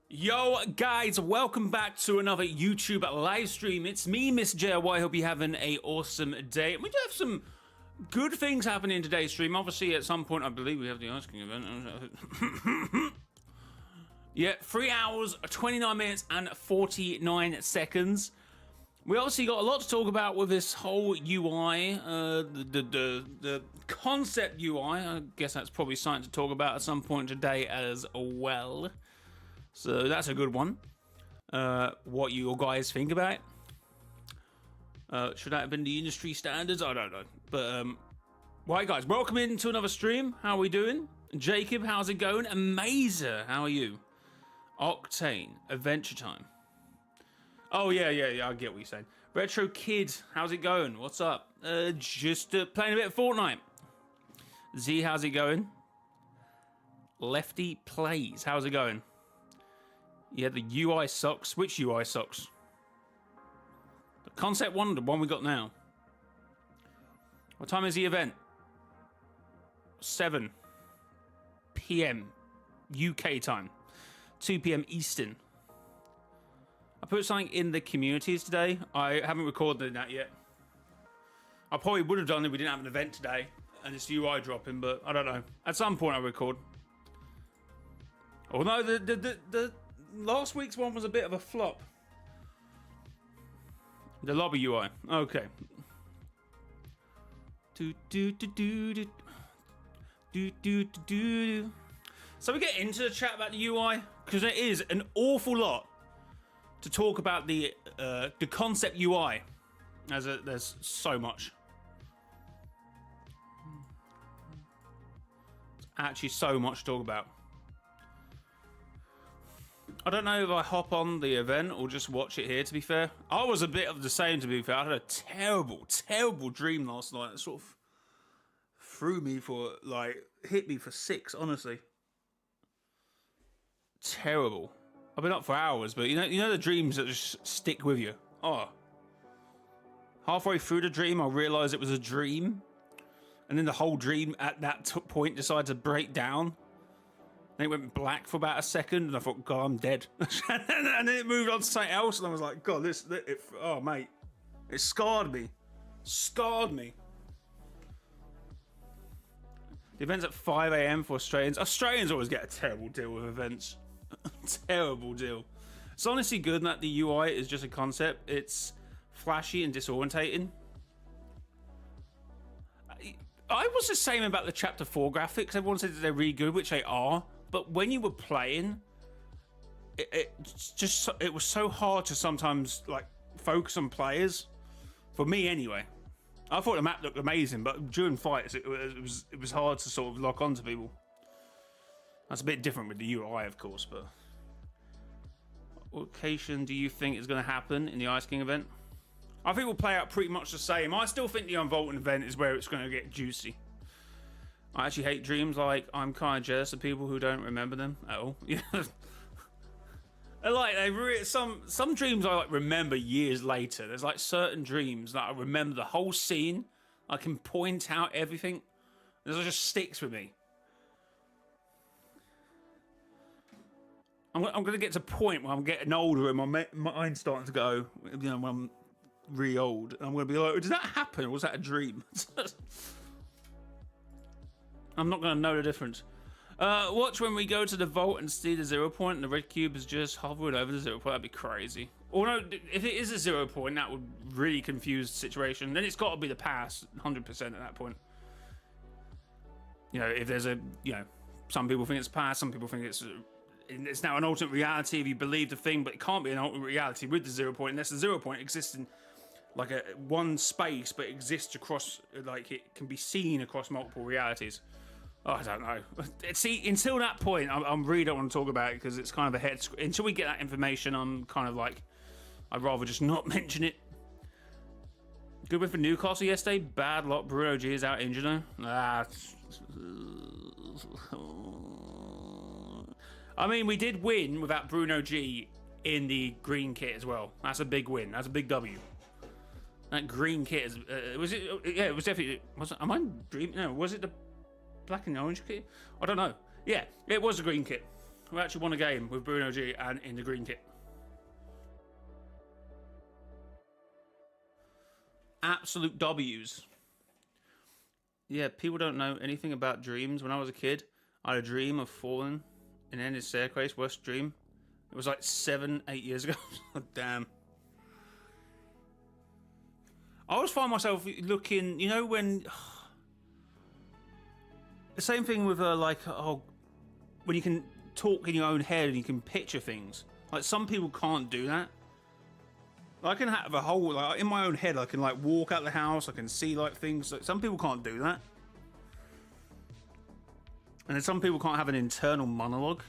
Yo guys, welcome back to another YouTube live stream. It's me, mrjayowhy. Hope you're having a awesome day. And we do have some good things happening in today's stream. Obviously, at some point, I believe we have the Ice King event. Yeah, 3 hours, 29 minutes, and 49 seconds. We obviously got a lot to talk about with this whole UI, the concept UI. I guess that's probably something to talk about at some point today as well. So that's a good one. What you guys think about it? Should that have been the industry standards? I don't know. But, right guys, welcome into another stream. How are we doing? Jacob, how's it going? Amazer, how are you? Octane, Adventure Time. Oh, yeah, I get what you're saying. Retro Kid, how's it going? What's up? Just playing a bit of Fortnite. Z, how's it going? Lefty Plays, how's it going? Yeah, the UI sucks. Which UI sucks? The concept one, the one we got now. What time is the event? 7 p.m. UK time. 2 p.m. Eastern. I put something in the communities today. I haven't recorded that yet. I probably would have done it if we didn't have an event today and it's UI dropping, but I don't know. At some point I'll record. Oh no, the last week's one was a bit of a flop. The lobby UI. Okay. So we get into the chat about the UI because there is an awful lot to talk about the concept UI. There's so much. There's actually so much to talk about. I don't know if I hop on the event or just watch it here, to be fair. I was a bit of the same, to be fair. I had a terrible dream last night that sort of threw me for, like, hit me for 6, honestly. Terrible. I've been up for hours, but you know the dreams that just stick with you? Oh. Halfway through the dream, I realised it was a dream. And then the whole dream at that point decided to break down. Then it went black for about a second, and I thought, God, I'm dead. And then it moved on to something else, and I was like, God, oh, mate. It scarred me. Scarred me. The event's at 5 a.m. for Australians. Australians always get a terrible deal with events. Terrible deal. It's honestly good that the UI is just a concept. It's flashy and disorientating. I was the same about the Chapter 4 graphics. Everyone said that they're really good, which they are. But when you were playing, it was so hard to sometimes like focus on players. For me, anyway. I thought the map looked amazing, but during fights, it was hard to sort of lock onto people. That's a bit different with the UI, of course. But what location do you think is going to happen in the Ice King event? I think we'll play out pretty much the same. I still think the Unvaulted event is where it's going to get juicy. I actually hate dreams. Like, I'm kind of jealous of people who don't remember them at all. Like some dreams I like remember years later. There's like certain dreams that I remember the whole scene. I can point out everything. It just sticks with me. I'm going to get to a point where I'm getting older and my mind's starting to go. You know, when I'm really old, and I'm going to be like, did that happen or was that a dream? I'm not going to know the difference. Watch when we go to the vault and see the 0 point and the red cube is just hovering over the 0 point. That'd be crazy. Or no, if it is a 0 point, that would really confuse the situation. Then it's got to be the pass, 100% at that point. You know, if there's some people think it's pass, some people think it's now an alternate reality if you believe the thing, but it can't be an alternate reality with the 0 point unless the 0 point exists in like one space, but exists across, like it can be seen across multiple realities. Oh, I don't know. See, until that point, I really don't want to talk about it because it's kind of a head. Until we get that information, I'm kind of like, I'd rather just not mention it. Good win for Newcastle yesterday. Bad luck. Bruno G is out injured now. I mean, we did win without Bruno G in the green kit as well. That's a big win. That's a big W. That green kit is. Was it? Yeah, it was definitely. Am I dreaming? No, was it the black and orange kit? I don't know. Yeah, it was a green kit. We actually won a game with Bruno G and in the green kit. Absolute W's. Yeah, people don't know anything about dreams. When I was a kid, I had a dream of falling in the end of the staircase. Worst dream. It was like 7, 8 years ago. Damn. I always find myself looking, you know, when... The same thing with, like, oh, when you can talk in your own head and you can picture things. Like, some people can't do that. I can have a whole, like, in my own head, I can, like, walk out the house, I can see, like, things. Like, some people can't do that. And then some people can't have an internal monologue.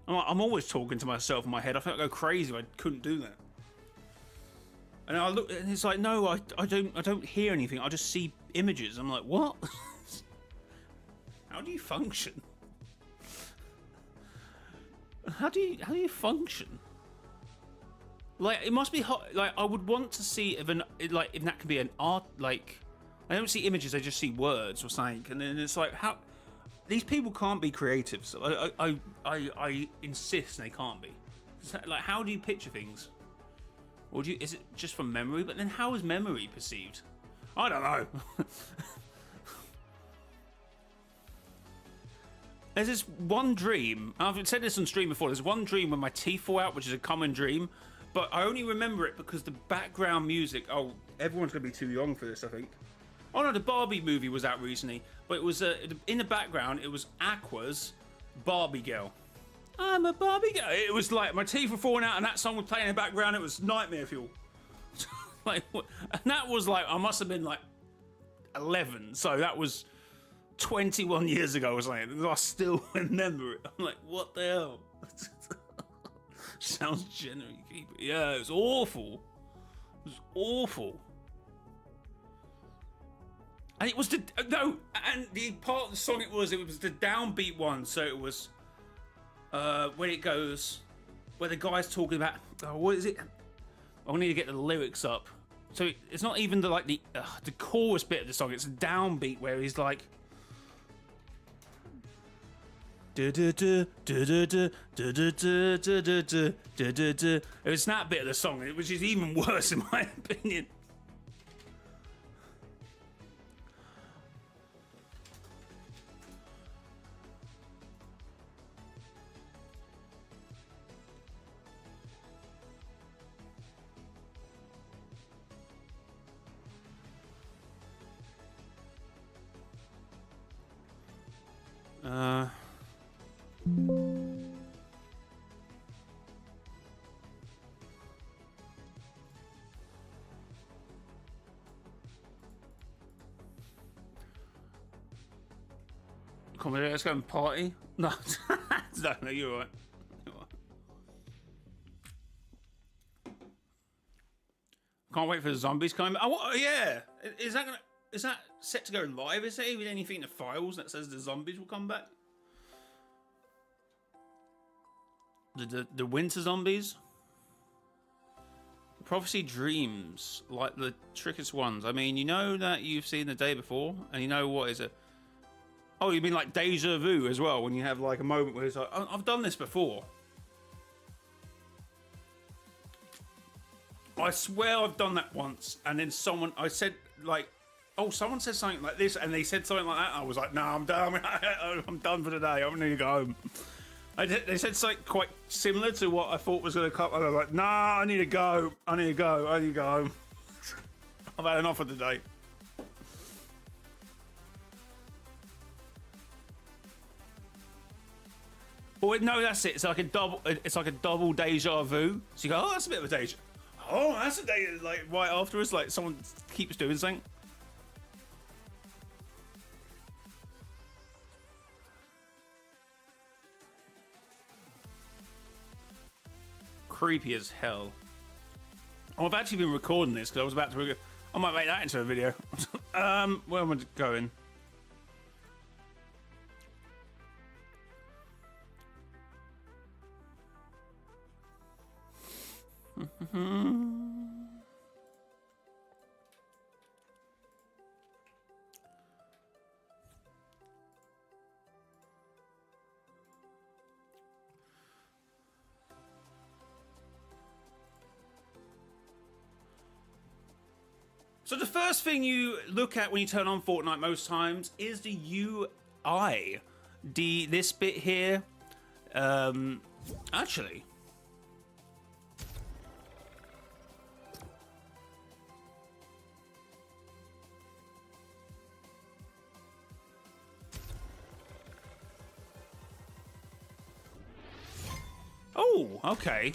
I'm always talking to myself in my head. I think I'd go crazy if I couldn't do that. And I look, and it's like, no, I don't hear anything. I just see images. I'm like, what? How do you function? How do you function? Like, it must be hot. Like, I would want to see if if that can be an art. Like, I don't see images. I just see words or something. And then it's like, how these people can't be creative. So I insist they can't be. Like, how do you picture things? Or is it just from memory? But then how is memory perceived? I don't know. There's this one dream. I've said this on stream before. There's one dream when my teeth fall out, which is a common dream. But I only remember it because the background music... Oh, everyone's going to be too young for this, I think. Oh, no, the Barbie movie was out recently. But it was... in the background, it was Aqua's Barbie Girl. I'm a Barbie Girl. It was like my teeth were falling out and that song was playing in the background. It was nightmare fuel. Like, and that was like... I must have been like 11. So that was 21 years ago or something. I still remember it. I'm like, what the hell? Sounds genuinely creepy. Yeah, it was awful. It was awful. And it was the no, and the part of the song it was the downbeat one. So it was when it goes where the guy's talking about what is it? I need to get the lyrics up. So it's not even the chorus bit of the song. It's a downbeat where he's like. It's that bit of the song, which is even worse in my opinion. Come on, let's go and party. No, no, you're right. Can't wait for the zombies coming. Oh, yeah. Is that set to go live? Is there even anything in the files that says the zombies will come back? The winter zombies? Prophecy dreams, like the trickiest ones. I mean, you know that you've seen the day before, and you know what is it? Oh, you mean like deja vu as well, when you have like a moment where it's like, oh, I've done this before. I swear I've done that once, and then I said like, oh, someone said something like this, and they said something like that. I was like, no, I'm done. I'm done for today. I need to go home. They said something quite similar to what I thought was going to come. I was like, nah, I need to go. I need to go home. I've had enough of the day. Well, no, that's it. It's like a double deja vu. So you go, oh, that's a bit of a deja. Oh, that's a deja. Like right afterwards, like someone keeps doing something. Creepy as hell. Oh, I've actually been recording this because I was about to. I might make that into a video. Where am I going? So the first thing you look at when you turn on Fortnite most times is the UI. This bit here. Actually. Oh, okay.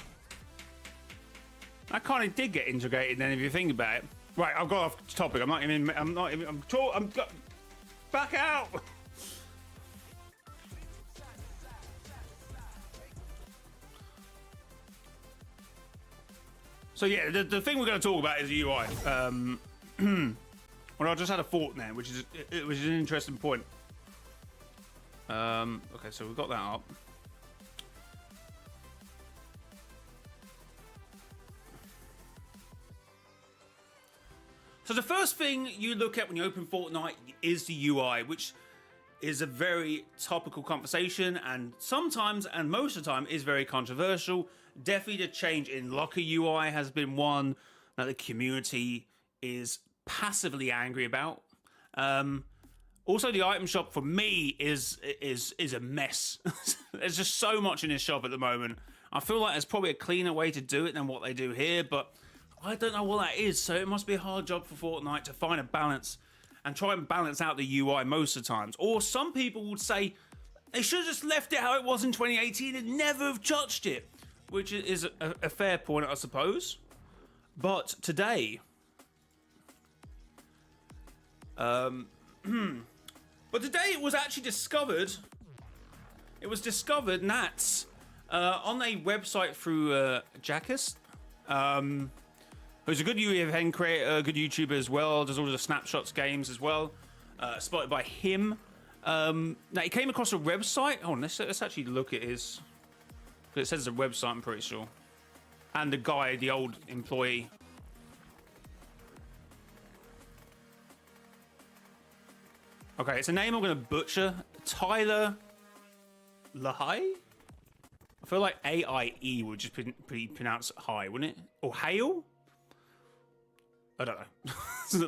That kind of did get integrated then if you think about it. Right, I've got off topic. Back out! So yeah, the thing we're going to talk about is the UI. Well, I just had a thought there, which is an interesting point. Okay, so we've got that up. So the first thing you look at when you open Fortnite is the UI, which is a very topical conversation and sometimes, and most of the time, is very controversial. Definitely the change in locker UI has been one that the community is passively angry about. Also, the item shop for me is a mess. There's just so much in this shop at the moment. I feel like there's probably a cleaner way to do it than what they do here, but I don't know what that is, so it must be a hard job for Fortnite to find a balance and try and balance out the UI most of the times. Or some people would say they should have just left it how it was in 2018 and never have touched it, which is a fair point, I suppose. But today, it was actually discovered. It was discovered that on a website through Jackass. Who's a good UEFN creator, a good YouTuber as well, does all the snapshots games as well, spotted by him. Now, he came across a website. Oh, let's actually look at his, because it says it's a website, I'm pretty sure. And the guy, the old employee. Okay, it's a name I'm going to butcher. Tyler Lahai? I feel like A-I-E would just be pronounced high, wouldn't it? Or Hale? I don't know.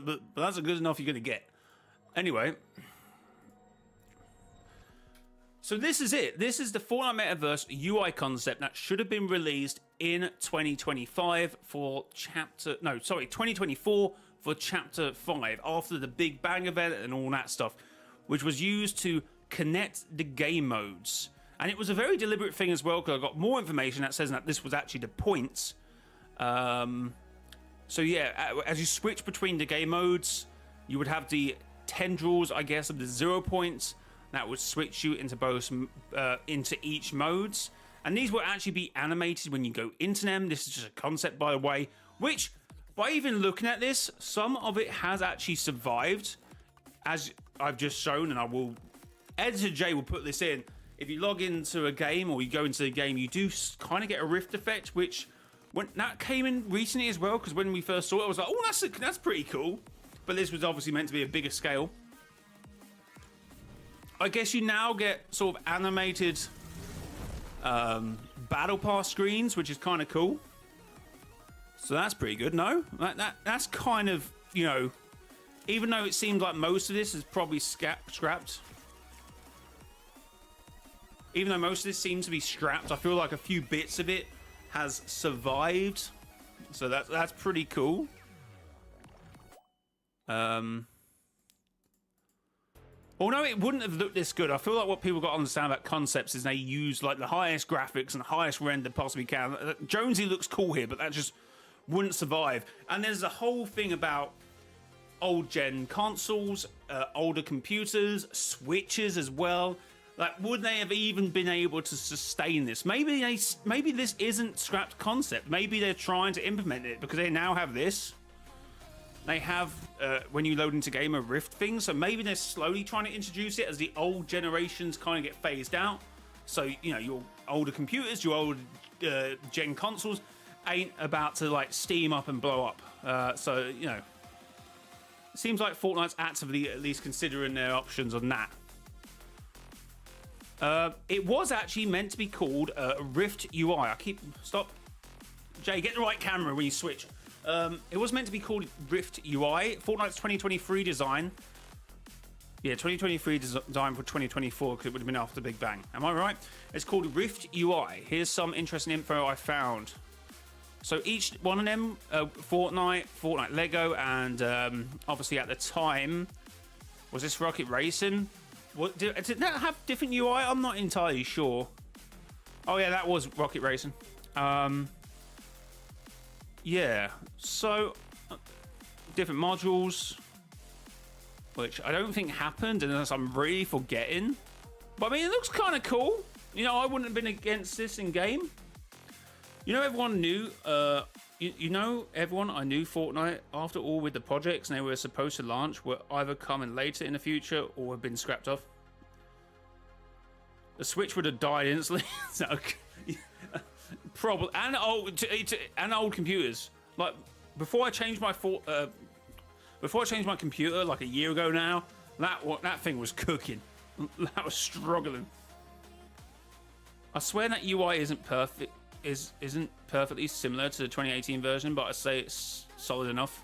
but that's a good enough you're going to get. Anyway. So this is it. This is the Fortnite Metaverse UI concept that should have been released in 2025 for 2024 for Chapter 5, after the Big Bang event and all that stuff, which was used to connect the game modes. And it was a very deliberate thing as well, because I got more information that says that this was actually the points. So yeah, as you switch between the game modes, you would have the tendrils, I guess, of the 0 points that would switch you into both into each modes. And these will actually be animated when you go into them. This is just a concept, by the way, which, by even looking at this, some of it has actually survived, as I've just shown, and I will, Editor J will put this in. If you log into a game or you go into the game, you do kind of get a rift effect, which when that came in recently as well, because when we first saw it, I was like, oh, that's pretty cool. But this was obviously meant to be a bigger scale. I guess you now get sort of animated battle pass screens, which is kind of cool. So that's pretty good, no? That's kind of, you know, even though it seems like most of this is probably scrapped. Even though most of this seems to be scrapped, I feel like a few bits of it has survived. So that's pretty cool. Although it wouldn't have looked this good, I feel like what people got to understand about concepts is they use like the highest graphics and the highest render possibly can. Jonesy looks cool here, but that just wouldn't survive. And there's a whole thing about old gen consoles, older computers, switches as well. Like, would they have even been able to sustain this? Maybe this isn't scrapped concept. Maybe they're trying to implement it because they now have this. They have, when you load into game, a Rift thing. So maybe they're slowly trying to introduce it as the old generations kind of get phased out. So, you know, your older computers, your old gen consoles ain't about to, like, steam up and blow up. So, you know, it seems like Fortnite's actively at least considering their options on that. It was actually meant to be called Rift UI. Stop. Jay, get the right camera when you switch. It was meant to be called Rift UI. Fortnite's 2023 design. Yeah, 2023 design for 2024 because it would have been after the Big Bang. Am I right? It's called Rift UI. Here's some interesting info I found. So each one of them, Fortnite Lego, and obviously at the time, was this Rocket Racing? Did that have different UI? I'm not entirely sure. Oh yeah, that was Rocket Racing. Yeah, so different modules, which I don't think happened unless I'm really forgetting. But I mean, it looks kind of cool. You know, I wouldn't have been against this in game. You know, everyone knew. You know, everyone I knew Fortnite after all with the projects and they were supposed to launch were either coming later in the future or have been scrapped off. The Switch would have died instantly. So, probably and old computers. Like before I changed my computer like a year ago now, that thing was cooking. That was struggling. I swear that UI isn't perfect. Isn't perfectly similar to the 2018 version, but I say it's solid enough.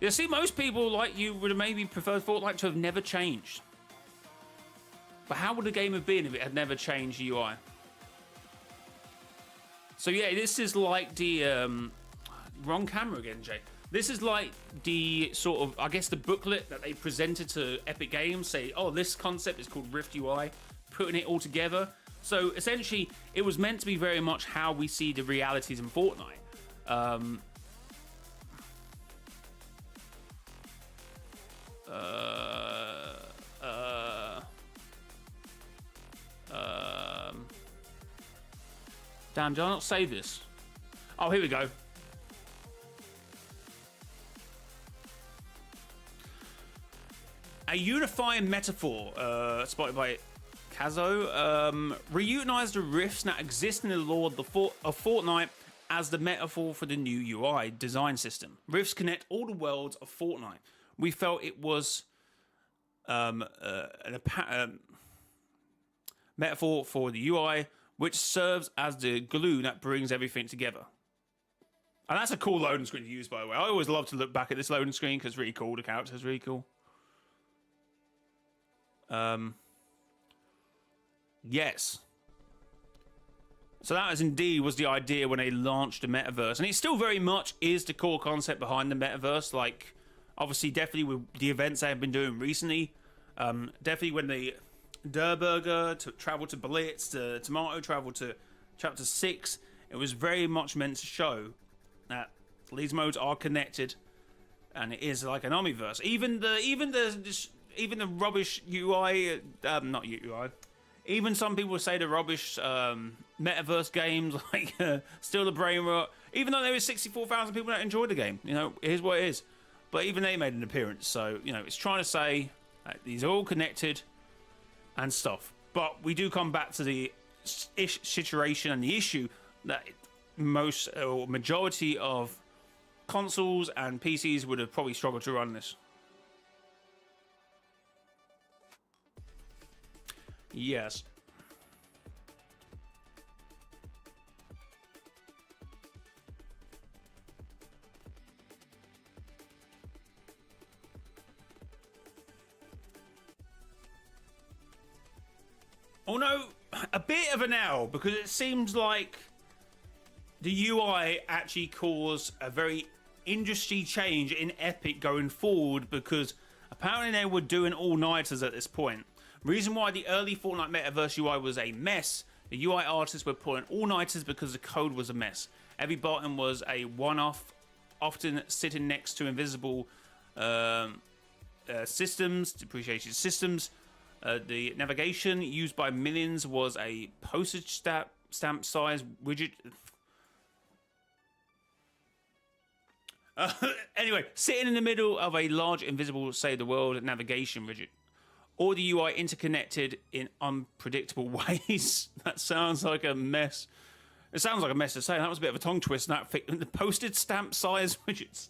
Yeah, see, most people like you would have maybe preferred Fortnite to have never changed. But how would the game have been if it had never changed UI? So yeah, this is like the wrong camera again, Jay. This is like the sort of, I guess, the booklet that they presented to Epic Games. Say, oh, this concept is called Rift UI, putting it all together. So essentially, it was meant to be very much how we see the realities in Fortnite. Damn, did I not save this? Oh, here we go. A unifying metaphor, spotted by Kazo, reutilize the rifts that exist in the lore of Fortnite as the metaphor for the new UI design system. Rifts connect all the worlds of Fortnite. We felt it was a metaphor for the UI, which serves as the glue that brings everything together. And that's a cool loading screen to use, by the way. I always love to look back at this loading screen because it's really cool. The character's really cool. Yes. So that was indeed was the idea when they launched the metaverse. And it still very much is the core concept behind the metaverse. Like, obviously, definitely with the events they have been doing recently. Definitely when the Durburger traveled to Blitz, the Tomato traveled to Chapter 6. It was very much meant to show that these modes are connected. And it is like an Omniverse. Even the rubbish UI, not UI. Even some people say the rubbish metaverse games, like Still the Brain Rot. Even though there is 64,000 people that enjoy the game, you know, here's what it is. But even they made an appearance, so you know, it's trying to say that these are all connected and stuff. But we do come back to the situation and the issue that most or majority of consoles and PCs would have probably struggled to run this. Yes. Oh no, a bit of an L, because it seems like the UI actually caused a very industry change in Epic going forward, because apparently they were doing all-nighters at this point. Reason why the early Fortnite Metaverse UI was a mess, the UI artists were pulling all-nighters because the code was a mess. Every button was a one-off, often sitting next to invisible systems, depreciated systems. The navigation used by millions was a postage stamp size widget. Anyway, sitting in the middle of a large invisible save the world navigation widget. Or the UI interconnected in unpredictable ways. That sounds like a mess. It sounds like a mess to say. That was a bit of a tongue twist. That the postage stamp size widgets.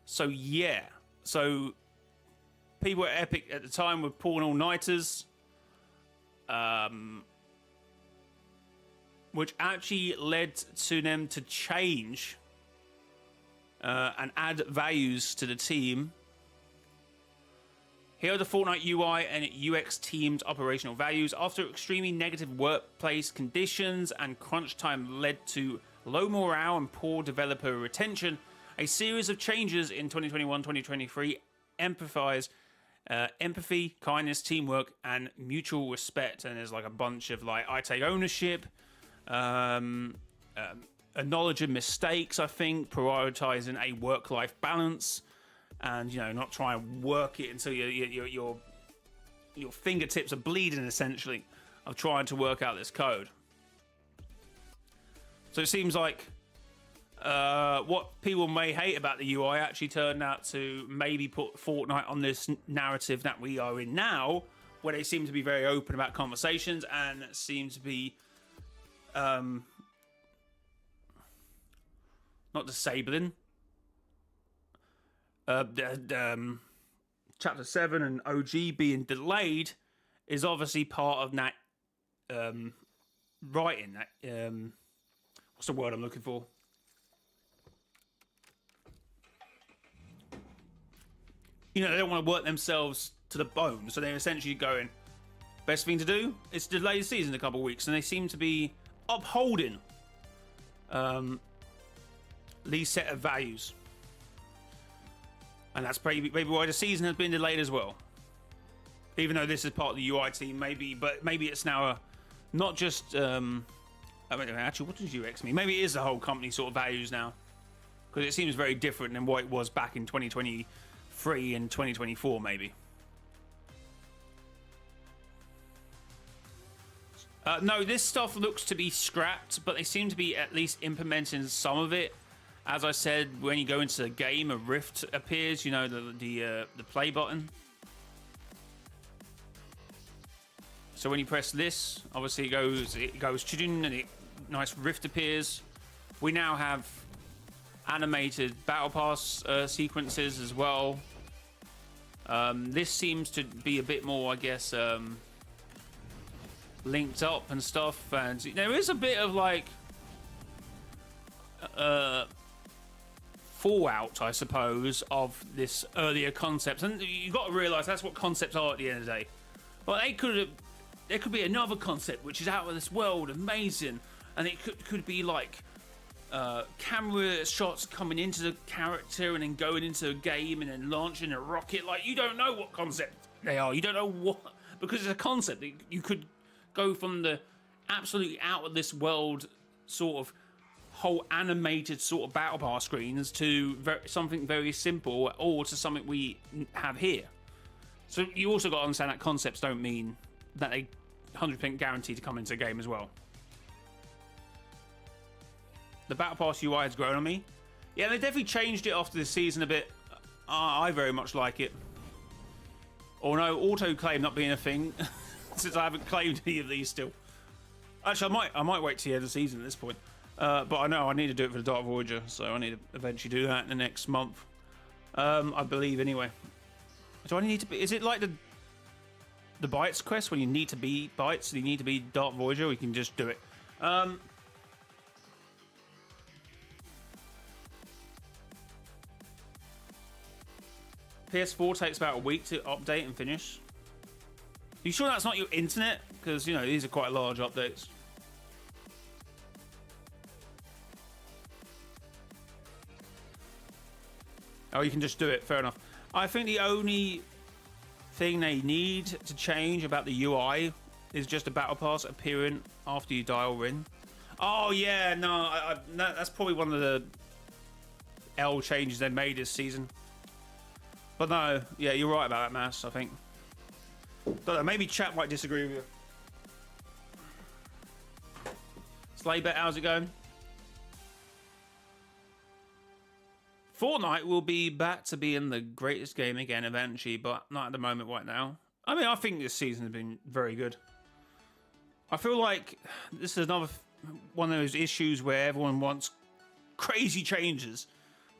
So yeah. So people at Epic at the time were pulling all-nighters. Which actually led to them to change and add values to the team. Here are the Fortnite UI and UX team's operational values. After extremely negative workplace conditions and crunch time led to low morale and poor developer retention, a series of changes in 2021-2023 emphasize empathy, kindness, teamwork, and mutual respect. And there's like a bunch of like, I take ownership, acknowledging mistakes, I think, prioritizing a work-life balance, and, you know, not try and work it until your fingertips are bleeding, essentially, of trying to work out this code. So it seems like what people may hate about the UI actually turned out to maybe put Fortnite on this narrative that we are in now, where they seem to be very open about conversations and seem to be not disabling. Chapter 7 and OG being delayed is obviously part of that writing. That what's the word I'm looking for? You know, they don't want to work themselves to the bone, so they're essentially going, best thing to do is to delay the season a couple of weeks, and they seem to be upholding these set of values. And that's maybe why the season has been delayed as well. Even though this is part of the UI team, but maybe it's now not just I mean, actually, what does UX mean? Maybe it is the whole company sort of values now, because it seems very different than what it was back in 2023 and 2024, maybe. No, this stuff looks to be scrapped, but they seem to be at least implementing some of it. As I said, when you go into the game, a rift appears. You know, the play button. So when you press this, obviously it goes and a nice rift appears. We now have animated battle pass sequences as well. This seems to be a bit more, I guess, linked up and stuff. And there is a bit of like fallout, I suppose, of this earlier concept. And you've got to realise that's what concepts are at the end of the day. But there could be another concept which is out of this world, amazing, and it could be like camera shots coming into the character and then going into a game and then launching a rocket. Like, you don't know what concept they are. You don't know what, because it's a concept. You could go from the absolutely out of this world sort of whole animated sort of battle pass screens to something very simple, or to something we have here. So you also got to understand that concepts don't mean that they 100% guarantee to come into a game as well. The battle pass UI has grown on me. Yeah, they definitely changed it after this season a bit. I very much like it. Or no, auto claim not being a thing, since I haven't claimed any of these still. Actually, I might wait till the end of the season at this point. But I know I need to do it for the Dark Voyager, so I need to eventually do that in the next month. I believe, anyway. Do I need to be... Is it like the Bytes quest, when you need to be Bytes, you need to be Dark Voyager, or you can just do it? PS4 takes about a week to update and finish. Are you sure that's not your internet? Because, you know, these are quite large updates. Oh, you can just do it. Fair enough. I think the only thing they need to change about the UI is just a battle pass appearing after you dial in. Oh, yeah. No, that's probably one of the L changes they made this season. But no, yeah, you're right about that, Mass, I think. Don't know, maybe chat might disagree with you. Slaybet, how's it going? Fortnite will be back to being the greatest game again eventually, but not at the moment right now. I mean, I think this season has been very good. I feel like this is another one of those issues where everyone wants crazy changes,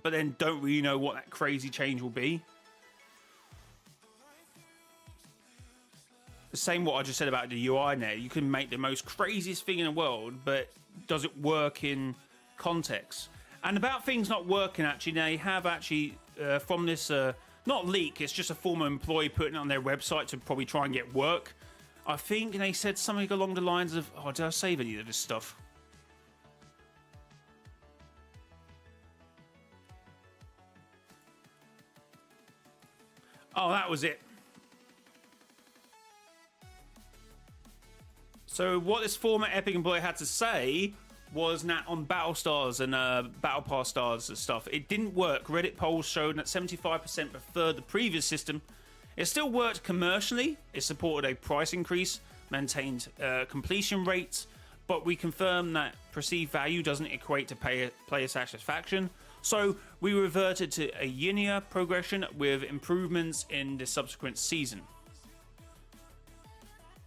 but then don't really know what that crazy change will be. The same what I just said about the UI now. You can make the most craziest thing in the world, but does it work in context? And about things not working, actually, they have actually, from this, not leak, it's just a former employee putting it on their website to probably try and get work. I think they said something along the lines of, oh, did I save any of this stuff? Oh, that was it. So what this former Epic employee had to say was that on Battle Stars and Battle Pass Stars and stuff, it didn't work. Reddit polls showed that 75% preferred the previous system. It still worked commercially. It supported a price increase, maintained completion rates, but we confirmed that perceived value doesn't equate to player satisfaction. So we reverted to a linear progression with improvements in the subsequent season.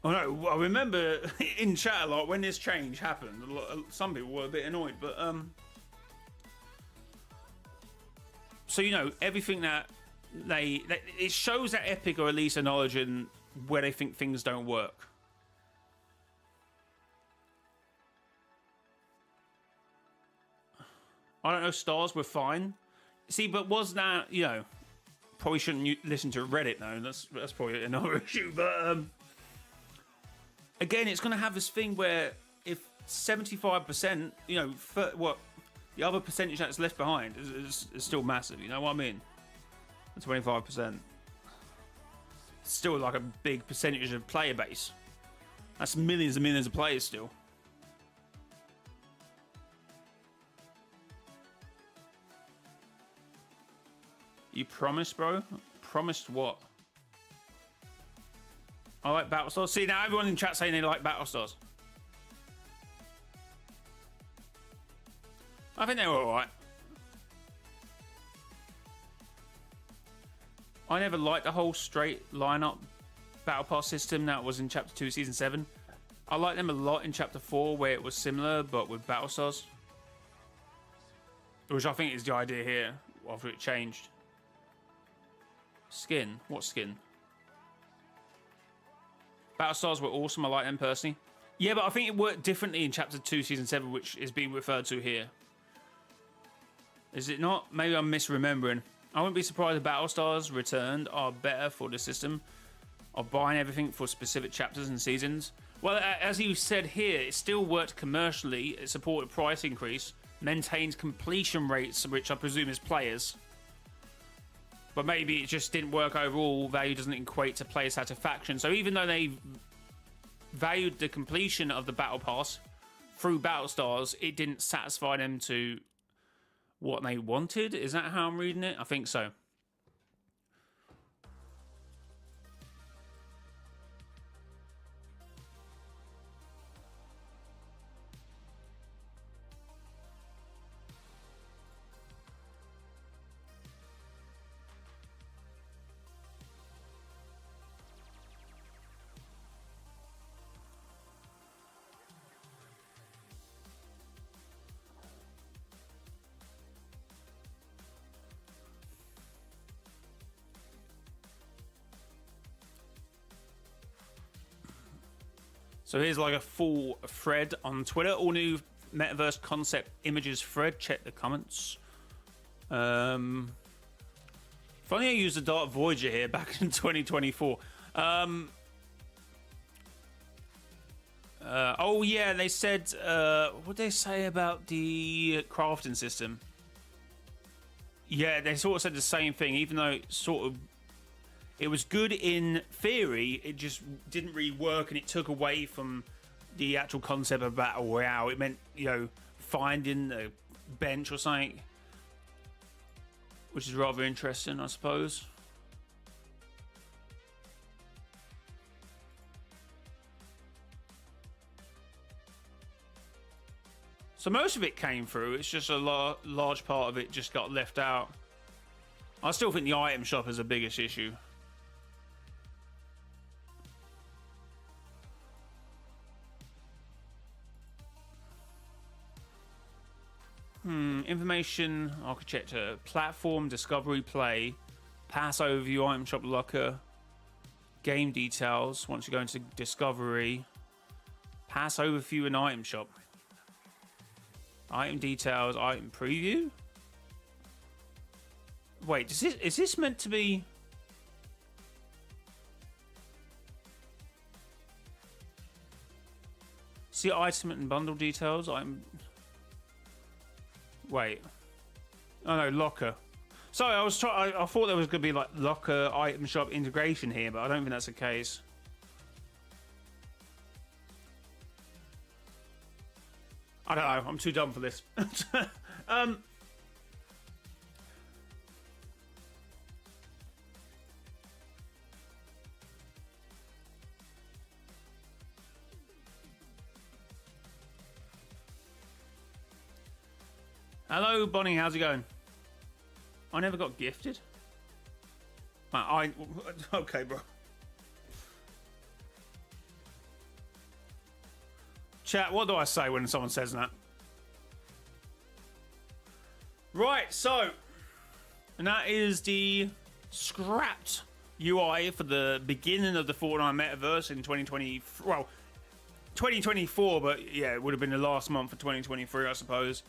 Oh no, I remember in chat a lot when this change happened. Some people were a bit annoyed, but so you know everything that it shows that Epic are at least acknowledging where they think things don't work. I don't know. Stars were fine. See, but was that, you know, probably shouldn't listen to Reddit though. That's probably another issue. But again, it's going to have this thing where if 75%, you know, what the other percentage that's left behind is still massive. You know what I mean? 25%. It's still like a big percentage of player base. That's millions and millions of players still. You promised, bro? Promised what? I like Battle Stars. See, now everyone in chat saying they like Battle Stars. I think they were alright. I never liked the whole straight lineup Battle Pass system that was in Chapter 2, Season 7. I liked them a lot in Chapter 4, where it was similar, but with Battle Stars. Which I think is the idea here, after it changed. Skin? What skin? Battle Stars were awesome. I like them personally. Yeah, but I think it worked differently in Chapter 2, Season 7, which is being referred to here. Is it not? Maybe I'm misremembering. I wouldn't be surprised if Battle Stars returned are better for the system of buying everything for specific chapters and seasons. Well, as you said here, it still worked commercially. It supported price increase, maintained completion rates, which I presume is players. But maybe it just didn't work overall. Value doesn't equate to player satisfaction. So even though they valued the completion of the Battle Pass through Battle Stars, it didn't satisfy them to what they wanted. Is that how I'm reading it? I think so. So here's like a full thread on Twitter. All new metaverse concept images thread. Check the comments. Funny I used the Dark Voyager here back in 2024. Oh yeah, they said, what did they say about the crafting system? Yeah, they sort of said the same thing, even though it sort of, it was good in theory, it just didn't really work, and it took away from the actual concept of Battle Royale. It meant, you know, finding a bench or something, which is rather interesting, I suppose. So most of it came through. It's just a large part of it just got left out. I still think the item shop is the biggest issue. Information, architecture, platform, discovery, play, pass overview, item shop locker, game details. Once you go into discovery, pass overview and item shop. Item details, item preview. Wait, is this meant to be? See item and bundle details. Wait. Oh no, locker. Sorry, I thought there was going to be like locker item shop integration here, but I don't think that's the case. I don't know. I'm too dumb for this. Hello, Bonnie. How's it going? I never got gifted. Okay, bro. Chat, what do I say when someone says that? Right, so, and that is the scrapped UI for the beginning of the Fortnite metaverse in 2020. Well, 2024, but yeah, it would have been the last month of 2023, I suppose.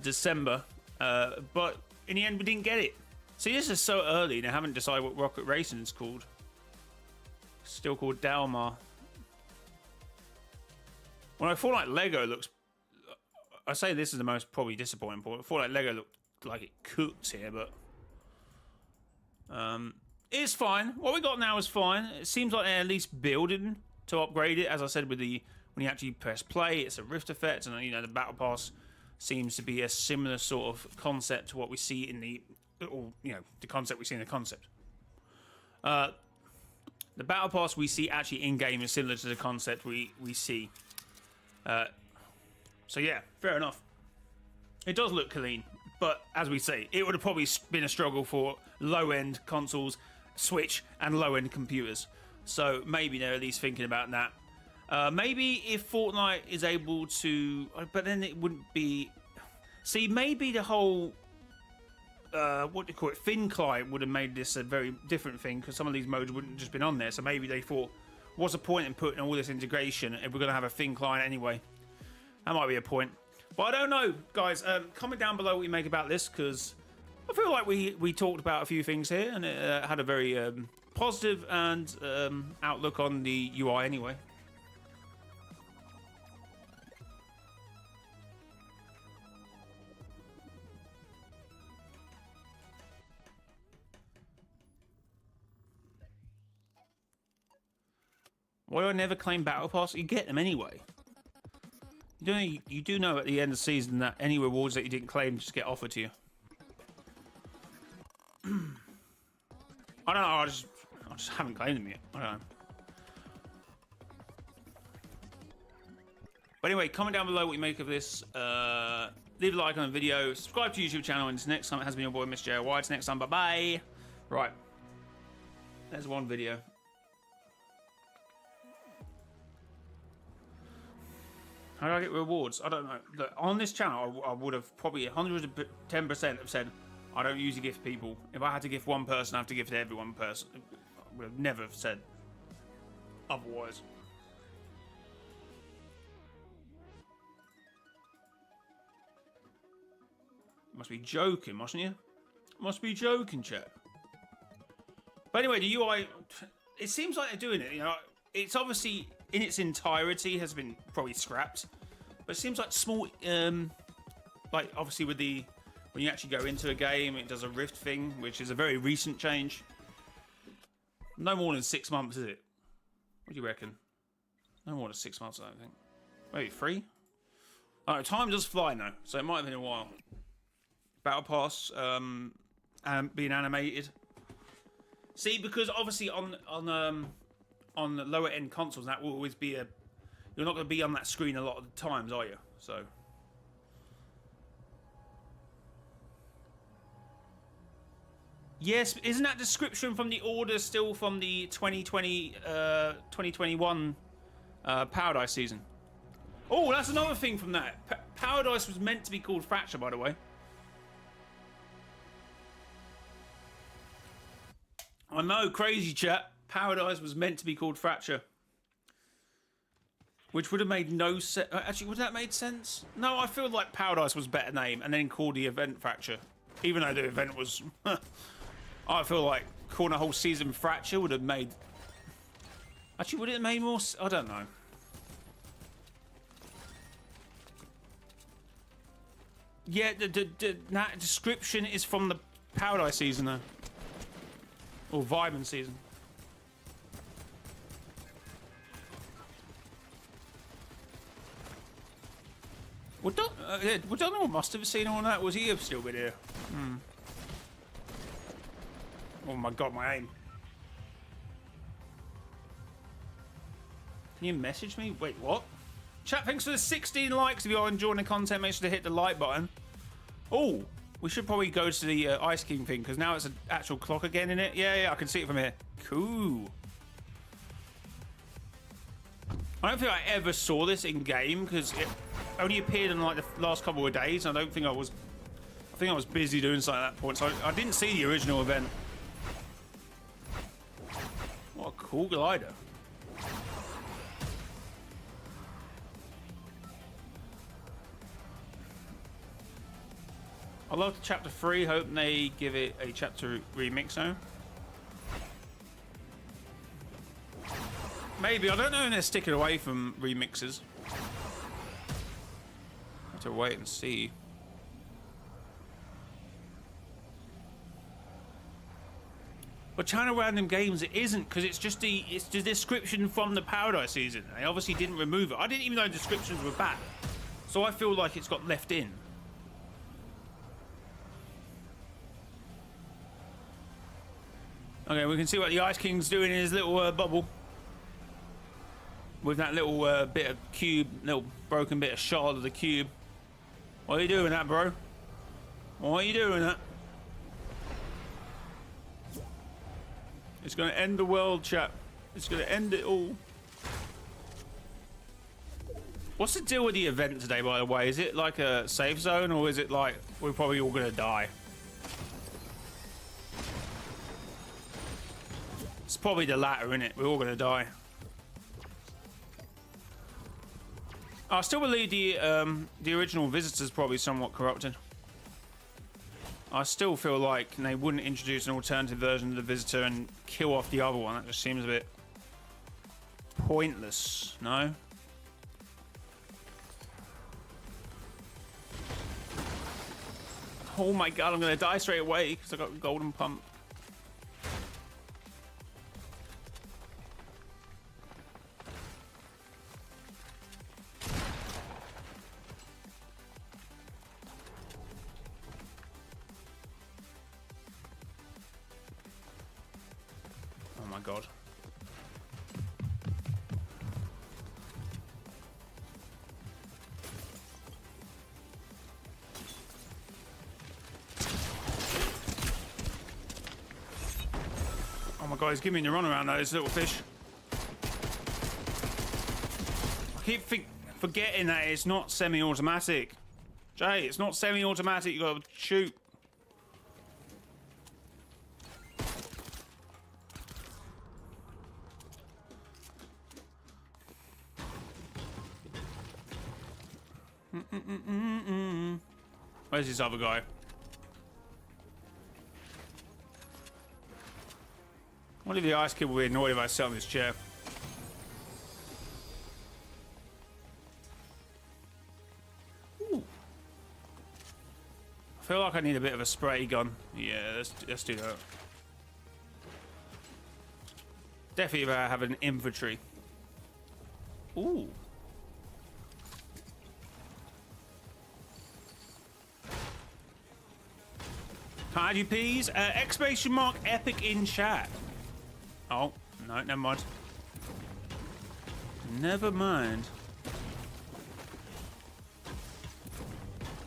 December. But in the end, we didn't get it. See, this is so early, they haven't decided what Rocket Racing is called. Still called Dalmar. Well, I feel like Lego looks... I say this is the most probably disappointing part. I feel like Lego looked like it cooked here, but... it's fine. What we got now is fine. It seems like they're at least building to upgrade it. As I said, with the when you actually press play, it's a rift effect, and you know the battle pass seems to be a similar sort of concept to what we see in the... Or, you know, the concept we see in the concept. The battle pass we see actually in-game is similar to the concept we see. So yeah, fair enough. It does look clean, but as we say, it would have probably been a struggle for low-end consoles, Switch, and low-end computers. So maybe they're at least thinking about that. Maybe if Fortnite is able to... But then it wouldn't be... See, maybe the whole... what do you call it? Thin client would have made this a very different thing, because some of these modes wouldn't have just been on there. So maybe they thought, what's the point in putting all this integration if we're going to have a thin client anyway? That might be a point. But I don't know, guys. Comment down below what you make about this, because I feel like we talked about a few things here, and it had a very positive and outlook on the UI anyway. Why do I never claim Battle Pass? You get them anyway. You do know at the end of the season that any rewards that you didn't claim just get offered to you. I don't know, I just haven't claimed them yet. I don't know. But anyway, comment down below what you make of this. Leave a like on the video. Subscribe to the YouTube channel. And until next time, it has been your boy, mrjayowhy. Till next time, bye-bye. Right. There's one video. How do I get rewards? I don't know. Look, on this channel, I would have probably 110% have said, I don't usually gift people. If I had to gift one person, I have to gift to every one person. I would have never said otherwise. Must be joking, mustn't you? Must be joking, chat. But anyway, the UI, it seems like they're doing it, you know. It's obviously... in its entirety has been probably scrapped, but it seems like small like obviously with the when you actually go into a game it does a rift thing, which is a very recent change. No more than 6 months, is it? What do you reckon? No more than 6 months, I don't think. Maybe 3. Oh, time does fly now, so it might have been a while. Battle Pass being animated. See, because obviously on the lower end consoles, that will always be you're not going to be on that screen a lot of the times, are you? So yes, isn't that description from the order still from the 2021 Paradise season? Oh, that's another thing from that. Paradise was meant to be called Fracture, by the way. I know, crazy chat. Paradise was meant to be called Fracture. Which would have made no sense. Actually, would that have made sense? No, I feel like Paradise was a better name, and then called the event Fracture. Even though the event was... I feel like calling a whole season Fracture would have made... Actually, would it have made more... I don't know. Yeah, that description is from the Paradise season, though. Or Vibin season. Well, Donald must have seen all that. Was he have still been here? Oh my god, my aim. Can you message me? Wait, what? Chat, thanks for the 16 likes. If you are enjoying the content, make sure to hit the like button. Oh, we should probably go to the Ice King thing, because now it's an actual clock again in it. Yeah, I can see it from here. Cool. I don't think I ever saw this in game, because it only appeared in like the last couple of days. I think I was busy doing something at that point, so I didn't see the original event. What a cool glider. I love chapter 3. Hope they give it a chapter remix now. Maybe. I don't know if they're sticking away from remixes. Have to wait and see. But China Random Games, it isn't, because it's the description from the Paradise season. They obviously didn't remove it. I didn't even know descriptions were back. So I feel like it's got left in. Okay, we can see what the Ice King's doing in his little bubble. With that little bit of cube, little broken bit of shard of the cube. What are you doing that, bro? What are you doing that? It's going to end the world, chat. It's going to end it all. What's the deal with the event today, by the way? Is it like a safe zone, or is it like we're probably all going to die? It's probably the latter, isn't it? We're all going to die. I still believe the original visitor's probably somewhat corrupted. I still feel like they wouldn't introduce an alternative version of the visitor and kill off the other one. That just seems a bit pointless, no? Oh my god, I'm going to die straight away because I got a golden pump. God. Oh my god, he's giving me the run around those little fish. I keep forgetting that it's not semi-automatic. Jay, it's not semi-automatic, you gotta shoot. Where's this other guy? What if the Ice Kid will be annoyed if I sit on this chair? Ooh. I feel like I need a bit of a spray gun. Yeah, let's do that. Definitely if I have an infantry. Ooh. Can I do please? Exclamation mark epic in chat. Oh, no, never mind. Never mind.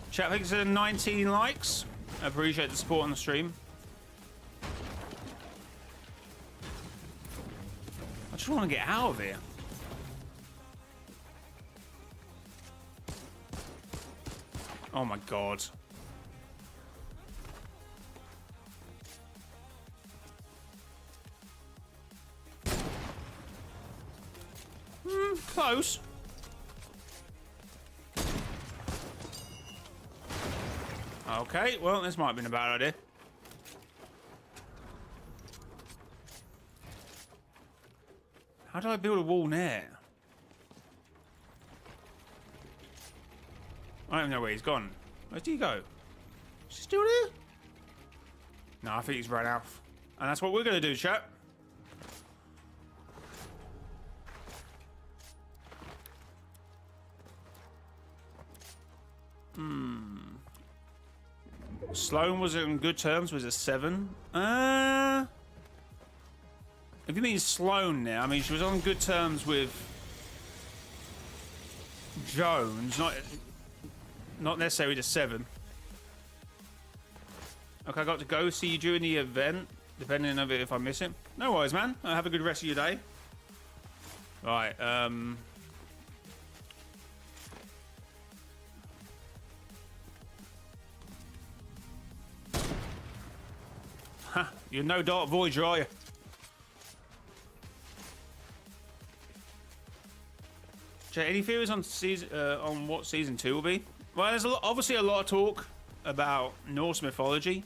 Chat, thanks for 19 likes. I appreciate the support on the stream. I just want to get out of here. Oh my god. Close. Okay, well, this might have been a bad idea. How do I build a wall there? I don't even know where he's gone. Where did he go? Is he still there? No, I think he's run out. And that's what we're going to do, chat. Sloane was on good terms with a 7. If you mean Sloane now, I mean, she was on good terms with Jones, not necessarily the 7. Okay, I got to go see you during the event, depending on if I miss it. No worries, man. Have a good rest of your day. Right, you're no Dark Voyager, are you? Any theories on season on what season 2 will be? Well, there's obviously a lot of talk about Norse mythology,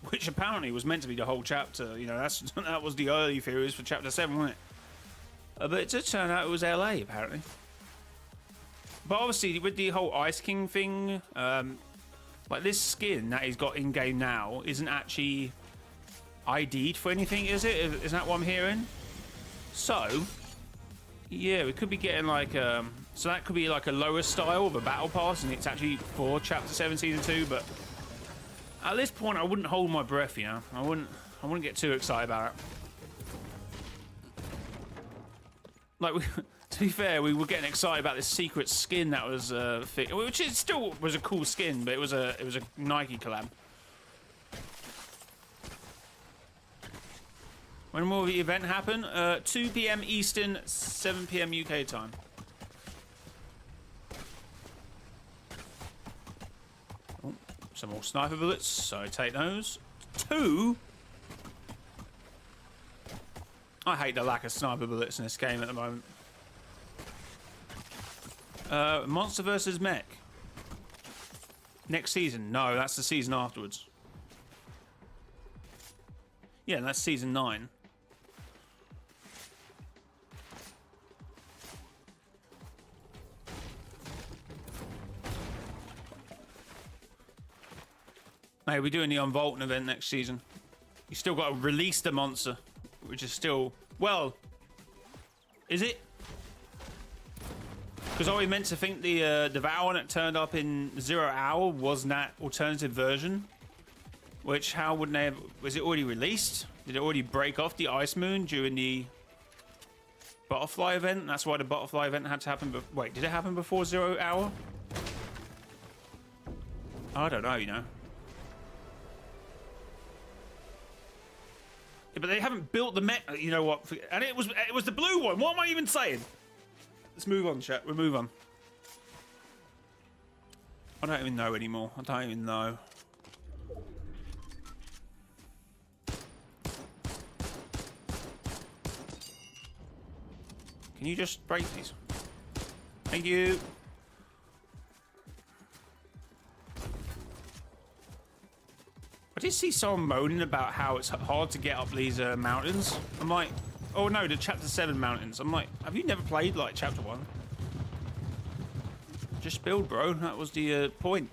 which apparently was meant to be the whole chapter. You know, that was the early theories for chapter 7, wasn't it? But it just turned out it was LA, apparently. But obviously, with the whole Ice King thing, like this skin that he's got in game now isn't actually ID'd for anything, is it? Is that what I'm hearing? So, yeah, we could be getting like so that could be like a lower style of a battle pass, and it's actually for chapter 7 season 2. But at this point, I wouldn't hold my breath. You know, I wouldn't get too excited about it. Like, to be fair, we were getting excited about this secret skin that was which it still was a cool skin, but it was a Nike collab. When will the event happen? 2 p.m. Eastern, 7 p.m. UK time. Oh, some more sniper bullets, so take those. 2? I hate the lack of sniper bullets in this game at the moment. Monster versus Mech. Next season? No, that's the season afterwards. Yeah, that's season 9. Mate, we're doing the Unvolton event next season. You still got to release the monster, which is still... Well, is it? Because are we meant to think the Devour that turned up in 0 Hour was that alternative version? Which, how wouldn't they have... Was it already released? Did it already break off the Ice Moon during the Butterfly event? That's why the Butterfly event had to happen... Wait, did it happen before 0 Hour? I don't know, you know. Yeah, but they haven't built the mech... You know what? And it was the blue one. What am I even saying? Let's move on, chat. We'll move on. I don't even know anymore. I don't even know. Can you just break these? Thank you. I did see someone moaning about how it's hard to get up these mountains. I'm like, oh no, the chapter 7 mountains. I'm like, have you never played like chapter 1? Just build, bro. That was the point.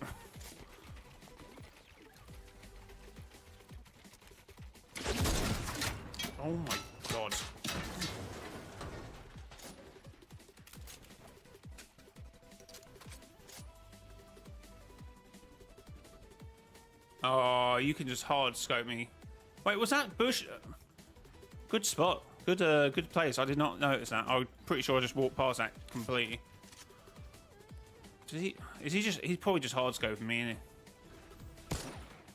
Oh my god. Oh, you can just hard scope me. Wait, was that bush? Good spot. Good place. I did not notice that. I'm pretty sure I just walked past that completely. Is he just... He's probably just hard scoping me, isn't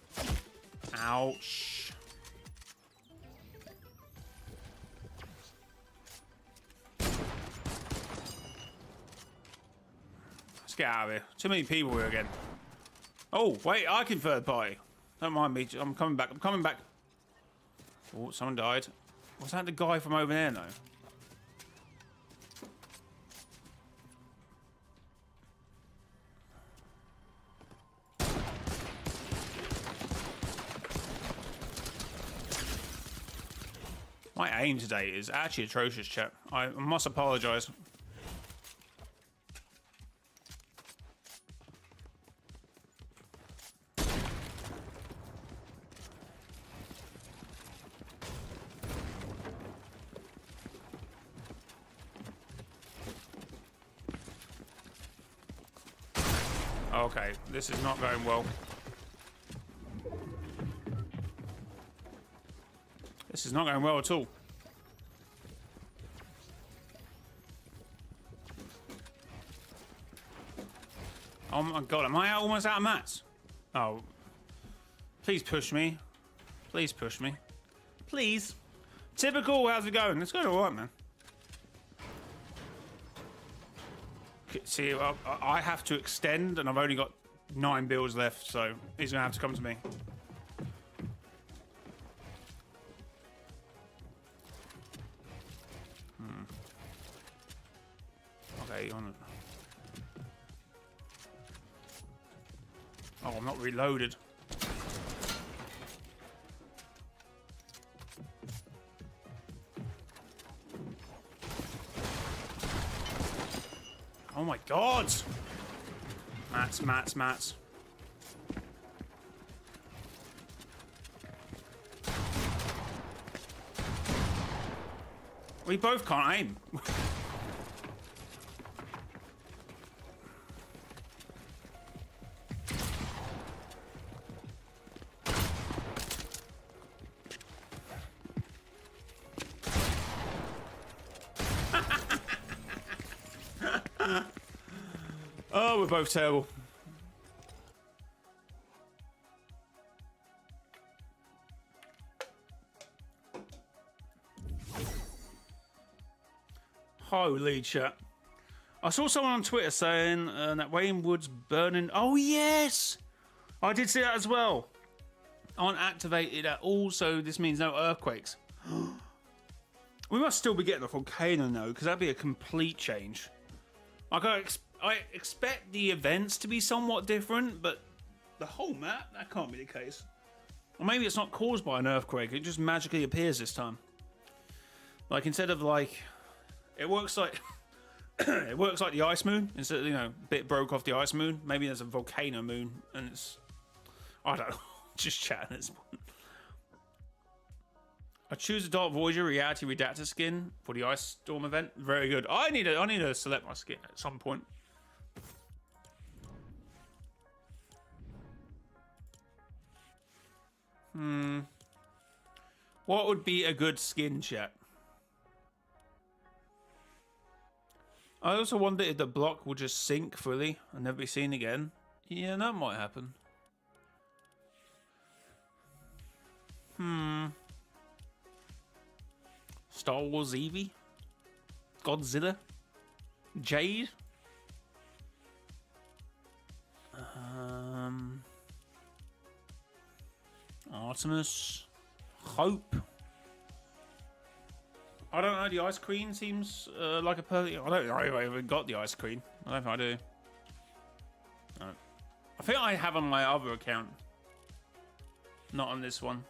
he? Ouch. Let's get out of here. Too many people here again. Oh, wait, I can third party. Don't mind me. I'm coming back. I'm coming back. Oh, someone died. Was that the guy from over there, though? My aim today is actually atrocious, chat. I must apologise. Okay, this is not going well. This is not going well at all. Oh my god, am I almost out of mats? Oh. Please push me. Please push me. Please. Typical, how's it going? It's going alright, man. See, I have to extend, and I've only got 9 builds left, so he's gonna have to come to me. Okay, you want to... Oh, I'm not reloaded. Oh my god! Mats. We both can't aim. Oh, we're both terrible. Holy shit. I saw someone on Twitter saying that Wayne Wood's burning... Oh, yes! I did see that as well. Aren't activated at all, so this means no earthquakes. We must still be getting a volcano, though, because that'd be a complete change. Like, I expect the events to be somewhat different, but the whole map, that can't be the case. Or maybe it's not caused by an earthquake, it just magically appears this time. Like, instead of, like... It works like... it works like the ice moon. Instead of, you know, bit broke off the ice moon. Maybe there's a volcano moon, and it's... I don't know. Just chatting at this point. I choose a Dark Voyager Reality Redactor skin for the Ice Storm event. Very good. I need to select my skin at some point. What would be a good skin, chat? I also wonder if the block will just sink fully and never be seen again. Yeah, that might happen. Star Wars Eevee? Godzilla? Jade? Artemis? Hope? I don't know, the Ice Queen seems like a perfect... I don't know if I even got the Ice Queen. I don't know if I do. No. I think I have on my other account. Not on this one.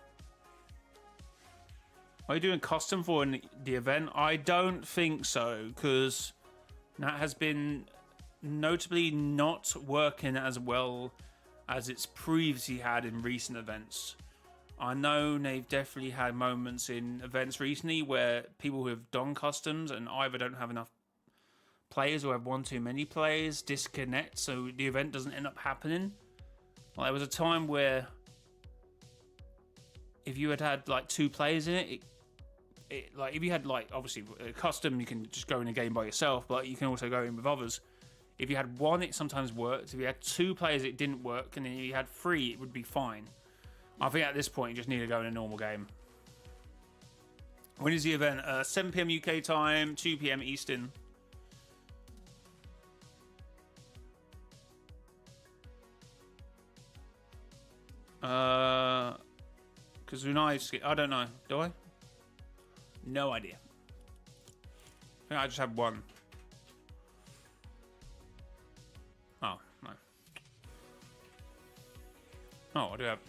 Are you doing custom for the event? I don't think so, because that has been notably not working as well as it's previously had in recent events. I know they've definitely had moments in events recently where people who have done customs and either don't have enough players or have one too many players disconnect, so the event doesn't end up happening. Like, there was a time where if you had like 2 players in it, like if you had like obviously a custom, you can just go in a game by yourself, but you can also go in with others. If you had 1, it sometimes worked. If you had 2 players, it didn't work, and then if you had 3, it would be fine. I think at this point, you just need to go in a normal game. When is the event? 7 PM UK time, 2 PM Eastern. Because I don't know. Do I? No idea. I think I just have 1. Oh, no. Oh, I do have...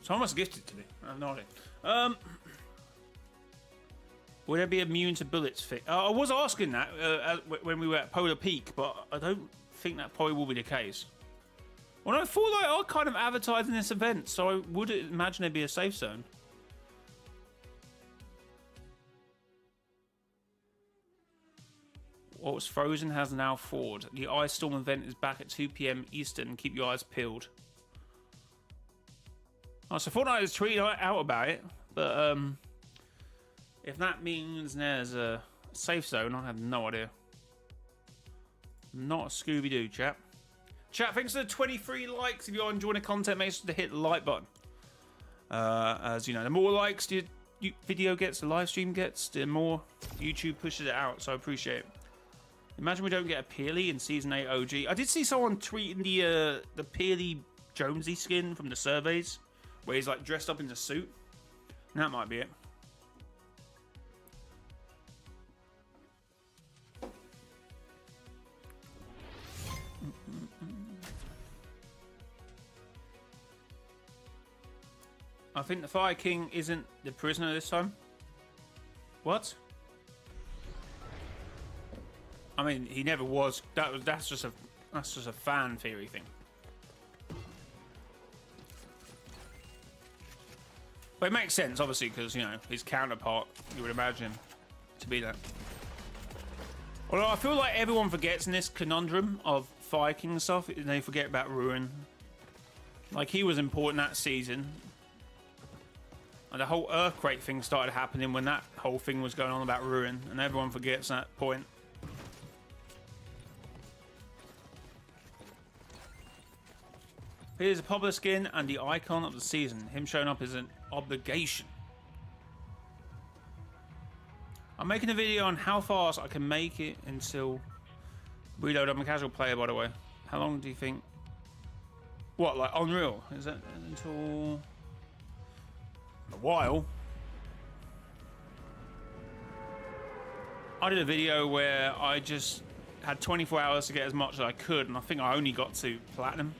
Someone must have gifted it to me. I have no idea. Would there be immune to bullets fit? I was asking that when we were at Polar Peak, but I don't think that probably will be the case. Well, I thought like I kind of advertising this event, so I would imagine there'd be a safe zone. What was frozen has now thawed. The Ice Storm event is back at 2 PM Eastern. Keep your eyes peeled. Oh, so Fortnite has tweeted out about it, but if that means there's a safe zone, I have no idea. Not a Scooby-Doo, chap. Chat, thanks for the 23 likes. If you're enjoying the content, make sure to hit the like button. As you know, the more likes the video gets, the live stream gets, the more YouTube pushes it out, so I appreciate it. Imagine we don't get a Peely in Season 8 OG. I did see someone tweeting the Peely Jonesy skin from the surveys, where he's like dressed up in a suit. And that might be it. I think the Fire King isn't the prisoner this time. What? I mean, he never was. That's just a fan theory thing. But it makes sense, obviously, because you know his counterpart. You would imagine to be that. Although I feel like everyone forgets in this conundrum of Fire King stuff, and they forget about Ruin. Like he was important that season. And the whole earthquake thing started happening when that whole thing was going on about Ruin, and everyone forgets that point. Here's a popular skin and the icon of the season. Him showing up is an obligation. I'm making a video on how fast I can make it until reload. I'm a casual player, by the way. How long do you think? What, like Unreal? Is that until... a while. I did a video where I just had 24 hours to get as much as I could, and I think I only got to platinum.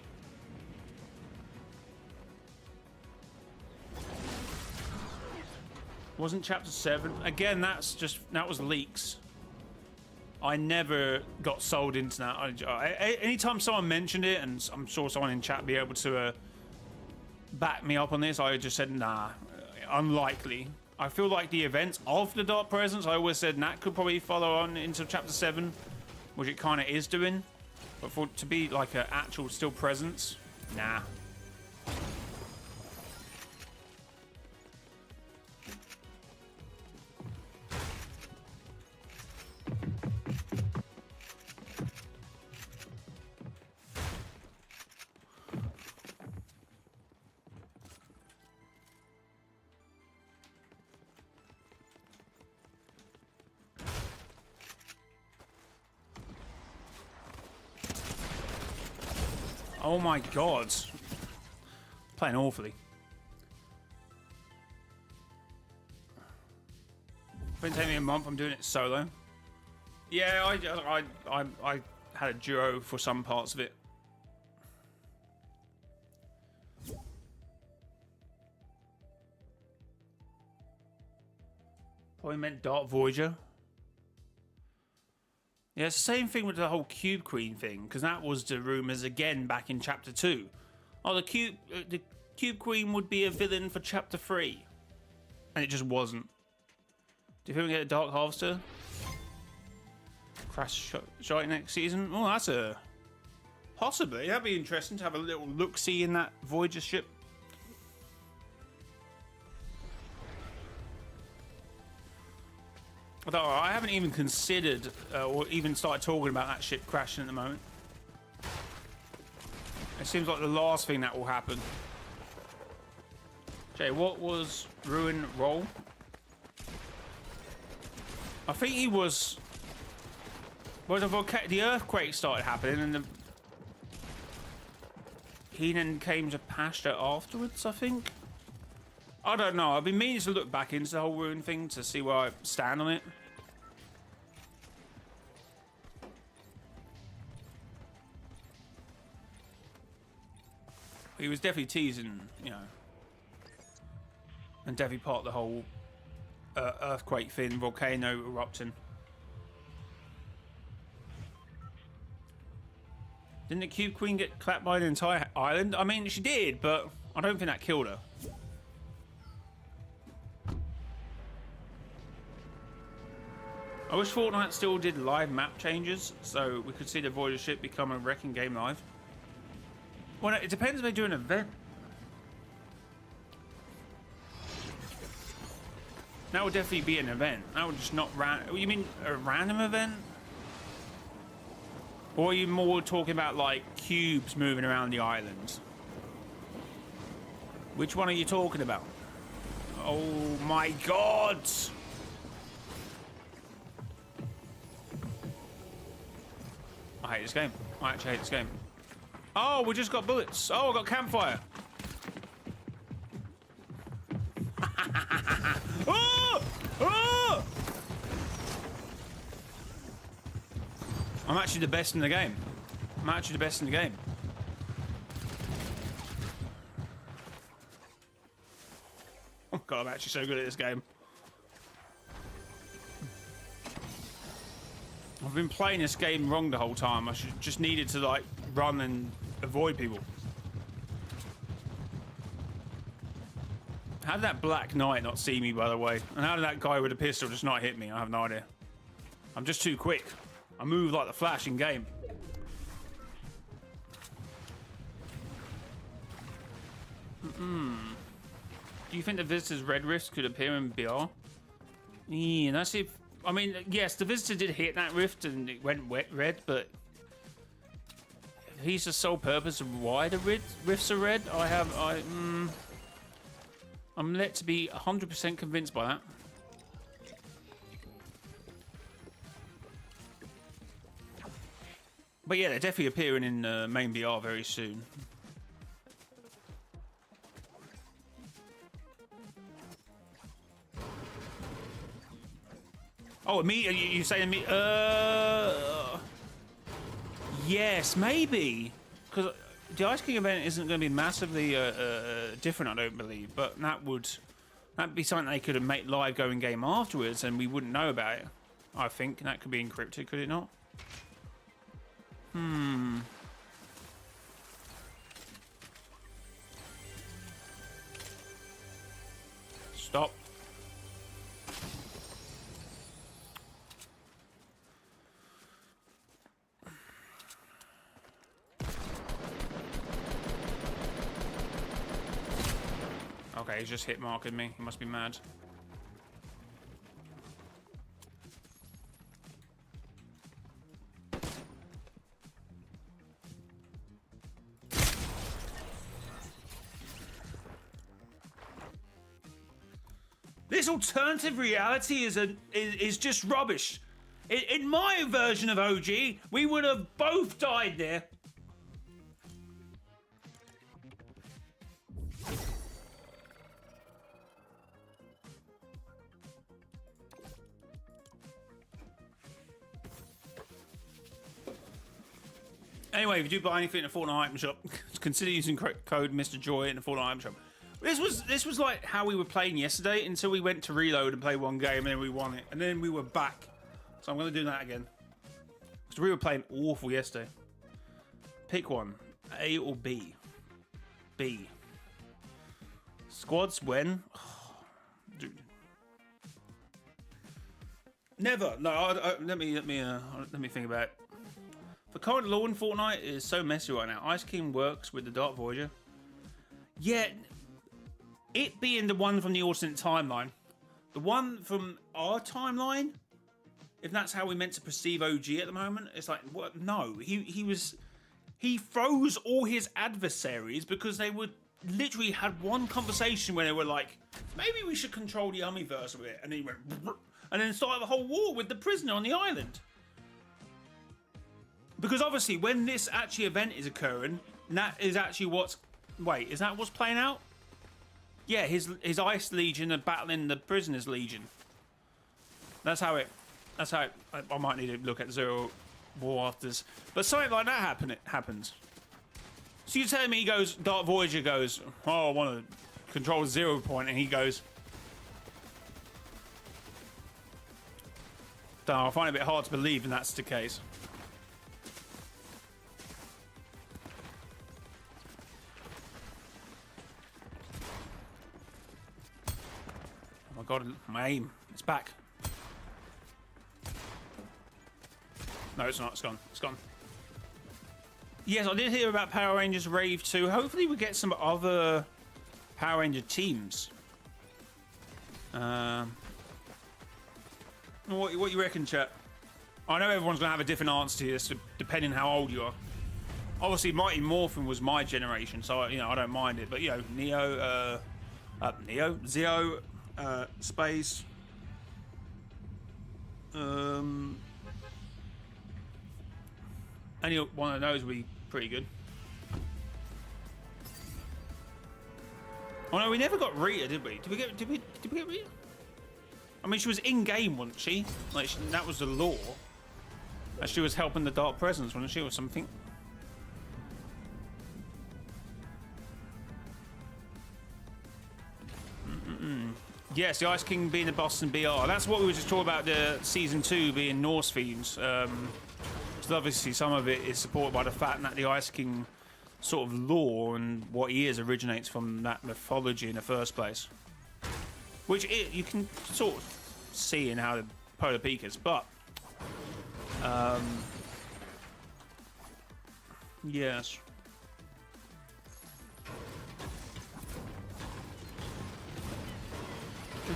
Wasn't chapter 7 again? That was leaks. I never got sold into that. Anytime someone mentioned it, and I'm sure someone in chat be able to back me up on this, I just said nah. Unlikely. I feel like the events of the Dark Presence, I always said that could probably follow on into chapter 7, which it kind of is doing, but for it to be like an actual still presence, nah. Oh my god. Playing awfully. It's been taking me a month, I'm doing it solo. Yeah, I had a duo for some parts of it. Probably meant Dark Voyager. Yeah, it's the same thing with the whole Cube Queen thing, because that was the rumours again back in Chapter 2. Oh, the Cube Queen would be a villain for Chapter 3. And it just wasn't. Do you think we get a Dark Harvester? Crash shot next season? Oh, that's a... possibly. That'd be interesting to have a little look-see in that Voyager ship. Although I haven't even considered or even started talking about that ship crashing at the moment. It seems like the last thing that will happen. Jay, what was Ruin role? I think he was... well, the earthquake started happening and he then came to pasture afterwards, I think. I don't know. I've been meaning to look back into the whole Ruin thing to see where I stand on it. He was definitely teasing, you know, And definitely part of the whole earthquake thing, volcano erupting. Didn't the Cube Queen get clapped by an entire island? I mean, she did, but I don't think that killed her. I wish Fortnite still did live map changes, so we could see the Voyager ship become a wrecking game live. Well, it depends if they do an event. That would definitely be an event. That would just not you mean a random event? Or are you more talking about like cubes moving around the island? Which one are you talking about? Oh my god! I hate this game. I actually hate this game. Oh, we just got bullets. Oh, I got campfire. Oh! Oh! I'm actually the best in the game. I'm actually the best in the game. Oh god, I'm actually so good at this game. I've been playing this game wrong the whole time. I just needed to like run and avoid people. How did that Black Knight not see me, by the way? And how did that guy with a pistol just not hit me? I have no idea. I'm just too quick. I move like the Flash in game. Do you think the Visitor's red rift could appear in BR? Yeah, that's if... I mean, yes, the Visitor did hit that rift and it went red, but... he's the sole purpose of why the rifts are red. I'm led to be 100% convinced by that. But yeah, they're definitely appearing in main BR very soon. Oh, me? You saying me? Yes, maybe. Because the Ice King event isn't going to be massively different, I don't believe. But that'd be something they could have made live going game afterwards, and we wouldn't know about it. I think that could be encrypted, could it not? Stop. Okay, he's just hit marking me. He must be mad. This alternative reality is just rubbish. In my version of OG, we would have both died there. Anyway, if you do buy anything in a Fortnite item shop, consider using code Mr. Joy in the Fortnite item shop. This was like how we were playing yesterday until we went to reload and play one game and then we won it and then we were back. So I'm going to do that again. So we were playing awful yesterday. Pick one, A or B. B. Squads when? Oh, dude. Never. No. Let me think about it. The current law in Fortnite is so messy right now. Ice King works with the Dark Voyager. Yet, it being the one from the alternate timeline, the one from our timeline, if that's how we meant to perceive OG at the moment, it's like, what? No, he froze all his adversaries because they would literally had one conversation where they were like, maybe we should control the Ummyverse a bit, and then he went, and then started the whole war with the prisoner on the island. Because obviously, when this actually event is occurring, that is actually what's... Wait, is that what's playing out? Yeah, his Ice Legion are battling the Prisoners Legion. That's how it... I might need to look at Zero War Afters. But something like that happens. So you're telling me he goes... Dark Voyager goes, oh, I want to control 0 point, and he goes, I find it a bit hard to believe and that's the case. Oh my god, my aim. It's back. No, it's not. It's gone. It's gone. Yes, I did hear about Power Rangers Rave 2. Hopefully we get some other Power Ranger teams. What you reckon, chat? I know everyone's going to have a different answer to this, depending how old you are. Obviously, Mighty Morphin was my generation, so I don't mind it. But Neo, Zeo, Space. Any one of those would be pretty good. Oh no, we never got Rita, did we? Did we get Rita? I mean, she was in game, wasn't she? Like that was the lore. And she was helping the Dark Presence, wasn't she, or something? Yes, the Ice King being the boss in BR. That's what we were just talking about. The season 2 being Norse themes. So obviously, some of it is supported by the fact that the Ice King sort of lore and what he is originates from that mythology in the first place, which you can sort of see in how the Polar Peak is, but yes,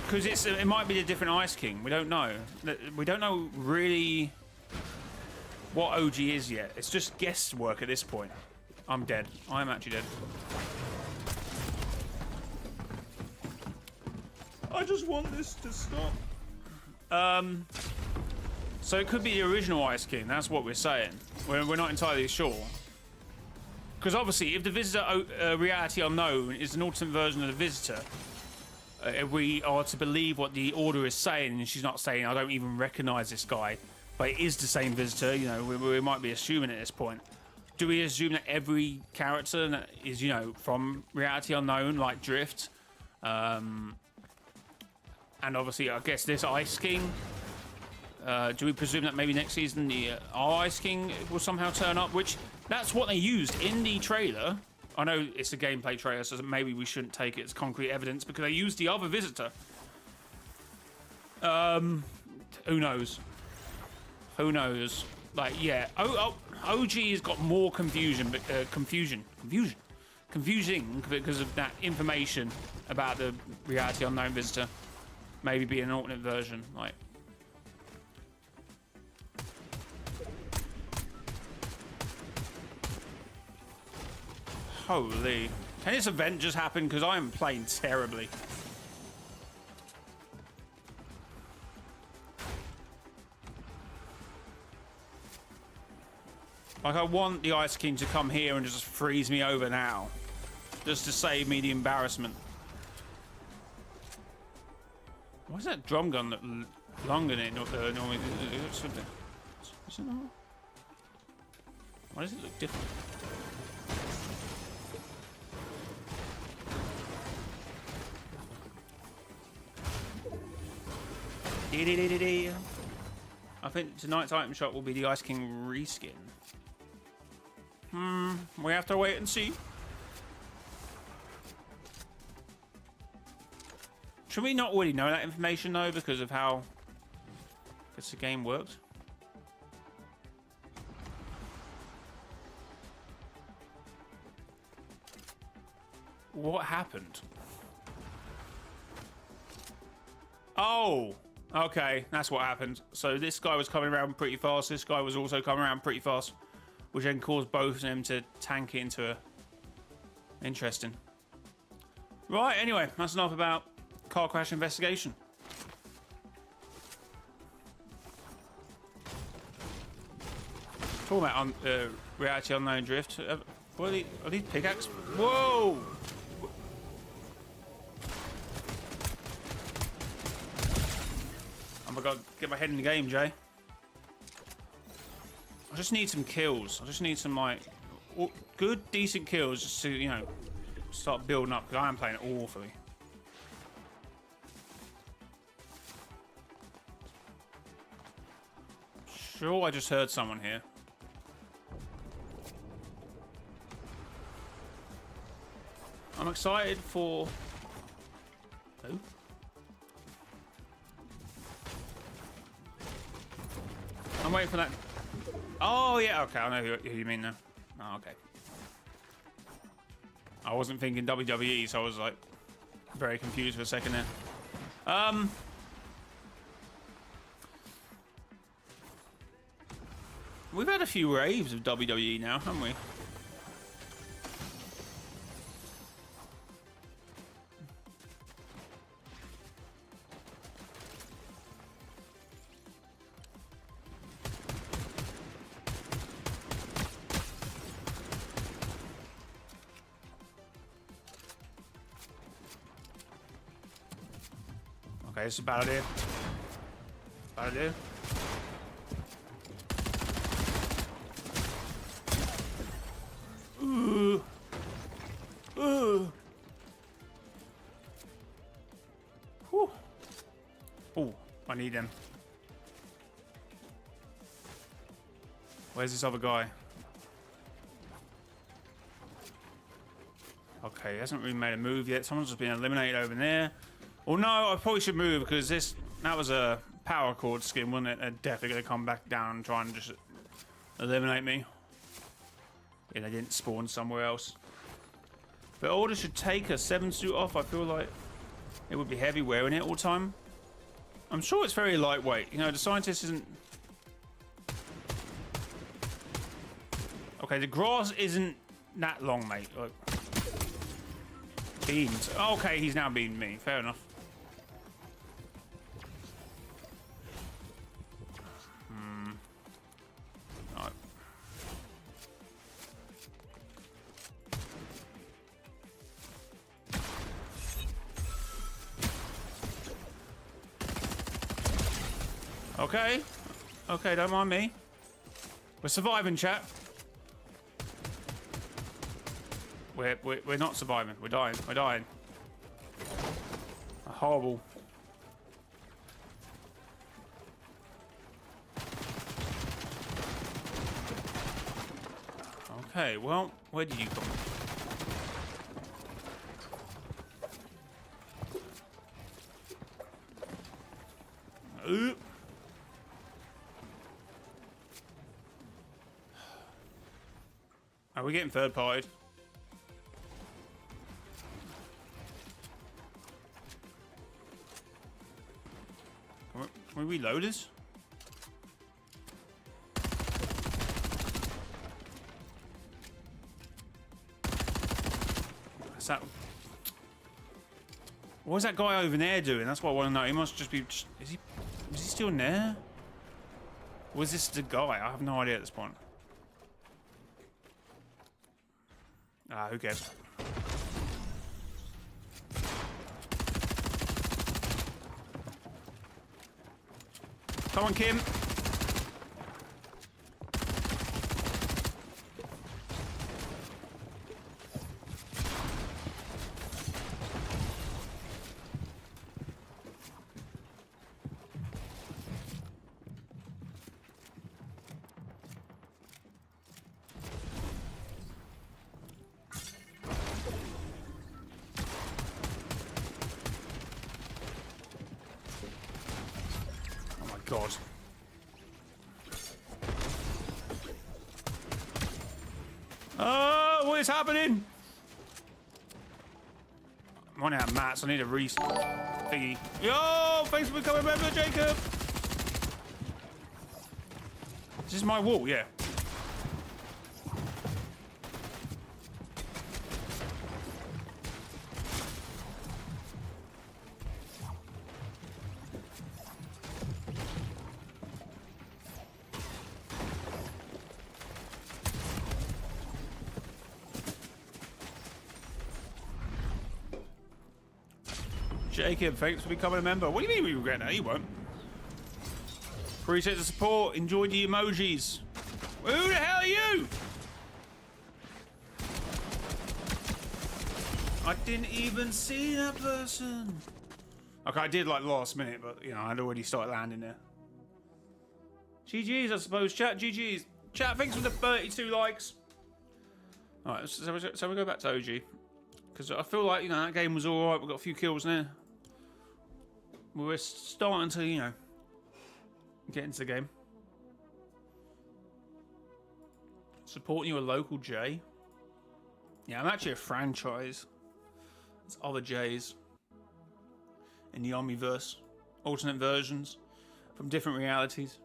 because it might be a different Ice King. We don't know. We don't know really what OG is yet. It's just guesswork at this point. I'm dead. I'm actually dead. I just want this to stop. So it could be the original Ice King. That's what we're saying. We're not entirely sure. Because obviously, if the Visitor Reality Unknown is an alternate version of the Visitor, if we are to believe what the Order is saying, and she's not saying, I don't even recognize this guy, but it is the same Visitor, we might be assuming at this point. Do we assume that every character that is, from Reality Unknown, like Drift, and obviously, I guess this Ice King, do we presume that maybe next season our Ice King will somehow turn up? Which, that's what they used in the trailer. I know it's a gameplay trailer, so maybe we shouldn't take it as concrete evidence, because they used the other Visitor. Who knows? Who knows? Like, yeah. OG has got more confusing because of that information about the Reality Unknown Visitor. Maybe be an alternate version, like. Holy. Can this event just happen? Because I am playing terribly. Like, I want the Ice King to come here and just freeze me over now. Just to save me the embarrassment. Why is that drum gun look longer than it normally? Is it not? Why does it look different? I think tonight's item shop will be the Ice King reskin. We have to wait and see. Should we not already know that information though, because of how the game works? What happened? Oh, okay, that's what happened. So this guy was coming around pretty fast. This guy was also coming around pretty fast, which then caused both of them to tank it into a... Interesting. Right, anyway, that's enough about car crash investigation. Talking about Reality Unknown Drift. What are these pickaxes? Whoa! Oh my god, get my head in the game, Jay. I just need some kills. I just need some, like, good, decent kills just to, start building up, because I am playing awfully. sure I just heard someone here. I'm excited for... Who? I'm waiting for that... Oh, yeah, okay, I know who you mean now. Oh, okay. I wasn't thinking WWE, so I was, like, very confused for a second there. We've had a few raves of WWE now, haven't we? Okay, this is a bad idea. Bad idea. Ooh. Ooh. Whew. Ooh, I need him. Where's this other guy? Okay, he hasn't really made a move yet. Someone's just been eliminated over there. Well, no, I probably should move because that was a power chord skin, wasn't it? They're definitely going to come back down and try and just eliminate me. Yeah, they didn't spawn somewhere else. But order should take a 7 suit off. I feel like it would be heavy wearing it all the time. I'm sure it's very lightweight. You know, the scientist isn't... Okay, the grass isn't that long, mate. Like... Beans. Okay, he's now beaten me. Fair enough. Right. Okay. Okay, don't mind me. We're surviving, chat. We're not surviving. We're dying. We're dying. Horrible. Okay, well, where did you come? Ooh. Are we getting third partied? Can we reload this? What's that? What's that guy over there doing? That's what I want to know. He must just be... Is he still in there? Or is this the guy? I have no idea at this point. Ah, who cares? Come on, Kim. Oh my God. Oh, what is happening? I'm running out of mats. I need a thingy. Yo, thanks for becoming a member, Jacob. This is my wall, yeah. Jacob, thanks for becoming a member. What do you mean we regret that? You won't. Appreciate the support. Enjoy the emojis. Who the hell are you? I didn't even see that person. Okay, I did like last minute, but you know, I'd already started landing there. GG's, I suppose. Chat, GG's. Chat, thanks for the 32 likes. Alright, so we go back to OG. Because I feel like, you know, that game was alright. We got a few kills there. We're starting to, you know, get into the game. Supporting you a local J. Yeah, I'm actually a franchise. There's other J's in the Omniverse. Alternate versions from different realities.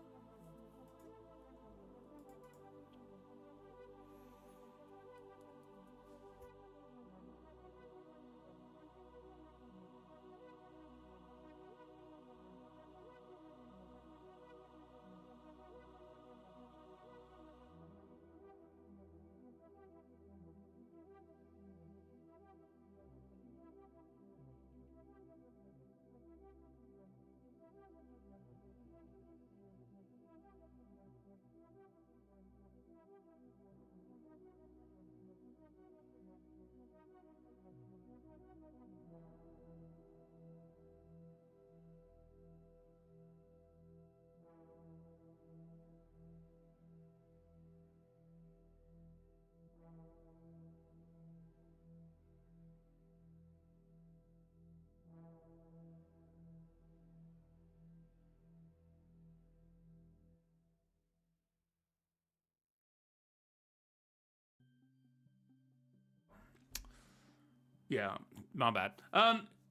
Yeah, my bad.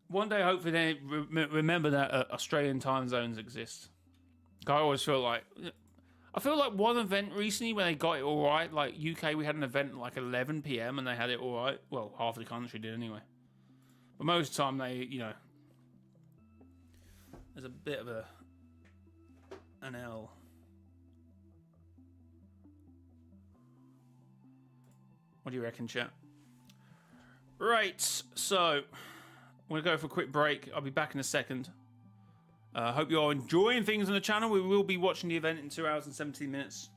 One day, hopefully, they remember that Australian time zones exist. I always feel like, I feel like one event recently when they got it all right, like UK, we had an event at like 11 PM and they had it all right. Well, half the country did anyway. But most of the time, they, you know, there's a bit of an L. What do you reckon, chat? Right, so I'm going to go for a quick break. I'll be back in a second. Hope you're enjoying things on the channel. We will be watching the event in 2 hours and 17 minutes.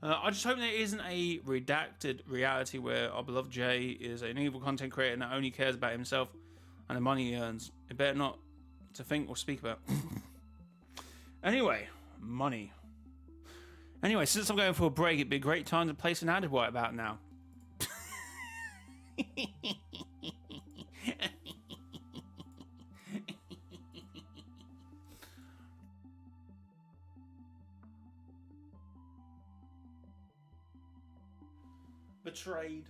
I just hope there isn't a redacted reality where our beloved Jay is an evil content creator that only cares about himself and the money he earns. It better not to think or speak about. Anyway, money. Anyway, since I'm going for a break, it'd be a great time to place an ad right about now. Betrayed.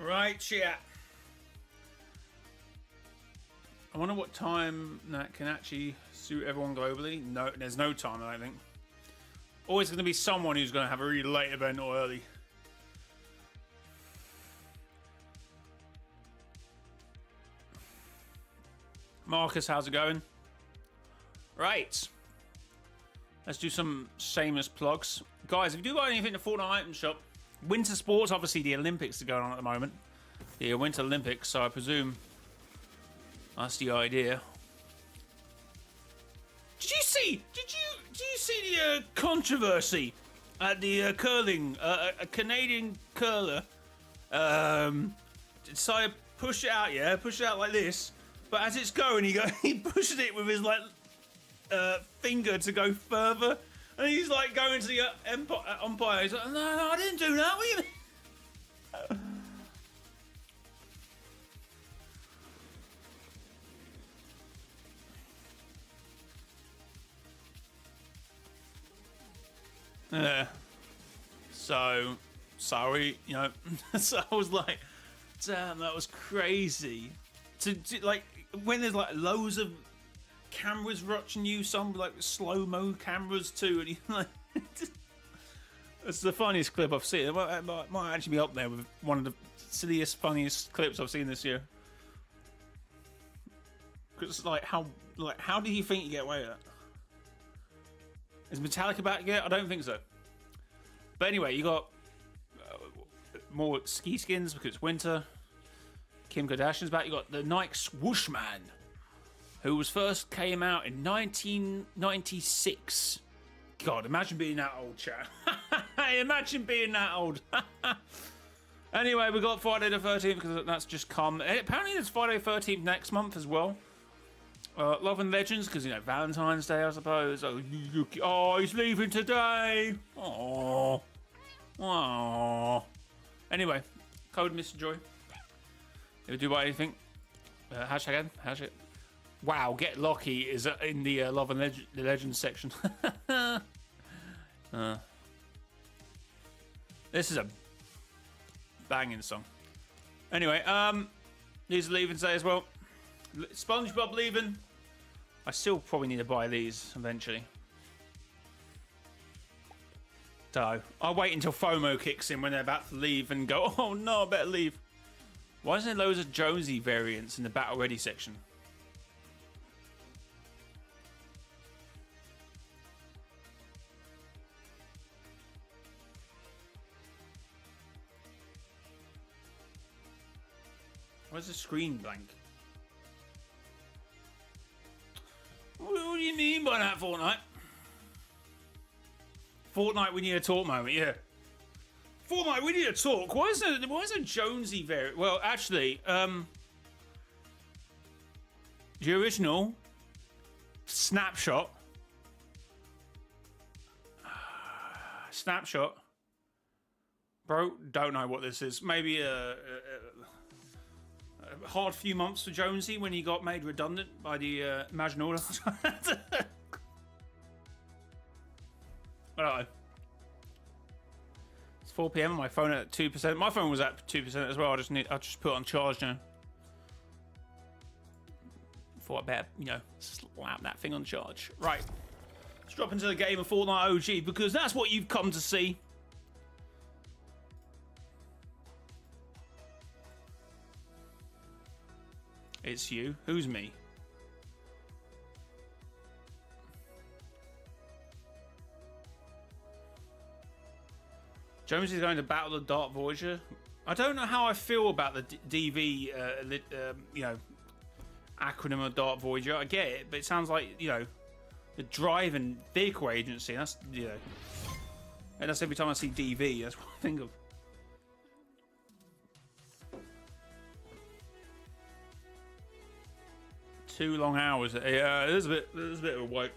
Right, chat. I wonder what time that can actually suit everyone globally. No, there's no time, I don't think. Always going to be someone who's going to have a really late event or early. Marcus, how's it going? Right. Let's do some shameless plugs. Guys, if you do buy anything in the Fortnite item shop, winter sports, obviously the Olympics are going on at the moment. The Winter Olympics, so I presume that's the idea. Did you see the controversy at the curling? A Canadian curler decided to push it out like this. But as it's going, he pushes it with his like finger to go further, and he's like going to the umpire. He's like, no, I didn't do that. What do you mean? So sorry, you know. So I was like, damn, that was crazy. To like when there's like loads of cameras watching you, some like slow-mo cameras too, and you like. It's the funniest clip I've seen. It might actually be up there with one of the silliest, funniest clips I've seen this year. Because like how do you think you get away with that? Is Metallica back yet? I don't think so. But anyway, you got more ski skins because it's winter. Kim Kardashian's back. You got the Nike Swoosh Man, who was first came out in 1996. God, imagine being that old, chat. Imagine being that old. Anyway, we got Friday the 13th because that's just come. Apparently, there's Friday the 13th next month as well. Love and Legends, because, you know, Valentine's Day, I suppose. Oh, he's leaving today. Oh. Anyway, code Mr. Joy. If you do buy anything, hashtag. Wow, Get Lucky is in the Love and Legends section. This is a banging song. Anyway, these are leaving today as well. SpongeBob leaving. I still probably need to buy these eventually. So I'll wait until FOMO kicks in when they're about to leave and go, oh no, I better leave. Why isn't there loads of Jonesy variants in the Battle Ready section? Where's the screen blank? What do you mean by that, Fortnite? Fortnite, we need a talk moment, yeah. Fortnite, we need a talk. Why is a Jonesy variant? Well, actually, the original Snapshot. Bro, don't know what this is. Maybe a hard few months for Jonesy when he got made redundant by the Imagine Order. I don't know. It's 4 PM. My phone at 2%. My phone was at 2% as well. I just put it on charge now. Thought I better, you know, slap that thing on charge. Right. Let's drop into the game of Fortnite OG because that's what you've come to see. It's you. Who's me? Jones is going to battle the Dark Voyager. I don't know how I feel about the DV, you know, acronym of Dark Voyager. I get it, but it sounds like, you know, the Drive and Vehicle Agency. That's, you know, and that's every time I see DV. That's what I think of. 2 long hours. Yeah, there's a bit of a wipe.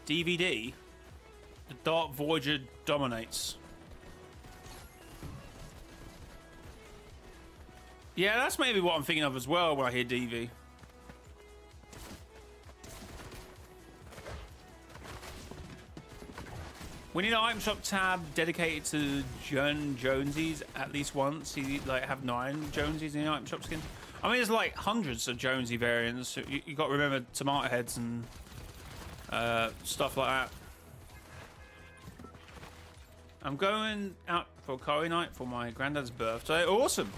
DVD. The Dark Voyager dominates. Yeah, that's maybe what I'm thinking of as well when I hear DV. We need an item shop tab dedicated to Jonesies at least once. You like have 9 Jonesies in the item shop skins. I mean, there's like hundreds of Jonesy variants. So you got to remember tomato heads and stuff like that. I'm going out for curry night for my granddad's birthday. Awesome.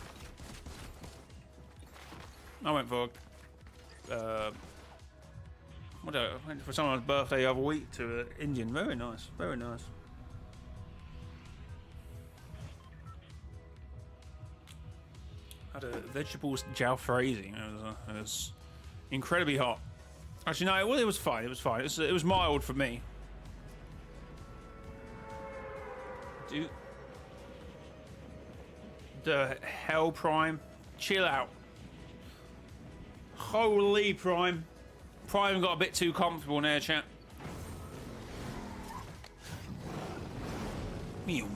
I went for I went for someone's birthday the other week to Indian. Very nice. Very nice. Had a vegetables jalfrezi. It was incredibly hot. Actually, no, well, it was fine. It was fine. It was mild for me. Dude, the hell, Prime, chill out. Holy Prime. Prime got a bit too comfortable in there, chat. Mew.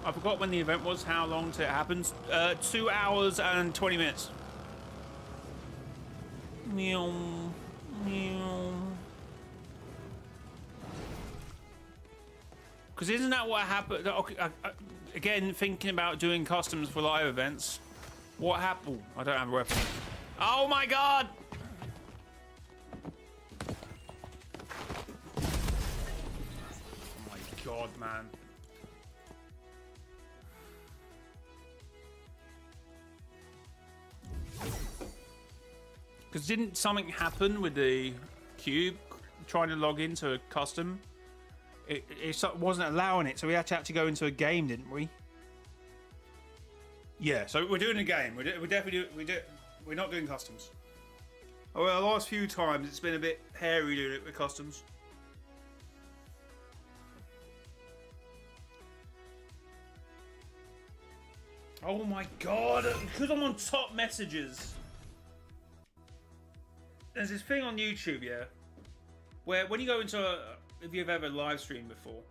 I forgot when the event was, how long till it happens. 2 hours and 20 minutes. Meow. Meow. Because isn't that what happened? Okay, again, thinking about doing customs for live events. What happened? I don't have a weapon. Oh my god! Oh my god, man. Because didn't something happen with the cube trying to log into a custom? It wasn't allowing it, so we had to actually go into a game, didn't we? Yeah, so we're doing a game. We're definitely we're not doing customs. Oh, well, the last few times it's been a bit hairy doing it with customs. Oh my god, because I'm on top messages. There's this thing on YouTube, yeah, where when you go into if you've ever live streamed before,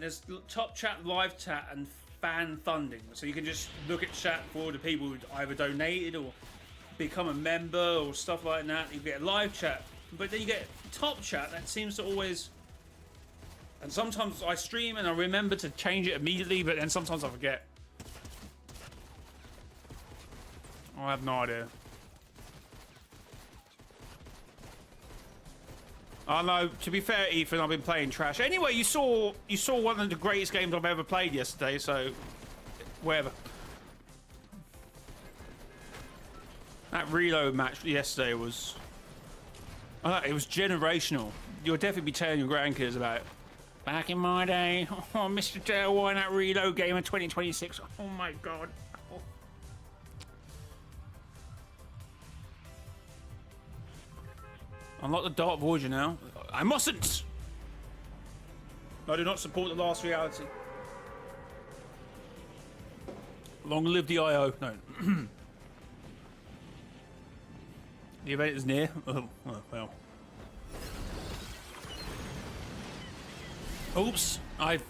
there's top chat, live chat, and fan funding. So you can just look at chat for the people who either donated or become a member or stuff like that. You get live chat, but then you get top chat that seems to always. And sometimes I stream and I remember to change it immediately, but then sometimes I forget. I have no idea. Oh no, to be fair, Ethan, I've been playing trash. Anyway, you saw one of the greatest games I've ever played yesterday, so whatever. That reload match yesterday was it was generational. You'll definitely be telling your grandkids about it. Back in my day, oh, Mr. Jayowhy, that reload game in 2026. Oh my god. Oh. Unlock the Dark Voyager now. I mustn't! I do not support the last reality. Long live the IO. No. The event is near. Oh, well. Oops. I've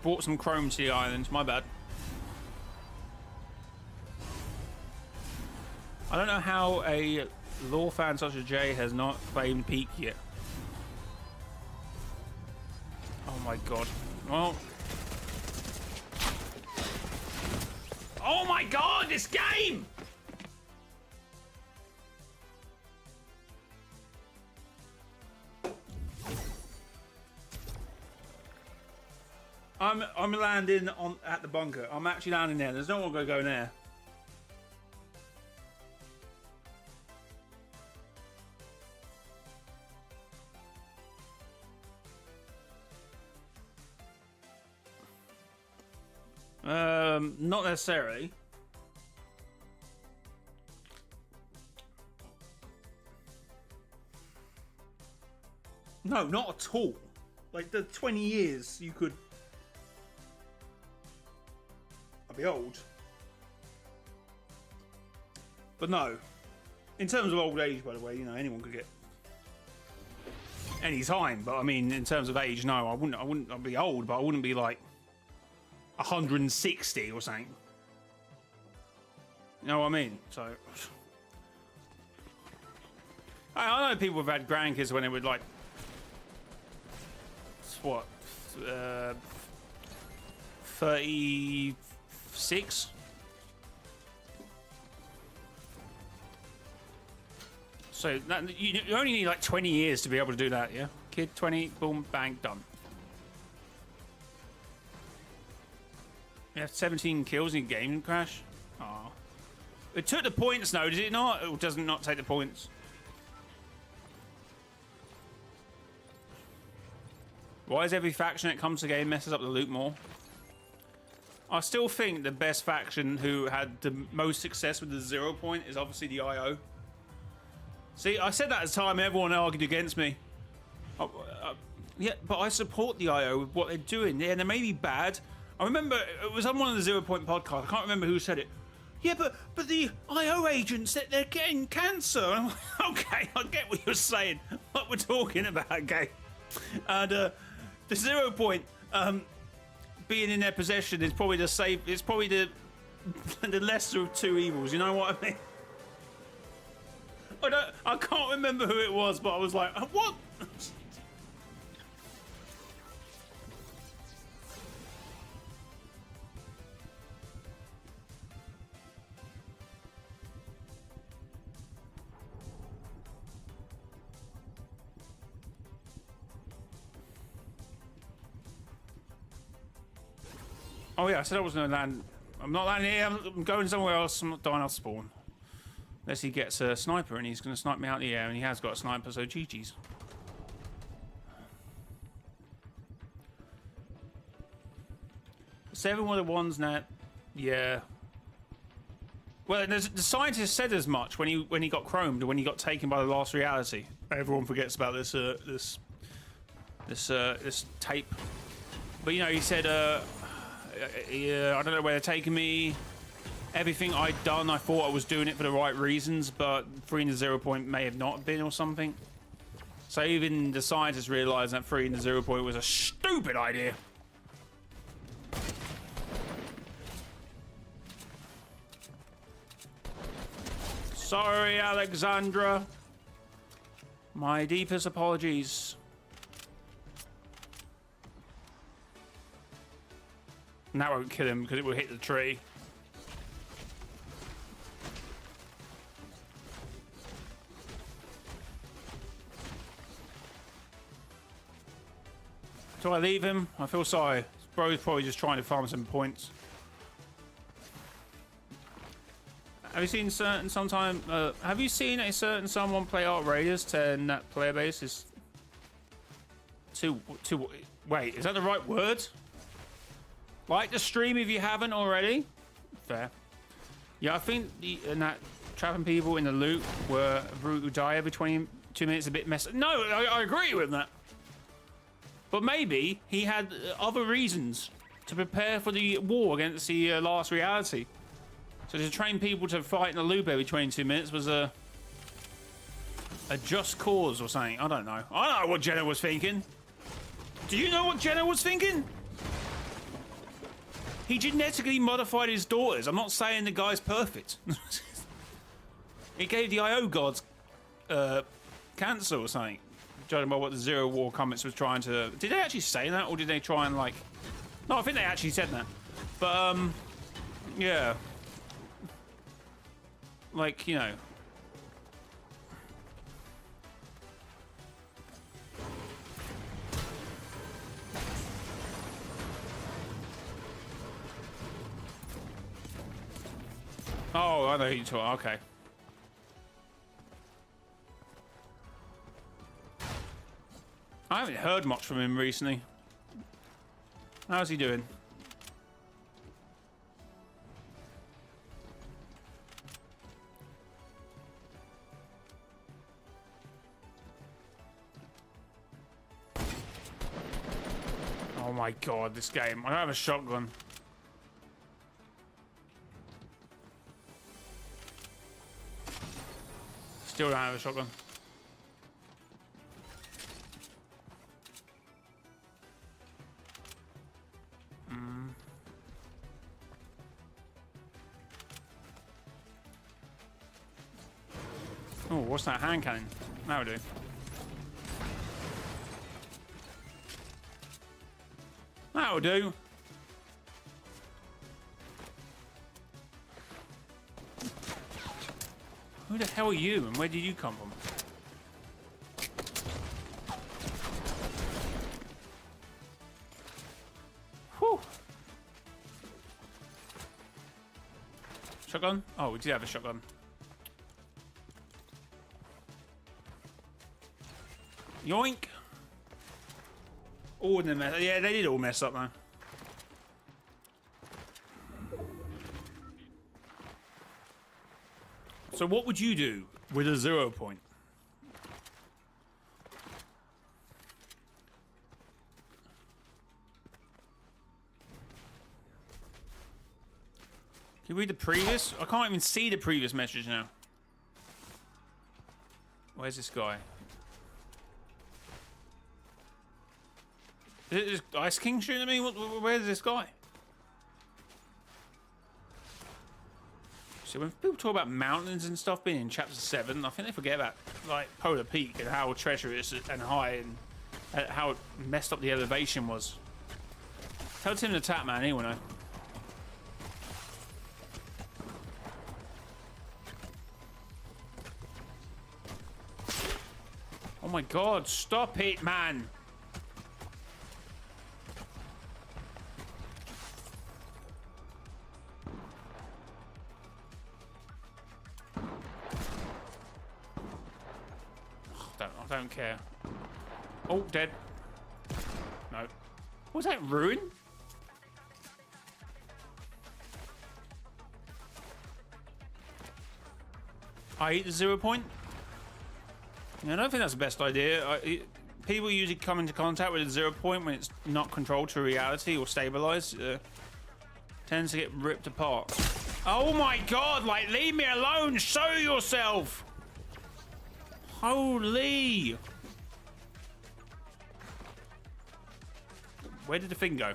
brought some chrome to the island. My bad. I don't know how a lore fan such as Jay has not claimed peak yet. Oh my god. Well. Oh my god, this game! I'm landing at the bunker. I'm actually landing there. There's no one gonna go there. Not necessarily. No, not at all. Like the 20 years you could. I'll be old. But no. In terms of old age, by the way, you know, anyone could get any time. But I mean, in terms of age, no, I wouldn't. I'd be old, but I wouldn't be like 160 or something. You know what I mean? So I know people have had grandkids when they were like what, 36. So that, you only need like 20 years to be able to do that, yeah? Kid, 20, boom, bang, done. You have 17 kills in Game Crash. Oh, it took the points, though, did it not? Or does it not take the points? Why is every faction that comes to the game messes up the loot more? I still think the best faction who had the most success with the 0 point is obviously the IO. See, I said that at the time, everyone argued against me. Yeah, but I support the IO with what they're doing. Yeah, they may be bad. I remember it was on one of the 0 point podcasts. I can't remember who said it. Yeah, but the IO agents, they're getting cancer. And I'm like, okay, I get what you're saying. What we're talking about, okay? And the 0 point being in their possession is probably the safe. It's probably the lesser of two evils. You know what I mean? I can't remember who it was, but I was like, what? Oh yeah, I said I was going to land. I'm not landing here. I'm going somewhere else. I'm not dying off spawn. Unless he gets a sniper and he's going to snipe me out of the air, and he has got a sniper, so GG's. Seven were the ones that, yeah. Well, the scientist said as much when he got chromed, or when he got taken by the last reality. Everyone forgets about this this tape. But you know, he said, yeah, I don't know where they're taking me. Everything I'd done, I thought I was doing it for the right reasons, but 3 in the 0 point may have not been or something. So even the scientists realised that 3 in the 0 point was a stupid idea. Sorry, Alexandra. My deepest apologies. And that won't kill him because it will hit the tree. Do I leave him? I feel sorry. Bro's probably just trying to farm some points. Have you seen have you seen a certain someone play Art Raiders 10 that player base is wait, is that the right word? Like the stream if you haven't already. Fair. Yeah, I think that trapping people in the loot who die every 22 minutes a bit messy. No, I agree with that. But maybe he had other reasons to prepare for the war against the last reality. So to train people to fight in a loop every 22 minutes was a just cause or something. I don't know. I don't know what Jenna was thinking. Do you know what Jenna was thinking? He genetically modified his daughters. I'm not saying the guy's perfect. He gave the IO gods cancer or something. Judging by what the Zero War comments was trying to... Did they actually say that, or did they try and, like... No, I think they actually said that. But, yeah. Like, you know... Oh, I know who you're talking. Okay. I haven't heard much from him recently. How's he doing? Oh my god, this game. I don't have a shotgun. Still don't have a shotgun. Oh, what's that hand cannon? That'll do. That'll do. Who the hell are you and where did you come from? Whew. Shotgun? Oh, we did have a shotgun. Yoink. All in the mess. Yeah, they did all mess up, man. So what would you do with a 0 point? Can you read the previous? I can't even see the previous message now. Where's this guy? Is Ice King shooting at me? Where's this guy? So when people talk about mountains and stuff being in Chapter 7, I think they forget about like Polar Peak and how treacherous and high and how messed up the elevation was. Tell Tim the Tap Man, he will know. Oh my god, stop it, man! I don't care. Oh, dead. No. Was that ruin? I eat the 0 point? Yeah, I don't think that's the best idea. People usually come into contact with a 0 point when it's not controlled to reality or stabilized. Tends to get ripped apart. Oh my god, like, leave me alone! Show yourself! Holy! Where did the thing go?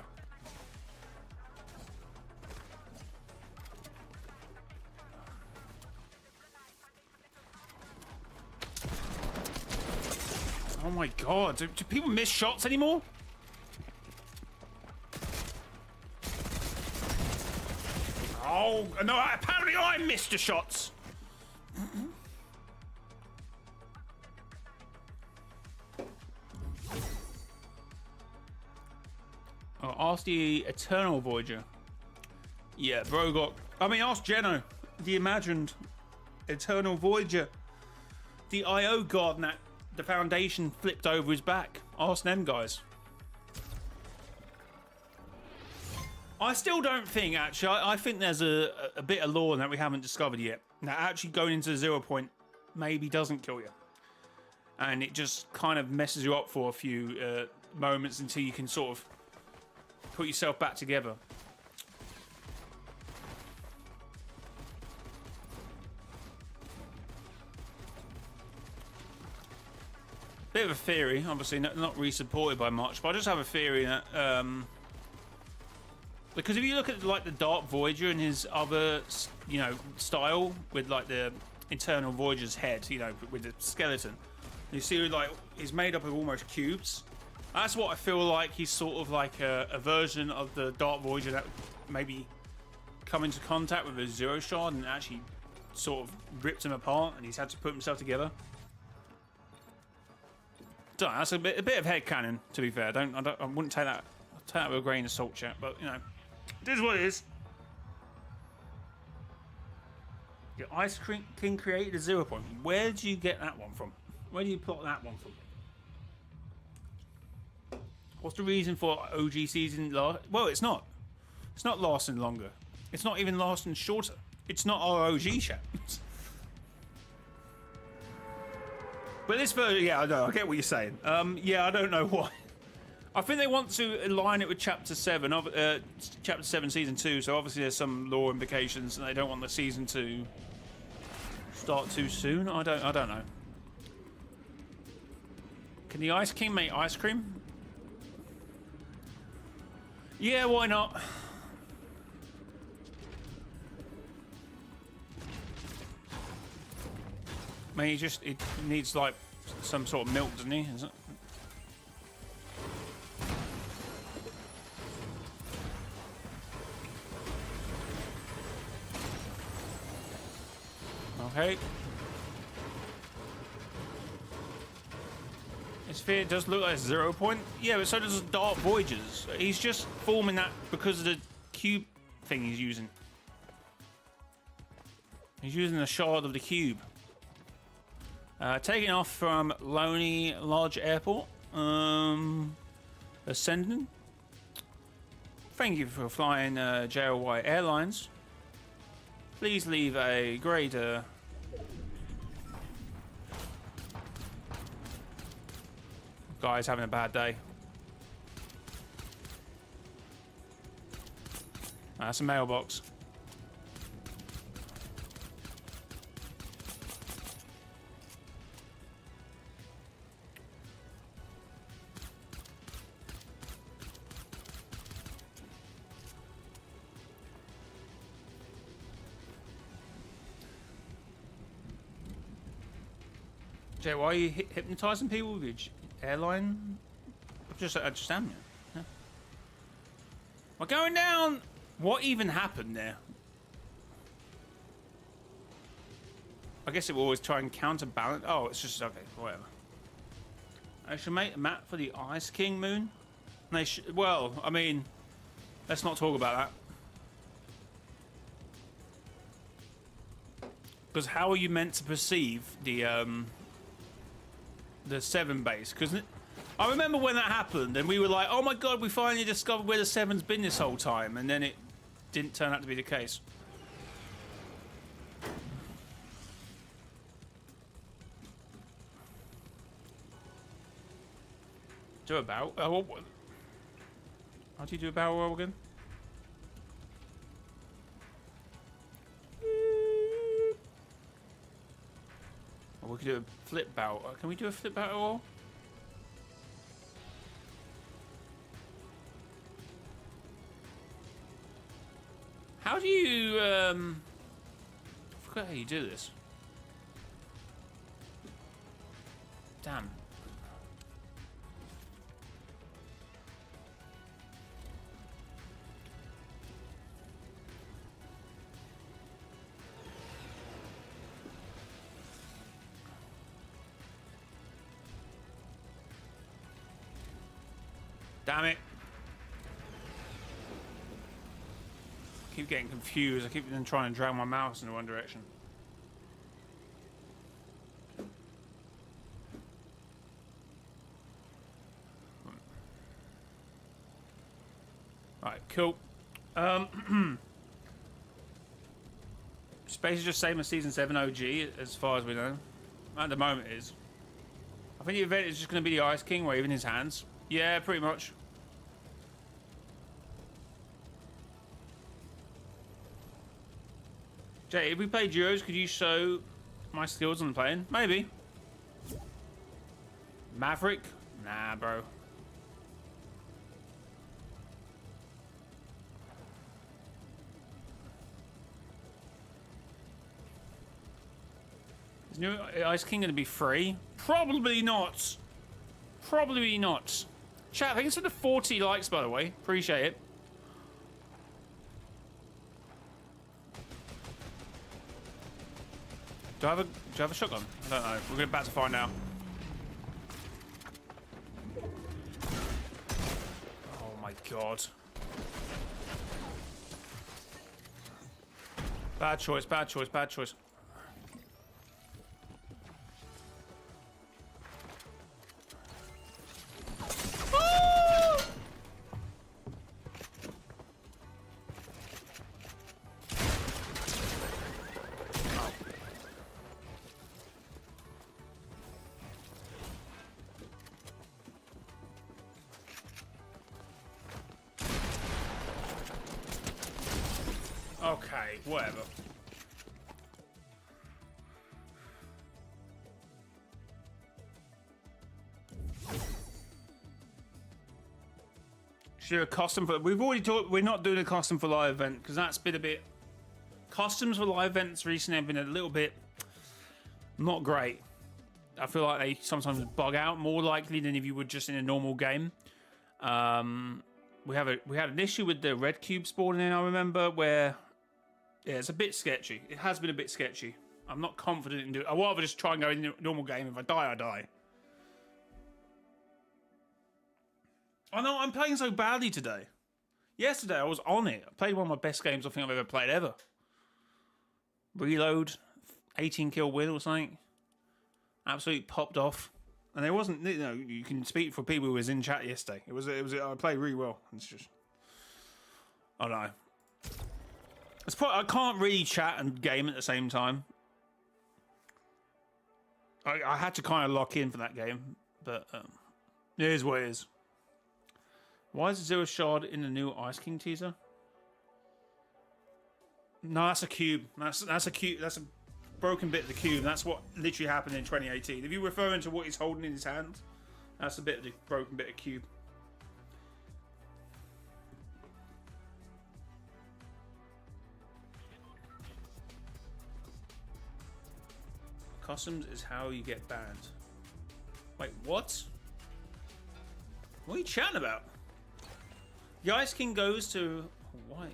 Oh my god, do people miss shots anymore? Oh, no, apparently I missed the shots! Ask the Eternal Voyager. Yeah, bro got... I mean, ask Geno, the imagined Eternal Voyager. The IO god that the Foundation flipped over his back. Ask them guys. I still don't think, actually, I think there's a bit of lore that we haven't discovered yet. That actually going into the 0 point maybe doesn't kill you. And it just kind of messes you up for a few moments until you can sort of put yourself back together. Bit of a theory, obviously not really supported by much, but I just have a theory that because if you look at like the Dark Voyager and his other, you know, style with like the Eternal Voyager's head, you know, with the skeleton, you see like he's made up of almost cubes. That's what I feel like. He's sort of like a version of the Dark Voyager that maybe come into contact with a Zero Shard and actually sort of ripped him apart, and he's had to put himself together. Don't know, that's a bit of headcanon, to be fair. I wouldn't take that. I'll take that with a grain of salt, chat. But you know, it is what it is. The Ice King created a 0 point. Where do you get that one from? Where do you plot that one from? What's the reason for OG season last? Well, it's not. It's not lasting longer. It's not even lasting shorter. It's not our OG chat. But this version, yeah, I know. I get what you're saying. Yeah, I don't know why. I think they want to align it with Chapter 7, Chapter 7 Season 2, so obviously there's some lore implications, and they don't want the season to start too soon. I don't know. Can the Ice King make ice cream? Yeah, why not? I mean, it needs like some sort of milk, doesn't he? Is it? Okay. His sphere does look like a 0 point. Yeah, but so does Dark Voyagers. He's just forming that because of the cube thing he's using. He's using a shard of the cube. Taking off from Lonely Lodge Airport. Ascending. Thank you for flying JOY Airlines. Please leave a great... Guy's having a bad day. That's a mailbox. Jay, why are you hypnotizing people with your airline? I just am. Yeah. We're going down. What even happened there? I guess it will always try and counterbalance. Oh, it's just okay. Whatever. I should make a map for the Ice King moon. Well, I mean, let's not talk about that. Because how are you meant to perceive the 7 base? Because I remember when that happened and we were like, oh my god, we finally discovered where the 7's been this whole time, and then it didn't turn out to be the case. Do a barrel? How do you do a barrel roll again? Or we could do a flip barrel. Can we do a flip barrel roll? How do you, I forgot how you do this. Damn. Damn it. I keep getting confused. I keep then trying to drag my mouse in one direction. Alright, cool. Space is just same as Season 7 OG, as far as we know. At the moment it is. I think the event is just going to be the Ice King waving his hands. Yeah, pretty much. Jay, if we played Euros, could you show my skills on playing? Maybe. Maverick? Nah, bro. Is new Ice King going to be free? Probably not. Probably not. Chat, thanks for the 40 likes, by the way. Appreciate it. Do I have a shotgun? I don't know. We're about to find out. Oh my god. Bad choice, bad choice, bad choice. Okay, whatever. Should do a custom for. We've already talked. We're not doing a custom for live event because that's been a bit. Customs for live events recently have been a little bit not great. I feel like they sometimes bug out more likely than if you would just in a normal game. We had an issue with the red cube spawning in. I remember where. Yeah, it's a bit sketchy. It has been a bit sketchy. I'm not confident in doing. I'd rather just try and go in a normal game. If I die, I die. I know I'm playing so badly today. Yesterday I was on it. I played one of my best games I think I've ever played ever. Reload, 18 kill win or something. Absolutely popped off. And there wasn't, you know, you can speak for people who was in chat yesterday. I played really well. It's just, I don't know. It's probably, I can't really chat and game at the same time. I had to kind of lock in for that game, but it is what it is. Why is Zero Shard in the new Ice King teaser? No, that's a cube. That's a cube. That's a broken bit of the cube. That's what literally happened in 2018. If you're referring to what he's holding in his hand, that's a bit of the broken bit of cube. Customs is how you get banned. Wait, what? What are you chatting about? The Ice King goes to Hawaii.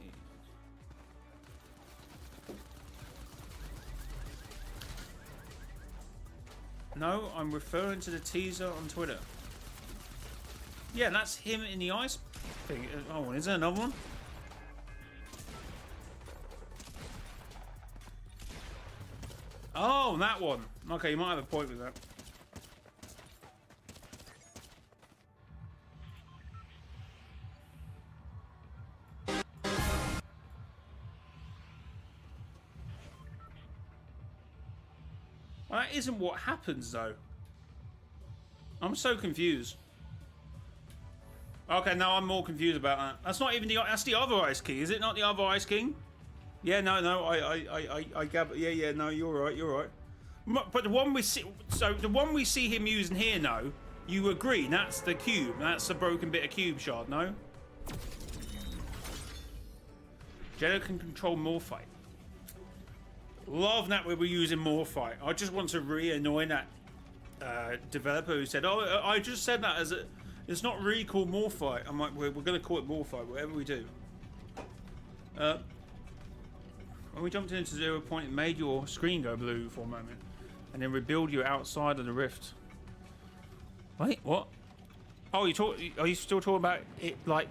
No, I'm referring to the teaser on Twitter. Yeah, that's him in the ice thing. Oh, is there another one? Oh, that one. Okay, you might have a point with that. Well, that isn't what happens, though. I'm so confused. Okay, now I'm more confused about that. That's not even the... That's the other Ice King, is it not the other Ice King? Yeah, no, I gather. Yeah, no, you're right. But the one we see... So, the one we see him using here, no? You agree, that's the cube. That's the broken bit of cube shard, no? Jello can control Morphite. Love that we were using Morphite. I just want to really annoy that developer who said, "Oh, I just said that as a, it's not really called Morphite." I'm like, we're going to call it Morphite, whatever we do. When we jumped into 0 point, it made your screen go blue for a moment, and then rebuild you outside of the rift. Wait, what? Oh, are you still talking about it? Like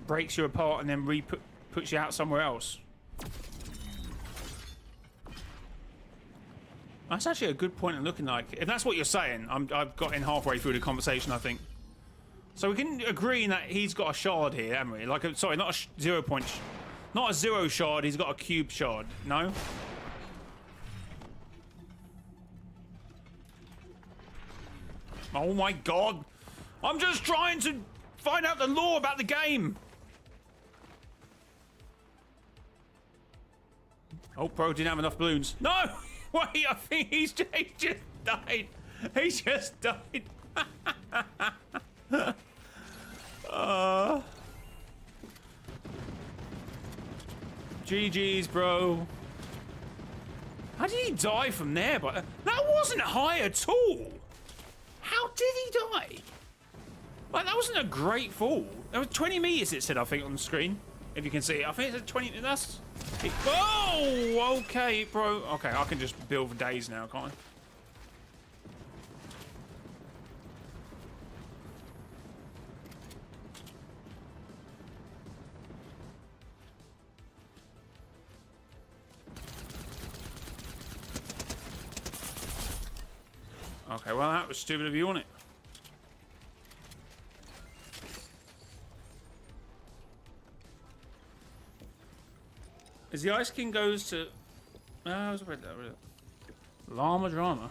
breaks you apart and then puts you out somewhere else? That's actually a good point of looking like. If that's what you're saying, I've got in halfway through the conversation, I think. So we can agree that he's got a shard here, haven't we? Like, sorry, not a 0 point, not a 0 shard. He's got a cube shard. No. Oh my god! I'm just trying to find out the lore about the game. Oh, bro didn't have enough balloons. No. Wait, I think he just died. He just died. GG's, bro. How did he die from there? But that wasn't high at all. How did he die? Like, that wasn't a great fall. That was 20 meters, it said, I think, on the screen. If you can see it. I think it said 20. That's... Oh, okay, bro. Okay, I can just build for days now, can't I? Okay, well, that was stupid of you, wasn't it? As the Ice King goes to... I was read that. Llama Drama.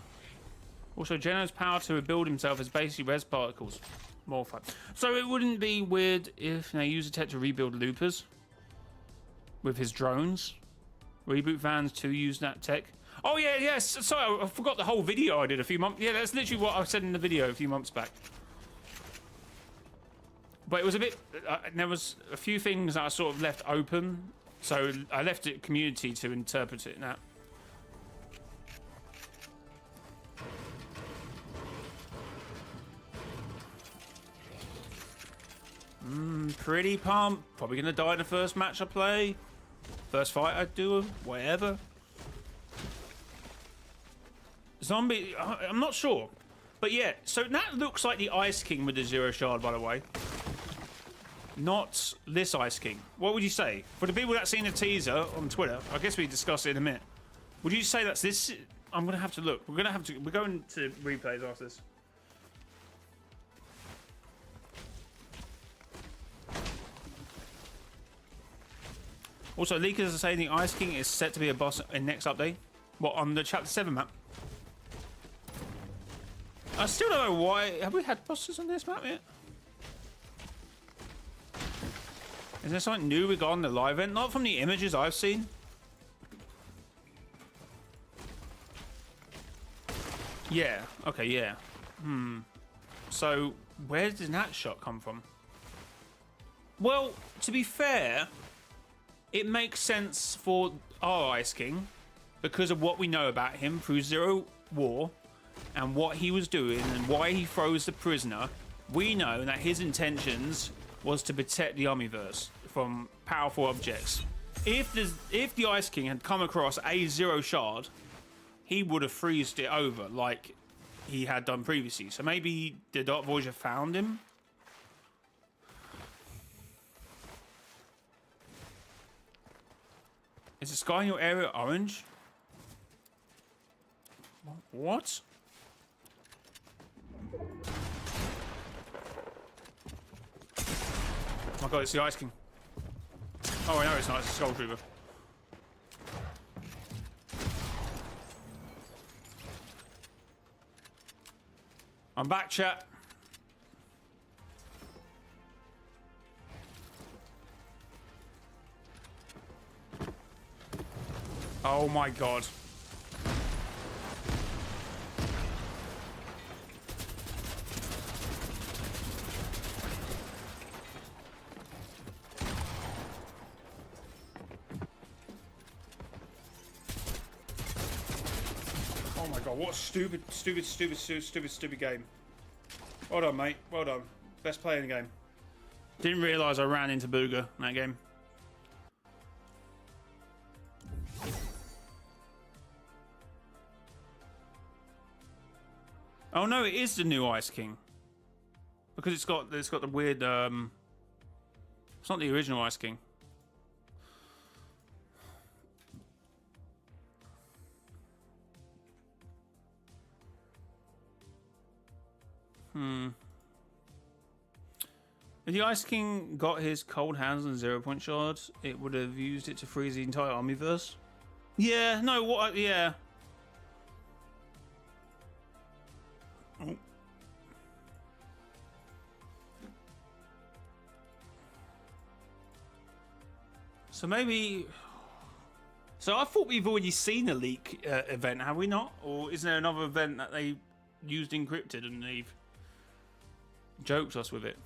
Also, Geno's power to rebuild himself is basically res particles. More fun. So it wouldn't be weird if they use the tech to rebuild loopers with his drones. Reboot fans to use that tech. Oh yeah, yes. Sorry, I forgot the whole video I did a few months. Yeah, that's literally what I said in the video a few months back. But it was a bit. There was a few things that I sort of left open. So I left it community to interpret it now. Pretty pumped. Probably gonna die in the first match I play. First fight I do, whatever. Zombie... I'm not sure. But yeah, so that looks like the Ice King with the 0 shard, by the way. Not this Ice King. What would you say? For the people that seen the teaser on Twitter, I guess we discuss it in a minute. Would you say that's this? I'm going to have to look. We're going to replays after this. Also, leakers are saying the Ice King is set to be a boss in next update. What, on the Chapter 7 map? I still don't know why. Have we had bosses on this map yet? Is there something new we got on the live event? Not from the images I've seen. Yeah. Okay, yeah. So, where did that shot come from? Well, to be fair, it makes sense for our Ice King because of what we know about him through Zero War and what he was doing and why he froze the prisoner. We know that his intentions was to protect the Omniverse from powerful objects. If the Ice King had come across a 0 shard, he would have freezed it over like he had done previously. So maybe the Dark Voyager found him. Is the sky in your area orange? What? Oh my god, it's the Ice King. Oh, I know it's not. It's a Skull Trooper. I'm back, chat. Oh my god. Oh my god, what a stupid game. Well done, mate. Well done. Best player in the game. Didn't realise I ran into Booger in that game. Oh no, it is the new Ice King. Because it's got the weird it's not the original Ice King. If the Ice King got his cold hands on 0 point shards, it would have used it to freeze the entire Omniverse. Yeah, no, what? Yeah. Oh. So maybe. So I thought we've already seen a leak event, have we not? Or is there another event that they used encrypted and they've joked us with it?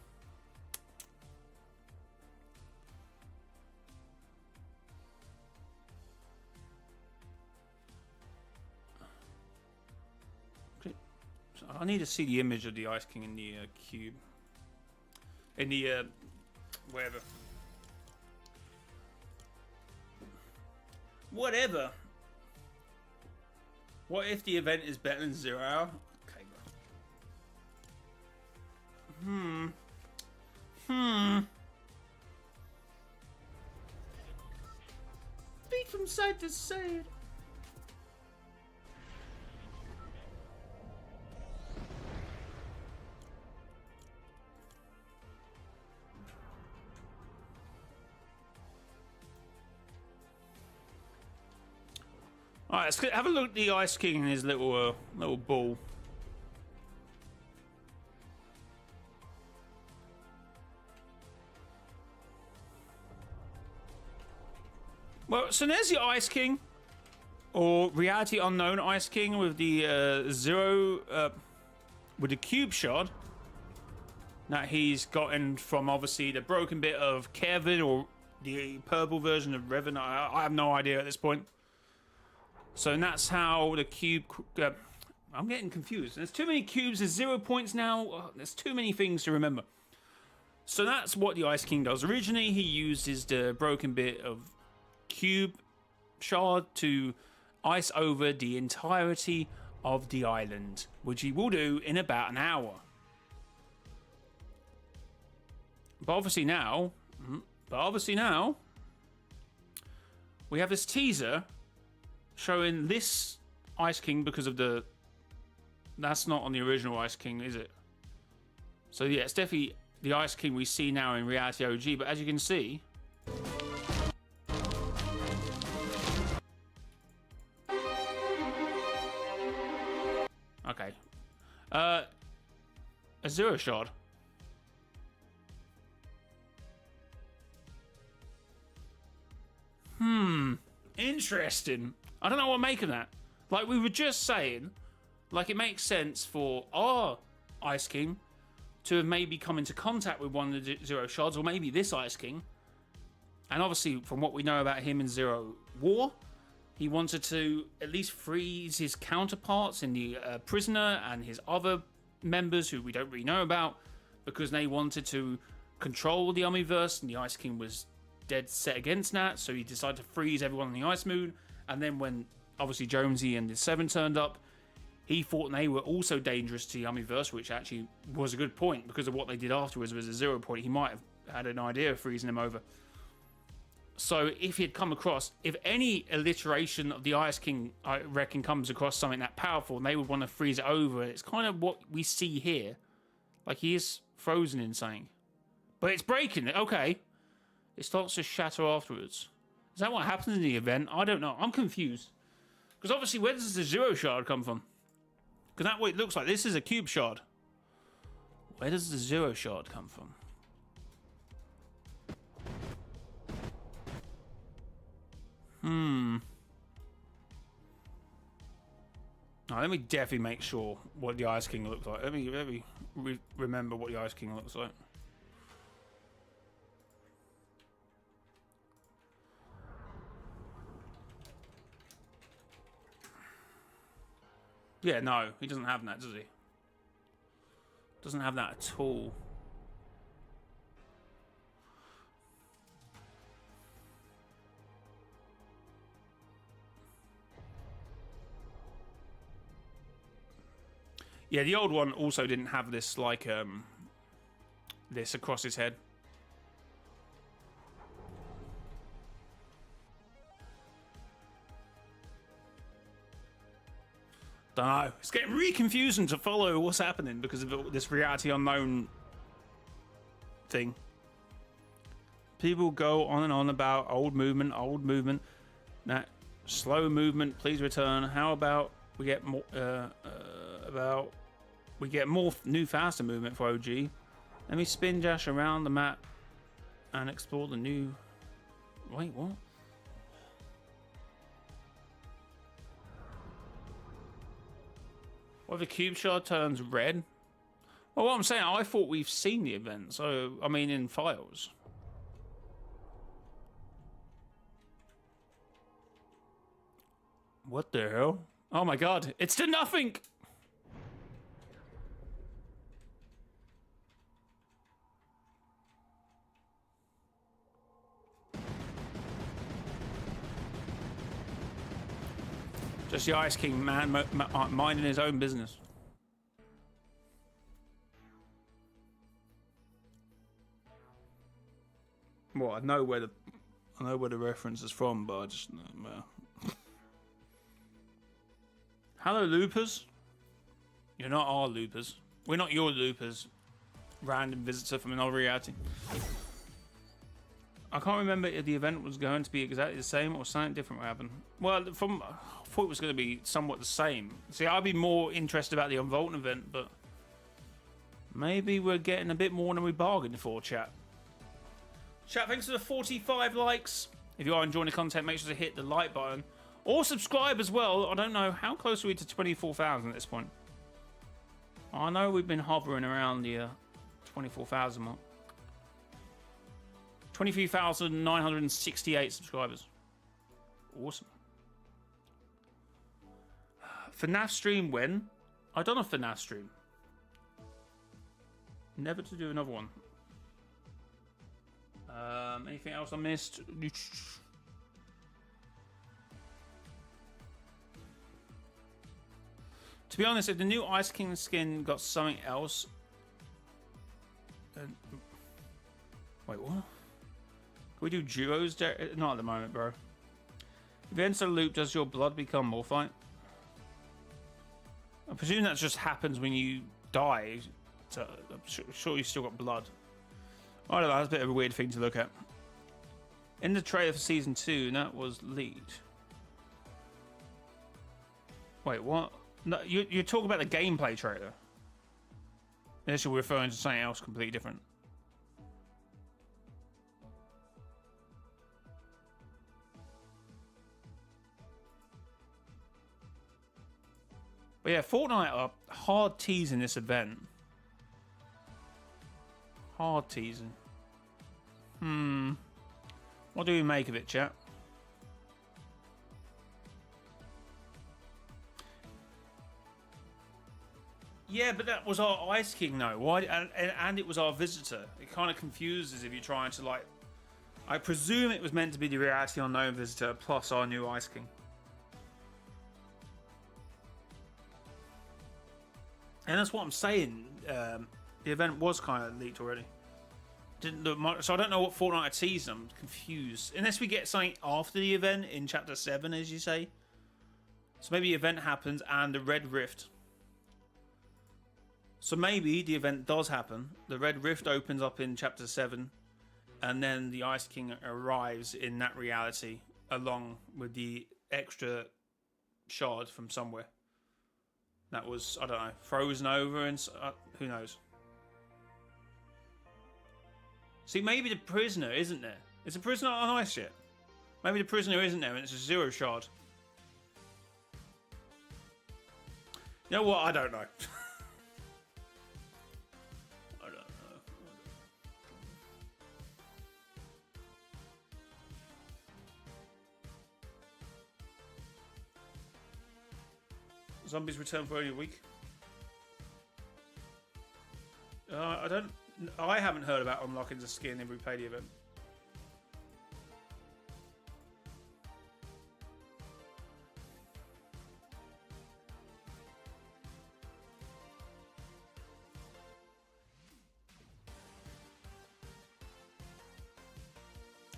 I need to see the image of the Ice King in the cube. In the wherever. Whatever. What if the event is better than 0 hour? Okay, bro. Speak from side to side. Alright, let's have a look at the Ice King and his little ball. Well, so there's the Ice King, or Reality Unknown Ice King with the 0, with the cube shard that he's gotten from obviously the broken bit of Kevin or the purple version of Revan. I have no idea at this point. So that's how the cube... I'm getting confused. There's too many cubes. There's 0 points now. There's too many things to remember. So that's what the Ice King does. Originally, he uses the broken bit of cube shard to ice over the entirety of the island, which he will do in about an hour. But obviously now, we have this teaser showing this Ice King because of the... That's not on the original Ice King, is it? So yeah, it's definitely the Ice King we see now in Reality OG, but as you can see... Okay. A Zero Shard. Interesting. I don't know what to make of that. Like, we were just saying, like, it makes sense for our Ice King to have maybe come into contact with one of the Zero Shards, or maybe this Ice King. And obviously, from what we know about him in Zero War, he wanted to at least freeze his counterparts in the Prisoner and his other members who we don't really know about, because they wanted to control the Omniverse, and the Ice King was dead set against that, so he decided to freeze everyone on the Ice Moon. And then when obviously Jonesy and the Seven turned up, he thought they were also dangerous to the Omniverse, which actually was a good point because of what they did afterwards. Was a 0 point. He might have had an idea of freezing them over. So if he had come across, if any alliteration of the Ice King, I reckon, comes across something that powerful, and they would want to freeze it over. It's kind of what we see here. Like, he is frozen in something. But it's breaking it. Okay. It starts to shatter afterwards. Is that what happens in the event? I don't know. I'm confused. Because obviously, where does the Zero Shard come from? Because that's what it looks like. This is a Cube Shard. Where does the Zero Shard come from? Now, let me definitely make sure what the Ice King looks like. Let me remember what the Ice King looks like. Yeah, no, he doesn't have that, does he? Doesn't have that at all. Yeah, the old one also didn't have this, like, this across his head. Don't know. It's getting really confusing to follow what's happening because of this reality unknown thing. People go on and on about old movement. That slow movement, please return. How about we get more? We get more new, faster movement for OG. Let me spin dash around the map and explore the new. Wait, what? What if the Cube Shard turns red? Well, what I'm saying, I thought we've seen the event, so, I mean, in files. What the hell? Oh my god, it's to nothing! Just the Ice King, man, minding his own business. Well, I know where the reference is from, but I just Hello, loopers. You're not our loopers. We're not your loopers. Random visitor from another reality. I can't remember if the event was going to be exactly the same or something different would happen. Well, I thought it was going to be somewhat the same. See, I'd be more interested about the Unvaulted event, but maybe we're getting a bit more than we bargained for, chat. Chat, thanks for the 45 likes. If you are enjoying the content, make sure to hit the like button. Or subscribe as well. I don't know, how close are we to 24,000 at this point? I know we've been hovering around the 24,000 mark. 23,968 subscribers. Awesome. FNAF stream when? I done a FNAF stream. Never to do another one. Anything else I missed? To be honest, if the new Ice King skin got something else... wait, what? Can we do duos? Not at the moment, bro. If you enter the loop, does your blood become Morphite? I presume that just happens when you die. So I'm sure you've still got blood. I don't know, that's a bit of a weird thing to look at. In the trailer for Season 2, that was leaked. Wait, what? No, you're talking about the gameplay trailer. Unless you're referring to something else completely different. But yeah, Fortnite are hard teasing this event. Hard teasing. What do we make of it, chat? Yeah, but that was our Ice King, though. Why? And it was our visitor. It kind of confuses if you're trying to, like... I presume it was meant to be the Reality Unknown visitor plus our new Ice King. And that's what I'm saying. The event was kind of leaked already. Didn't look much, so I don't know what Fortnite are teasing. I'm confused. Unless we get something after the event in Chapter 7, as you say. So maybe the event happens and the Red Rift. So maybe the event does happen. The Red Rift opens up in Chapter 7. And then the Ice King arrives in that reality along with the extra shard from somewhere. That was, I don't know, frozen over and who knows. See, maybe the prisoner isn't there. Is the prisoner on ice yet? Maybe the prisoner isn't there and it's a zero shard. You know what? I don't know. I don't know. Zombies return for only a week. I haven't heard about unlocking the skin if we play the event.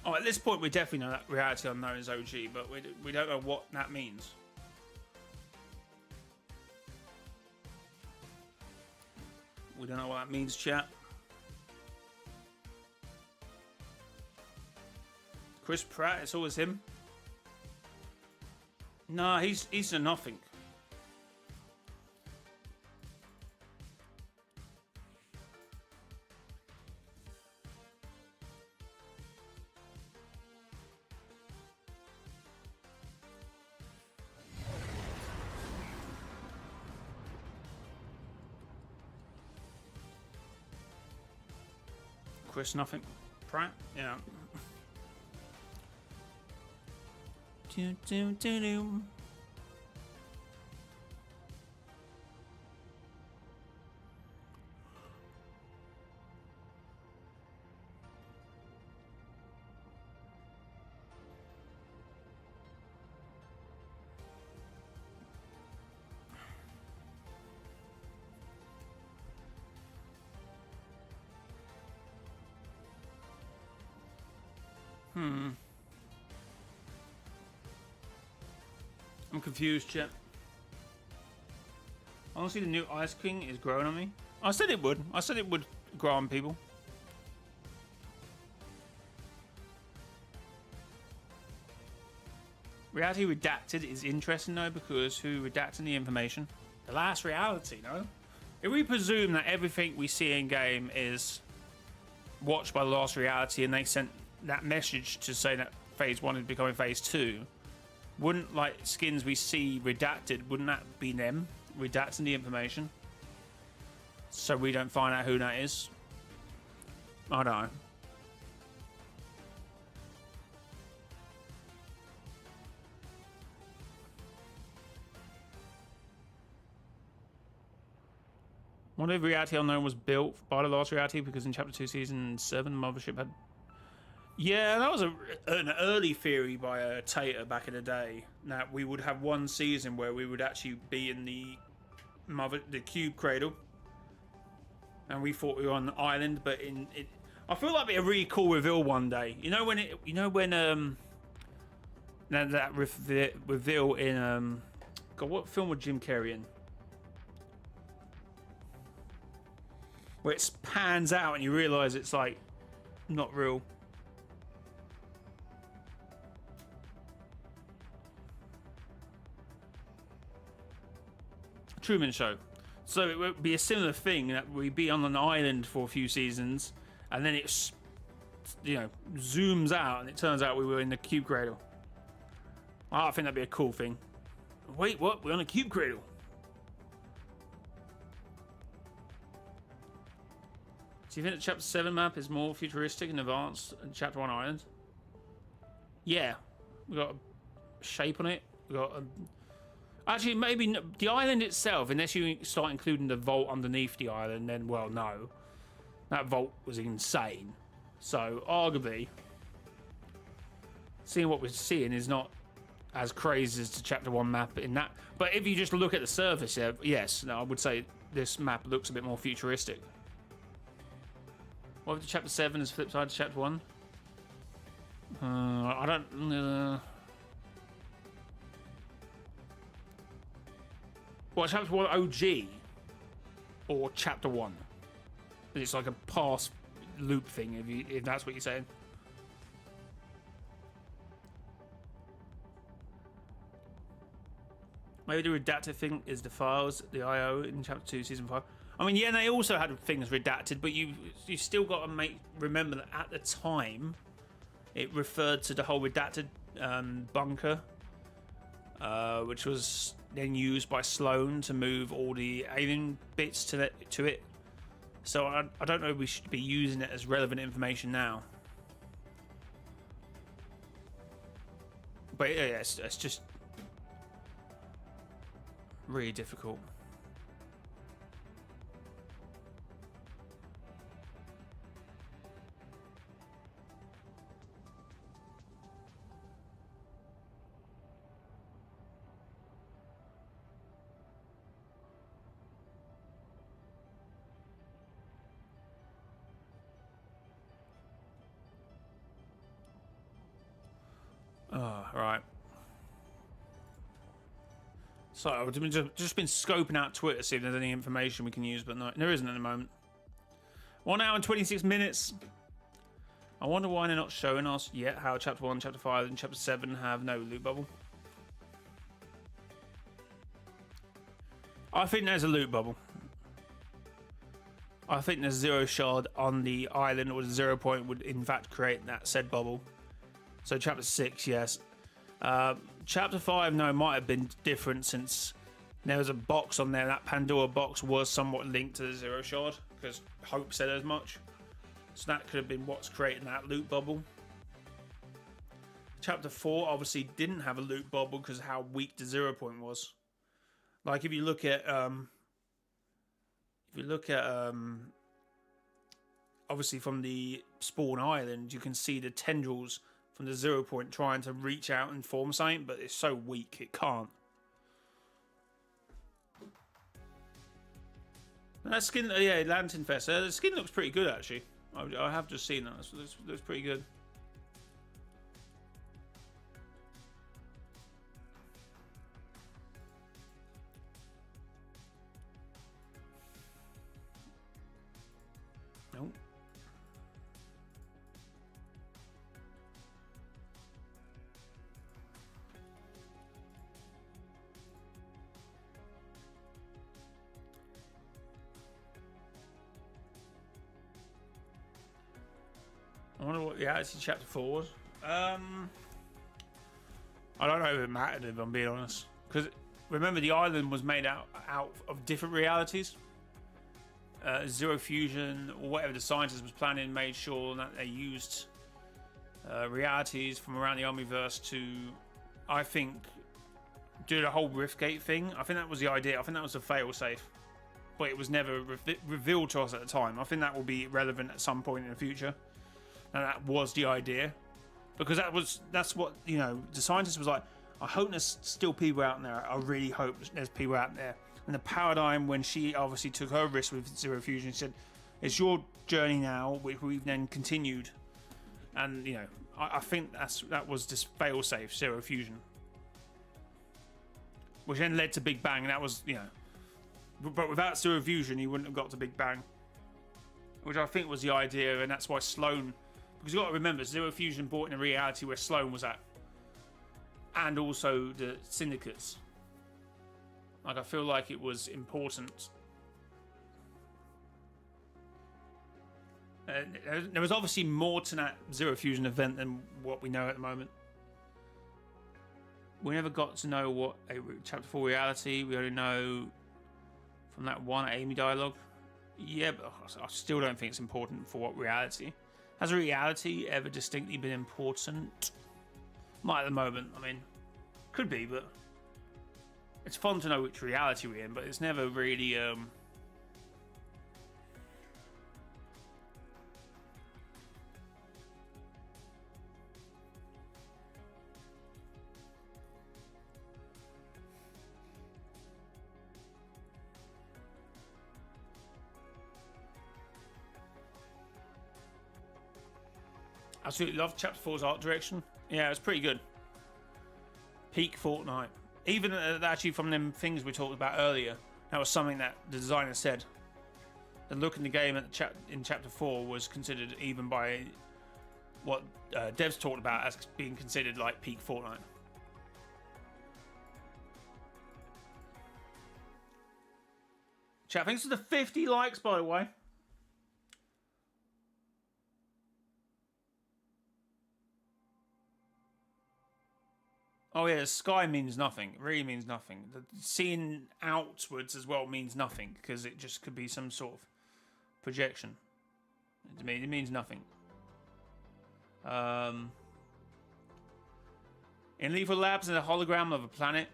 Oh, at this point we definitely know that Reality Unknown is OG, but we don't know what that means. We don't know what that means, chat. Chris Pratt, it's always him. Nah, he's a nothing. Chris nothing. Pratt, yeah. Do, do, do, do. I'm confused, chat. Honestly, the new Ice King is growing on me. I said it would. I said it would grow on people. Reality Redacted is interesting, though, because who redacted the information? The last reality, no? If we presume that everything we see in-game is watched by the last reality and they sent that message to say that Phase 1 is becoming Phase 2, wouldn't, like, skins we see redacted, wouldn't that be them redacting the information? So we don't find out who that is? I don't know. What if Reality Unknown was built by the last reality because in Chapter 2 Season 7 Mothership had... Yeah, that was an early theory by a Tater back in the day, that we would have one season where we would actually be in the the cube cradle, and we thought we were on the island. But I feel like it'd be a really cool reveal one day. You know when that reveal in God, what film was Jim Carrey in? Where it pans out and you realise it's like not real. Truman Show. So it would be a similar thing that we'd be on an island for a few seasons, and then it, zooms out, and it turns out we were in the cube cradle. I think that'd be a cool thing. Wait, what? We're on a cube cradle. Do you think the Chapter 7 map is more futuristic and advanced than Chapter 1 Island? Yeah. We got a shape on it. We got a... Actually, maybe the island itself, unless you start including the vault underneath the island, then, well, no. That vault was insane. So, arguably, seeing what we're seeing is not as crazy as the Chapter 1 map in that. But if you just look at the surface, yes, I would say this map looks a bit more futuristic. What if the Chapter 7 is flip side to Chapter 1? I don't... What, Chapter 1 OG? Or Chapter 1? It's like a past loop thing, if that's what you're saying. Maybe the redacted thing is the files, the IO in Chapter 2, Season 5. I mean, yeah, they also had things redacted, but you still got to remember that at the time, it referred to the whole redacted bunker, which was then used by Sloan to move all the alien bits to it. So I don't know if we should be using it as relevant information now. But yeah, it's just really difficult. Right. So I've just been scoping out Twitter to see if there's any information we can use, but no, there isn't at the moment. 1 hour and 26 minutes. I wonder why they're not showing us yet how Chapter 1, Chapter 5, and Chapter 7 have no loot bubble. I think there's a loot bubble. I think there's 0 shard on the island, or the 0 point would in fact create that said bubble. So Chapter 6, yes. Chapter 5, no, might have been different since there was a box on there. That Pandora box was somewhat linked to the 0 shard, because Hope said as much. So that could have been what's creating that loot bubble. Chapter 4 obviously didn't have a loot bubble because of how weak the 0 point was. Like if you look at obviously from the spawn island, you can see the tendrils from the 0 point trying to reach out and form something, but it's so weak it can't. That skin, yeah, Lantern Fest. The skin looks pretty good actually. I have just seen that. It looks pretty good. Nope. I wonder what the Attitude Chapter 4 was. I don't know if it mattered, if I'm being honest. Because remember, the island was made out of different realities. Zero Fusion, or whatever the scientist was planning, made sure that they used realities from around the Omniverse to, I think, do the whole Riftgate thing. I think that was the idea. I think that was a failsafe. But it was never revealed to us at the time. I think that will be relevant at some point in the future. And that was the idea, because that's what, you know, the scientist was like, I hope there's still people out there. I really hope there's people out there And the paradigm, when she obviously took her risk with Zero Fusion, she said, it's your journey now, which we've then continued. And, you know, I think that was just fail-safe, Zero Fusion. Which then led to Big Bang, and that was, you know... But without Zero Fusion, you wouldn't have got to Big Bang. Which I think was the idea, and that's why Sloane... Because you've got to remember, Zero Fusion brought in a reality where Sloane was at. And also the syndicates. Like, I feel like it was important. There was obviously more to that Zero Fusion event than what we know at the moment. We never got to know what a Chapter 4 reality. We only know from that one Amy dialogue. Yeah, but I still don't think it's important for what reality. Has a reality ever distinctly been important? Not at the moment. I mean, could be, but it's fun to know which reality we're in, but it's never really absolutely loved Chapter 4's art direction. Yeah, it was pretty good. Peak Fortnite. Even actually from them things we talked about earlier, that was something that the designer said. The look in the game in Chapter 4 was considered, even by what devs talked about, as being considered like peak Fortnite. Chat, thanks for the 50 likes, by the way. Oh yeah, the sky means nothing. It really means nothing. The seeing outwards as well means nothing, because it just could be some sort of projection. To me, it means nothing. In Lethal Labs, there's a hologram of a planet.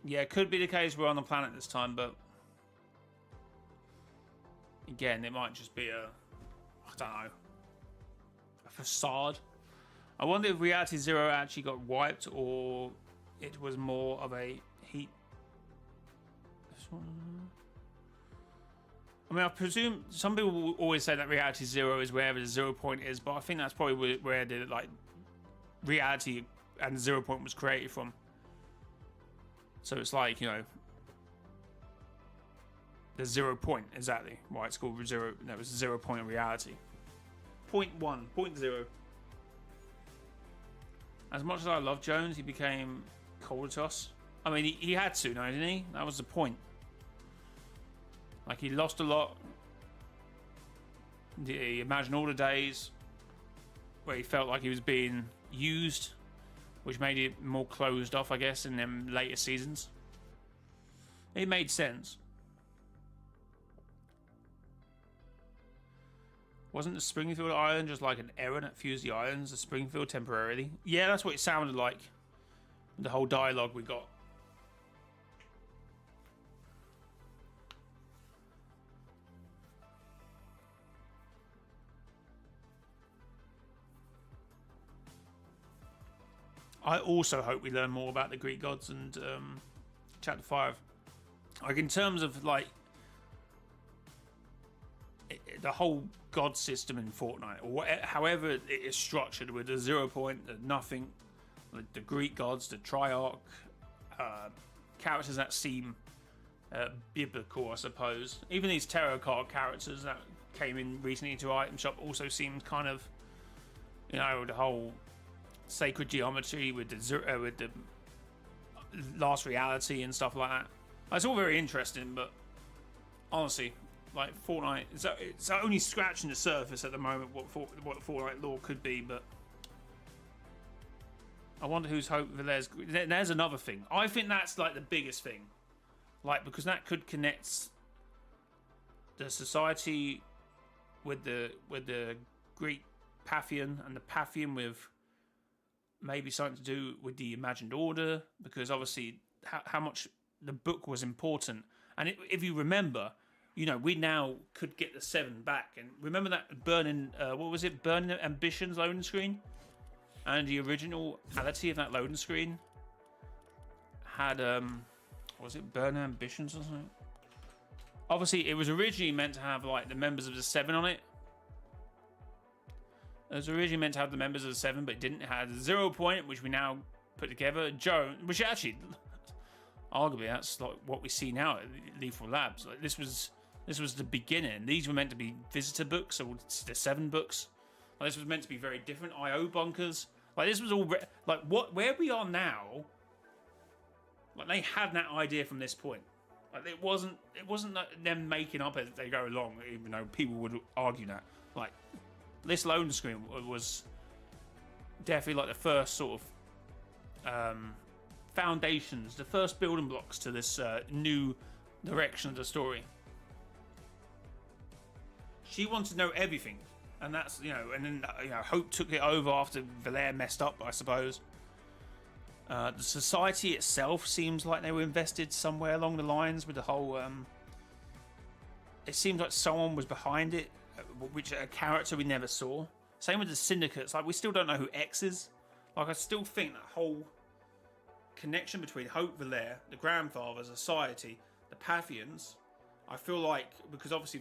Yeah, it could be the case we're on the planet this time, but again, it might just be I don't know, a facade. I wonder if Reality Zero actually got wiped, or it was more of a heat. I mean, I presume some people will always say that Reality Zero is wherever the 0 point is, but I think that's probably where the reality and the 0 point was created from. So it's like, you know, the 0 point, exactly why it's called zero. That was 0 point of reality. 0.1, 0.0. As much as I love Jones, he became colder to us. I mean, he had to, no, didn't he? That was the point. Like, he lost a lot. He imagined all the days where he felt like he was being used, which made it more closed off, I guess, in them later seasons. It made sense. Wasn't the Springfield Island just like an error that fused the islands of Springfield temporarily? Yeah, that's what it sounded like. The whole dialogue we got. I also hope we learn more about the Greek gods and Chapter 5. Like, in terms of, like, the whole god system in Fortnite, or whatever, however it is structured, with the 0 point, the nothing, like the Greek gods, the Triarch, characters that seem biblical, I suppose. Even these tarot card characters that came in recently to Item Shop also seemed kind of, you know, the whole sacred geometry with the last reality and stuff like that. It's all very interesting, but honestly, like, Fortnite, it's only scratching the surface at the moment what Fortnite lore could be. But I wonder whose hope there's another thing. I think that's like the biggest thing, like, because that could connect the society with the Greek Paphian, and the Paphian with maybe something to do with the Imagined Order, because obviously how much the book was important. And if you remember, you know, we now could get the 7 back. And remember that Burning Ambitions loading screen? And the originality of that loading screen had was it Burn Ambitions or something? Obviously, it was originally meant to have like the members of the Seven on it. It was originally meant to have the members of the Seven, but it didn't. It had a 0 point, which we now put together. Joan, which actually, arguably, that's like what we see now at Lethal Labs. Like this was the beginning. These were meant to be visitor books, or the 7 books. Like, this was meant to be very different. IO bunkers. Like this was all like where we are now. Like they had that idea from this point. Like it wasn't them making up as they go along, even though people would argue that. Like this loan screen was definitely like the first sort of foundations, the first building blocks to this new direction of the story. She wanted to know everything, and that's and then Hope took it over after Valère messed up, I suppose. The society itself seems like they were invested somewhere along the lines with the whole. It seems like someone was behind it, which a character we never saw. Same with the syndicates. Like we still don't know who X is. Like I still think that whole connection between Hope, Valère, the grandfather, society, the Pathians. I feel like because obviously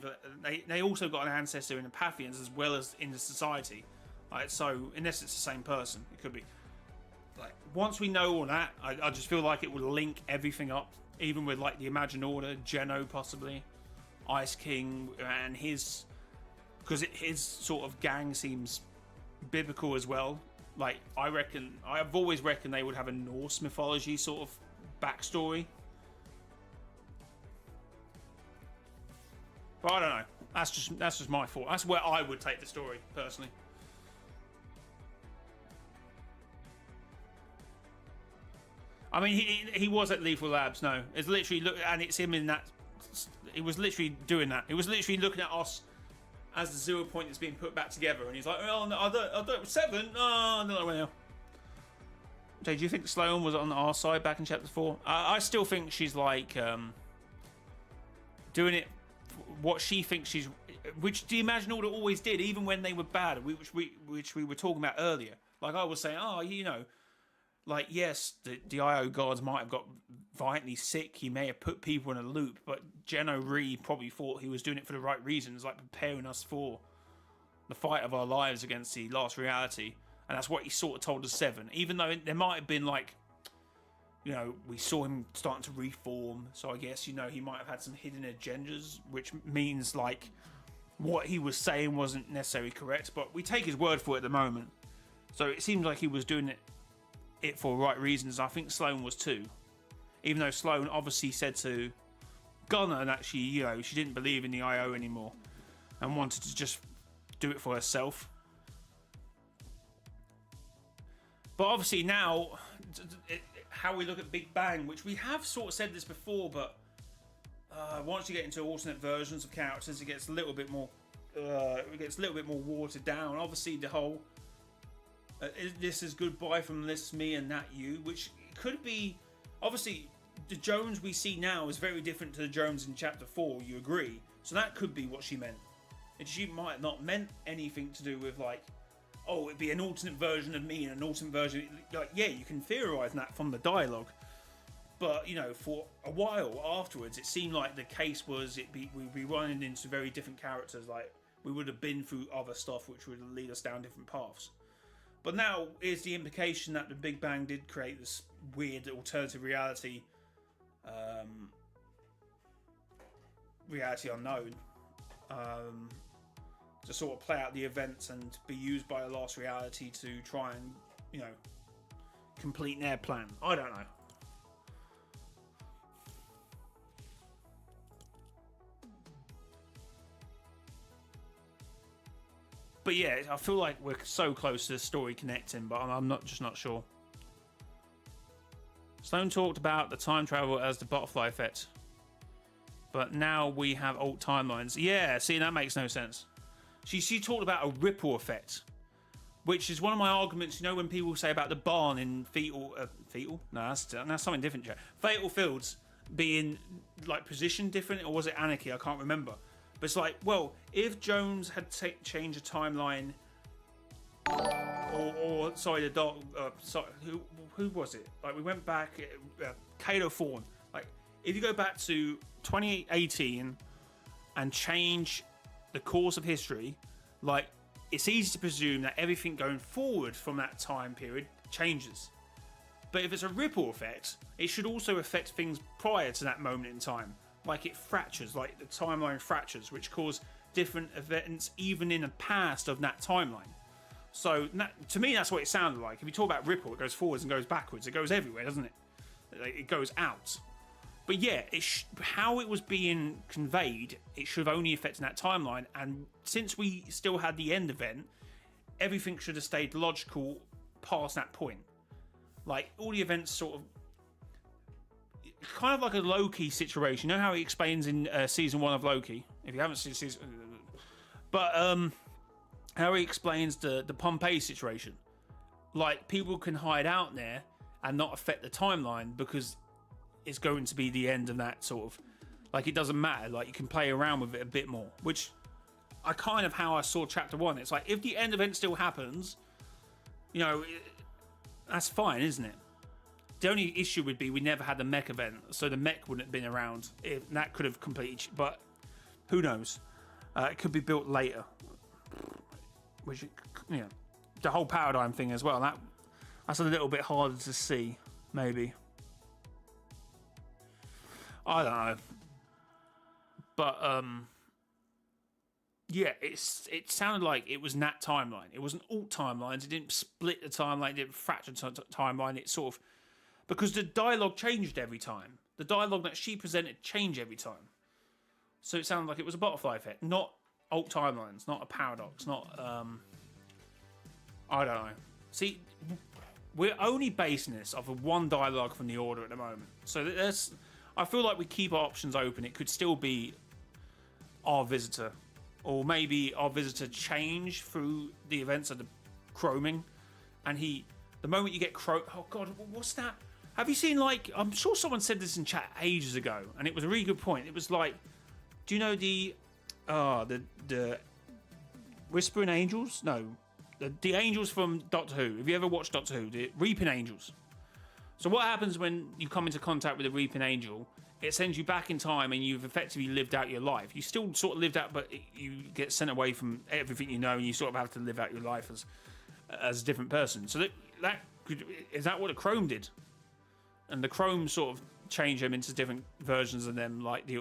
they also got an ancestor in the Pathians as well as in the society. Like so, unless it's the same person, it could be. Like once we know all that, I just feel like it would link everything up, even with like the Imagine Order, Geno possibly, Ice King, and his, because his sort of gang seems biblical as well. Like I've always reckoned they would have a Norse mythology sort of backstory. But I don't know. That's just my thought. That's where I would take the story personally. I mean, he was at Lethal Labs. No, it's literally and it's him in that. He was literally doing that. He was literally looking at us as the 0 point that's being put back together, and he's like, "Oh, no, I don't 7. Oh, no, well." Jay, do you think Sloane was on our side back in chapter 4? I still think she's like doing it. What she thinks she's, which the Imagine Order always did, even when they were bad, which we were talking about earlier. Like I was saying, like, yes, the IO guards might have got violently sick. He may have put people in a loop, but Geno Ree probably thought he was doing it for the right reasons, like preparing us for the fight of our lives against the last reality. And that's what he sort of told us 7. Even though there might have been like, we saw him starting to reform. So I guess, he might have had some hidden agendas, which means like what he was saying wasn't necessarily correct. But we take his word for it at the moment. So it seems like he was doing it for right reasons. I think Sloane was too, even though Sloane obviously said to Gunnar that she didn't believe in the IO anymore and wanted to just do it for herself. But obviously now, how we look at Big Bang, which we have sort of said this before, but once you get into alternate versions of characters, it gets a little bit more watered down. Obviously the whole this is goodbye from this me and that you, which could be, obviously the Jones we see now is very different to the Jones in chapter 4, you agree? So that could be what she meant. And she might have not meant anything to do with like, oh, it'd be an alternate version of me and an alternate version, like, yeah, you can theorize that from the dialogue. But, for a while afterwards, it seemed like the case was we'd be running into very different characters, like we would have been through other stuff which would lead us down different paths. But now is the implication that the Big Bang did create this weird alternative reality, reality unknown, to sort of play out the events and be used by the last reality to try and, complete their plan. I don't know. But yeah, I feel like we're so close to the story connecting, but I'm not sure. Sloane talked about the time travel as the butterfly effect, but now we have alt timelines. Yeah, see, that makes no sense. She talked about a ripple effect, which is one of my arguments. When people say about the barn in fetal? No, that's something different. Fatal Fields being like positioned different, or was it Anarchy? I can't remember. But it's like, well, if Jones had changed a timeline, or or sorry, the dark. Sorry, who was it? Like we went back, Kalo Thorn. Like if you go back to 2018 and change the course of history, like it's easy to presume that everything going forward from that time period changes. But if it's a ripple effect, it should also affect things prior to that moment in time. Like it fractures, like the timeline fractures, which cause different events even in the past of that timeline. So to me, that's what it sounded like. If you talk about ripple, it goes forwards and goes backwards. It goes everywhere, doesn't it? It goes out. But yeah, how it was being conveyed, it should have only affected that timeline. And since we still had the end event, everything should have stayed logical past that point. Like all the events sort of kind of like a Loki situation. You know how he explains in season 1 of Loki? If you haven't seen season, but how he explains the Pompeii situation. Like people can hide out there and not affect the timeline because it's going to be the end of that sort of. Like it doesn't matter. Like you can play around with it a bit more, which I kind of how I saw chapter 1. It's like if the end event still happens, you know. That's fine, isn't it? The only issue would be we never had the mech event, so the mech wouldn't have been around. That could have completely... But who knows? It could be built later. Which, you know, the whole paradigm thing as well. That's a little bit harder to see, maybe. I don't know. But, yeah, it sounded like it was that timeline. It wasn't alt timelines. It didn't split the timeline. It didn't fracture the timeline. It sort of... Because the dialogue changed every time. The dialogue that she presented changed every time. So it sounded like it was a butterfly effect. Not alt timelines. Not a paradox. Not... I don't know. See, we're only basing this off of one dialogue from the Order at the moment. So there's... I feel like we keep our options open. It could still be our visitor. Or maybe our visitor change through the events of the chroming, and the moment you get oh god, what's that? Have you seen like? I'm sure someone said this in chat ages ago, and it was a really good point. It was like, do you know the Whispering Angels? No, the angels from Doctor Who. Have you ever watched Doctor Who? The Reaping Angels. So what happens when you come into contact with a Reaping Angel? It sends you back in time and you've effectively lived out your life. You still sort of lived out, but you get sent away from everything you know and you sort of have to live out your life as a different person. So is that what the Chrome did? And the Chrome sort of changed them into different versions of them, like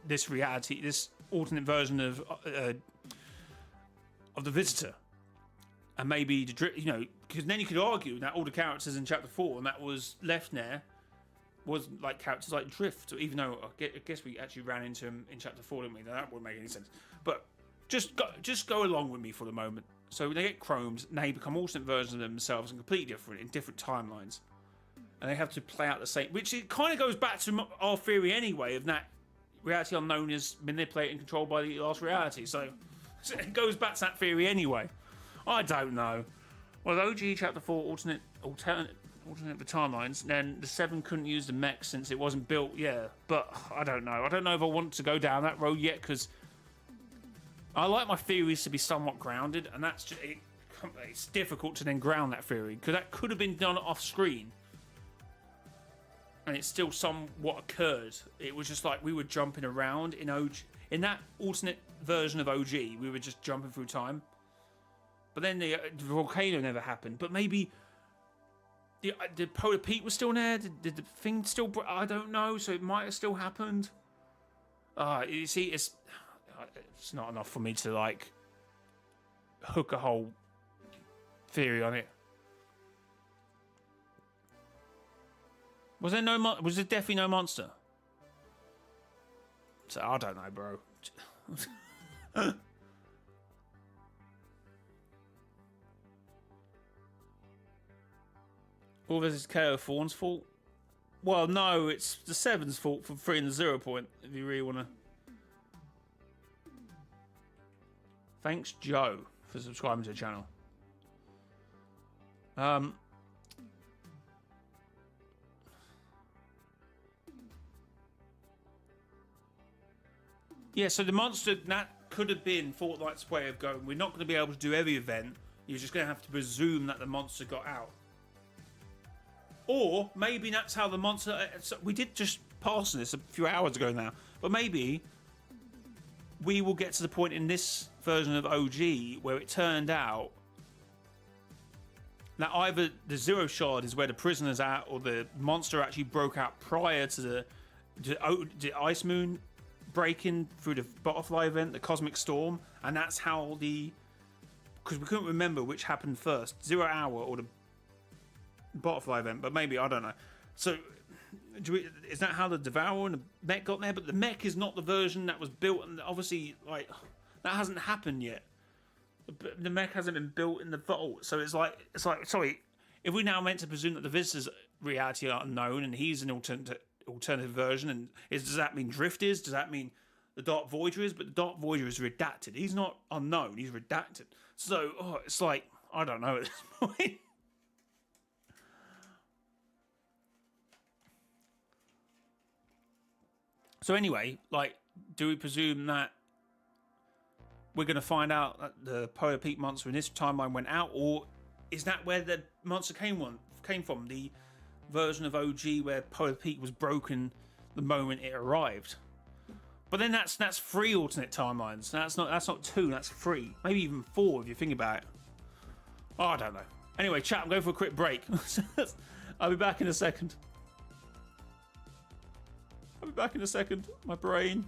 this reality, this alternate version of the Visitor. And maybe, you know, because then you could argue that all the characters in Chapter 4 and that was left there was like characters like Drift, even though I guess we actually ran into him in Chapter 4, didn't we? That wouldn't make any sense. But just go along with me for the moment. So they get chromed, and they become alternate versions of themselves and completely different in different timelines. And they have to play out the same, which it kind of goes back to our theory anyway, of that reality unknown is manipulated and controlled by the last reality. So it goes back to that theory anyway. I don't know. Well, OG Chapter 4 alternate the timelines, then the 7 couldn't use the mech since it wasn't built, yeah. But I don't know. I don't know if I want to go down that road yet, because I like my theories to be somewhat grounded, and that's just, it's difficult to then ground that theory, because that could have been done off screen. And it still somewhat occurred. It was just like we were jumping around in OG. In that alternate version of OG, we were just jumping through time. But then the volcano never happened. But maybe the polar peak was still there. Did the thing still? I don't know. So it might have still happened. You see, it's not enough for me to like hook a whole theory on it. Was there no? Was there definitely no monster? So I don't know, bro. All this is KO Fawn's fault? Well, no, it's the 7's fault for 3 and the 0 point, if you really want to. Thanks, Joe, for subscribing to the channel. Yeah, so the monster, that could have been Fortnite's way of going, we're not going to be able to do every event, You're just going to have to presume that the monster got out. Or maybe that's how the monster... We did just pass this a few hours ago now. But maybe we will get to the point in this version of OG where it turned out that either the Zero Shard is where the prisoner's at, or the monster actually broke out prior to the Ice Moon breaking through the Butterfly event, the Cosmic Storm, and that's how the... Because we couldn't remember which happened first, 0 Hour or the Butterfly event, but maybe, I don't know. So, is that how the Devourer and the mech got there? But the mech is not the version that was built, and obviously, like, that hasn't happened yet. The mech hasn't been built in the vault, so it's like, sorry, if we now meant to presume that the Visitor's reality are unknown, and he's an alternative version, and does that mean Drift is? Does that mean the Dark Voyager is? But the Dark Voyager is redacted. He's not unknown, he's redacted. So, it's like, I don't know at this point. So anyway, like, do we presume that we're going to find out that the Polar Peak monster in this timeline went out, or is that where the monster came from? The version of OG where Polar Peak was broken the moment it arrived. But then that's 3 alternate timelines. That's not 2. That's 3, maybe even 4 if you think about it. Oh, I don't know. Anyway, chat, I'm going for a quick break. I'll be back in a second. I'll be back in a second. My brain.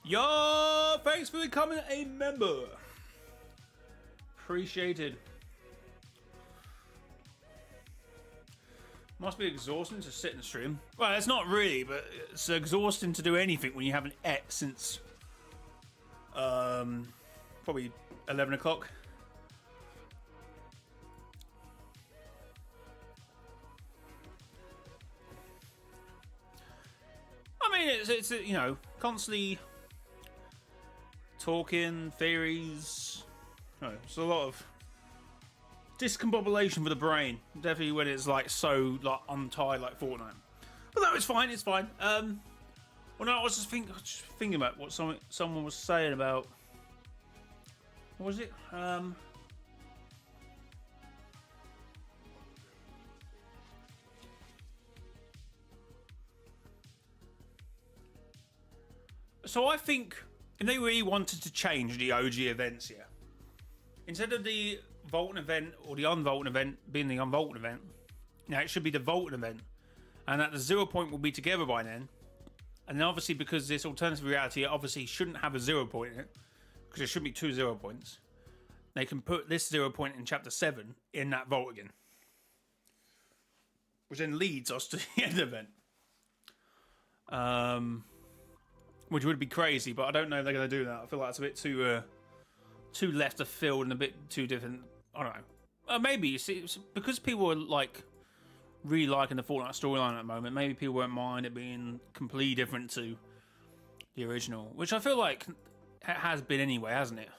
Yo, thanks for becoming a member. Appreciated. Must be exhausting to sit and stream. Well, it's not really, but it's exhausting to do anything when you haven't ate since probably 11 o'clock. I mean, it's you know, constantly talking, theories. You know, it's a lot of discombobulation for the brain. Definitely when it's like so like untied like Fortnite. But no, it's fine. It's fine. Well, no, I was just thinking about what someone was saying about. What was it? So I think if they really wanted to change the OG events here, instead of the Vaulting event or the Unvaulting event being the Unvaulting event, now it should be the Vaulting event, and that the 0 point will be together by then. And then obviously because this alternative reality obviously shouldn't have a 0 point in it, because there should be 2 0 points, they can put this 0 point in chapter 7 in that vault again, which then leads us to the end event. Which would be crazy, but I don't know if they're going to do that. I feel like it's a bit too left of field and a bit too different. I don't know. Maybe you see, because people are like really liking the Fortnite storyline at the moment. Maybe people won't mind it being completely different to the original, which I feel like it has been anyway, hasn't it?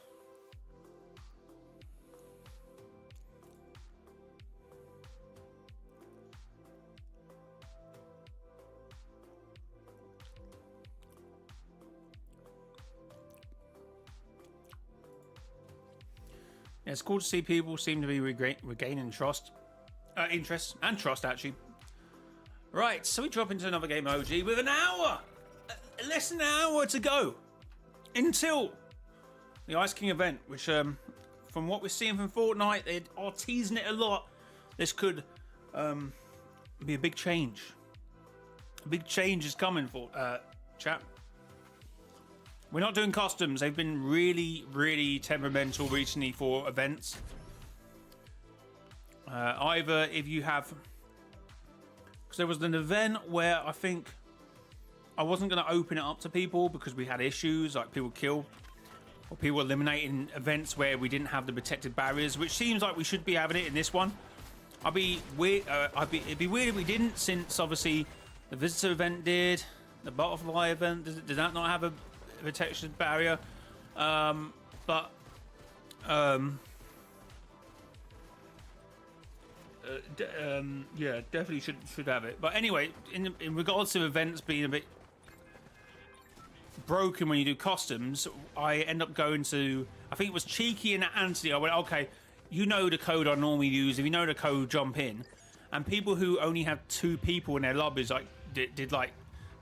Yeah, it's cool to see people seem to be regaining interest, actually. Right, so we drop into another game OG with an hour, less than an hour to go until the Ice King event, which from what we're seeing from Fortnite, they are teasing it a lot. This could be a big change. A big change is coming for chat. We're not doing customs. They've been really, really temperamental recently for events. Either if you have... Because there was an event where I think I wasn't going to open it up to people because we had issues, like people killed or people eliminating events where we didn't have the protected barriers, which seems like we should be having it in this one. It'd be weird if we didn't, since obviously the visitor event did, the butterfly event did that not have a protection barrier, yeah, definitely should have it. But anyway, in regards to events being a bit broken when you do customs, I end up going to, I think it was Cheeky and Anthony. I went, okay, you know the code I normally use. If you know the code, jump in. And people who only have 2 people in their lobbies, like did like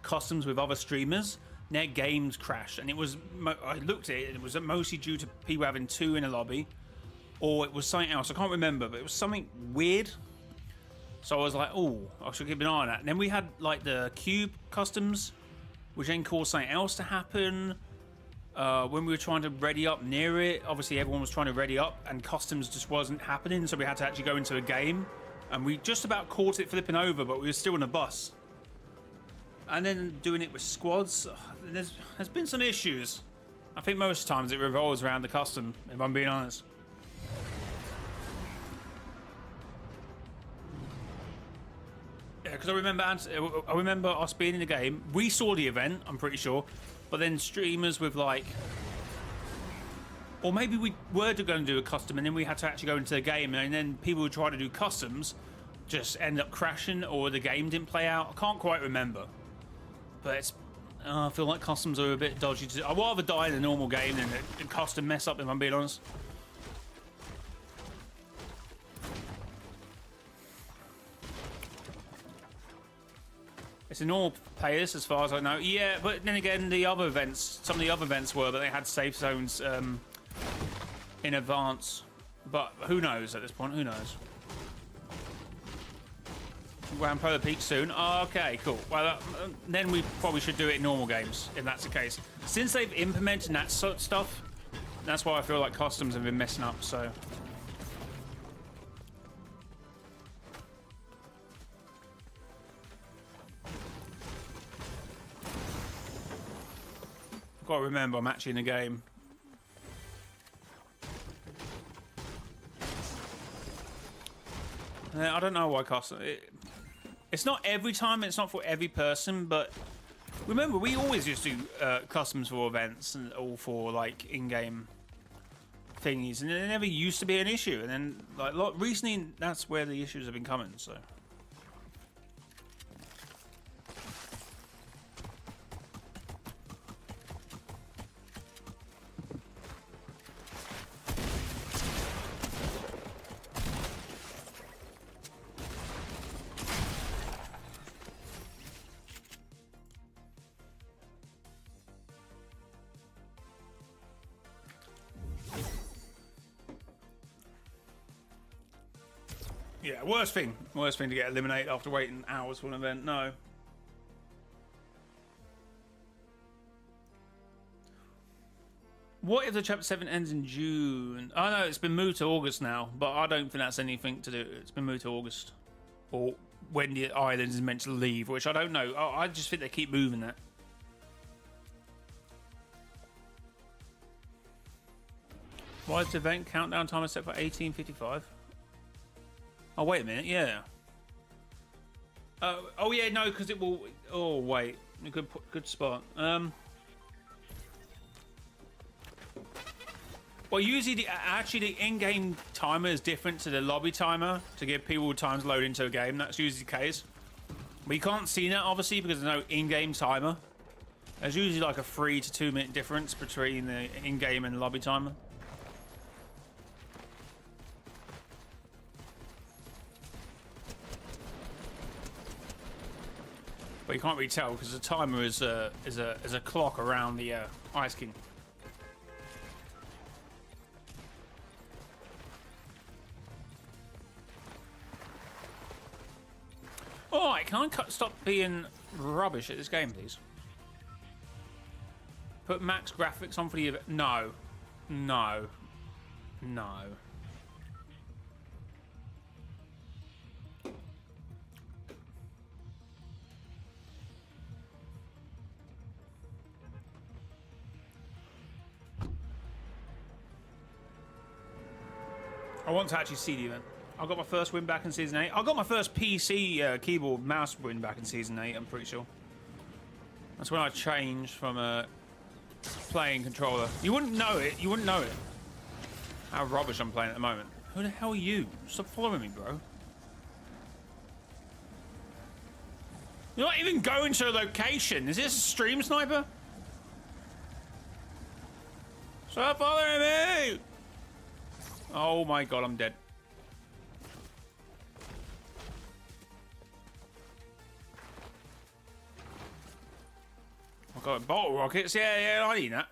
customs with other streamers, their games crashed. And it was, I looked at it, and it was mostly due to people having 2 in a lobby, or it was something else. I can't remember, but it was something weird. So I was like, oh, I should keep an eye on that. And then we had like the cube customs, which then caused something else to happen. When we were trying to ready up near it, obviously everyone was trying to ready up and customs just wasn't happening, so we had to actually go into a game. And we just about caught it flipping over, but we were still on a bus. And then doing it with squads, there's been some issues. I think most times it revolves around the custom, if I'm being honest. Yeah, because I remember us being in the game. We saw the event, I'm pretty sure, but then streamers with like, or maybe we were going to do a custom and then we had to actually go into the game, and then people who try to do customs just end up crashing, or the game didn't play out. I can't quite remember. But it's, I feel like customs are a bit dodgy. I'd rather die in a normal game than a custom mess up, if I'm being honest. It's a normal players as far as I know. Yeah, but then again, the other events, some of the other events were, but they had safe zones in advance. But who knows at this point? Who knows? around Polar Peak soon. Okay, cool. Well, then we probably should do it in normal games, if that's the case. Since they've implemented that sort of stuff, that's why I feel like customs have been messing up, so... I've got to remember I'm actually in the game. I don't know why custom... It's not every time, it's not for every person, but... Remember, we always used to do customs for events and all for, like, in-game thingies, and it never used to be an issue. And then, like, recently, that's where the issues have been coming, so... Yeah, worst thing to get eliminated after waiting hours for an event. No. What if the chapter 7 ends in June? I know it's been moved to August now, but I don't think that's anything to do. It's been moved to August, or when the island is meant to leave, which I don't know. I just think they keep moving that. Why is the event countdown timer set for 18:55? Oh, wait a minute, yeah. Oh, yeah, no, because it will... Oh, wait. Good spot. Well, usually, actually, the in-game timer is different to the lobby timer to give people time to load into a game. That's usually the case. But you can't see that, obviously, because there's no in-game timer. There's usually like a 3 to 2 minute difference between the in-game and the lobby timer. But you can't really tell because the timer is a clock around the Ice King. Alright, can I stop being rubbish at this game, please? Put max graphics on for the event. No. No. No. I want to actually see the event. I got my first win back in Season 8. I got my first PC keyboard mouse win back in Season 8, I'm pretty sure. That's when I changed from playing controller. You wouldn't know it. You wouldn't know it. How rubbish I'm playing at the moment. Who the hell are you? Stop following me, bro. You're not even going to a location. Is this a stream sniper? Stop following me! Oh my god, I'm dead. I got bottle rockets. Yeah, I need that.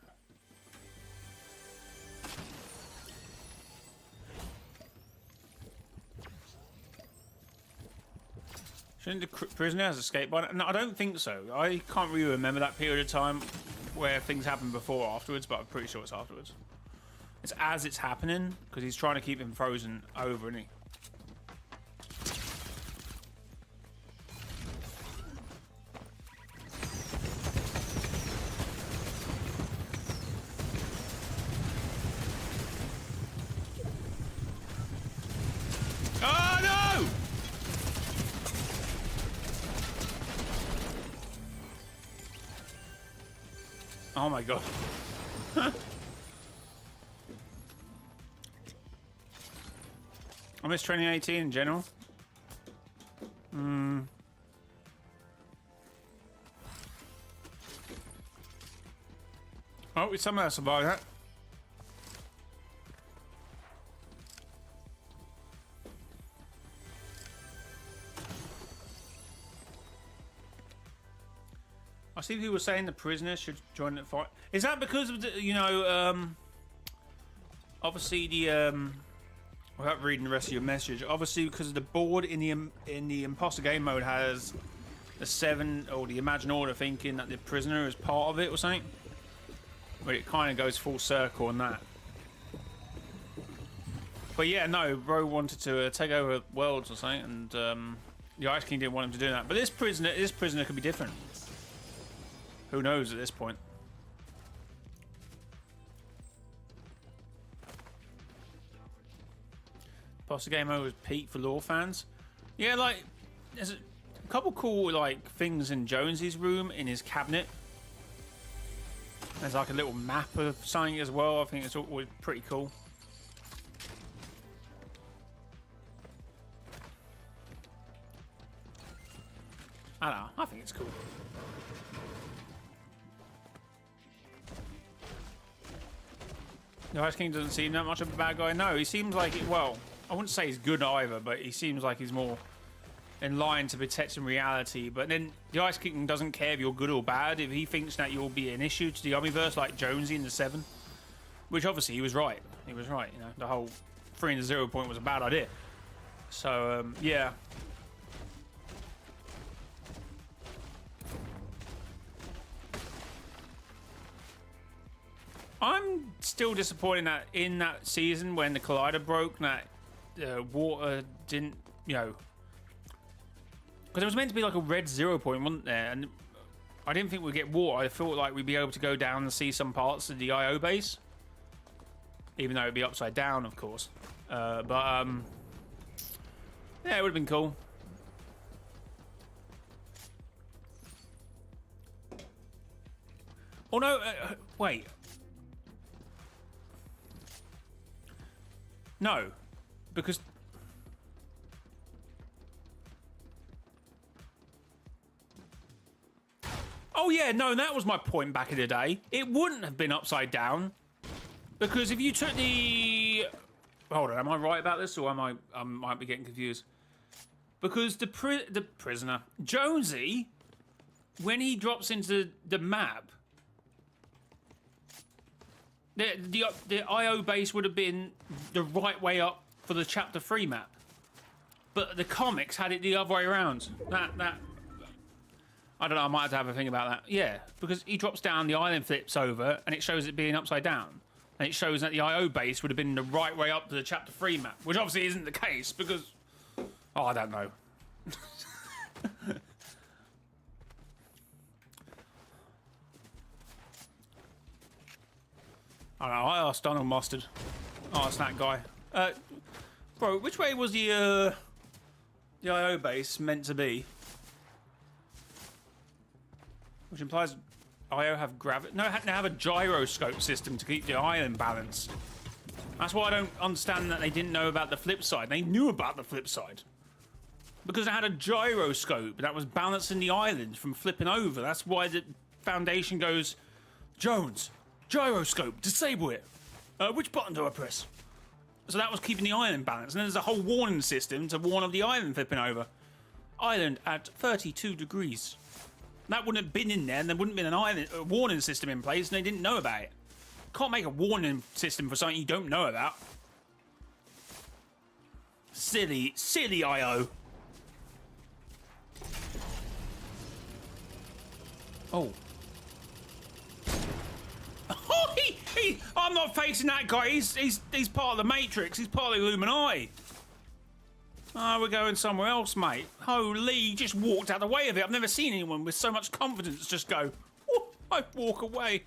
Shouldn't the prisoner has escaped by now? No, I don't think so. I can't really remember that period of time where things happened before or afterwards, but I'm pretty sure it's afterwards. It's as it's happening, because he's trying to keep him frozen over, isn't he? Oh, no! Oh, my God. I miss 2018 in general. Oh, we somehow survived that. I see people saying the prisoners should join the fight. Is that because of the, you know, obviously the Without reading the rest of your message, obviously because the board in the imposter game mode has the 7 or the Imagine Order thinking that the prisoner is part of it or something. But it kind of goes full circle on that. But yeah, no, Bro wanted to take over worlds or something, and the Ice King didn't want him to do that. But this prisoner could be different. Who knows at this point? Imposter game mode was peak for lore fans. Yeah, like there's a couple cool like things in Jonesy's room in his cabinet. There's like a little map of something as well. I think it's always pretty cool. I don't know. I think it's cool. The Ice King doesn't seem that much of a bad guy. No, he seems like it. Well, I wouldn't say he's good either, but he seems like he's more in line to protecting reality. But then the Ice King doesn't care if you're good or bad. If he thinks that you'll be an issue to the Omniverse, like Jonesy in the 7, which obviously he was right. He was right. You know, the whole 3 and the 0 point was a bad idea. So yeah. I'm still disappointed that in that season when the collider broke, that water didn't, you know, because it was meant to be like a red 0 point, wasn't there? And I didn't think we'd get water. I thought like we'd be able to go down and see some parts of the IO base, even though it'd be upside down, of course. But yeah, it would have been cool. Oh no, wait. No, because oh yeah, no, that was my point back in the day. It wouldn't have been upside down because if you took the hold on, am I right about this or I might be getting confused? Because the prisoner Jonesy, when he drops into the map, the IO base would have been the right way up for the Chapter 3 map. But the comics had it the other way around. That I don't know, I might have to have a think about that. Yeah, because he drops down, the island flips over, and it shows it being upside down. And it shows that the IO base would have been the right way up to the Chapter 3 map, which obviously isn't the case, because... Oh, I don't know. I don't know, I asked Donald Mustard. I asked that guy. Bro, which way was the IO base meant to be? Which implies IO have gravity. No, they have a gyroscope system to keep the island balanced. That's why I don't understand that they didn't know about the flip side. They knew about the flip side. Because it had a gyroscope that was balancing the island from flipping over. That's why the Foundation goes, Jones, gyroscope, disable it. Which button do I press? So that was keeping the island balanced. And then there's a whole warning system to warn of the island flipping over. Island at 32 degrees. That wouldn't have been in there, and there wouldn't have been a warning system in place, and they didn't know about it. Can't make a warning system for something you don't know about. Silly, silly IO. Oh. Oh, I'm not facing that guy. He's part of the Matrix. He's part of the Illuminati. Oh, we're going somewhere else, mate. Holy, you just walked out the way of it. I've never seen anyone with so much confidence just go, oh, I walk away.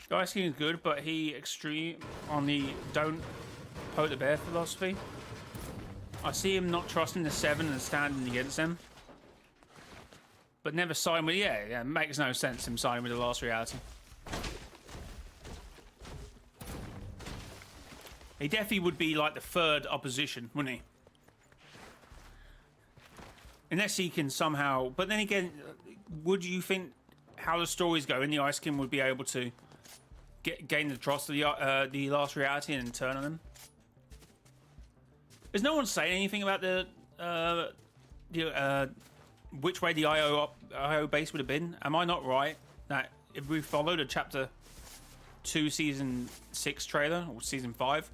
Guy seems good, but he extreme on the don't poke the bear philosophy. I see him not trusting the 7 and standing against them. But never sign with... Yeah, it makes no sense him signing with the last reality. He definitely would be like the third opposition, wouldn't he? Unless he can somehow... But then again, would you think how the stories go in the Ice King would be able to gain the trust of the last reality and turn on him? Is no one saying anything about the which way the IO base would have been. Am I not right that if we followed a Chapter 2 Season 6 trailer, or Season 5,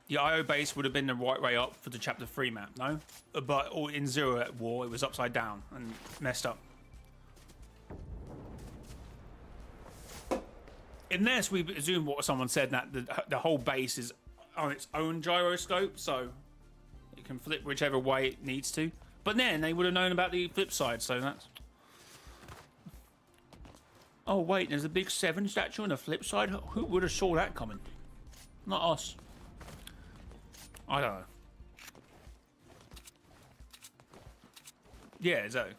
the IO base would have been the right way up for the Chapter 3 map, no? But in Zero at War, it was upside down and messed up. Unless we assume what someone said, that the whole base is on its own gyroscope, so it can flip whichever way it needs to. But then they would have known about the flip side, so that's... Oh wait, there's a big 7 statue on the flip side? Who would have saw that coming? Not us. I don't know. Yeah, exactly.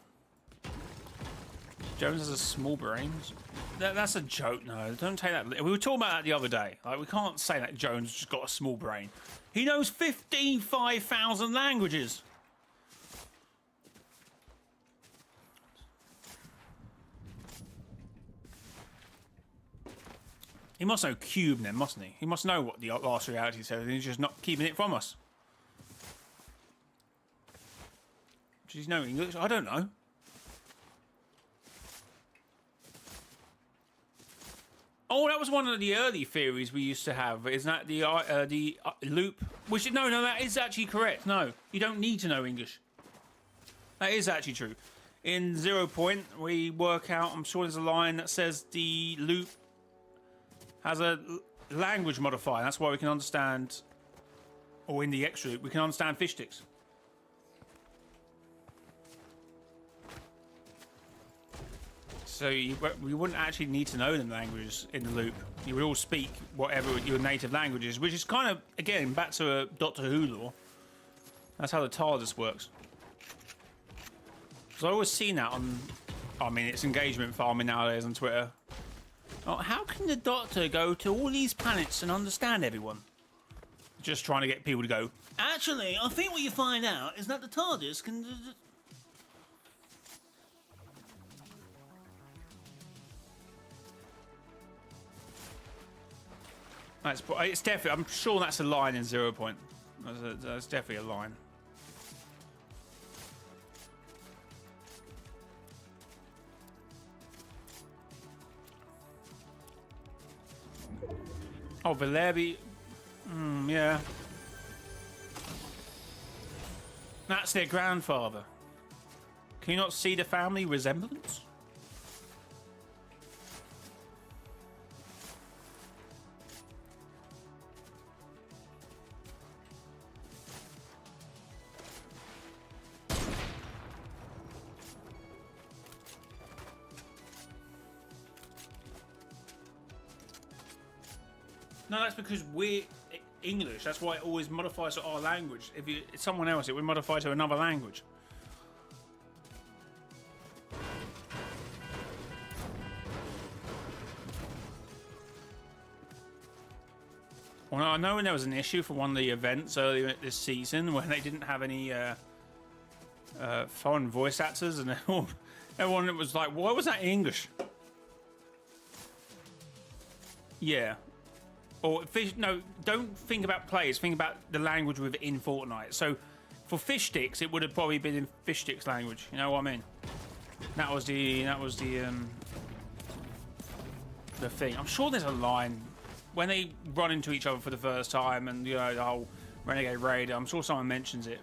Jones has a small brain. That's a joke, no. Don't take that. We were talking about that the other day. Like, we can't say that Jones just got a small brain. He knows 55,000 languages. He must know Cube then, mustn't he? He must know what the last reality says, and he's just not keeping it from us. Does he know English? I don't know. Oh, that was one of the early theories we used to have. Isn't that the loop? Which no, that is actually correct. No, you don't need to know English. That is actually true. In 0 Point, we work out. I'm sure there's a line that says the loop has a language modifier. That's why we can understand, or in the X loop, we can understand fish sticks. So we wouldn't actually need to know them languages in the loop. You would all speak whatever your native language is, which is kind of, again, back to a Doctor Who lore. That's how the TARDIS works. So I always seen that on, I mean, it's engagement farming nowadays on Twitter. Oh, how can the Doctor go to all these planets and understand everyone? Just trying to get people to go, actually, I think what you find out is that the TARDIS can... It's definitely, I'm sure that's a line in 0 Point. That's definitely a line. Oh, Valery. Yeah. That's their grandfather. Can you not see the family resemblance? No, that's because we're English. That's why it always modifies to our language. If it's someone else, it would modify to another language. Well, I know when there was an issue for one of the events earlier this season when they didn't have any foreign voice actors, and everyone was like, "Why was that in English?" Yeah. Or fish, no, don't think about players, think about the language within Fortnite. So for fish sticks, it would have probably been in fish sticks language. You know what I mean? That was the thing. I'm sure there's a line when they run into each other for the first time, and you know the whole Renegade Raid. I'm sure someone mentions it,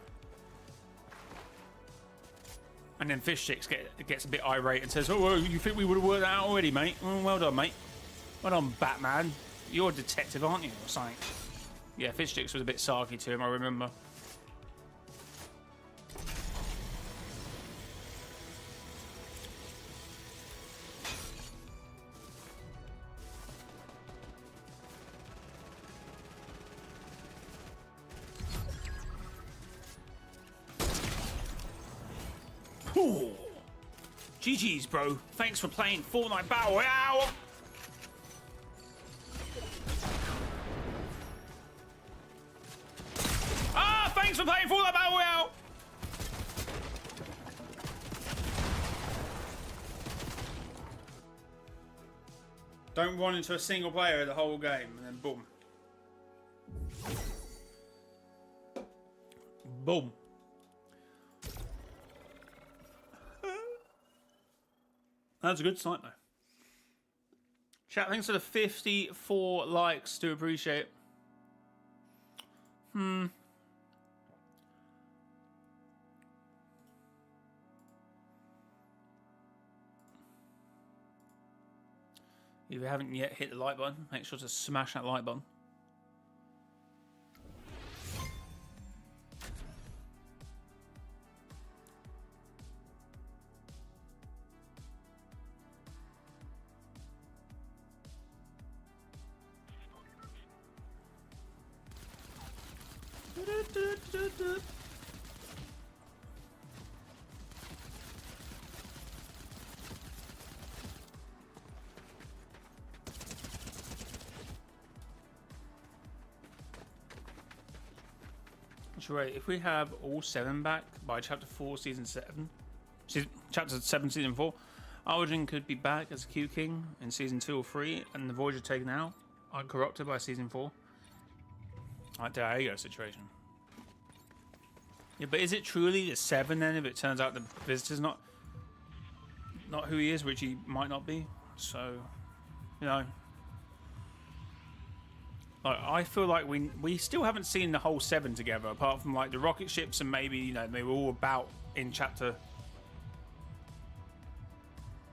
and then fish sticks gets a bit irate and says, "Oh, well, you think we would have worked that out already, mate? Well done, mate. Well done, Batman. You're a detective, aren't you?" Or something. Yeah, fish sticks was a bit sarky to him, I remember. Ooh. GG's, bro. Thanks for playing Fortnite Battle Royale. Thanks for playing Fortnite Battle Royale. Don't run into a single player the whole game, and then boom. Boom. That's a good sight, though. Chat, thanks for the 54 likes. Do appreciate it. If you haven't yet hit the like button, make sure to smash that like button. Right, if we have all 7 back by chapter 4 season 7, chapter 7 season 4, Origin could be back as a Q King in season 2 or 3 and the Voyager taken out, uncorrupted by season 4. Like, there you go, situation. Yeah, but is it truly the 7 then if it turns out the Visitor's not who he is, which he might not be? So, you know. Like, I feel like we still haven't seen the whole 7 together, apart from like the rocket ships and maybe, you know, they were all about in chapter.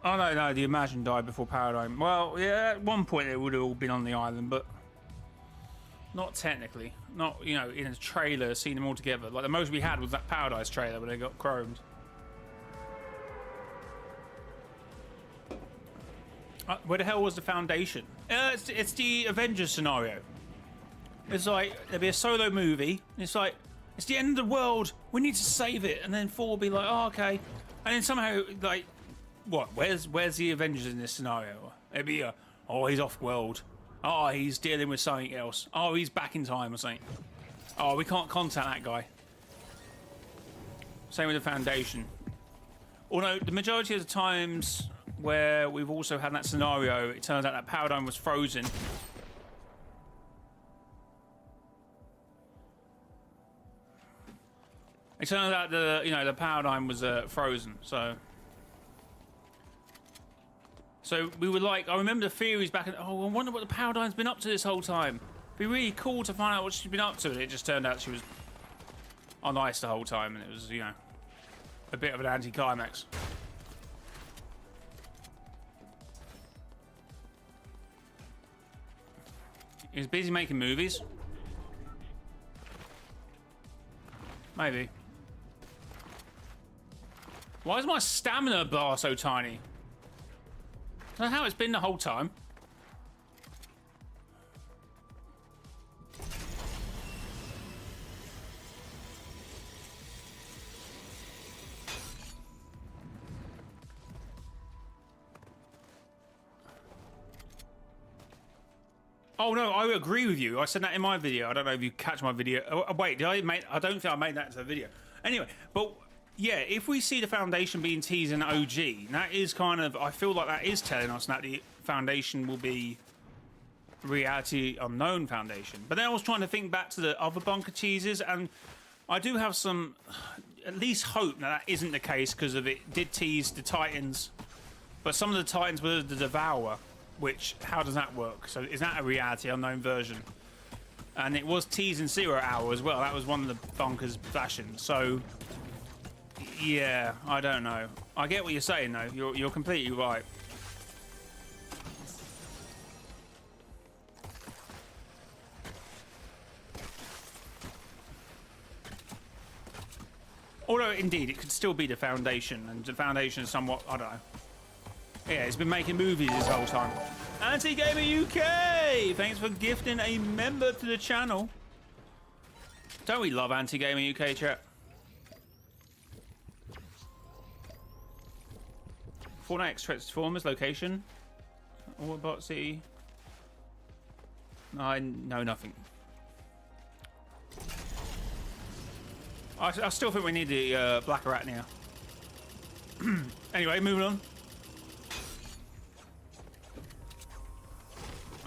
Oh no, the Imagine died before Paradigm. Well, yeah, at one point they would have all been on the island, but not technically. Not, you know, in a trailer, seeing them all together. Like the most we had was that Paradise trailer where they got chromed. Where the hell was the Foundation? It's the Avengers scenario. It's like, there'll be a solo movie, and it's like, it's the end of the world, we need to save it, and then 4 will be like, oh, okay. And then somehow, like, what, where's the Avengers in this scenario? It'd be, oh, he's off-world. Oh, he's dealing with something else. Oh, he's back in time or something. Oh, we can't contact that guy. Same with the Foundation. Although, the majority of the times where we've also had that scenario, it turns out that Paradigm was frozen. It turns out the Paradigm was frozen, so we were like, I remember the theories back in, oh, I wonder what the Paradigm's been up to this whole time. It'd be really cool to find out what she's been up to, and it just turned out she was on ice the whole time, and it was, you know, a bit of an anticlimax. He was busy making movies. Maybe. Why is my stamina bar so tiny? Is that how it's been the whole time? Oh no, I agree with you. I said that in my video. I don't know if you catch my video. Oh, wait, I don't think I made that into a video. Anyway, but yeah, if we see the Foundation being teased in OG, that is kind of, I feel like that is telling us that the Foundation will be reality unknown Foundation. But then I was trying to think back to the other bunker teasers, and I do have some, at least hope that isn't the case, because of it did tease the Titans, but some of the Titans were the Devourer. Which, how does that work? So is that a reality unknown version? And it was teasing 0 Hour as well. That was one of the bunkers flashing. So, yeah, I don't know. I get what you're saying though. You're completely right. Although, indeed, it could still be the Foundation, and the Foundation is somewhat, I don't know. Yeah, he's been making movies this whole time. Anti-Gamer UK! Thanks for gifting a member to the channel. Don't we love Anti-Gamer UK, chat? Fortnite Transformers location. Autobot City. I know nothing. I still think we need the Black Arachnia. Anyway, moving on.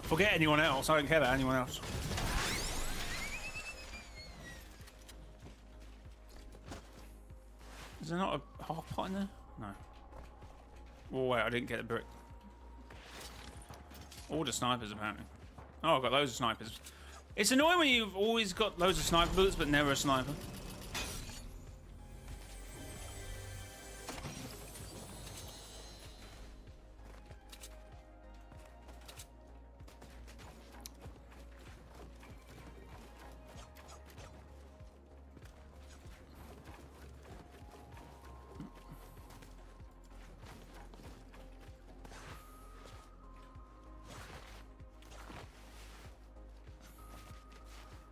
Forget anyone else. I don't care about anyone else. Is there not a half pot in there? No. Oh wait, I didn't get a brick. All the snipers apparently. Oh, I've got loads of snipers. It's annoying when you've always got loads of sniper bullets but never a sniper.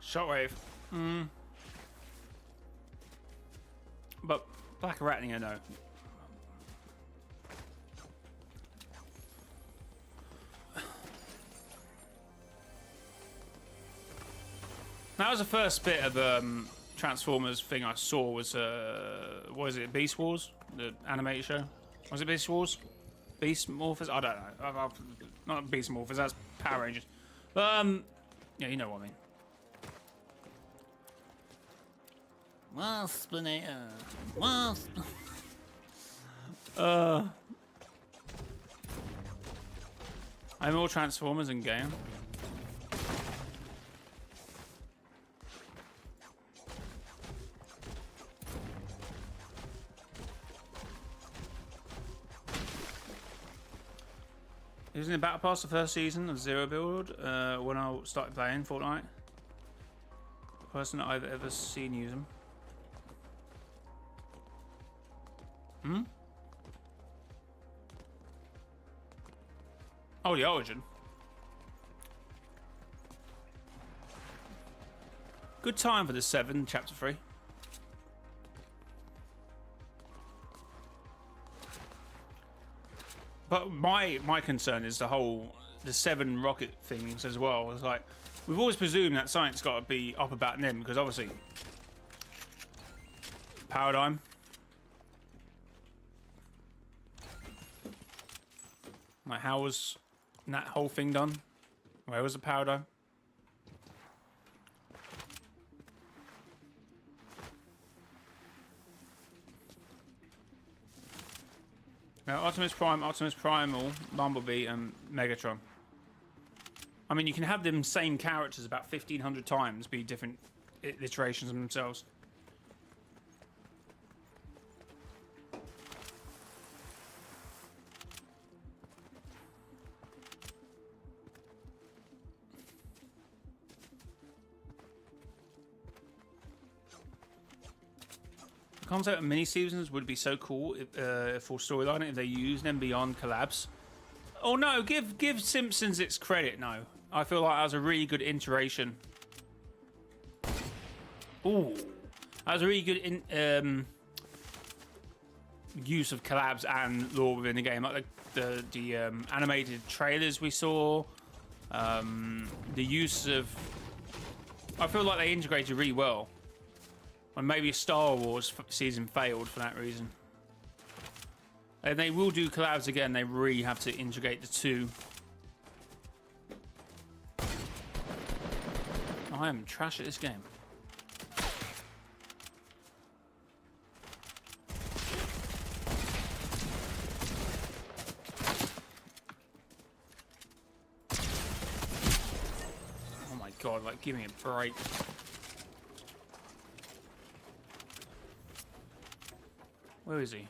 Shockwave. But Black Arachnia, no. That was the first bit of Transformers thing I saw was what was it, Beast Wars? The animated show? Was it Beast Wars? Beast Morphers? I don't know. Not Beast Morphers, that's Power Rangers. But yeah, you know what I mean. Waspinator. Wasp. I'm all Transformers in game. Using the Battle Pass the first season of Zero Build when I started playing Fortnite. The person that I've ever seen use them. Oh, the Origin. Good time for the 7, Chapter 3. But my concern is the 7 rocket things as well. It's like, we've always presumed that science got to be up about them, because obviously Paradigm. Like, how was that whole thing done? Where was the Paradigm? Now, Optimus Prime, Optimus Primal, Bumblebee, and Megatron. I mean, you can have them same characters about 1,500 times, be different iterations of themselves. The concept of mini seasons would be so cool for storyline if they used them beyond collabs. Oh no, give Simpsons its credit. No, I feel like that was a really good iteration. Ooh, that was a really good use of collabs and lore within the game, like the animated trailers we saw, the use of. I feel like they integrated really well. When maybe Star Wars season failed for that reason. And they will do collabs again, they really have to integrate the two. I am trash at this game. Oh my god, like, give me a break. Where is he?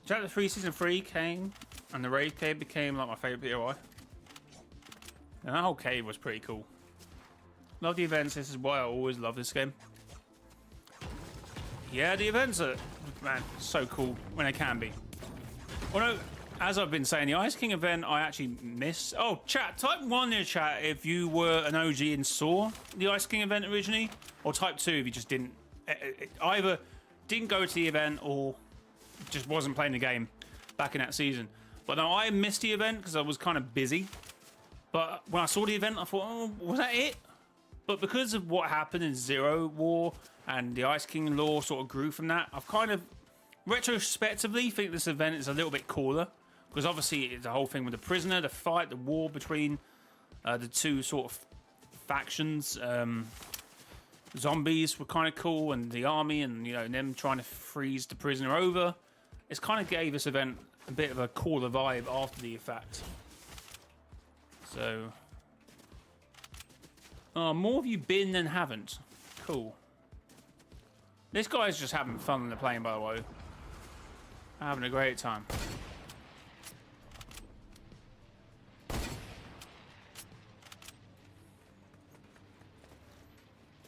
Chapter 3 Season 3 came, and the Raid Cave became like my favourite POI. And that whole cave was pretty cool. Love the events, this is why I always love this game. Yeah, the events are, man, so cool when they can be. Well, no, as I've been saying, the Ice King event I actually missed. Oh, chat, type 1 in the chat if you were an OG and saw the Ice King event originally, or type 2 if you just didn't, either didn't go to the event or just wasn't playing the game back in that season. But no, I missed the event because I was kind of busy. But when I saw the event, I thought, oh, was that it? But because of what happened in Zero War and the Ice King lore sort of grew from that, I've kind of retrospectively think this event is a little bit cooler. Because obviously it's the whole thing with the prisoner, the fight, the war between the two sort of factions. Zombies were kind of cool, and the army, and you know, them trying to freeze the prisoner over. It's kind of gave this event a bit of a cooler vibe after the fact. So, more of you been than haven't. Cool. This guy's just having fun on the plane, by the way. Having a great time.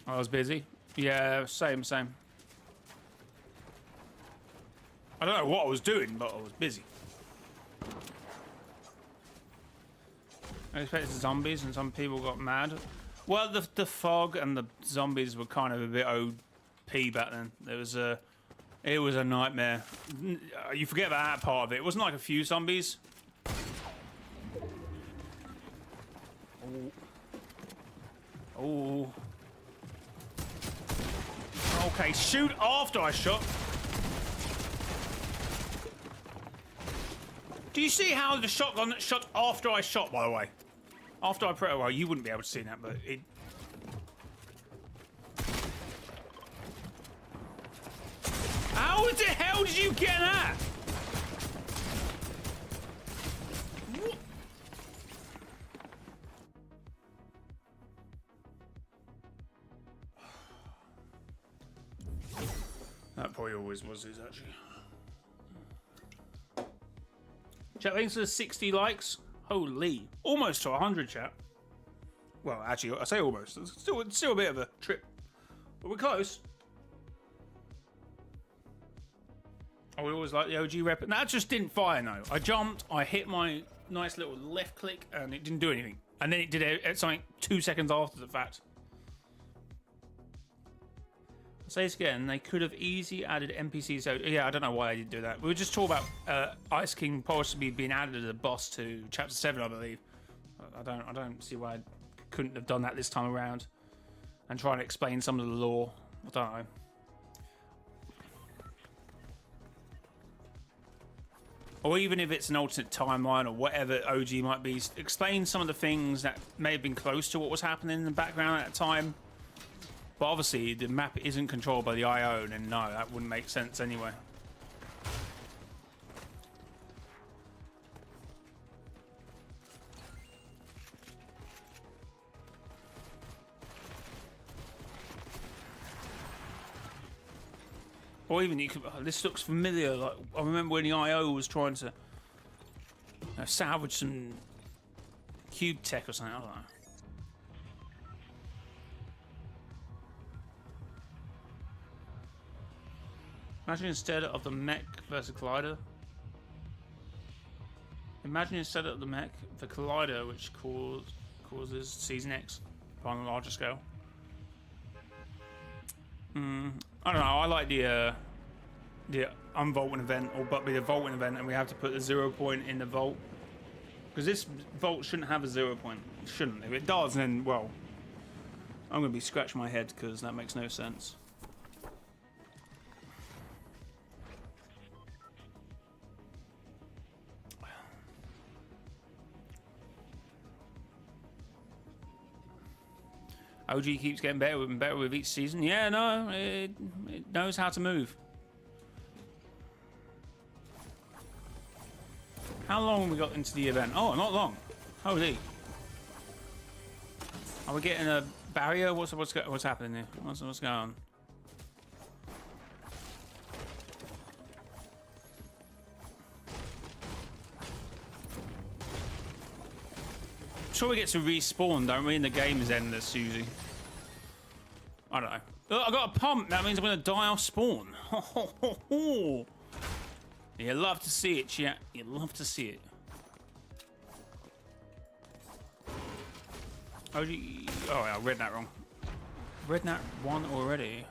I was busy. Yeah, same. I don't know what I was doing, but I was busy. I expected zombies, and some people got mad. Well, the fog and the zombies were kind of a bit OP back then. It was a nightmare. You forget about that part of it. It wasn't like a few zombies. Oh. Okay, shoot after I shot. Do you see how the shotgun shot after I shot, by the way? After I pressed, well, you wouldn't be able to see that, but it... How the hell did you get that? What? That probably always was his, actually. Chat, thanks for the 60 likes. Holy. Almost to 100, chat. Well, actually, I say almost. It's still a bit of a trip. But we're close. I would always like the OG rep. That just didn't fire, no. I jumped, I hit my nice little left click, and it didn't do anything. And then it did something 2 seconds after the fact. I'll say this again, they could have easily added NPCs. So, yeah, I don't know why they didn't do that. We were just talking about Ice King possibly being added as a boss to Chapter 7, I believe. I don't see why I couldn't have done that this time around. And trying to explain some of the lore. I don't know. Or even if it's an alternate timeline or whatever OG might be, explain some of the things that may have been close to what was happening in the background at that time. But obviously, the map isn't controlled by the IO, and no, that wouldn't make sense anyway. Or even you could. This looks familiar. Like I remember when the IO was trying to salvage some cube tech or something. I don't know. Imagine instead of the mech versus collider. Imagine instead of the mech, the collider, which causes Season X on a larger scale. I don't know. I like the unvaulting event, or but be the vaulting event, and we have to put the 0 point in the vault because this vault shouldn't have a 0 point. It shouldn't. If it does, then well, I'm gonna be scratching my head because that makes no sense. OG keeps getting better and better with each season. Yeah, no, it knows how to move. How long have we got into the event? Oh, not long. Holy. Are we getting a barrier? What's happening here? What's going on? Sure, we get to respawn, don't we? And the game is endless usually. I don't know. Oh, I got a pump. That means I'm gonna die off spawn. You love to see it, chat. You love to see it. Oh, I read that wrong. Read that one already.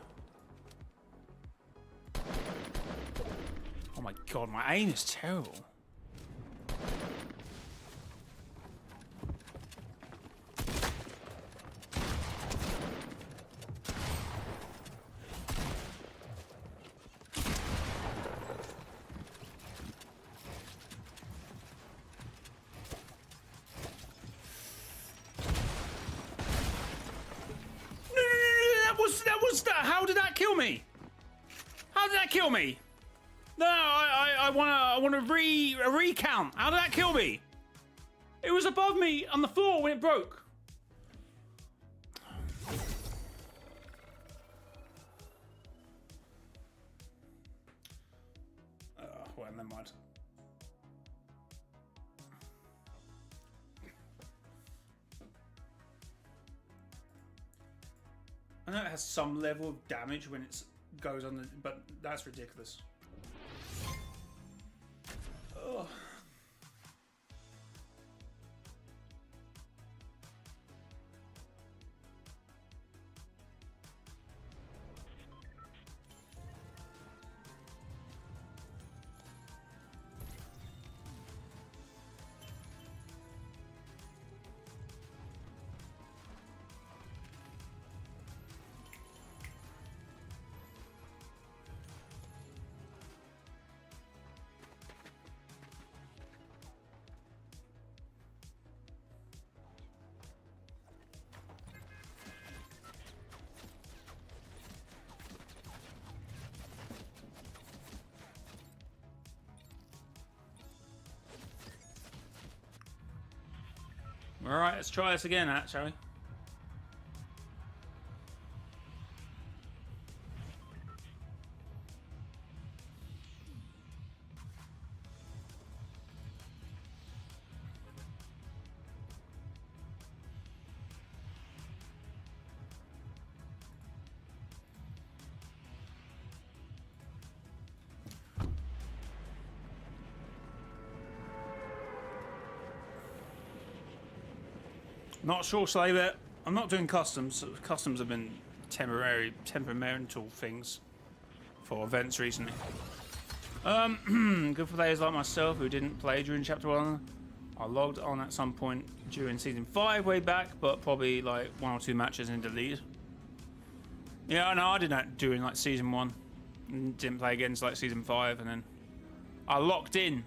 Oh my god, my aim is terrible. kill me? How did that kill me? No, I want a recount. How did that kill me? It was above me on the floor when it broke. Well, never mind. I know it has some level of damage when it goes on, but that's ridiculous. Ugh. Alright, let's try this again, shall we? Not sure, Slaver. I'm not doing customs. Customs have been temperamental things for events recently. Good for players like myself who didn't play during Chapter 1. I logged on at some point during Season 5 way back, but probably like 1 or 2 matches in the lead. Yeah, no, I did that during like Season 1. Didn't play against like Season 5, and then I locked in.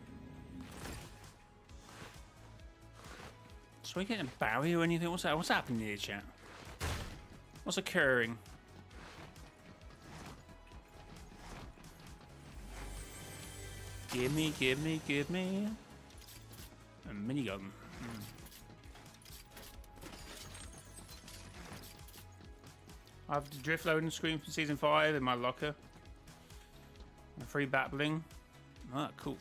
So we getting a barrier or anything? What's that? What's happening here, chat? What's occurring? Give me a minigun. I have the drift loading screen from Season 5 in my locker. A free battling. Ah, cool.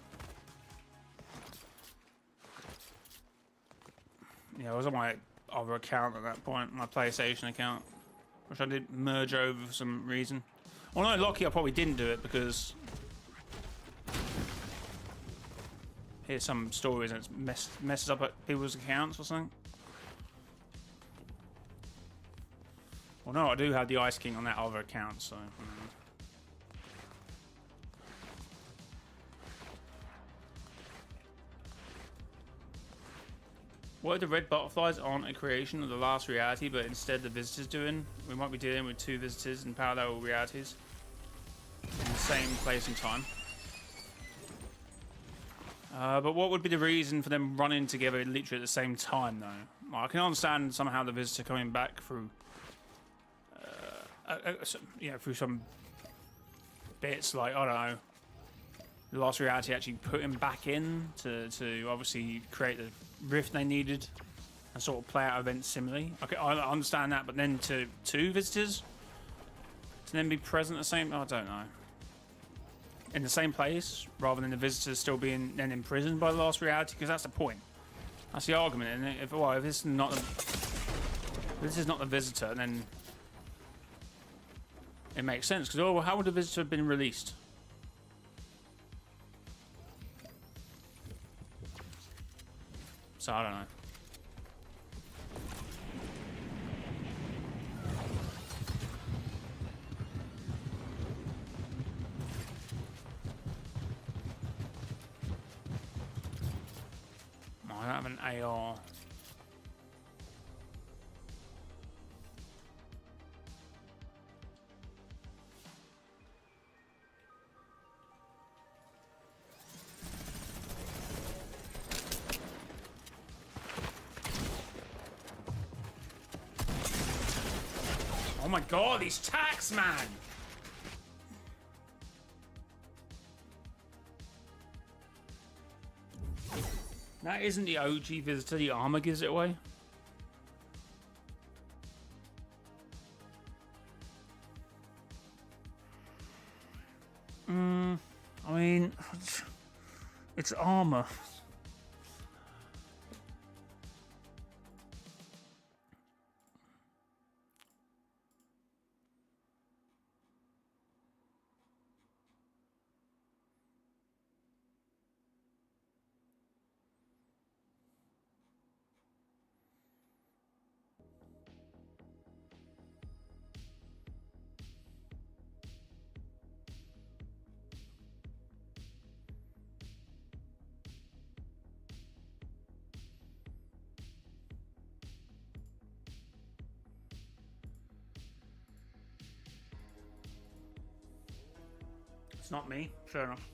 Yeah, I was on my other account at that point, my PlayStation account, which I did merge over for some reason. Well, no, lucky I probably didn't do it because here's some stories and it messes up people's accounts or something. Well, no, I do have the Ice King on that other account, so. What if the red butterflies aren't a creation of the last reality, but instead the visitor's doing? We might be dealing with 2 visitors in parallel realities in the same place and time. But what would be the reason for them running together literally at the same time, though? Well, I can understand somehow the visitor coming back through, through some bits like, I don't know, the last reality actually put him back in to obviously create the rift they needed and sort of play out events similarly. Okay, I understand that, but then to 2 visitors to then be present at the same, I don't know, in the same place rather than the visitors still being then imprisoned by the last reality, because that's the point. That's the argument. And if this is not the visitor, then it makes sense. Because well, how would the visitor have been released? So I don't know. I don't have an AR. Oh my god, these tacks, man! That isn't the OG visitor, the armor gives it away. I mean, it's armor. It's not me. Fair enough.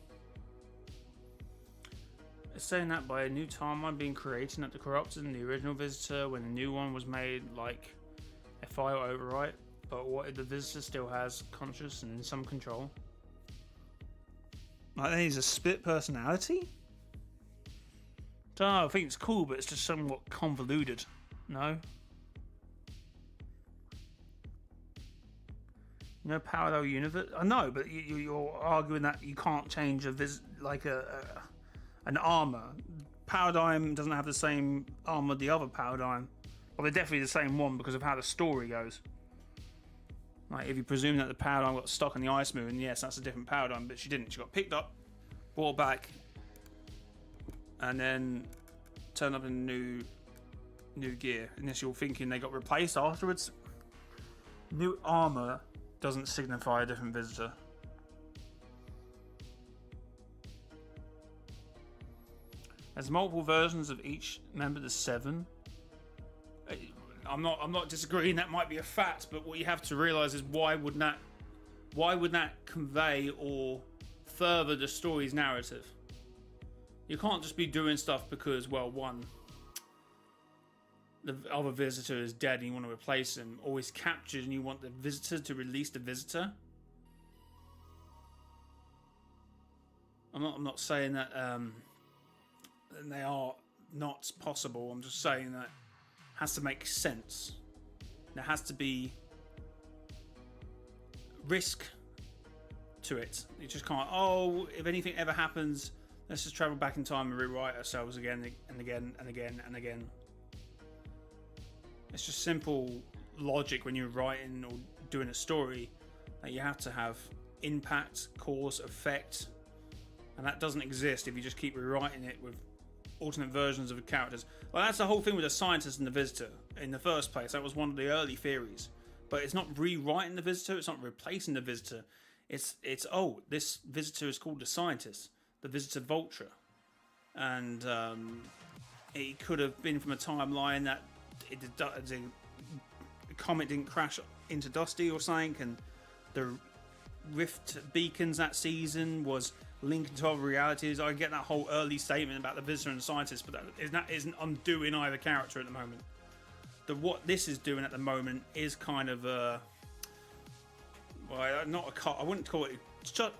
It's saying that by a new timeline being created that the corrupted and the original visitor when a new one was made, like a file overwrite. But what if the visitor still has conscious and some control? Like he's a split personality? Don't know, I think it's cool, but it's just somewhat convoluted. No? You know, parallel universe. I know, but you're arguing that you can't change an armor. Paradigm doesn't have the same armor the other paradigm. Well, they're definitely the same one because of how the story goes. Like, if you presume that the paradigm got stuck on the ice moon, yes, that's a different paradigm, but she didn't. She got picked up, brought back, and then turned up in new gear. Unless you're thinking they got replaced afterwards. New armor doesn't signify a different visitor. There's multiple versions of each member of the 7. I'm not disagreeing that might be a fact, but what you have to realise is why would that convey or further the story's narrative? You can't just be doing stuff because, well, one, the other visitor is dead and you want to replace him, or he's captured and you want the visitor to release the visitor. I'm not saying that they are not possible. I'm just saying that it has to make sense. There has to be risk to it. You just can't, oh, if anything ever happens, let's just travel back in time and rewrite ourselves again and again and again and again. It's just simple logic when you're writing or doing a story that you have to have impact, cause, effect, and that doesn't exist if you just keep rewriting it with alternate versions of the characters. Well, that's the whole thing with the scientist and the visitor in the first place. That was one of the early theories, but it's not rewriting the visitor, it's not replacing the visitor. It's oh, this visitor is called the scientist, the visitor Vulture, and it could have been from a timeline that the comet didn't crash into Dusty or something, and the rift beacons that season was linked to other realities. I get that whole early statement about the visitor and the scientist, but that isn't undoing either character at the moment. What this is doing at the moment is kind of not a cop. I wouldn't call it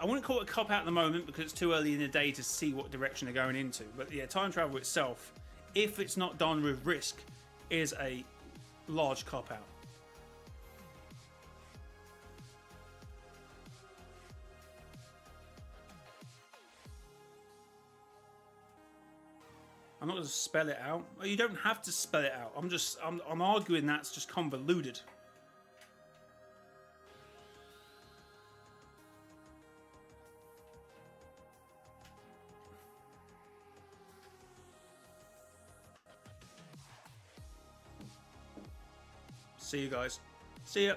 a cop out at the moment because it's too early in the day to see what direction they're going into. But yeah, time travel itself, if it's not done with risk, is a large cop out. I'm not going to spell it out. You don't have to spell it out. I'm arguing that's just convoluted. See you guys. See ya.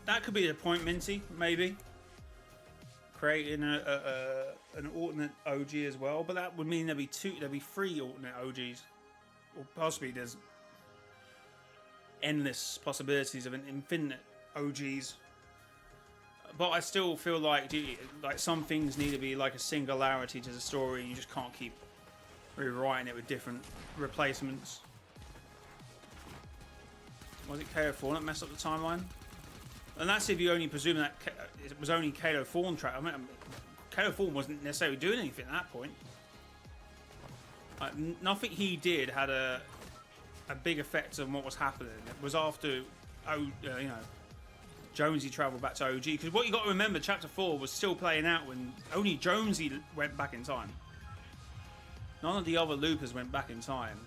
That could be the point, Minty, maybe. creating an alternate OG as well, but that would mean there'd be 3 alternate OGs, or possibly there's endless possibilities of an infinite OGs. But I still feel like some things need to be like a singularity to the story. You just can't keep rewriting it with different replacements. Was it KO4 that messed up the timeline? And that's if you only presume that it was only KO Fawn track. I mean, KO Fawn wasn't necessarily doing anything at that point. Nothing he did had a big effect on what was happening. It was after, you know, Jonesy travelled back to OG. Because what you got to remember, Chapter 4 was still playing out when only Jonesy went back in time. None of the other loopers went back in time.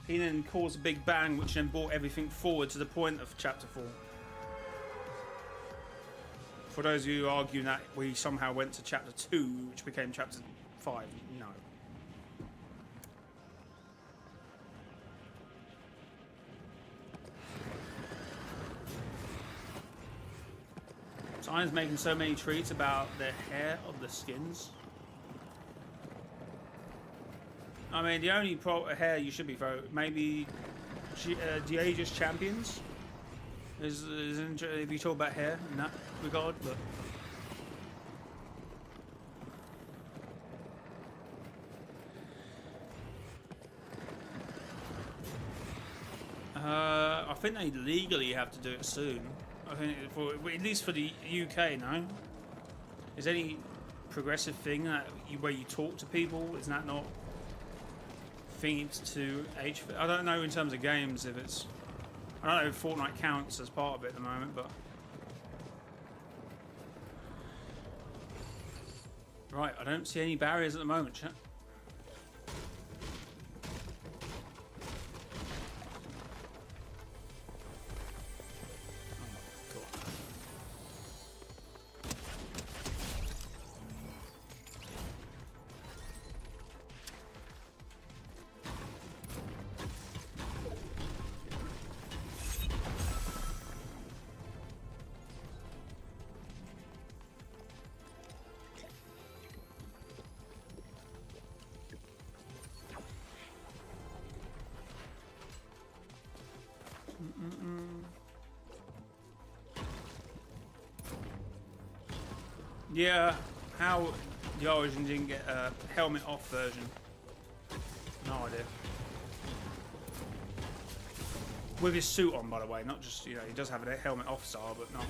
He then caused a big bang, which then brought everything forward to the point of Chapter 4. For those of you arguing that we somehow went to Chapter 2, which became Chapter 5, no. Sign's making so many tweets about the hair of the skins. I mean, the only hair you should be voting, maybe Diage's champions. If you talk about hair in that regard, but I think they legally have to do it soon. I think at least for the UK, no. Is there any progressive thing where you talk to people? Is that not themed to age? I don't know in terms of games if it's. I don't know if Fortnite counts as part of it at the moment, but right, I don't see any barriers at the moment, chat. Yeah, how the Origin didn't get a helmet off version. No idea. With his suit on, by the way, not just, you know, he does have a helmet off style, but not.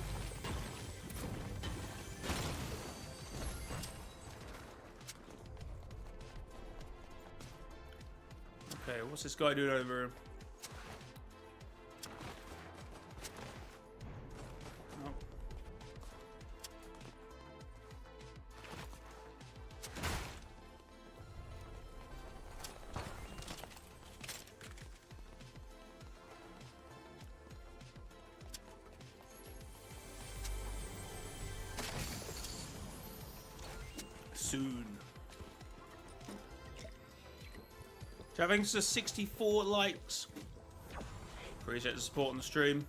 Okay, what's this guy doing over here? Soon. Thanks to 64 likes. Appreciate the support on the stream.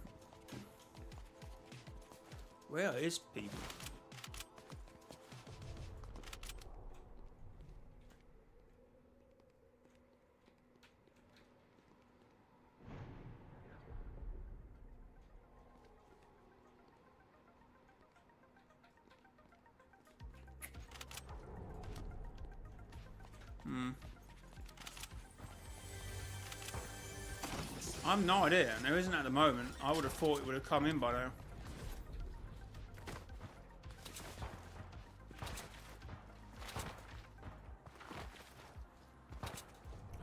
Where is people? I've no idea, and there isn't at the moment. I would have thought it would have come in by now. I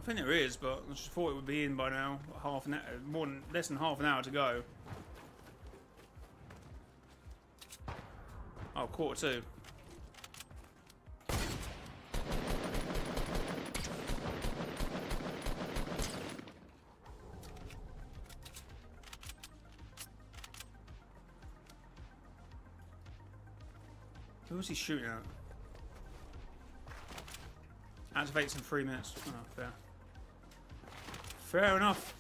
think there is, but I just thought it would be in by now. Half an hour, less than half an hour to go. Oh, 1:45. Who was he shooting at? Activates in 3 minutes. Oh, fair. Fair enough.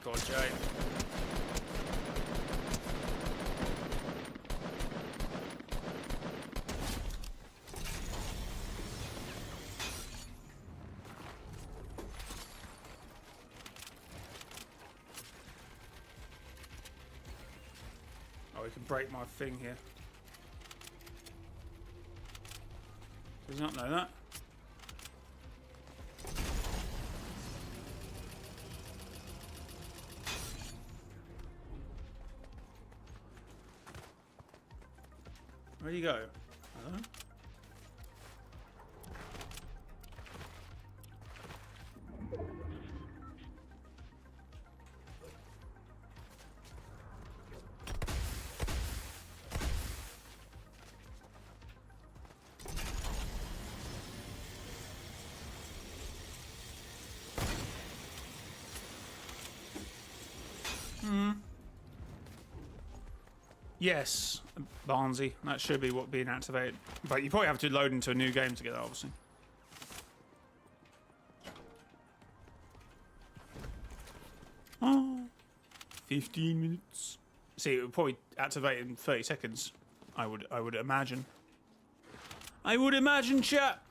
god, Jay. Oh, we can break my thing here. Does not know that. Where do you go? I don't know. Yes, Barnsey. That should be what being activated. But you probably have to load into a new game to get that, obviously. Oh, 15 minutes. See, it would probably activate in 30 seconds. I would imagine. I would imagine, chat.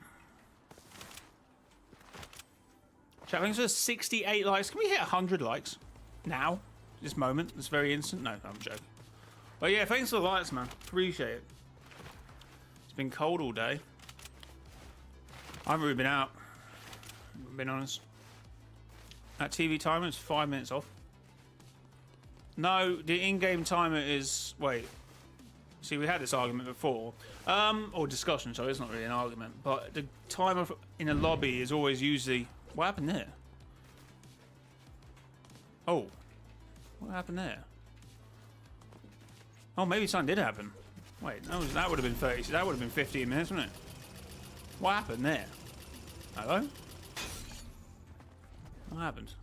Chat, thanks for 68 likes. Can we hit 100 likes now? This moment, this very instant. No, I'm joking. But yeah, thanks for the likes, man. Appreciate it. It's been cold all day. I haven't really been out, being honest. That TV timer is 5 minutes off. No, the in-game timer is... Wait. See, we had this argument before. Or discussion, so it's not really an argument. But the timer in a lobby is always usually... What happened there? Oh. What happened there? Oh, maybe something did happen. Wait, that would have been 30. That would have been 15 minutes, wouldn't it? What happened there? Hello? What happened?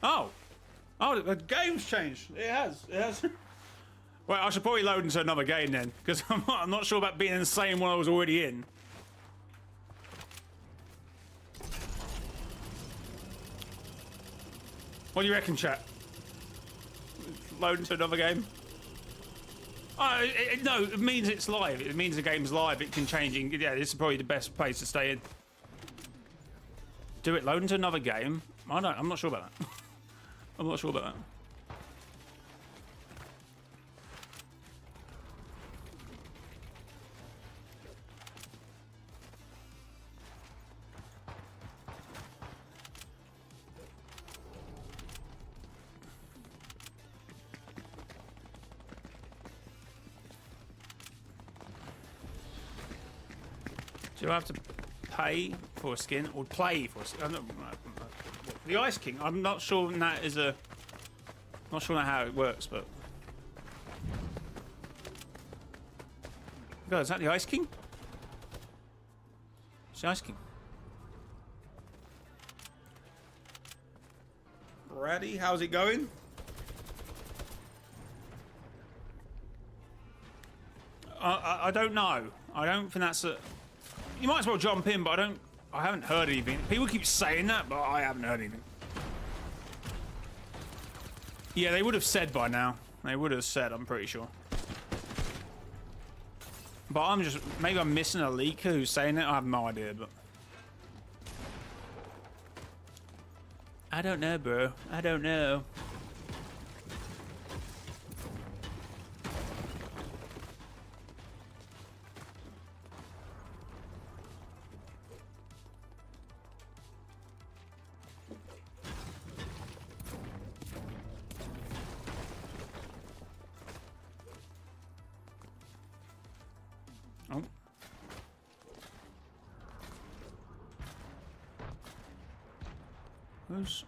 Oh! Oh, the game's changed. It has. It has. Well, I should probably load into another game then, because I'm not sure about being in the same one I was already in. What do you reckon, chat? Load into another game? No, it means it's live. It means the game's live. It can change. Yeah, this is probably the best place to stay in. Do it. Load into another game. I'm not sure about that. I'm not sure about that. Do I have to pay for a skin or play for a skin? The Ice King. I'm not sure that is a. Not sure how it works, but. God, is that the Ice King? It's the Ice King. Brady, how's it going? I don't know. I don't think that's a. You might as well jump in, but I haven't heard anything. People keep saying that, but I haven't heard anything. Yeah, they would have said by now. They would have said, I'm pretty sure. But maybe I'm missing a leaker who's saying it. I have no idea, but. I don't know, bro. I don't know. Oh. Who's...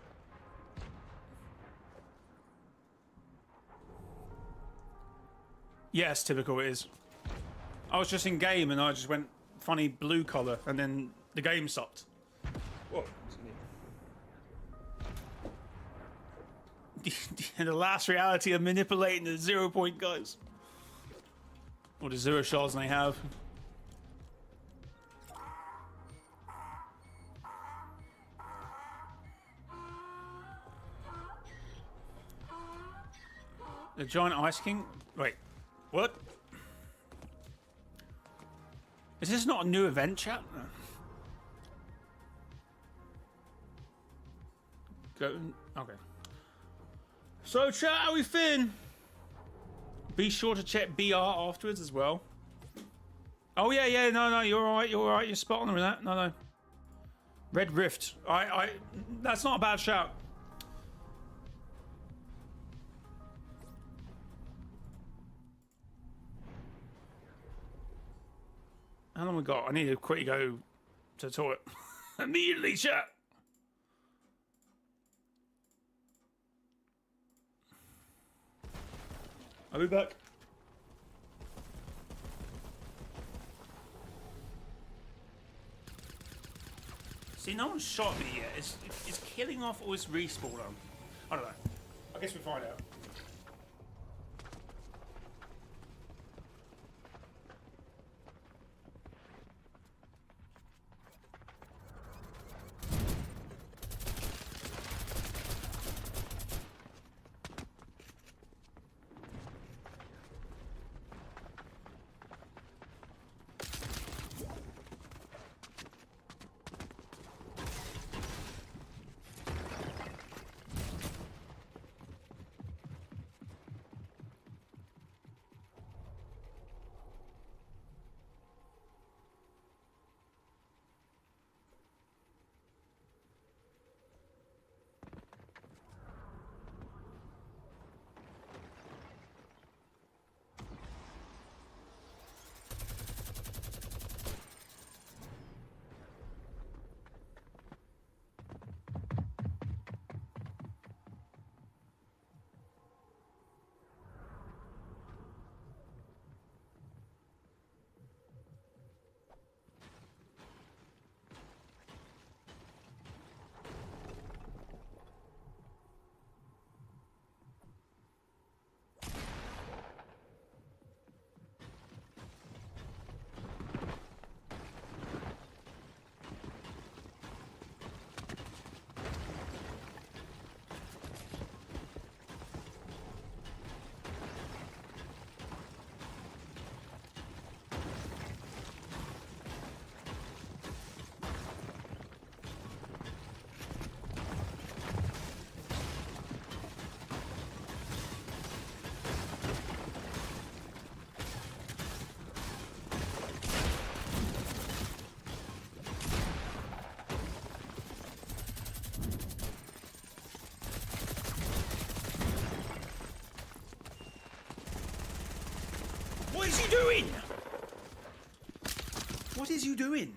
Yes, typical it is. I was just in game and I just went funny blue collar and then the game stopped. Whoa. The last reality of manipulating the 0 point guys. Or the 0 shards they have. The giant ice king. Wait, what? Is this not a new event, chat? Go. Okay. So, chat, how we feeling? Be sure to check BR afterwards as well. Oh yeah, no, you're alright, you're spot on with that. No. Red Rift. That's not a bad shout. How long we got? I need to quickly go to the toilet. Immediately, chat. I'll be back. See, no one's shot me yet. It's killing off all this respawn. I don't know. I guess we'll find out. What is he doing? What is you doing?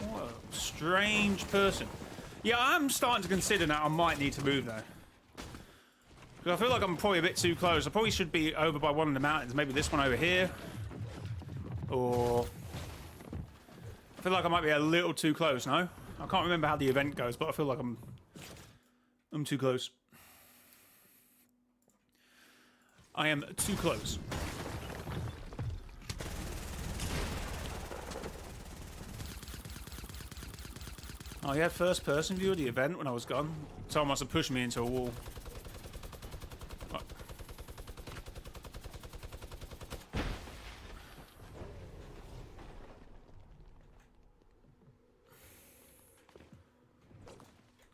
What a strange person. Yeah, I'm starting to consider now I might need to move now. Because I feel like I'm probably a bit too close. I probably should be over by one of the mountains. Maybe this one over here. Or... I feel like I might be a little too close, no? I can't remember how the event goes, but I feel like I'm too close. I am too close. Oh, he had first person view of the event when I was gone. Someone must have pushed me into a wall. Oh.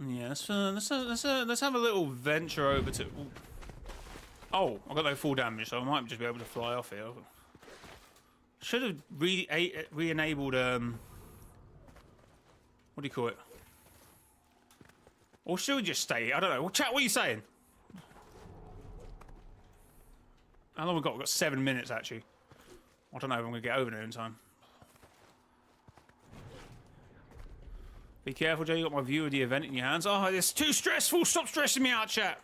Yeah, let's have a little venture over to... Oh, I got no full damage, so I might just be able to fly off here. Should have re-enabled, what do you call it? Or should we just stay here? I don't know. Well, chat, what are you saying? How long have we got? We've got 7 minutes, actually. I don't know if I'm going to get over there in time. Be careful, Jay. You got my view of the event in your hands. Oh, it's too stressful. Stop stressing me out, chat.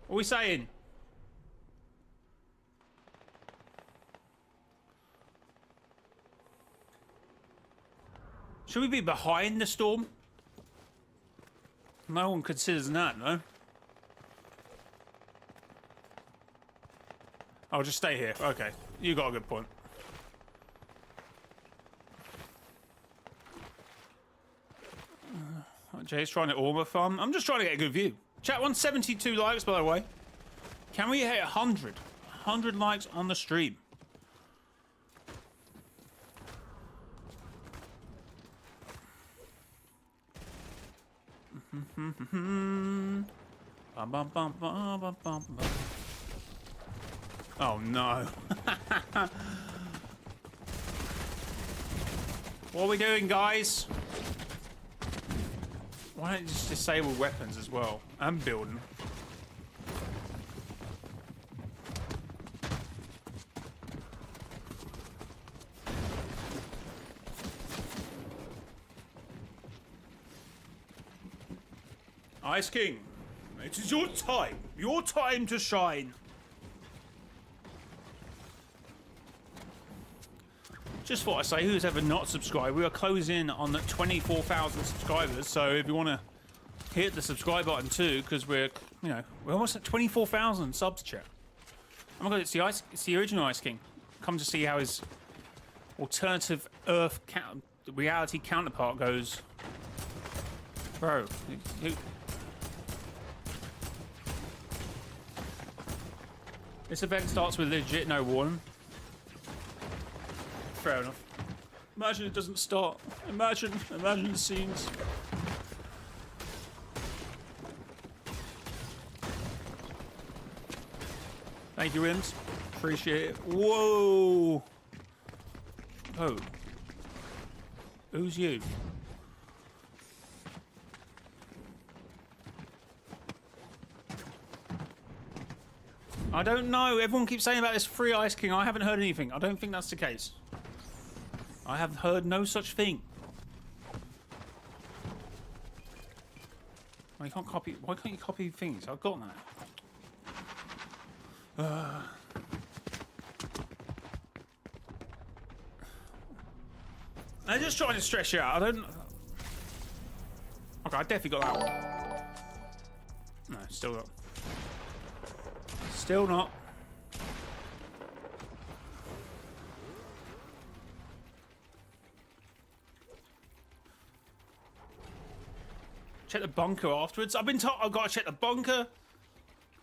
What are we saying? Should we be behind the storm? No one considers that, no? I'll just stay here. Okay, you got a good point. Jay's trying to armor farm. I'm just trying to get a good view. Chat 172 likes, by the way. Can we hit 100? 100 likes on the stream. Oh no. What are we doing, guys? Why don't you just disable weapons as well? I'm building. Ice King, it is your time to shine. Just thought I'd say, who's ever not subscribed, we are closing in on 24,000 subscribers, so if you want to hit the subscribe button too, because we're almost at 24,000 subs, chat. Oh my god, it's the original Ice King. Come to see how his alternative Earth reality counterpart goes. Bro, this event starts with legit no warning. Fair enough. Imagine it doesn't start. Imagine the scenes. Thank you, Rims. Appreciate it. Whoa! Oh. Who's you? I don't know. Everyone keeps saying about this free Ice King. I haven't heard anything. I don't think that's the case. I have heard no such thing. Well, you can't copy. Why can't you copy things? I've got that. I'm just trying to stress you out. I don't. Okay, I definitely got that one. No, still not. Still not. Check the bunker afterwards. I've been told I've got to check the bunker.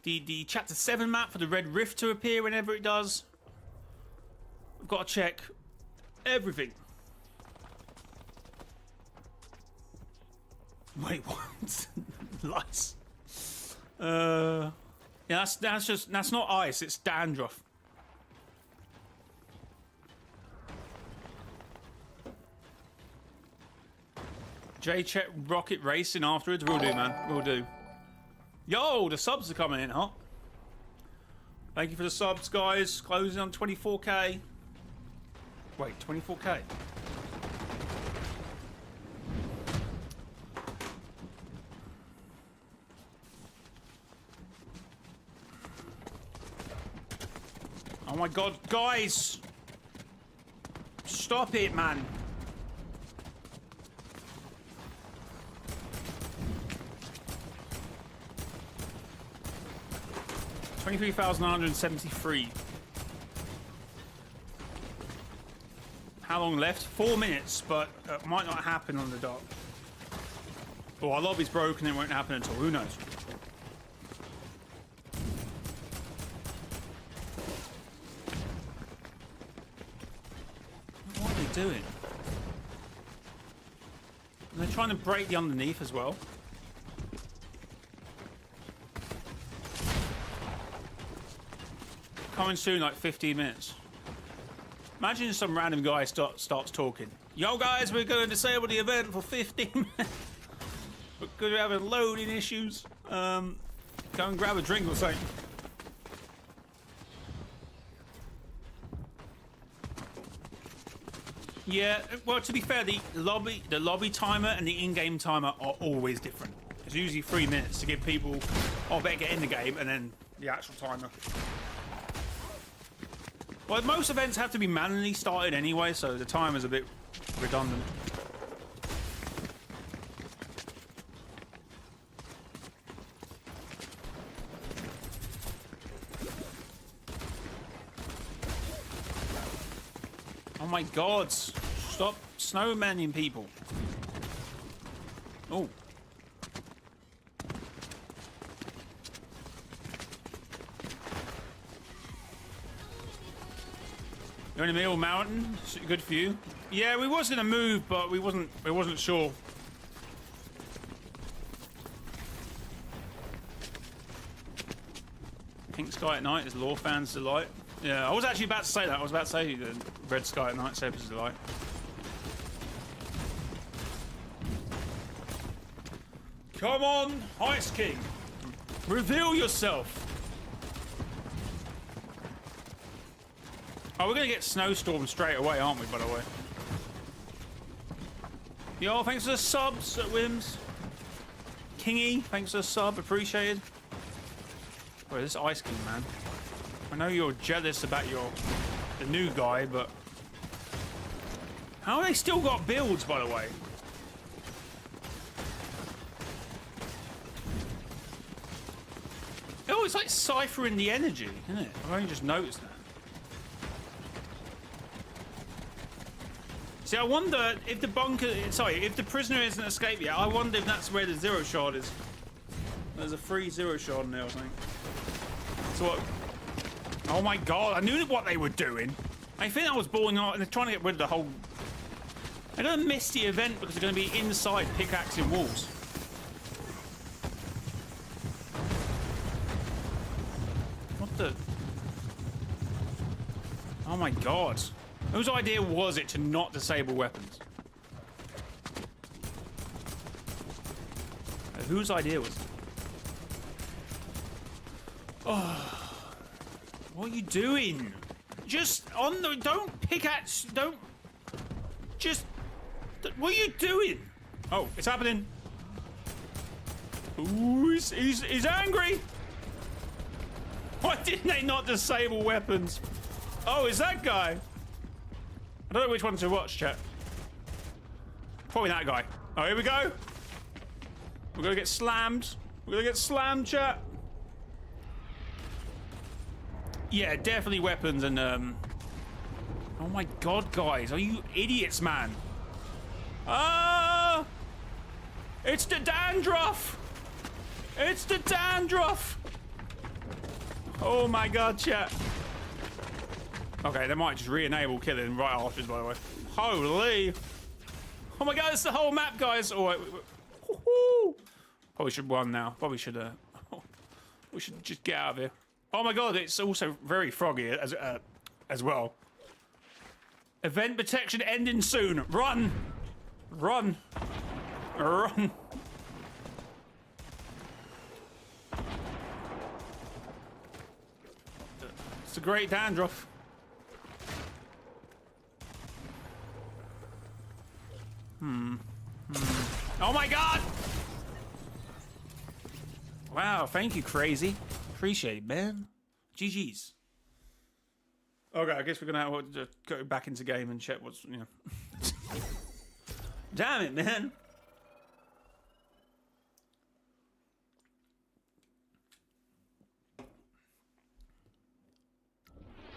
The chapter 7 map for the red rift to appear whenever it does. I've got to check everything. Wait, what? Lice. Yeah, that's not ice, it's dandruff. J check rocket racing afterwards. We'll do, man. We'll do. Yo, the subs are coming in, huh? Thank you for the subs, guys. Closing on 24k. Wait, 24k. Oh my god, guys! Stop it, man. $23,973. How long left? 4 minutes, but it might not happen on the dot. Or our lobby's broken, it won't happen until who knows. What are they doing? And they're trying to break the underneath as well. Coming soon, like 15 minutes. Imagine some random guy starts talking. Yo guys, we're going to disable the event for 15 minutes. Because we're having loading issues. Go and grab a drink or something. Yeah, well, to be fair, the lobby timer and the in-game timer are always different. It's usually 3 minutes to give people, oh, better get in the game, and then the actual timer. Well, most events have to be manually started anyway, so the timer's a bit redundant. Oh my god! Stop snowmanning people. Oh. You're in the middle mountain. Good for you. Yeah, we was gonna move, but we wasn't sure. Pink sky at night is lore fans' delight. Yeah, I was actually about to say that. I was about to say the red sky at night is Saber's delight. Come on, Ice King. Reveal yourself. Oh, we're gonna get snowstorm straight away, aren't we, by the way? Yo, thanks for the subs at Wims. Kingy, thanks for the sub, appreciated. Bro, this Ice King, man. I know you're jealous about the new guy, but how have they still got builds, by the way? Oh, it's like ciphering the energy, isn't it? I've only just noticed that. See, I wonder if the bunker... Sorry, if the prisoner hasn't escaped yet, I wonder if that's where the zero shard is. There's a free zero shard in there, I think. So what... Oh my god, I knew what they were doing. I think I was balling out and they're trying to get rid of the whole... They're going to miss the event because they're going to be inside pickaxing walls. What the... Oh my god. Whose idea was it to not disable weapons? Whose idea was it? Oh, what are you doing? Just on the... Don't pickaxe... Don't... Just... What are you doing? Oh, it's happening. Ooh, he's angry. Why didn't they not disable weapons? Oh, is that guy? I don't know which one to watch, chat. Probably that guy. Oh, here we go. We're gonna get slammed. We're gonna get slammed, chat. Yeah, definitely weapons and oh my god, guys, are you idiots, man? Ah! It's the dandruff! It's the dandruff! Oh my god, chat. Okay, they might just re-enable killing right afterwards, by the way. Holy! Oh my god, it's the whole map, guys! Oh, wait. Probably should run now. Probably should, we should just get out of here. Oh my god, it's also very froggy as well. Event protection ending soon. Run! Run! Run! It's a great dandruff. Oh my god! Wow, thank you, Crazy. Appreciate it, man. GG's. Okay, I guess we're gonna have to go back into game and check what's, you know. Damn it, man.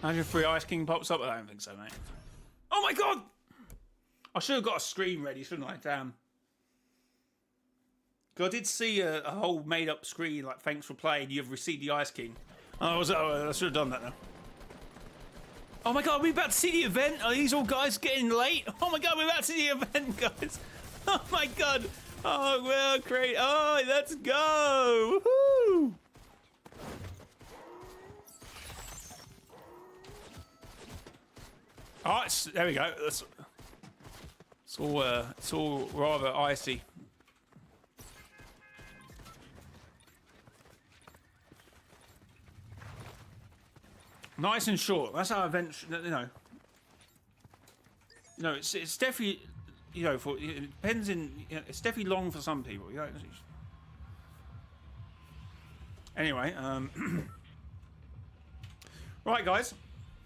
Imagine free Ice King pops up. I don't think so, mate. Oh my god! I should have got a screen ready, shouldn't I? Damn. Because I did see a whole made-up screen, like, thanks for playing, you've received the Ice King. I should have done that now. Oh my god, are we about to see the event? Are these all guys getting late? Oh my god, we're about to see the event, guys. Oh my god. Oh, well, great. Oh, let's go. Woohoo! Oh, there we go. It's all rather icy. Nice and short. That's how events, you know. You know, it's definitely, you know, it depends in. You know, it's definitely long for some people. You know. Anyway, right, guys.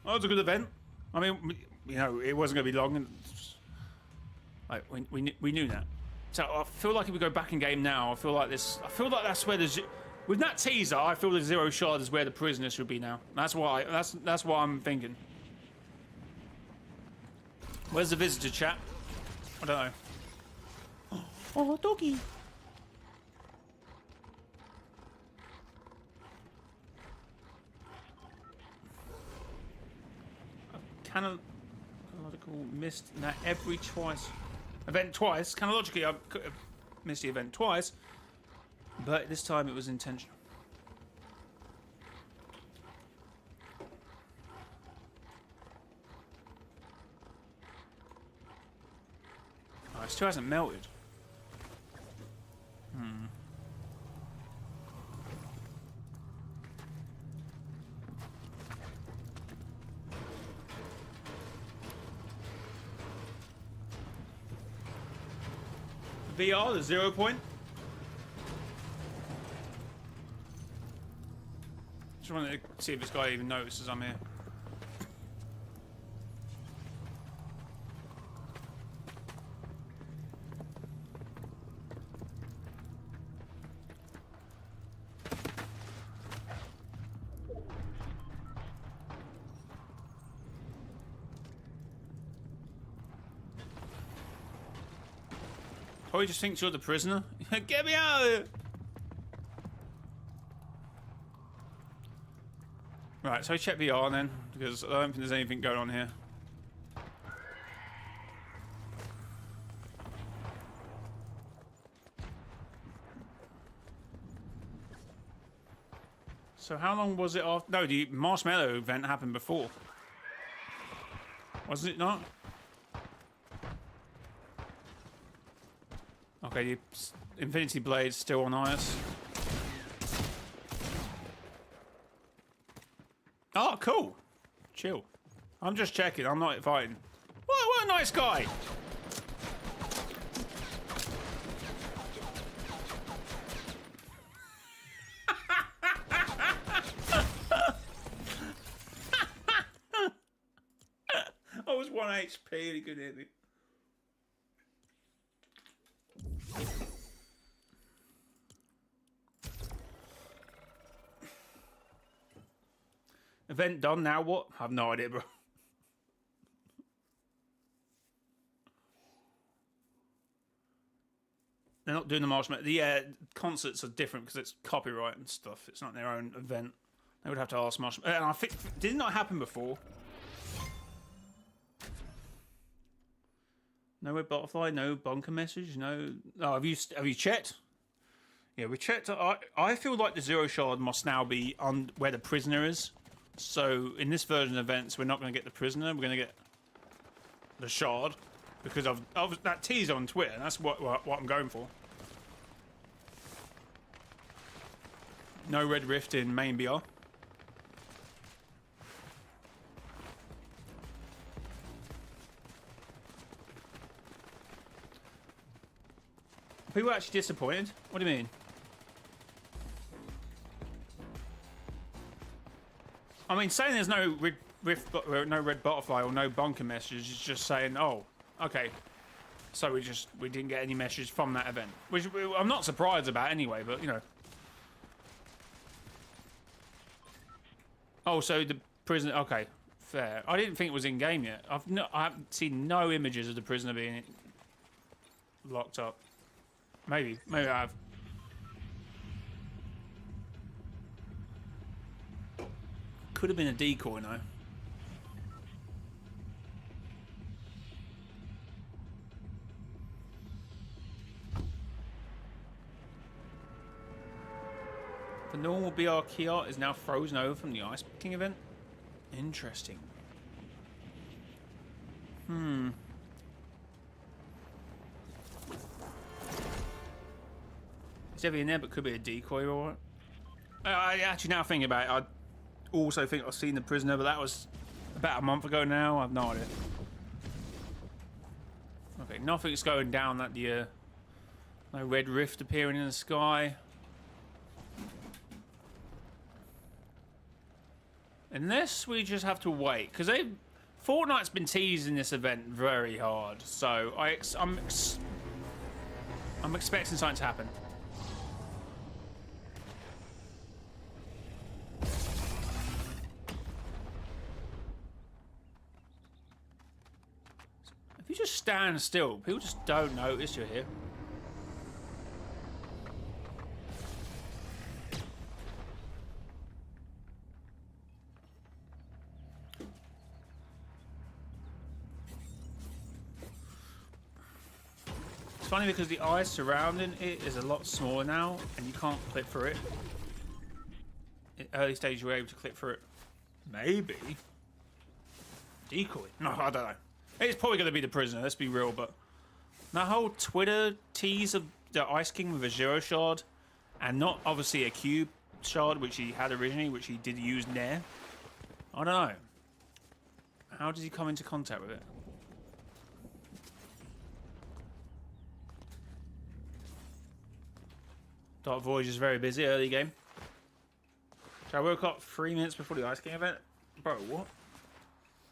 That was a good event. I mean, you know, it wasn't going to be long, and like we knew that. So I feel like if we go back in game now, I feel like that's where the. With that teaser, I feel the zero shard is where the prisoner should be now. That's why. That's what I'm thinking. Where's the visitor chat? I don't know. Oh, doggy. canonical missed that every event twice. Canonically, I could have missed the event twice, but this time it was intentional. Oh, it still hasn't melted. VR, the 0 point. Just wanted to see if this guy even notices I'm here. Oh, he just thinks you're the prisoner? Get me out of here! Right, so check VR then, because I don't think there's anything going on here. So how long was it after? No, the marshmallow event happened before. Wasn't it not? Okay, the Infinity Blade's still on ice. Oh, cool. Chill. I'm just checking. I'm not fighting. What a nice guy. I was 1 HP and he could hit me. Event done, now what? I have no idea, bro. They're not doing the marshmallow. The concerts are different because it's copyright and stuff. It's not their own event. They would have to ask marshmallow. And I think, did it not happen before? No red butterfly, no bunker message, no. Oh, have you checked? Yeah, we checked. I feel like the zero shard must now be on where the prisoner is. So in this version of events, we're not going to get the prisoner. We're going to get the shard because of that teaser on Twitter. That's what I'm going for. No red rift in main BR. People are actually disappointed. What do you mean? I mean, saying there's no no red butterfly or no bunker message is just saying, oh, okay. So we didn't get any message from that event, which I'm not surprised about anyway. But you know. Oh, so the prisoner. Okay, fair. I didn't think it was in game yet. I haven't seen no images of the prisoner being locked up. Maybe I have. Could have been a decoy, no. The normal BR key art is now frozen over from the Ice Picking event. Interesting. It's definitely in there, but could be a decoy or what. I actually, now thinking about it, I also think I've seen the prisoner, but that was about a month ago now. I have no idea. Okay, nothing's going down that year. No red rift appearing in the sky. Unless we just have to wait, because Fortnite's been teasing this event very hard, so I'm expecting something to happen. If you just stand still, people just don't notice you're here. It's funny because the ice surrounding it is a lot smaller now, and you can't clip through it. In early stage, you were able to clip through it. Maybe. Decoy? No, I don't know. It's probably going to be the prisoner, let's be real, but that whole Twitter tease of the Ice King with a 0 shard, and not obviously a cube shard, which he had originally, which he did use there. I don't know. How does he come into contact with it? Dark Voyage is very busy, early game. So I woke up 3 minutes before the Ice King event. Bro, what?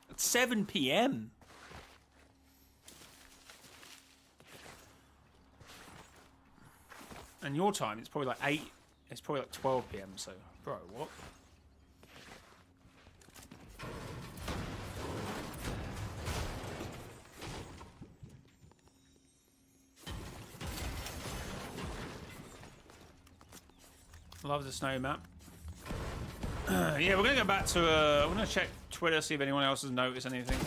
At 7 PM? And your time, it's probably like 8. It's probably like 12 PM, so... Bro, what? Love the snow map. Yeah, we're gonna go back to. I'm gonna check Twitter, see if anyone else has noticed anything.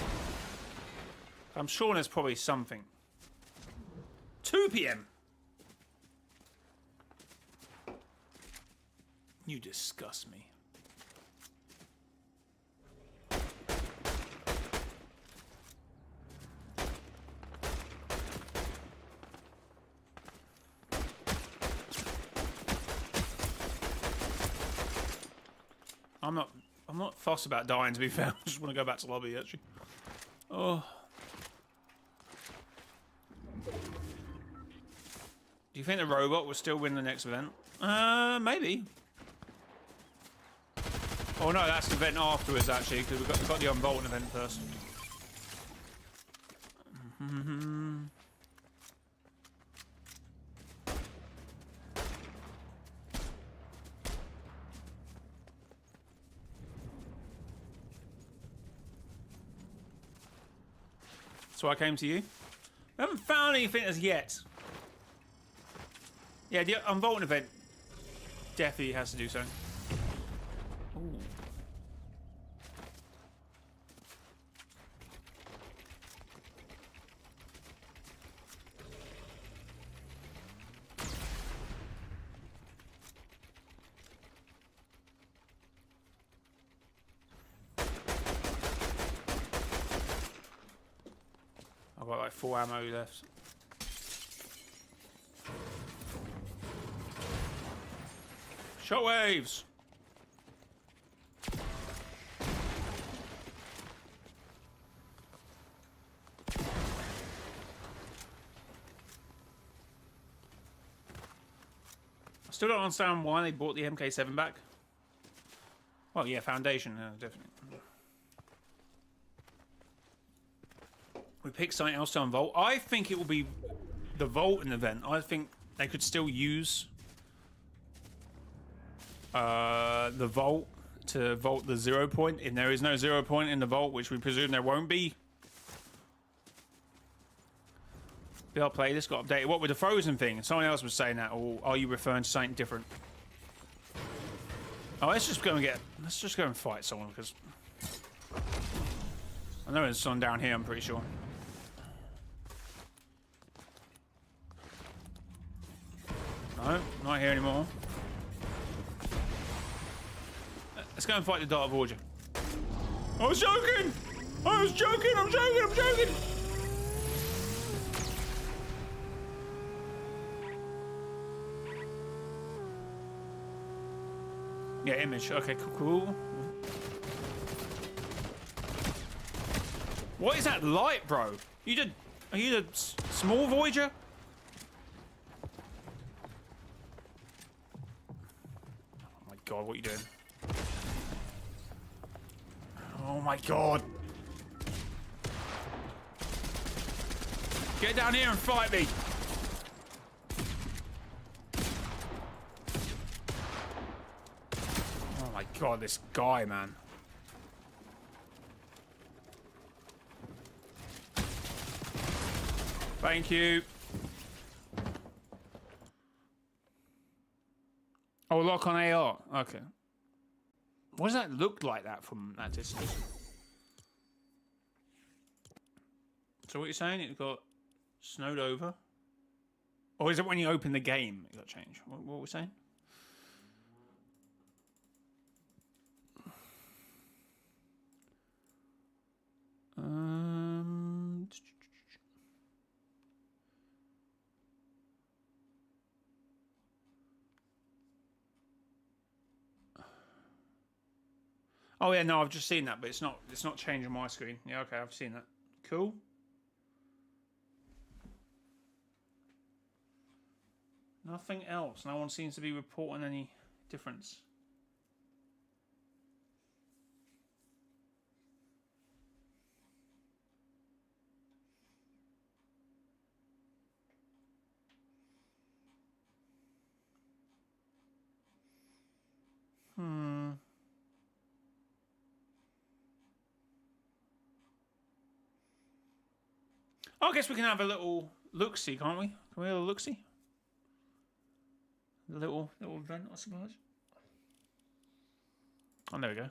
I'm sure there's probably something. 2 PM. You disgust me. I'm not fussed about dying, to be fair. I just want to go back to lobby, actually. Oh. Do you think the robot will still win the next event? Maybe. Oh no, that's the event afterwards, actually, because we've got the Unbolting event first. So I came to you. We haven't found anything as yet. Yeah, the Unbolting event definitely has to do so. Ooh. I've got like 4 ammo left. Shockwaves! I still don't understand why they bought the MK7 back. Well, yeah, Foundation, definitely. We picked something else to unvolt. I think it will be the Vaulting event. I think they could still use the vault to vault the 0 point. If there is no 0 point in the vault, which we presume there won't be. BL play this got updated. What with the frozen thing? Someone else was saying that, or are you referring to something different? Oh, let's just go and fight someone, because I know there's someone down here, I'm pretty sure. No, not here anymore. Let's go and fight the Dark Voyager. I was joking! I was joking! I'm joking! I'm joking! Yeah, image. Okay, cool. What is that light, bro? Are you the small Voyager? Oh my god, what are you doing? Oh my god. Get down here and fight me. Oh my god, this guy, man. Thank you. Oh, lock on AR. Okay. What does that look like that from that distance? So what you're saying? It got snowed over. Or is it when you open the game it got changed? What were we saying? Oh yeah, no, I've just seen that, but it's not changing my screen. Yeah, okay, I've seen that. Cool. Nothing else. No one seems to be reporting any difference. I guess we can have a little look-see, can't we? Can we have a look-see? A little event, I suppose. Oh, there we go.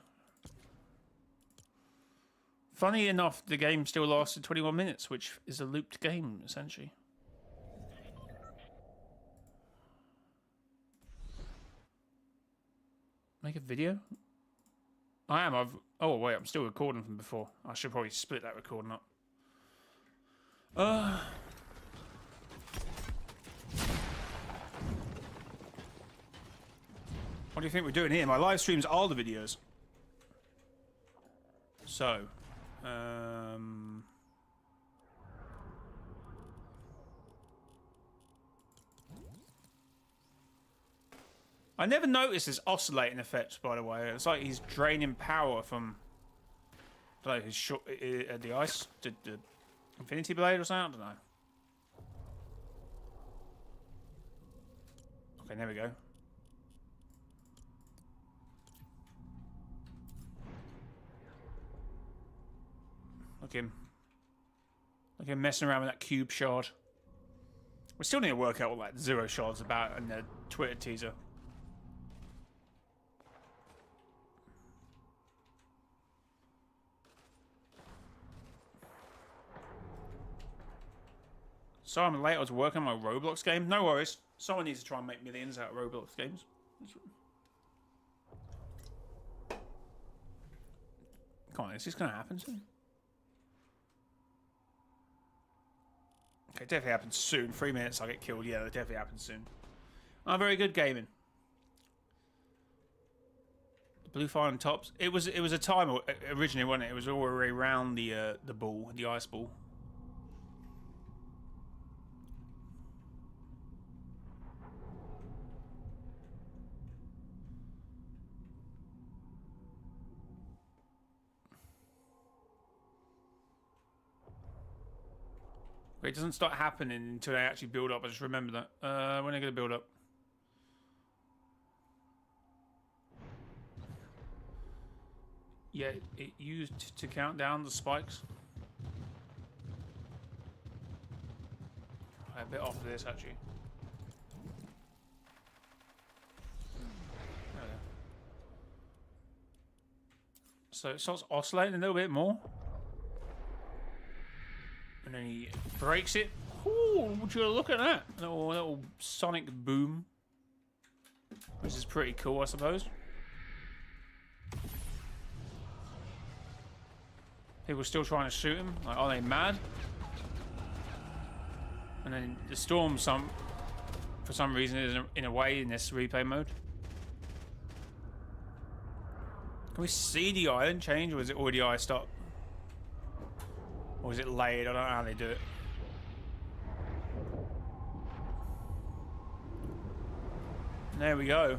Funny enough, the game still lasted 21 minutes, which is a looped game, essentially. Make a video? I am. Oh, wait, I'm still recording from before. I should probably split that recording up. What do you think we're doing here? My live streams are the videos. So, I never noticed this oscillating effect, by the way. It's like he's draining power from, I don't know, his the ice, the Infinity Blade or something? I don't know. Okay, there we go. Look at him. Look at him messing around with that cube shard. We still need to work out what that zero shard's about in the Twitter teaser. Sorry I'm late, I was working on my Roblox game. No worries. Someone needs to try and make millions out of Roblox games. Come on, is this going to happen soon? Okay, it definitely happens soon. 3 minutes, I'll get killed. Yeah, it definitely happens soon. Oh, very good gaming. The blue fire on tops. It was a time originally, wasn't it? It was all around the ball, the ice ball. It doesn't start happening until they actually build up. I just remember that. When are they going to build up? Yeah, it used to count down the spikes. I'm a bit off of this, actually. So it starts oscillating a little bit more. And then he breaks it. Ooh, would you look at that? Little sonic boom. Which is pretty cool, I suppose. People still trying to shoot him. Like, are they mad? And then the storm, for some reason, is in a way in this replay mode. Can we see the island change, or is it already iced up? Or is it laid? I don't know how they do it. There we go.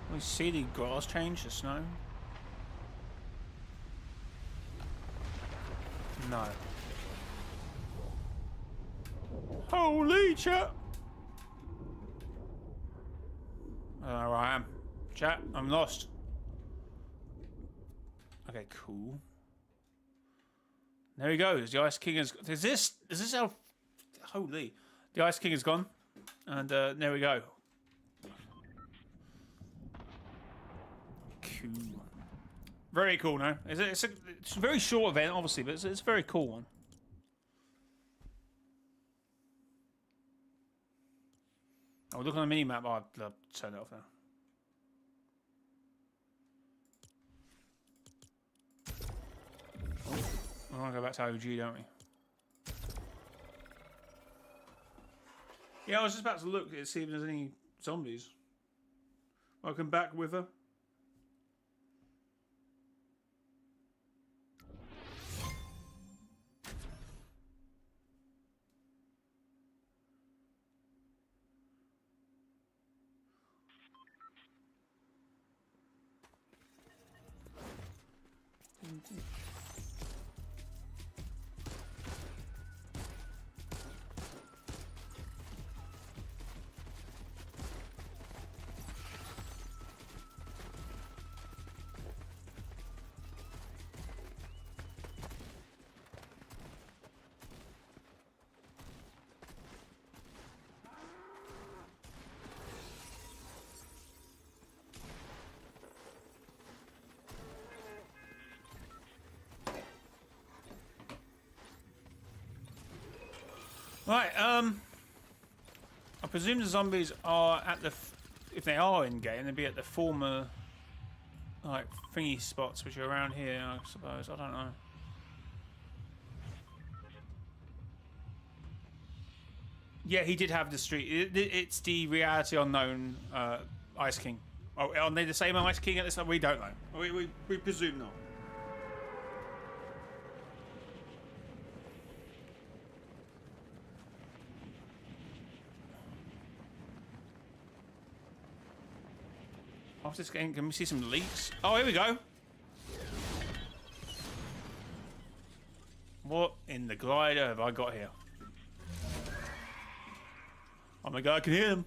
Can we see the grass change to snow? No. Holy chat! I don't know where I am. Chat, I'm lost. Okay, cool. There he goes. The Ice King is this how? Holy! The Ice King is gone, and there we go. Cool. Very cool. No, it's a very short event, obviously, but it's a very cool one. Oh, look on the mini map. Oh, I'll turn it off now. I want to go back to OG, don't we? Yeah, I was just about to look to see if there's any zombies. Welcome back, Wither. Right, I presume the zombies are at the, if they are in game, they'd be at the former, like, thingy spots, which are around here, I suppose. I don't know. Yeah, he did have the street. It's the reality unknown Ice King. Oh, are they the same Ice King at this time? We don't know. We presume not. After this game, can we see some leaks? Oh, here we go. What in the glider have I got here? Oh my god, I can hear them.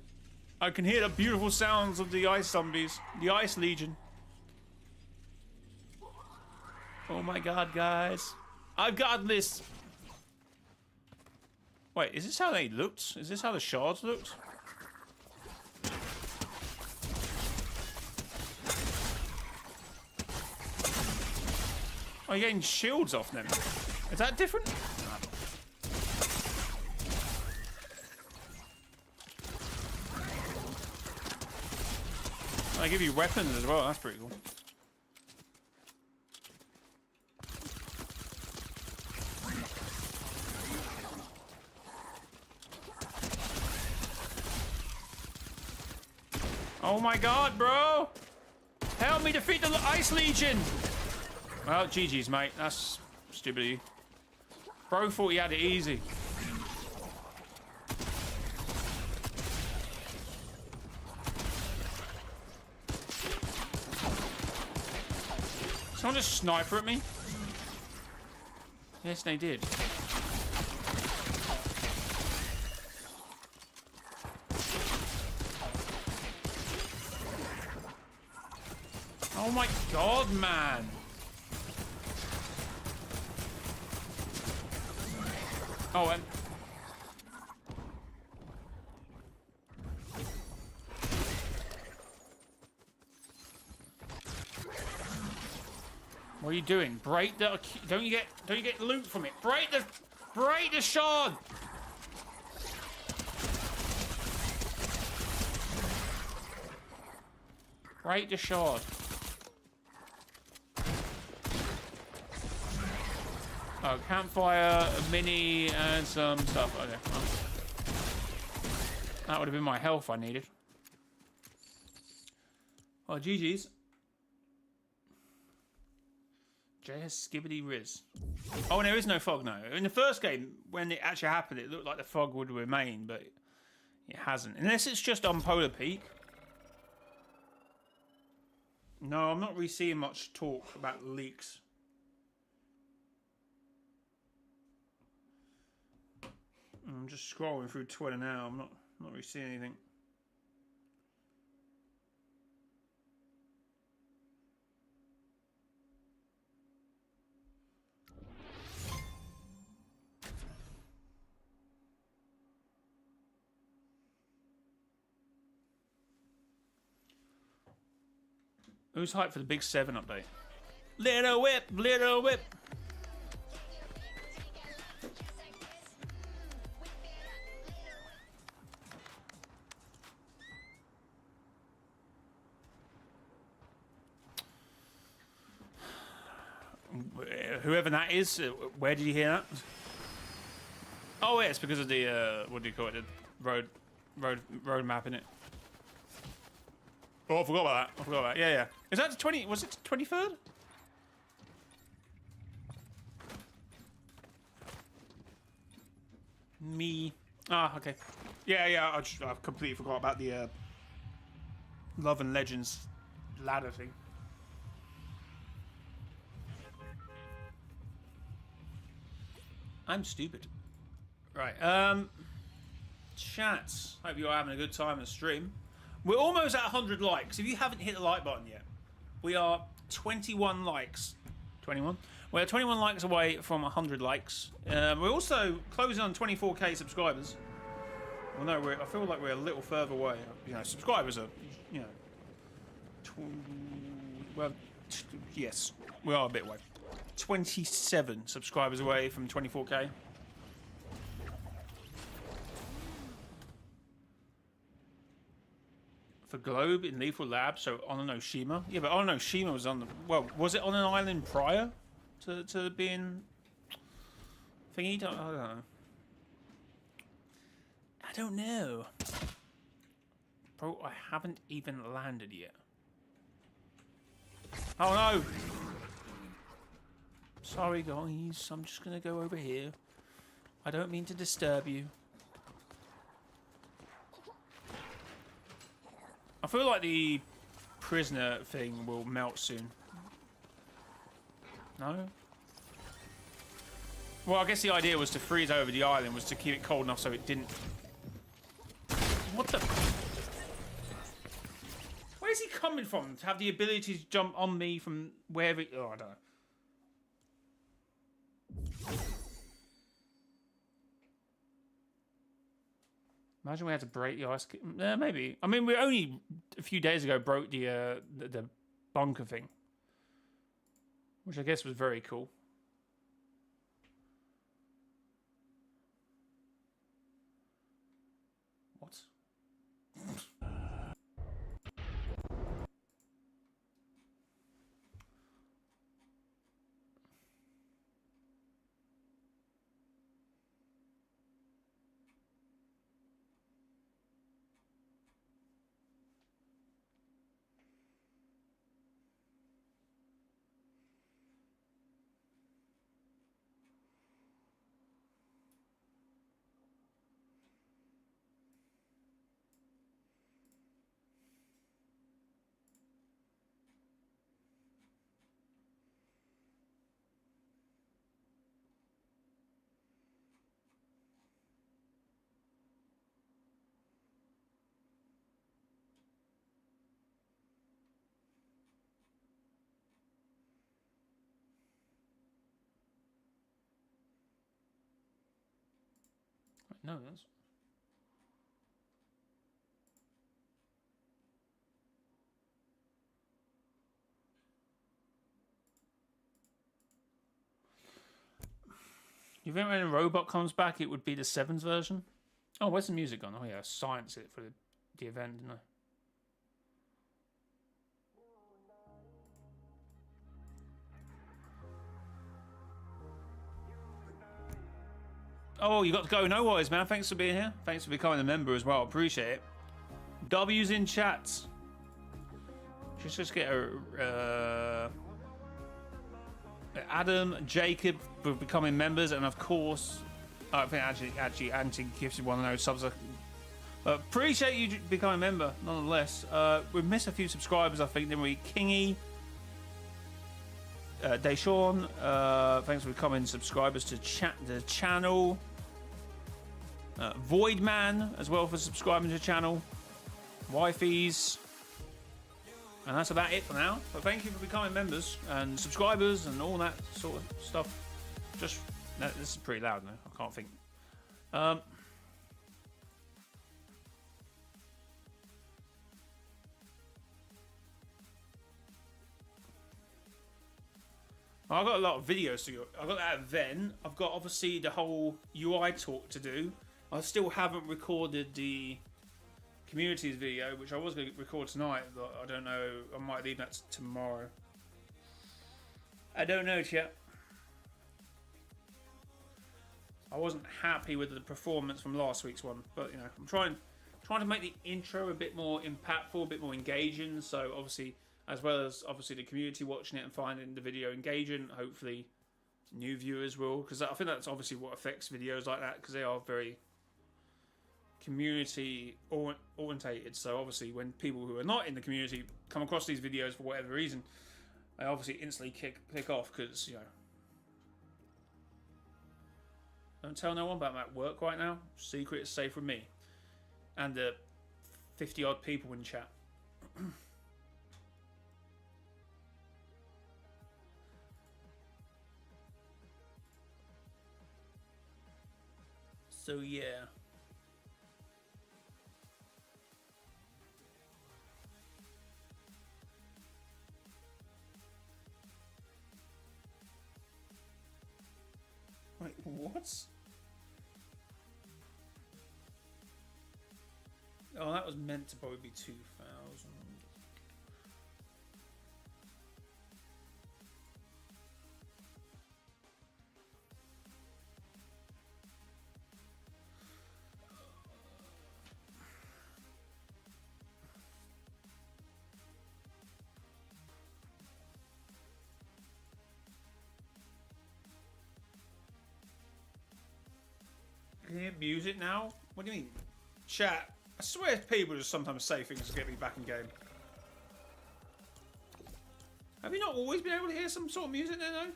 I can hear the beautiful sounds of the ice zombies. The Ice Legion. Oh my god, guys. I've got this. Wait, is this how they looked? Is this how the shards looked? Oh, you're getting shields off them. Is that different? They give you weapons as well. That's pretty cool. Oh my god, bro! Help me defeat the Ice Legion! Well, GG's, mate. That's stupid of you. Bro thought he had it easy. Someone just sniper at me? Yes, they did. Oh my god, man! Oh, and what are you doing? Break the. Don't you get loot from it? Break the shard. Break the shard. Oh, campfire, a mini, and some stuff. Okay. Well, that would have been my health I needed. Well, GG's. JS Skibbity Riz. Oh, and there is no fog now. In the first game, when it actually happened, it looked like the fog would remain, but it hasn't. Unless it's just on Polar Peak. No, I'm not really seeing much talk about leaks. I'm just scrolling through Twitter now. I'm not really seeing anything. Who's hyped for the Big 7 update? Little whip, little whip. whoever that is, where did you hear that? Oh, yeah, it's because of the, what do you call it? The road map, innit? Oh, I forgot about that. I forgot about that. Yeah, yeah. Is that the 20? Was it the 23rd? Me. Ah, okay. Yeah. I completely forgot about the Love and Legends ladder thing. I'm stupid. Right. Chats. Hope you're having a good time in the stream. We're almost at 100 likes. If you haven't hit the like button yet, we are 21 likes. 21? We're 21 likes away from 100 likes. We're also closing on 24k subscribers. Well, no, I feel like we're a little further away. You know, subscribers are, you know, yes, we are a bit away. 27 subscribers away from 24k. For Globe in Lethal Lab, so on Onoshima. Yeah, but Onoshima was on the... Well, was it on an island prior to being... thingy? I don't know. I don't know. Bro, I haven't even landed yet. Oh no! Sorry guys, I'm just gonna go over here. I don't mean to disturb you. I feel like the prisoner thing will melt soon. No? Well, I guess the idea was to freeze over the island, was to keep it cold enough so it didn't... What the... Where's he coming from? To have the ability to jump on me from wherever... Oh, I don't know. Imagine we had to break the ice... maybe. I mean, we only a few days ago broke the bunker thing. Which I guess was very cool. What? No, that's... You think when a robot comes back, it would be the 7th version? Oh, where's the music gone? Oh yeah, I scienced it for the event, didn't I? Oh, you got to go. No worries, man. Thanks for being here. Thanks for becoming a member as well. Appreciate it. W's in chats. Just get a... Adam, Jacob for becoming members, and of course, I think actually anti-gifted one of those subs. But appreciate you becoming a member, nonetheless. We've missed a few subscribers, I think, didn't we? Kingy, Deshawn, thanks for becoming subscribers to the channel. Voidman as well for subscribing to the channel. Wifeys. And that's about it for now. But thank you for becoming members and subscribers and all that sort of stuff. Just, no, this is pretty loud now. I can't think. I got a lot of videos to go. I've got that then. I've got obviously the whole UI talk to do. I still haven't recorded the communities video, which I was going to record tonight, but I don't know. I might leave that tomorrow. I don't know, chat. I wasn't happy with the performance from last week's one, but you know, I'm trying to make the intro a bit more impactful, a bit more engaging. So obviously, as well as obviously the community watching it and finding the video engaging, hopefully new viewers will, because I think that's obviously what affects videos like that, because they are very community orientated. So obviously, when people who are not in the community come across these videos for whatever reason, they obviously instantly click off, because you know. Don't tell no one about my work right now. Secret is safe from me and the 50 odd people in chat. So yeah. Wait, what? Oh, that was meant to probably be 2000. Can you hear music now? What do you mean? Chat. I swear people just sometimes say things to get me back in game. Have you not always been able to hear some sort of music there though?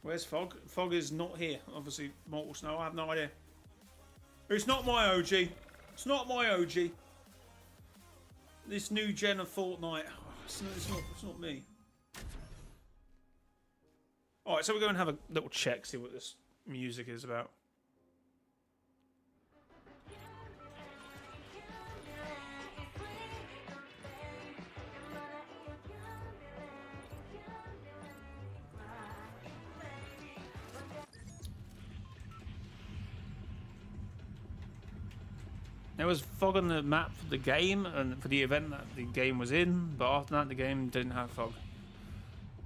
Where's Fog? Fog is not here. Obviously, Mortal Snow. I have no idea. It's not my OG. It's not my OG. This new gen of Fortnite. Oh, it's not me. Alright, so we're going to have a little check, see what this music is about. There was fog on the map for the game and for the event that the game was in, but after that the game didn't have fog.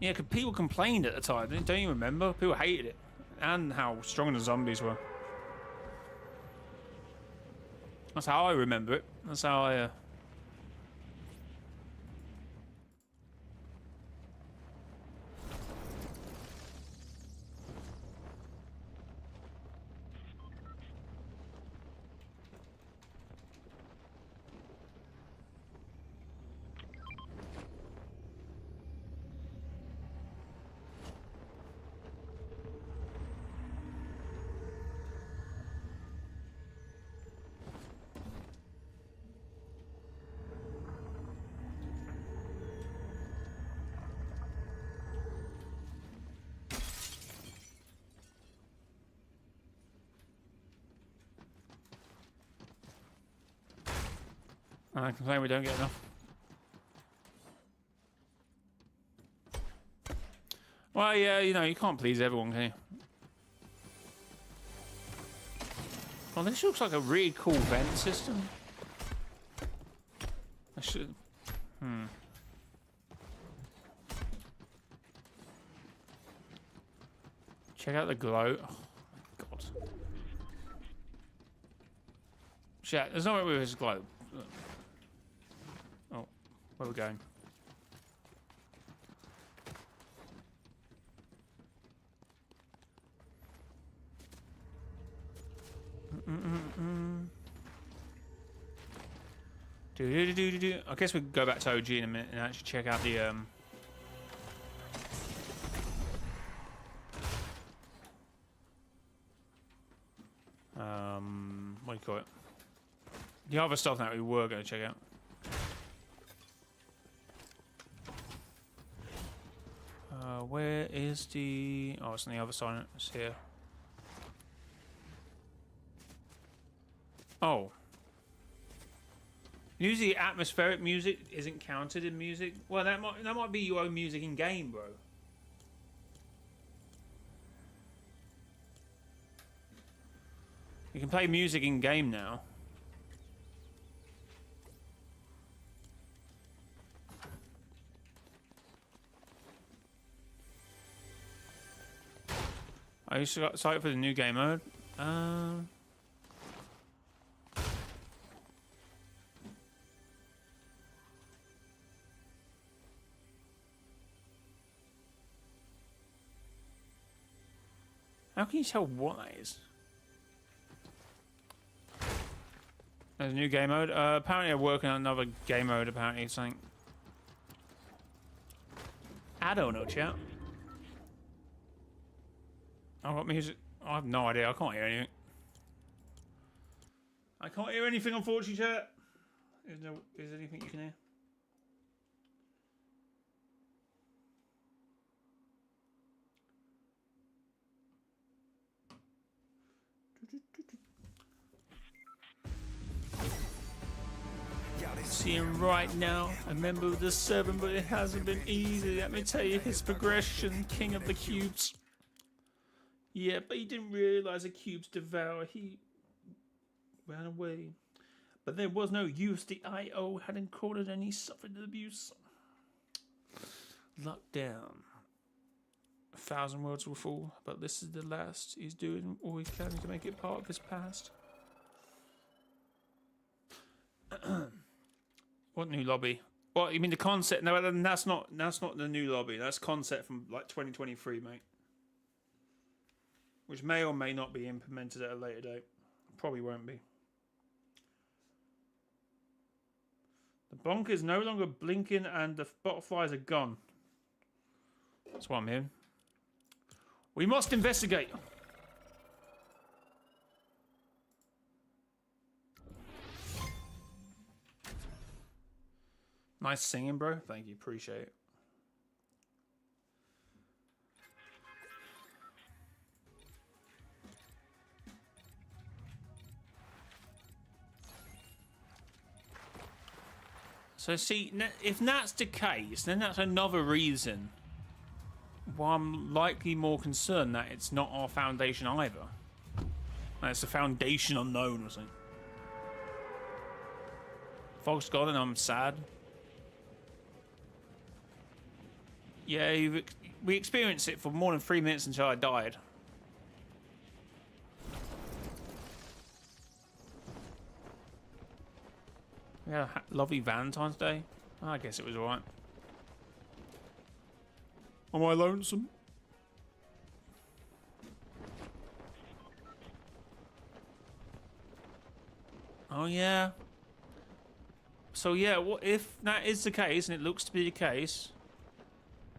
Yeah, because people complained at the time. Don't you remember? People hated it. And how strong the zombies were. That's how I remember it. That's how I... I complain we don't get enough. Well, yeah, you know, you can't please everyone, can you? Well, this looks like a really cool vent system. I should... Check out the glow. Oh, God. Shit, there's no way with his glow. Oh, where are we going? I guess we can go back to OG in a minute and actually check out the what do you call it? The other stuff that we were going to check out. Where is the... Oh, it's on the other side. It's here. Oh. Usually atmospheric music isn't counted in music. Well, that might be your own music in game, bro. You can play music in game now. I used to got excited for the new game mode. How can you tell what that is? There's a new game mode. Apparently I'm working on another game mode, apparently. Something. I don't know, chat. I've got music. I have no idea. I can't hear anything. I can't hear anything, unfortunately, chat. Is there anything you can hear? See him right now, a member of the Seven, but it hasn't been easy. Let me tell you his progression, king of the cubes. Yeah, but he didn't realize the cubes devour. He ran away. But there was no use. The IO hadn't caught it and he suffered abuse. Locked down. 1,000 words will fall, but this is the last. He's doing all he can to make it part of his past. What new lobby? What, you mean the concept? No, that's not the new lobby. That's concept from like 2023, mate. Which may or may not be implemented at a later date. Probably won't be. The bonk is no longer blinking and the butterflies are gone. That's what I'm hearing. We must investigate. Nice singing, bro. Thank you. Appreciate it. So see, if that's the case, then that's another reason why I'm likely more concerned that it's not our foundation either. That it's a foundation unknown or something. Fog's gone and I'm sad. Yeah, we experienced it for more than 3 minutes until I died. We had a lovely Valentine's Day. I guess it was alright. Am I lonesome? Oh yeah. So yeah, what if that is the case, and it looks to be the case,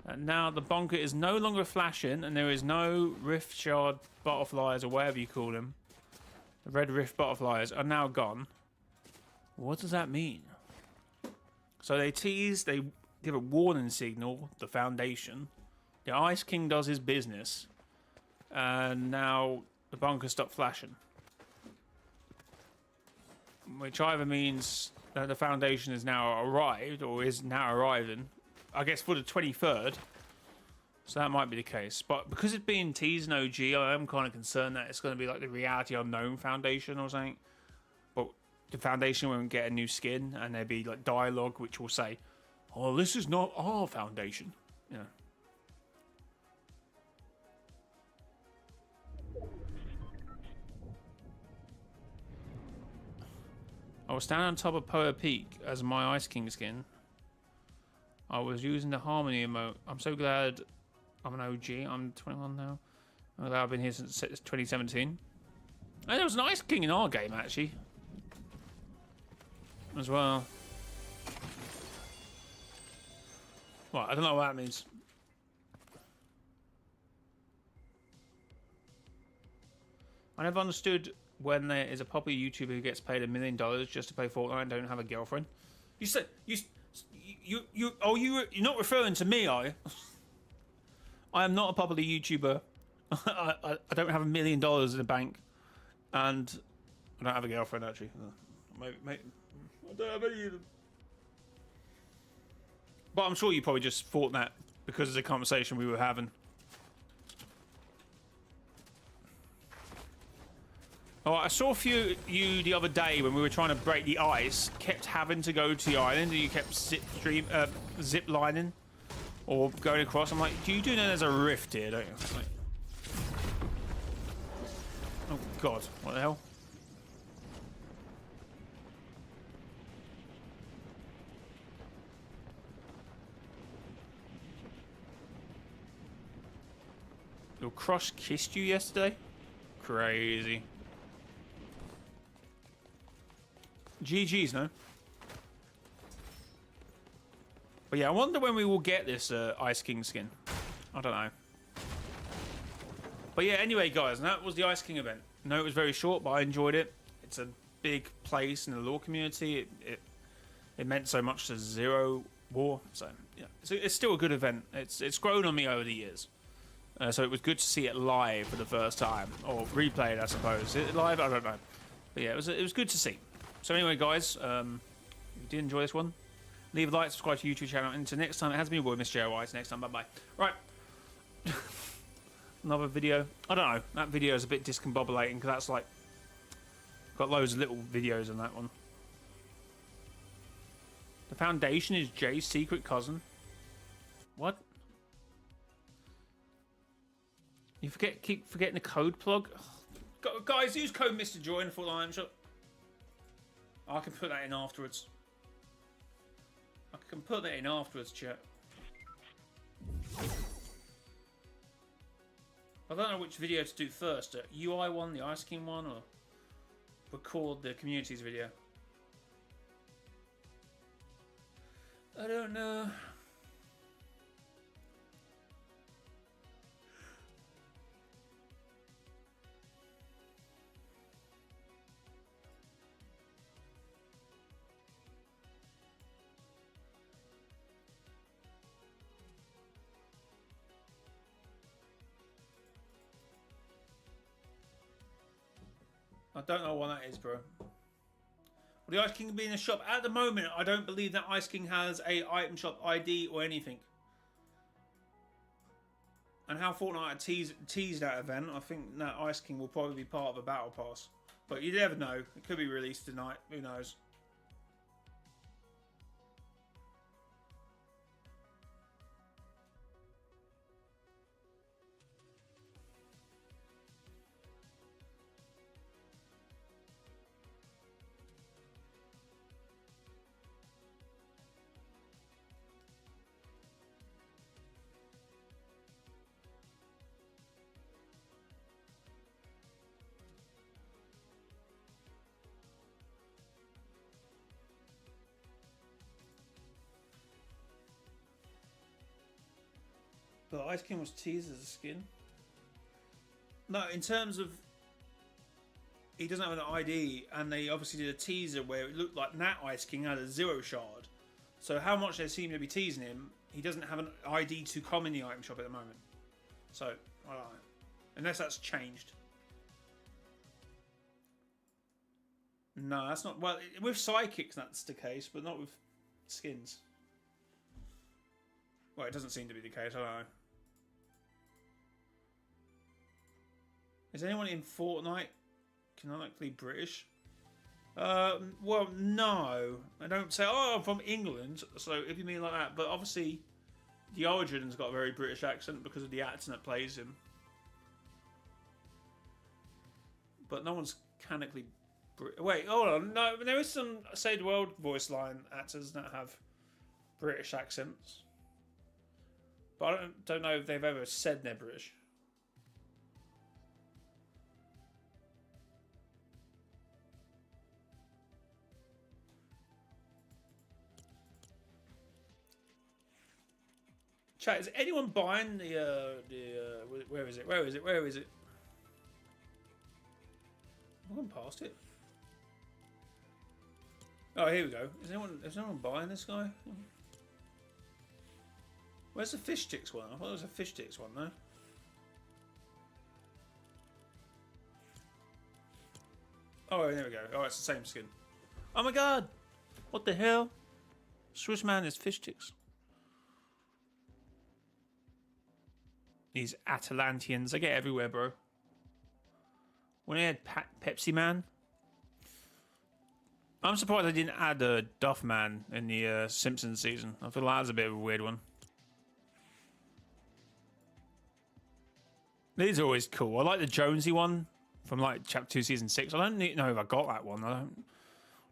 and now the bunker is no longer flashing, and there is no rift shard butterflies, or whatever you call them. The red rift butterflies are now gone. What does that mean? So they tease, they give a warning signal, the Foundation. The Ice King does his business. And now the bunker stopped flashing. Which either means that the Foundation has now arrived, or is now arriving. I guess for the 23rd. So that might be the case. But because it's being teased in OG, I am kind of concerned that it's going to be like the Reality Unknown Foundation or something. But the Foundation won't get a new skin, and there'll be like dialogue which will say, "Oh, this is not our Foundation." You know. I was standing on top of Poa Peak as my Ice King skin. I was using the Harmony emote. I'm so glad I'm an OG. I'm 21 now. I'm glad I've been here since 2017. And there was an Ice King in our game, actually. As well. Well, I don't know what that means. I never understood when there is a popular YouTuber who gets paid $1 million just to play Fortnite and don't have a girlfriend. You said you're not referring to me, are you? I am not a popular YouTuber. I don't have $1 million in the bank, and I don't have a girlfriend actually. Maybe, I don't have any of them. But I'm sure you probably just thought that because of the conversation we were having. Oh, I saw you the other day when we were trying to break the ice. Kept having to go to the island, and you kept zip lining or going across. I'm like, do you do know there's a rift here, don't you? Like, Oh god, what the hell? Your crush kissed you yesterday? Crazy. GG's, no? But yeah, I wonder when we will get this Ice King skin. I don't know. But yeah, anyway, guys, that was the Ice King event. No, it was very short, but I enjoyed it. It's a big place in the lore community. It meant so much to Zero War. So yeah, it's still a good event. It's grown on me over the years. So it was good to see it live for the first time, or replayed, I suppose. Live, I don't know. But yeah, it was good to see. So anyway, guys, if you did enjoy this one, leave a like, subscribe to the YouTube channel. And until next time, it has been your boy, mrjayowhy. Next time, bye-bye. Right. Another video. I don't know. That video is a bit discombobulating because that's like got loads of little videos on that one. The Foundation is Jay's secret cousin. What? You keep forgetting the code plug. Guys, use code mrjayowhy in the full item shop. I can put that in afterwards. I can put that in afterwards, chat. I don't know which video to do first. UI one, the Ice King one, or record the communities video. I don't know. I don't know what that is, bro. Will the Ice King be in the shop? At the moment, I don't believe that Ice King has a item shop ID or anything. And how Fortnite teased that event, I think that Ice King will probably be part of a battle pass. But you never know. It could be released tonight. Who knows? But Ice King was teased as a skin. No, in terms of he doesn't have an ID, and they obviously did a teaser where it looked like that Ice King had a 0 shard. So how much they seem to be teasing him, he doesn't have an ID to come in the item shop at the moment. So I don't know, unless that's changed. No, that's not. Well, with psychics that's the case, but not with skins. Well, it doesn't seem to be the case. I don't know. Is anyone in Fortnite canonically British? Well, no. I don't say, oh, I'm from England, so if you mean like that. But obviously, the Origin's got a very British accent because of the actor that plays him. But no one's canonically British. Wait, hold on. No, there is some Save the World voice line actors that have British accents. But I don't know if they've ever said they're British. Chat, is anyone buying the where is it? Where is it? Where is it? I've gone past it. Oh, here we go. Is anyone buying this guy? Where's the fish sticks one? I thought there was a fish sticks one, though. Oh, there we go. Oh, it's the same skin. Oh my god! What the hell? Swiss man is fish sticks. These Atalantians, they get everywhere, bro. When they had Pepsi Man. I'm surprised they didn't add Duff Man in the Simpsons season. I feel like that was a bit of a weird one. These are always cool. I like the Jonesy one from like chapter 2, season 6. I don't know if I got that one. I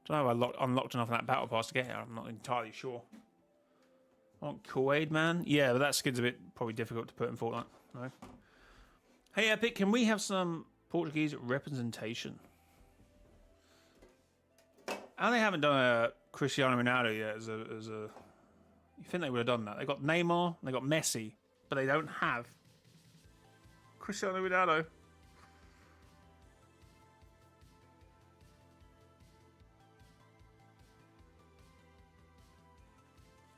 don't know if I unlocked enough of that battle pass to get it. I'm not entirely sure. Oh, Kool-Aid Man? Yeah, but that skin's a bit probably difficult to put in Fortnite. No. Hey, Epic, can we have some Portuguese representation? And they haven't done a Cristiano Ronaldo yet as a... You think they would have done that? They got Neymar, they got Messi, but they don't have Cristiano Ronaldo.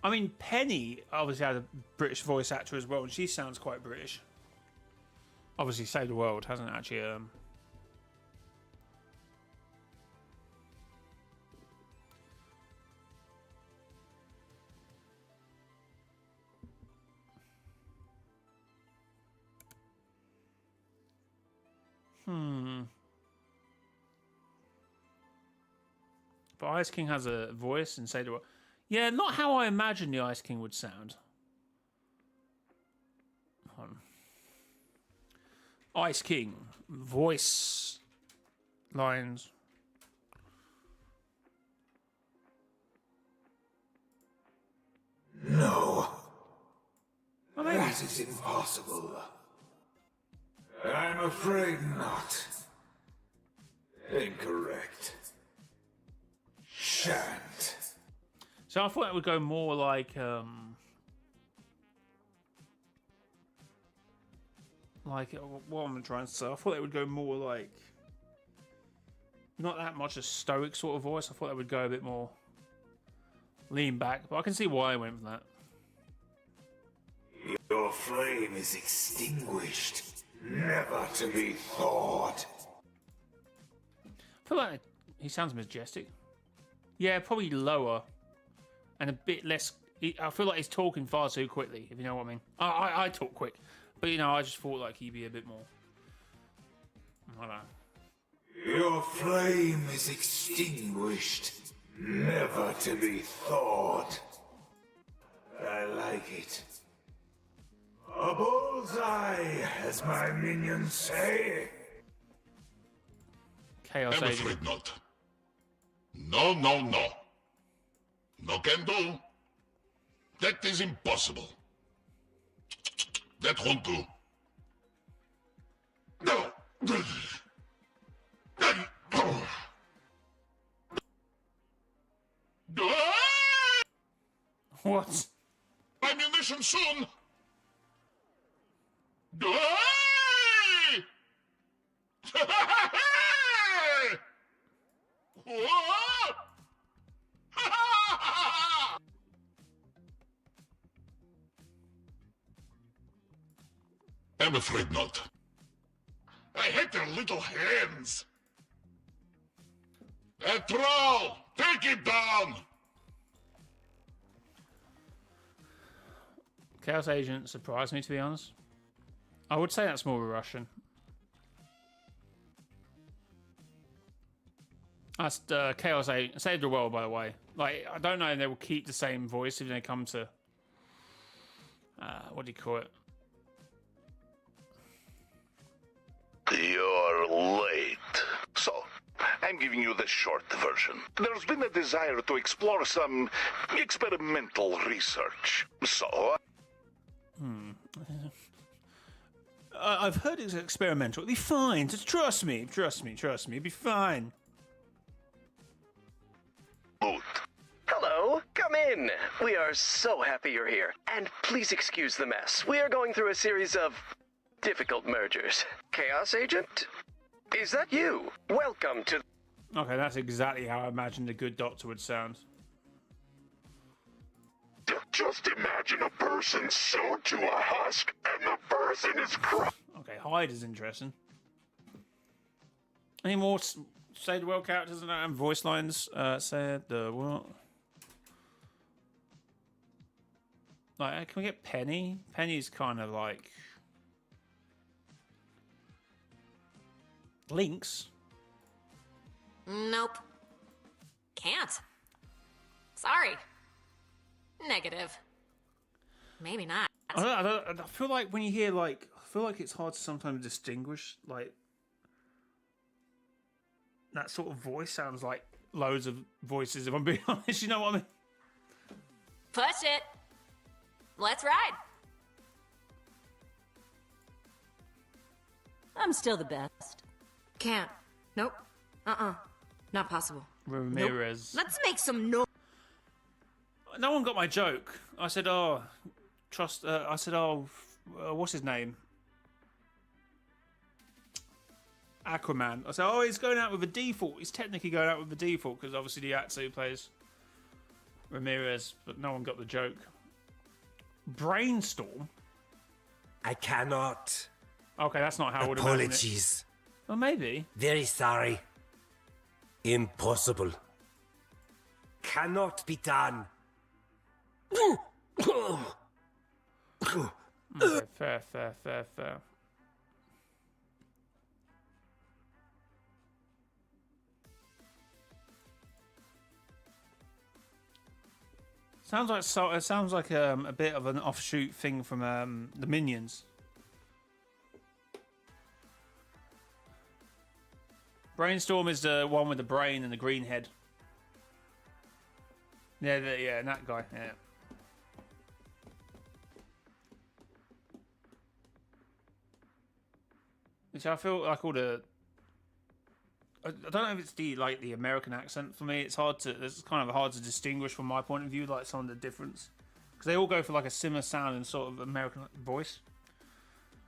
I mean, Penny obviously had a British voice actor as well, and she sounds quite British. Obviously, Save the World hasn't actually. But Ice King has a voice in Save the World. Yeah, not how I imagine the Ice King would sound. Ice King voice lines. No. That is impossible. I'm afraid not. Incorrect. Shan't. So I thought it would go more like what am I trying to say? I thought it would go more like not that much a stoic sort of voice. I thought it would go a bit more lean back, but I can see why I went for that. Your flame is extinguished, never to be thawed. I feel like he sounds majestic. Yeah, probably lower and a bit less. I feel like he's talking far too quickly, if you know what I mean. I talk quick, but you know, I just thought like he'd be a bit more. I don't know. Your flame is extinguished, never to be thawed. I like it. A bullseye, as my minions say. Chaos I'm Agent. afraid not. No, no, no. No can do. That is impossible. That won't do. No. What? Ammunition soon. I'm afraid not. I hate their little hands. A troll! Take it down! Chaos Agent surprised me, to be honest. I would say that's more of a Russian. That's Chaos Agent. Saved the World, by the way. Like, I don't know if they will keep the same voice if they come to... what do you call it? You're late. So, I'm giving you the short version. There's been a desire to explore some experimental research. So... I've heard it's experimental. It'll be fine. Just trust me. Trust me. Trust me. It'll be fine. Good. Hello, come in. We are so happy you're here. And please excuse the mess. We are going through a series of difficult mergers. Chaos Agent? Is that you? Welcome to... Okay, that's exactly how I imagined a good doctor would sound. Just imagine a person sewed to a husk, and the person is Okay, Hyde is interesting. Any more Save the World characters and voice lines? Said the what? Like, can we get Penny? Penny's kind of like Lynx. Nope. Can't. Sorry. Negative. Maybe not. I feel like when you hear like, I feel like it's hard to sometimes distinguish like that sort of voice sounds like loads of voices, if I'm being honest. You know what I mean? Push it. Let's ride. I'm still the best. Can't. Nope. Not possible. Ramirez. Let's make some noise. No one got my joke. I said, "Oh, trust." I said, "Oh, what's his name?" Aquaman. I said, "Oh, he's going out with a default. He's technically going out with a default because obviously the actor who plays Ramirez, but no one got the joke." Brainstorm. I cannot. Okay, that's not how I would imagine it. Apologies. Well, maybe. Very sorry. Impossible. Cannot be done. Okay, fair. It sounds like a bit of an offshoot thing from the Minions. Brainstorm is the one with the brain and the green head. Yeah, and that guy. Yeah. Which I feel like all the. I don't know if it's the American accent for me. It's kind of hard to distinguish from my point of view, like some of the difference, because they all go for like a similar sound and sort of American voice.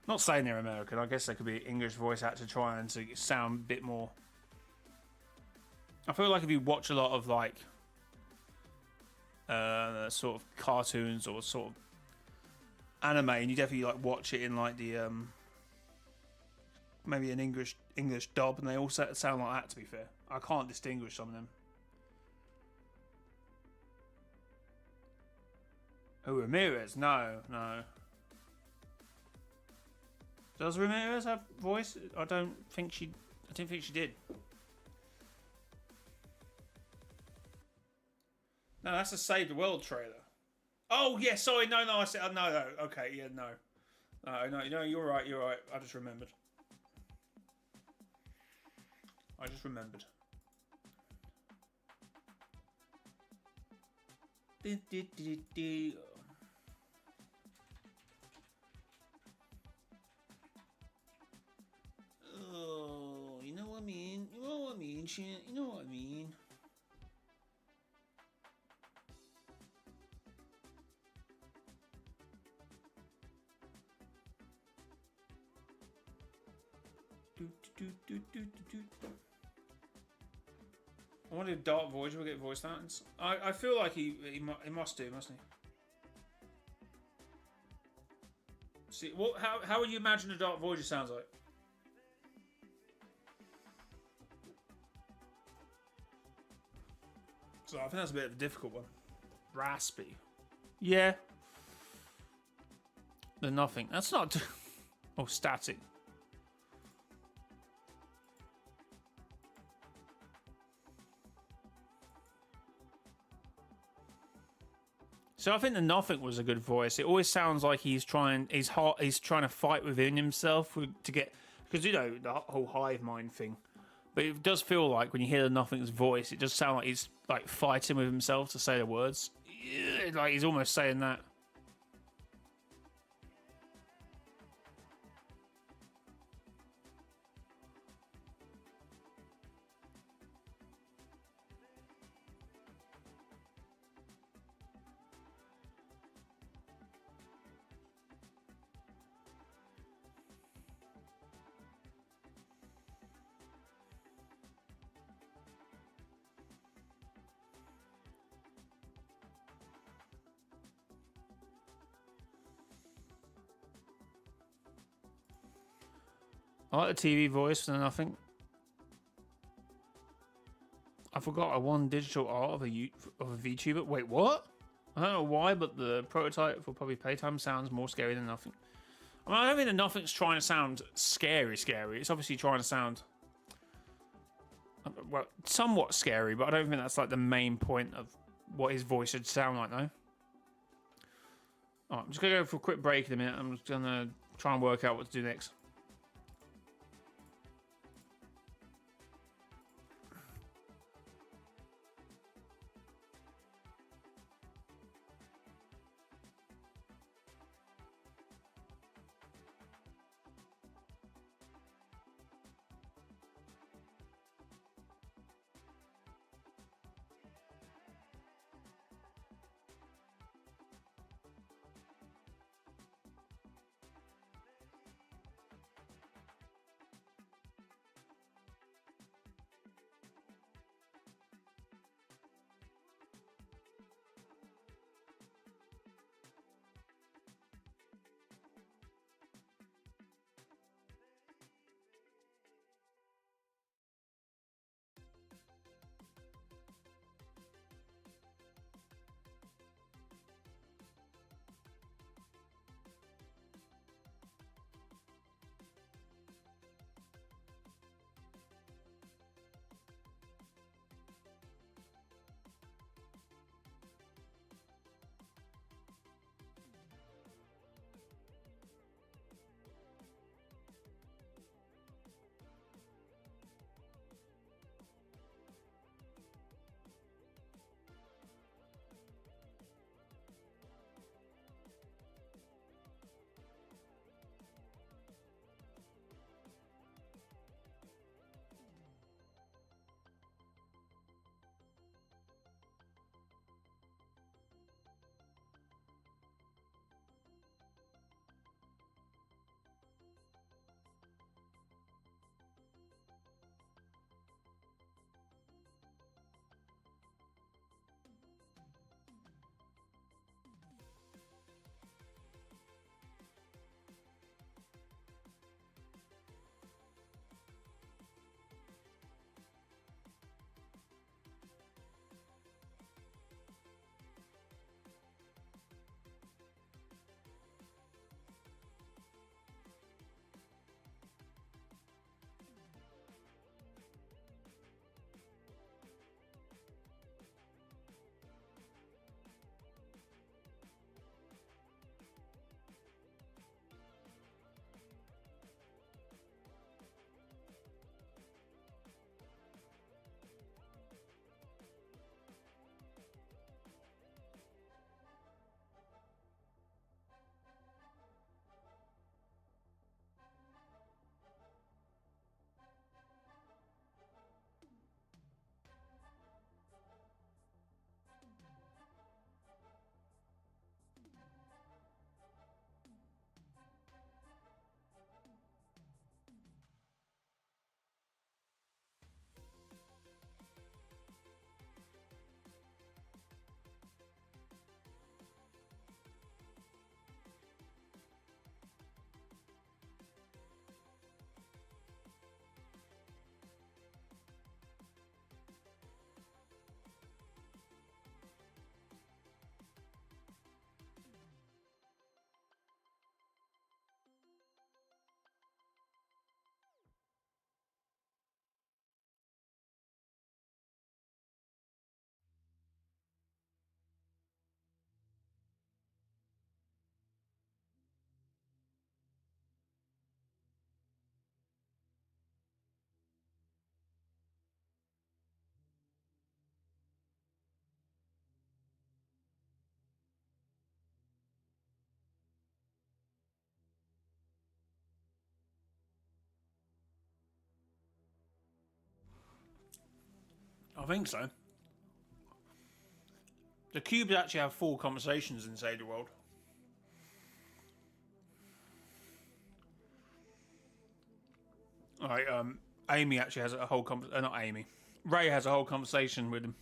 Not saying they're American. I guess they could be English voice actor trying to sound a bit more. I feel like if you watch a lot of like sort of cartoons or sort of anime, and you definitely like watch it in like the maybe an English dub, and they all sound like that. To be fair, I can't distinguish some of them. Oh, Ramirez? No. Does Ramirez have voice? I didn't think she did. No, that's a Save the World trailer. Oh yeah, sorry, no, I said no. Okay, yeah, no, you're right. I just remembered. Oh, you know what I mean? Shit. You know what I mean? I wonder if Dark Voyager will get voice lines. I feel like he must do, mustn't he? See, how would you imagine a Dark Voyager sounds like? So I think that's a bit of a difficult one. Raspy. Yeah. The nothing. That's not... Oh, static. So I think the nothing was a good voice. It always sounds like he's trying to fight within himself to get, because you know the whole hive mind thing. But it does feel like when you hear the nothing's voice, it does sound like he's like fighting with himself to say the words. Yeah, like he's almost saying that. I like the TV voice for nothing. I forgot I won digital art of a VTuber. Wait, what? I don't know why, but the prototype for Puppy Playtime sounds more scary than nothing. I mean, I don't think that nothing's trying to sound scary. It's obviously trying to sound, well, somewhat scary, but I don't think that's like the main point of what his voice should sound like, though. Alright, I'm just going to go for a quick break in a minute. I'm just going to try and work out what to do next. think so. The cubes actually have full conversations in Save the World. Alright, Amy actually has a whole not Amy. Ray has a whole conversation with him.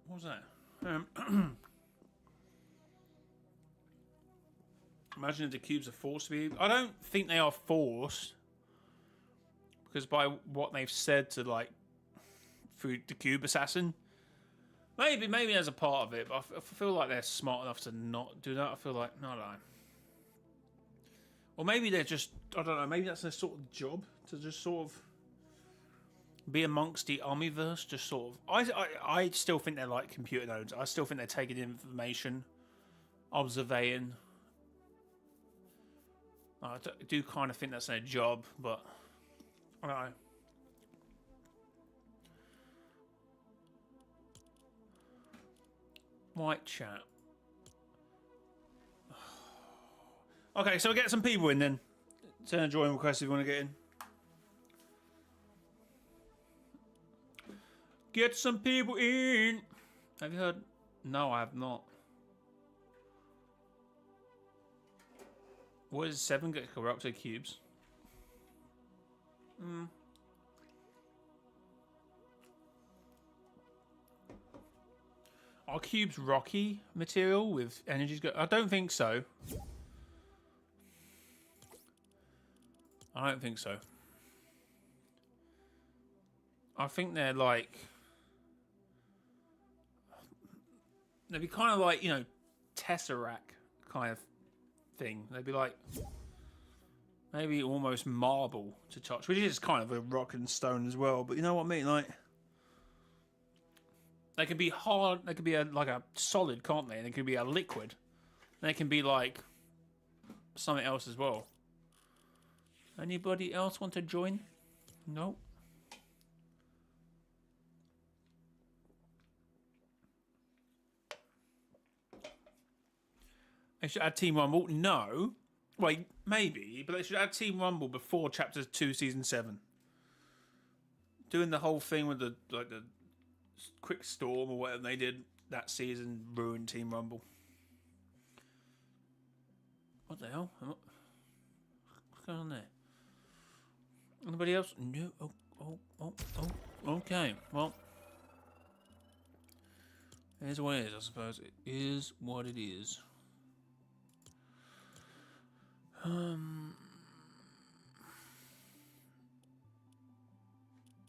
What was that? Imagine if the cubes are forced to be. I don't think they are forced, because by what they've said to like through the cube assassin, maybe there's a part of it, but I feel like they're smart enough to not do that. I feel like no, I don't know. Or maybe they're just, I don't know. Maybe that's their sort of job to just sort of be amongst the Armyverse, just sort of. I still think they're like computer nodes. I still think they're taking information, observing. I do kind of think that's their job, but I don't know. White chat. Okay, so we'll get some people in then. Send a join request if you want to get in. Get some people in. Have you heard? No, I have not. What is 7 get corrupted cubes? Are cubes rocky material with energies? I don't think so. I don't think so. I think they're like... They'd be kind of like, you know, Tesseract kind of thing. They'd be like... Maybe almost marble to touch, which is kind of a rock and stone as well. But you know what I mean? Like... They can be hard, they can be like a solid, can't they? And they can be a liquid. And they can be like... something else as well. Anybody else want to join? No. They should add Team Rumble? No. Wait, maybe, but they should add Team Rumble before Chapter 2, Season 7. Doing the whole thing with the quick storm or whatever they did that season ruined Team Rumble. What the hell? What's going on there? Anybody else? No. Oh. Okay. Well, it is what it is, I suppose. It is what it is.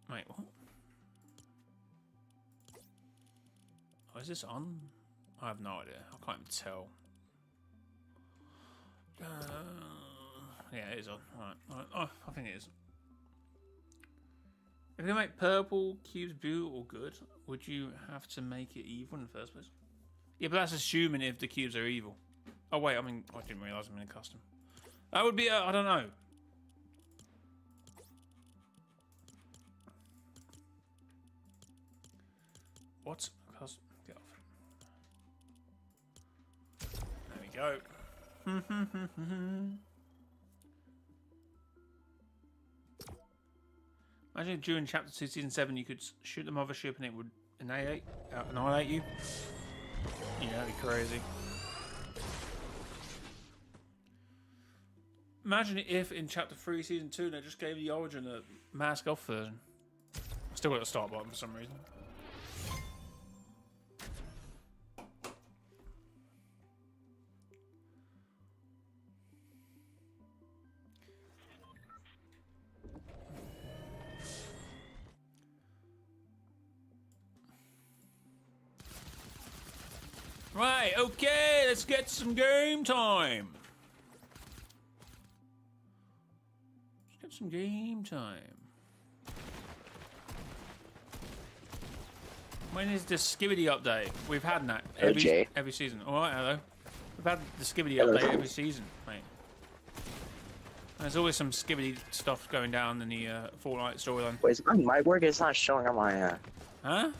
Wait, what? Oh, is this on? I have no idea. I can't even tell. Yeah, it is on. Alright. Oh, I think it is. If you make purple cubes blue or good, would you have to make it evil in the first place? Yeah, but that's assuming if the cubes are evil. Oh wait, I mean, I didn't realise I'm in a custom. That would be I don't know. What? Custom? Get off. There we go. Imagine if during Chapter 2, Season 7, you could shoot the mothership and it would annihilate you. Yeah, that'd be crazy. Imagine if in Chapter 3, Season 2, they just gave the Origin a mask off version. Still got a start button for some reason. Right, okay, let's get some game time. Let's get some game time. When is the Skibidi update? We've had that every season. All right, hello. We've had the Skibidi update every season, mate. There's always some skibbity stuff going down in the Fortnite storyline. Wait, is my mic work? It's not showing on my, Huh?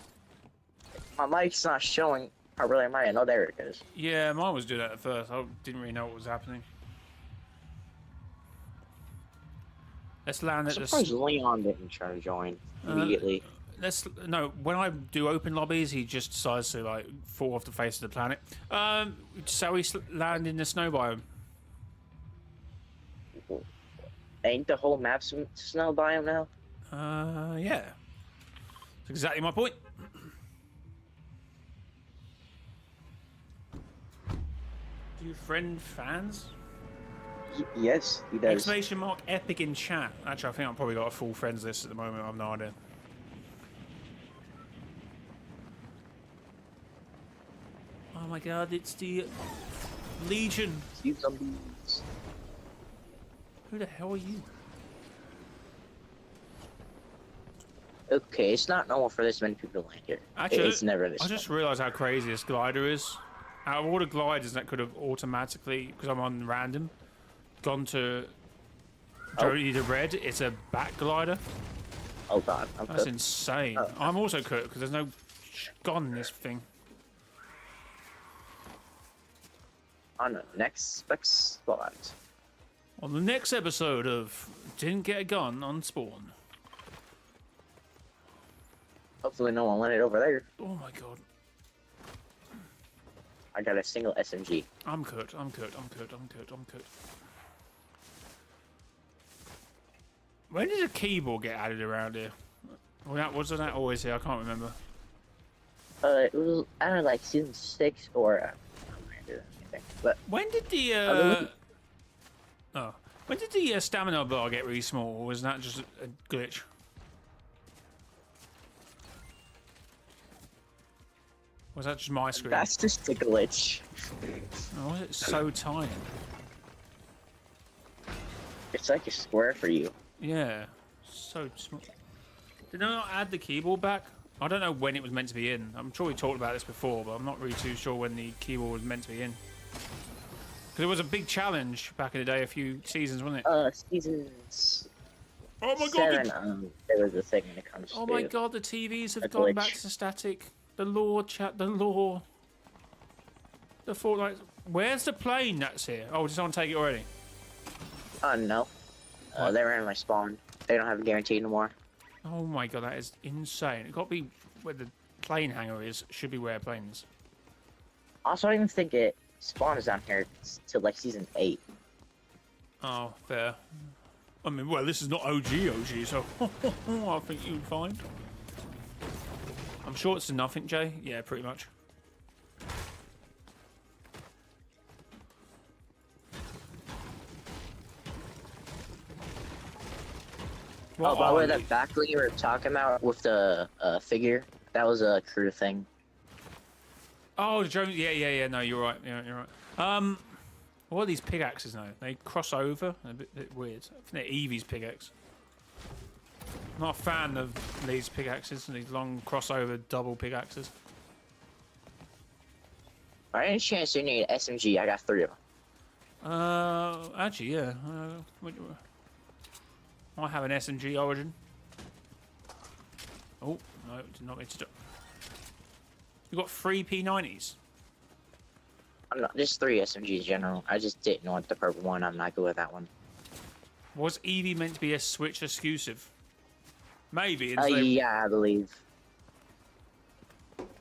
My mic's not showing how really am I? Oh, there it is. Yeah, mine was doing that at first. I didn't really know what was happening. Let's land at I'm the... surprised Leon didn't try to join immediately. No, when I do open lobbies, he just decides to, like, fall off the face of the planet. So we land in the snow biome. Ain't the whole map snow biome now? Yeah. That's exactly my point. Do you friend fans? Yes, he does. Exclamation mark epic in chat. Actually, I think I've probably got a full friends list at the moment. I've no idea. Oh my god, it's the Legion. You zombies. Who the hell are you? Okay, it's not normal for this many people to land here. Actually, it's never this. I just realised how crazy this glider is. Out of all the gliders that could have automatically, because I'm on random, gone to Jody the Red, it's a back glider. Oh god, I'm That's insane. I'm also cooked because there's no gun in this thing. On the next spot. On the next episode of Didn't Get a Gun on Spawn. Hopefully no one landed over there. Oh my god. I got a single SMG. I'm cooked, I'm cooked, I'm cooked, I'm cooked, I'm cooked. When did a keyboard get added around here? Well, wasn't that always here? I can't remember. It was, I don't know, like season 6 or I don't remember anything. But When did the when did the stamina bar get really small, or was that just a glitch? Was that just my screen? that's just a glitch. Or was it so tiny? It's like a square for you. Yeah, so small. Did they not add the keyboard back? I don't know when it was meant to be in. I'm sure we talked about this before, but I'm not really too sure when the keyboard was meant to be in. Because it was a big challenge back in the day, a few seasons, wasn't it? Seasons. Oh my 7, god! there was a thing when it comes Oh to. my god, the TVs have a gone glitch. back to static. The lore, chat, the lore. The Fortnite. Where's the plane that's here? Oh, did someone take it already? No. They ran in my spawn. They don't have a guarantee anymore. Oh my god, that is insane. It got to be where the plane hangar is. Should be where planes. Also, I don't even think it spawns down here till like season 8. Oh, fair. I mean, well, this is not OG, so I think you'd find. I'm sure it's to nothing, Jay. Yeah, pretty much. Oh, by the way, that backlit you were talking about with the figure, that was a crew thing. Oh, the drone. Yeah. No, you're right. Yeah, you're right. What are these pickaxes now? They cross over. They're a bit weird. I think they're Evie's pickaxe. Not a fan of these pickaxes, these long crossover double pickaxes. By any chance you need an SMG? I got 3 of them. Actually, yeah. I have an SMG origin. Oh, no, did not mean to do. You got 3 P90s. I'm not, just 3 SMGs in general. I just didn't want the purple one. I'm not good with that one. Was Evie meant to be a Switch exclusive? Maybe. Yeah, I believe.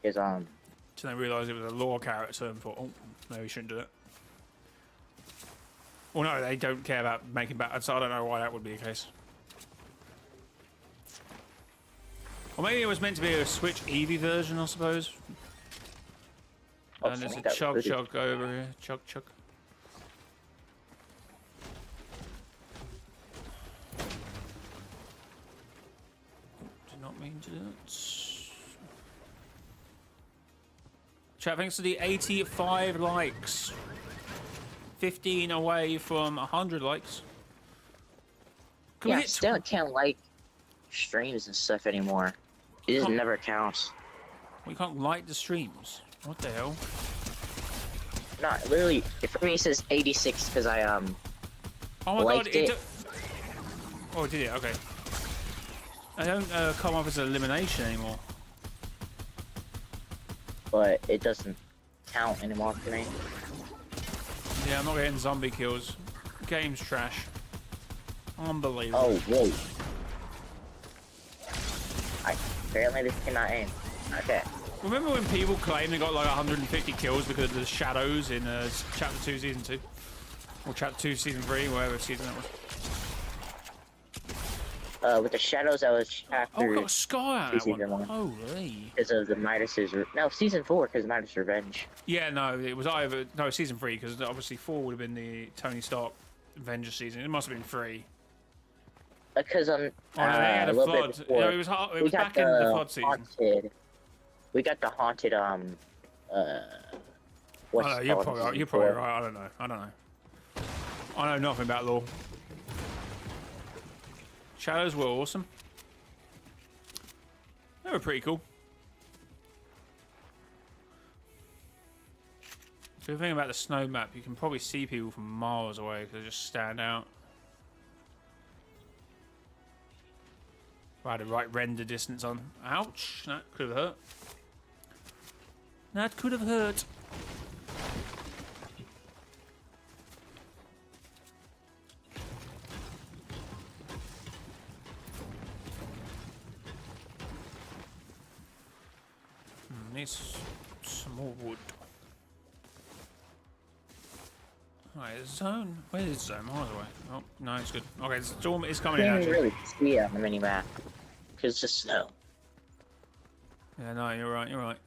Because So they realised it was a lore character and thought, oh, no, we shouldn't do it. Well, no, they don't care about making back, so I don't know why that would be the case. Or maybe it was meant to be a Switch Eevee version, I suppose. And there's a chug over here. Chug. Did not mean to do that. Chat, thanks to the 85 likes. 15 away from 100 likes. Can yeah, we I hit still can't like streams and stuff anymore. It just never counts. We can't like the streams. What the hell? No, literally, for me it says 86 because I Oh my god, liked it. Oh, did it? Okay. I don't come up as an elimination anymore. But it doesn't count anymore for me. Yeah, I'm not getting zombie kills. Game's trash. Unbelievable. Oh, whoa. Apparently this cannot aim. Okay. Remember when people claimed they got like 150 kills because of the shadows in Chapter 2 Season 2? Or Chapter 2 Season 3, whatever season that was. With the shadows, I was chapter. Oh, we got a sky out of that season one. 1. Holy. Because of the Midas's. No, season 4 because of Midas' Revenge. Yeah, no, it was either. No, Season 3, because obviously 4 would have been the Tony Stark Avengers season. It must have been 3. Because Oh, no, they had a little flood. bit before, No, it was back in the flood season. We got the haunted, what's Oh, it you're called probably in right. You're season probably 4. right. I don't know. I know nothing about lore. Shadows were awesome. They were pretty cool. The thing about the snow map, you can probably see people from miles away because they just stand out. If I had the right render distance on. Ouch! That could have hurt. That could have hurt. Needs some more wood. Alright, zone. Where is zone? Miles away. Oh, no, it's good. Okay, the storm is coming in. Can't Actually. really see it on the mini map because it's just snow. Yeah, no, you're right. You're right.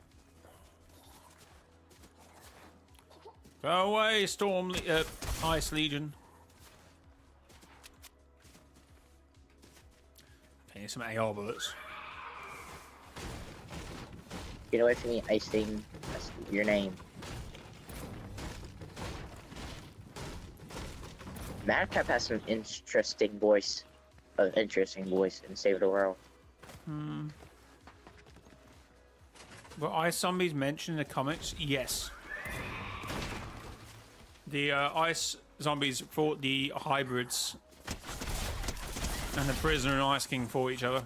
Go away, Ice Legion. Okay, some AR bullets. Get away from me, Ice Thing. That's your name. Madcap has some interesting voice in Save the World. Were Ice Zombies mentioned in the comics? Yes. The Ice Zombies fought the hybrids, and the Prisoner and Ice King fought each other.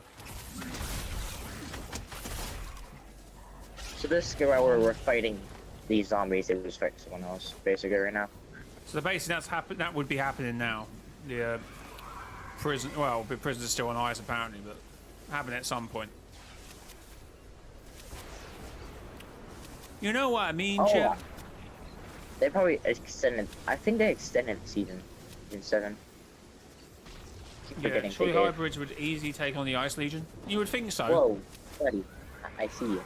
So this is where we're fighting these zombies. It was fighting someone else, basically, right now. So basically, that would be happening now. The prison, well, the prisoners still on ice apparently, but happening at some point. You know what I mean, Chip? They probably extended. I think they extended the season 7. Yeah, surely hybrids would easily take on the Ice Legion. You would think so. Whoa, buddy, I see you.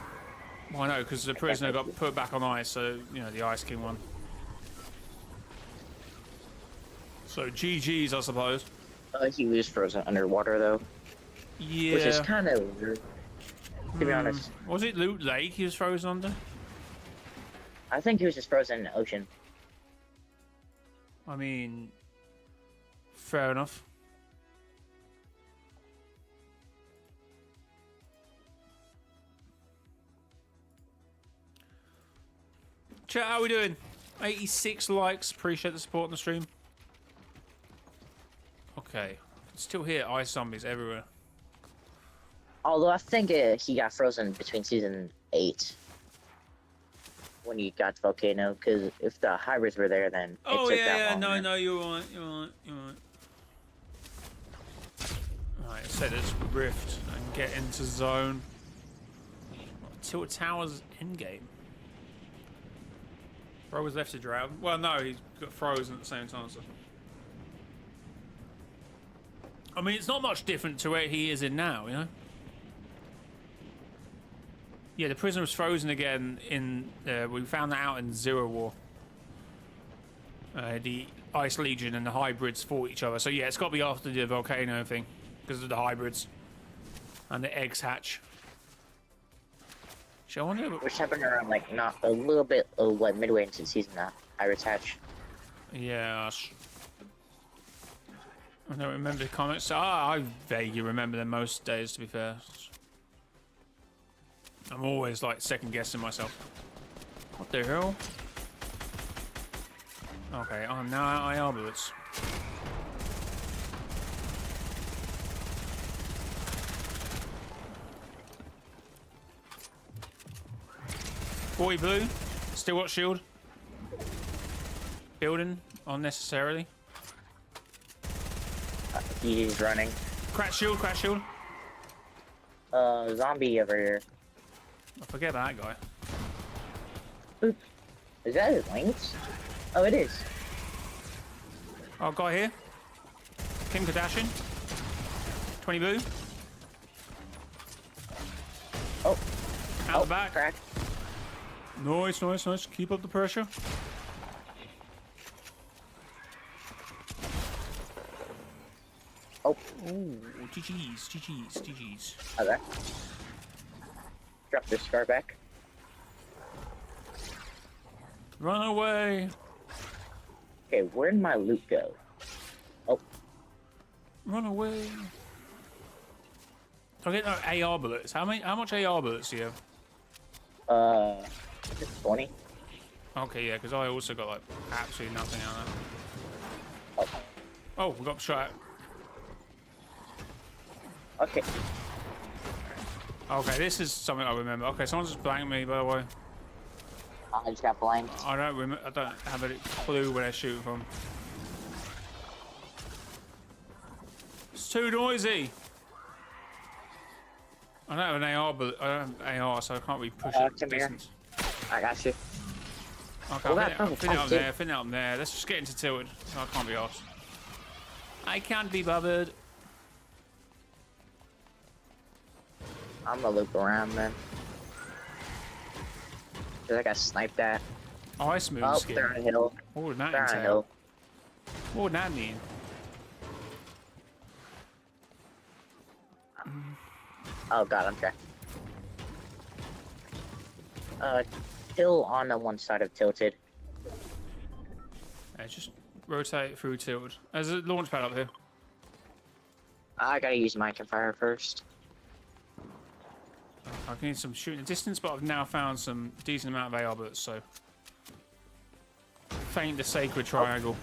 Well, I know, because the prisoner got put back on ice, so, you know, the Ice King won. So, GG's, I suppose. He was frozen underwater, though. Yeah. Which is kind of weird, to be honest. Was it Loot Lake he was frozen under? I think he was just frozen in the ocean. I mean, fair enough. Chat, how are we doing? 86 likes. Appreciate the support on the stream. Okay. Still here, ice zombies everywhere. Although I think he got frozen between season 8 when he got the volcano, because if the hybrids were there, then it took that long. No, you're right. Alright, set this rift and get into zone. Tilt Towers endgame. Bro was left to drown. Well, no, he got frozen at the same time. So. I mean, it's not much different to where he is in now, you know? Yeah, the prisoner was frozen again in... we found that out in Zero War. The Ice Legion and the hybrids fought each other. So yeah, it's got to be after the volcano thing. Because of the hybrids. And the eggs hatch. I wonder... Which happened around, like, not a little bit of, like, midway into the season now. Hybrids hatch. Yeah, I don't remember the comments. I vaguely remember them most days, to be fair. I'm always, like, second-guessing myself. What the hell? Okay, I'm now out of bullets. 40 blue. Still got shield. Building unnecessarily. He's running. Crash shield, crash shield. Zombie over here. I forget about that guy. Oop. Is that his wings? Oh, it is. Oh, guy here. Kim Kardashian. 20 blue. Oh. Out the back. Crack. Nice, nice, nice. Keep up the pressure. Oh. Ooh, GG's, GG's, GG's. Okay. Drop this scar back. Run away. Okay, where'd my loot go? Oh. Run away. I get no AR bullets. How much AR bullets do you have? 20. Okay, yeah, because I also got like absolutely nothing out of that. Oh. Oh, we got shot. Okay. Okay, this is something I remember. Okay, someone just blanked me, by the way. I just got blanked. I don't remember. I don't have a clue where they're shooting from. It's too noisy. I don't have an AR, but I don't have AR, so I can't really push it Come distance. here. I got you. Okay, I'll fin it up there, fin it up there. Let's just get into tilted. I can't be asked. I can't be bothered. I'm gonna loop around then. Cause I got sniped at. Oh, I smooth Oh, skin. they're on a hill. What would that They're on a entail? hill. What would that mean? Oh god, I'm trapped. Hill on the one side of tilted. Yeah, just rotate through tilted. There's a launch pad up here. I gotta use my fire first. I can need some shooting at distance, but I've now found some decent amount of AR bullets, so. Faint the sacred triangle.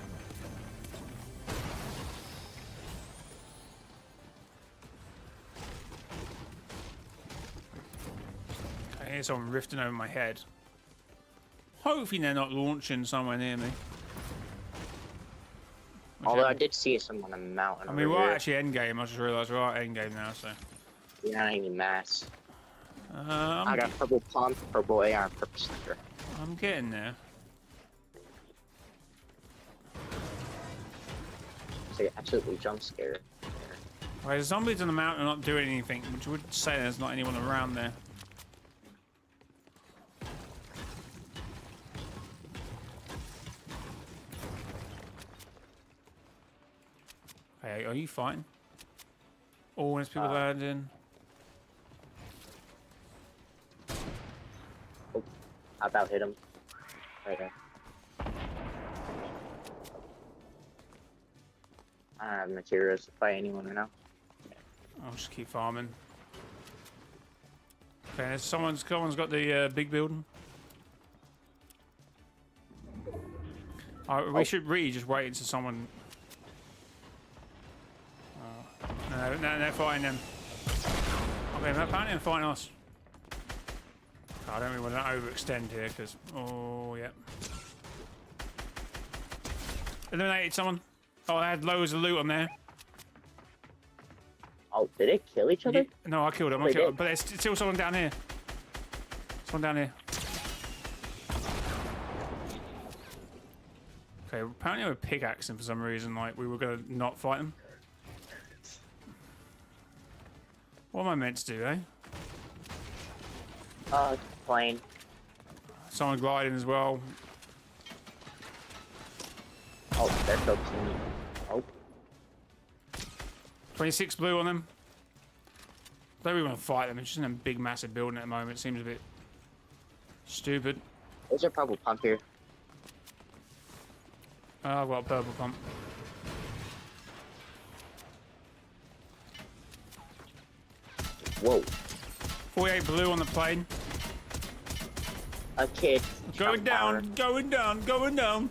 I hear someone rifting over my head. Hopefully they're not launching somewhere near me. Although I did see someone on the mountain. I mean, over we're here. actually endgame. I just realised we're at endgame now, so. You're not any mass. I'm, I got purple pump, purple AR, and purple sniper. I'm getting there. So you're absolutely jump scared. Right, the zombies on the mountain are not doing anything, which would say there's not anyone around there. Hey, are you fine? Oh, there's people landing. Oh, I about hit him. Right there. I don't have materials to fight anyone right now. I'll just keep farming. Okay, someone's got the big building. We should really just wait until someone. No, they're fighting them. Okay, apparently they're fighting us. I don't really want to overextend here because. Oh, yeah. Eliminated someone. Oh, I had loads of loot on there. Oh, did they kill each other? No, I killed him. But there's still someone down here. Someone down here. Okay, apparently we're pickaxing for some reason. Like we were gonna not fight them. What am I meant to do, eh? Plane. Someone gliding as well. Oh, they're focusing me. Oh. 26 blue on them. Don't really want to fight them. It's just in a big, massive building at the moment. It seems a bit stupid. There's a purple pump here. I've got a purple pump. Whoa. 48 blue on the plane. A kid. Going down, going down, going down.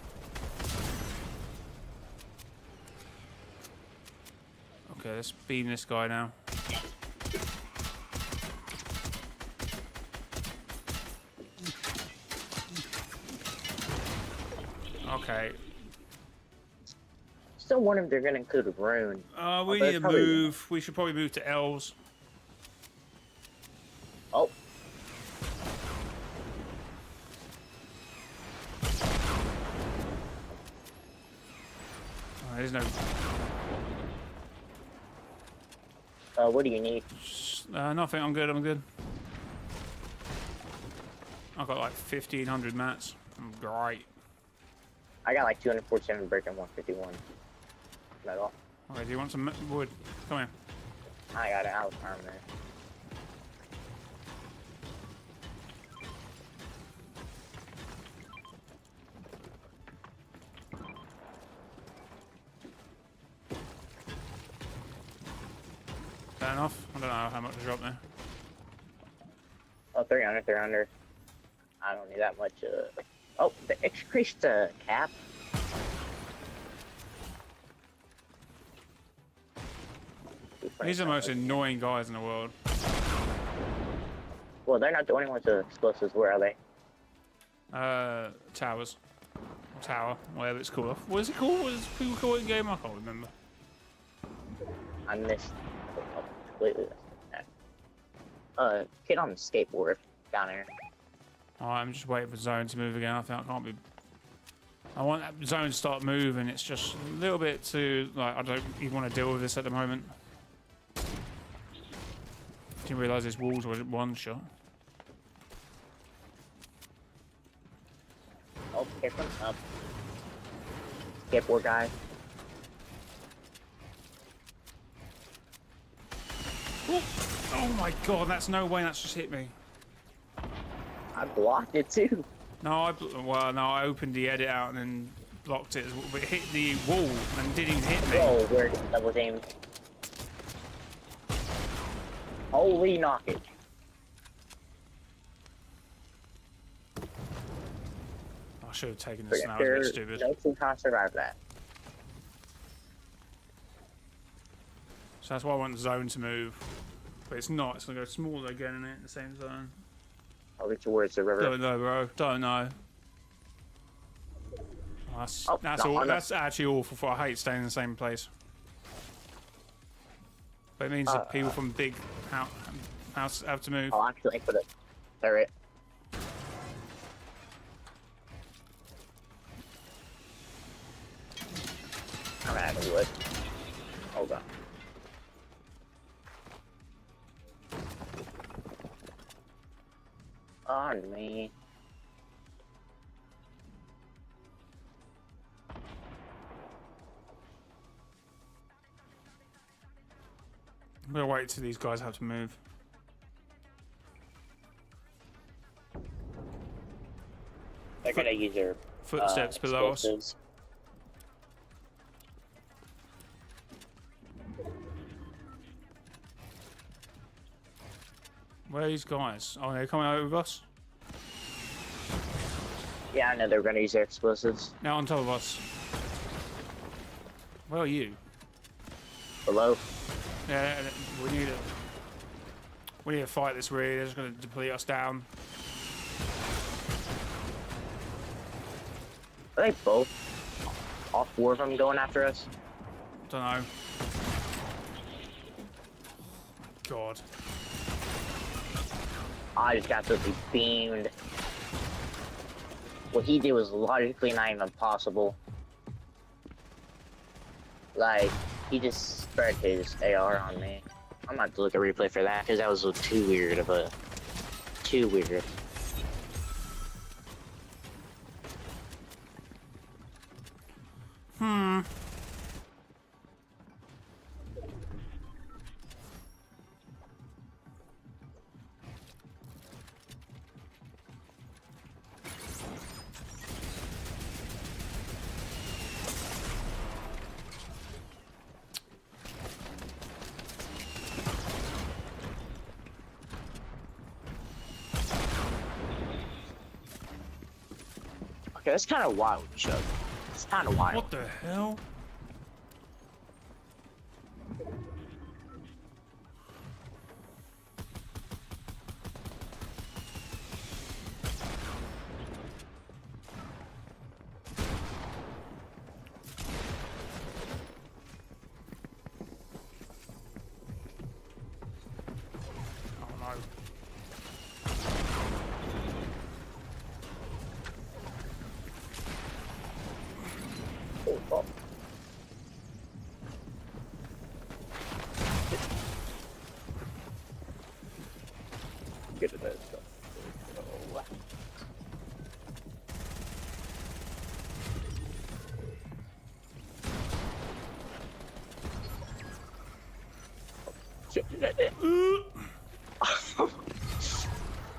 Okay, let's beam this guy now. Okay. Still wonder if they're gonna include a rune. We need to move. We should probably move to elves. Oh. There's no. What do you need? Nothing. I'm good. I'm good. I've got like 1,500 mats. I'm great. I got like 247 brick and 151 metal. Okay, do you want some wood? Come here. I got it. I was farming there. Fair enough. I don't know how much to drop there. Oh, 300, 300. I don't need that much. Oh, they increased the cap. These are the most annoying guys in the world. Well, they're not the only ones with explosives. Where are they? Towers. Tower, whatever it's called. What is it called? What does people call it in game? I can't remember. I missed completely. Kid on the skateboard down there. Alright, I'm just waiting for zone to move again. I think I can't be. I want that zone to start moving. It's just a little bit too like I don't even want to deal with this at the moment. Didn't realise this walls were one shot. Oh, careful up. Skateboard guy. Oh, oh my god, that's no way that's just hit me. I blocked it too. No, I opened the edit out and then blocked it, but it hit the wall and didn't even hit me. Oh, weird. Double aim. Holy knock it. I should have taken this now. I was a bit stupid. No team can't survive that. So that's why I want the zone to move. But it's not. It's going to go smaller again in it in the same zone. I'll get towards the river. Don't know, bro. Don't know. That's actually awful. For I hate staying in the same place. But it means that people from big house have to move. I'll actually put it. Turret. I'm out of wood. Hold on. On me. I'm gonna wait till these guys have to move. They're gonna use their footsteps below us. Where are these guys? Oh, they're coming over with us? Yeah, I know they're gonna use their explosives. Now on top of us. Where are you? Below. Yeah, we need to fight this really. They're just gonna deplete us down. Are they both? All four of them going after us? Don't know. God. I just got totally beamed. What he did was logically not even possible. Like, he just spread his AR on me. I'm gonna have to look at replay for that, because that was too weird of a... Too weird. Okay, that's kind of wild, Chuck. It's kind of wild. What the hell?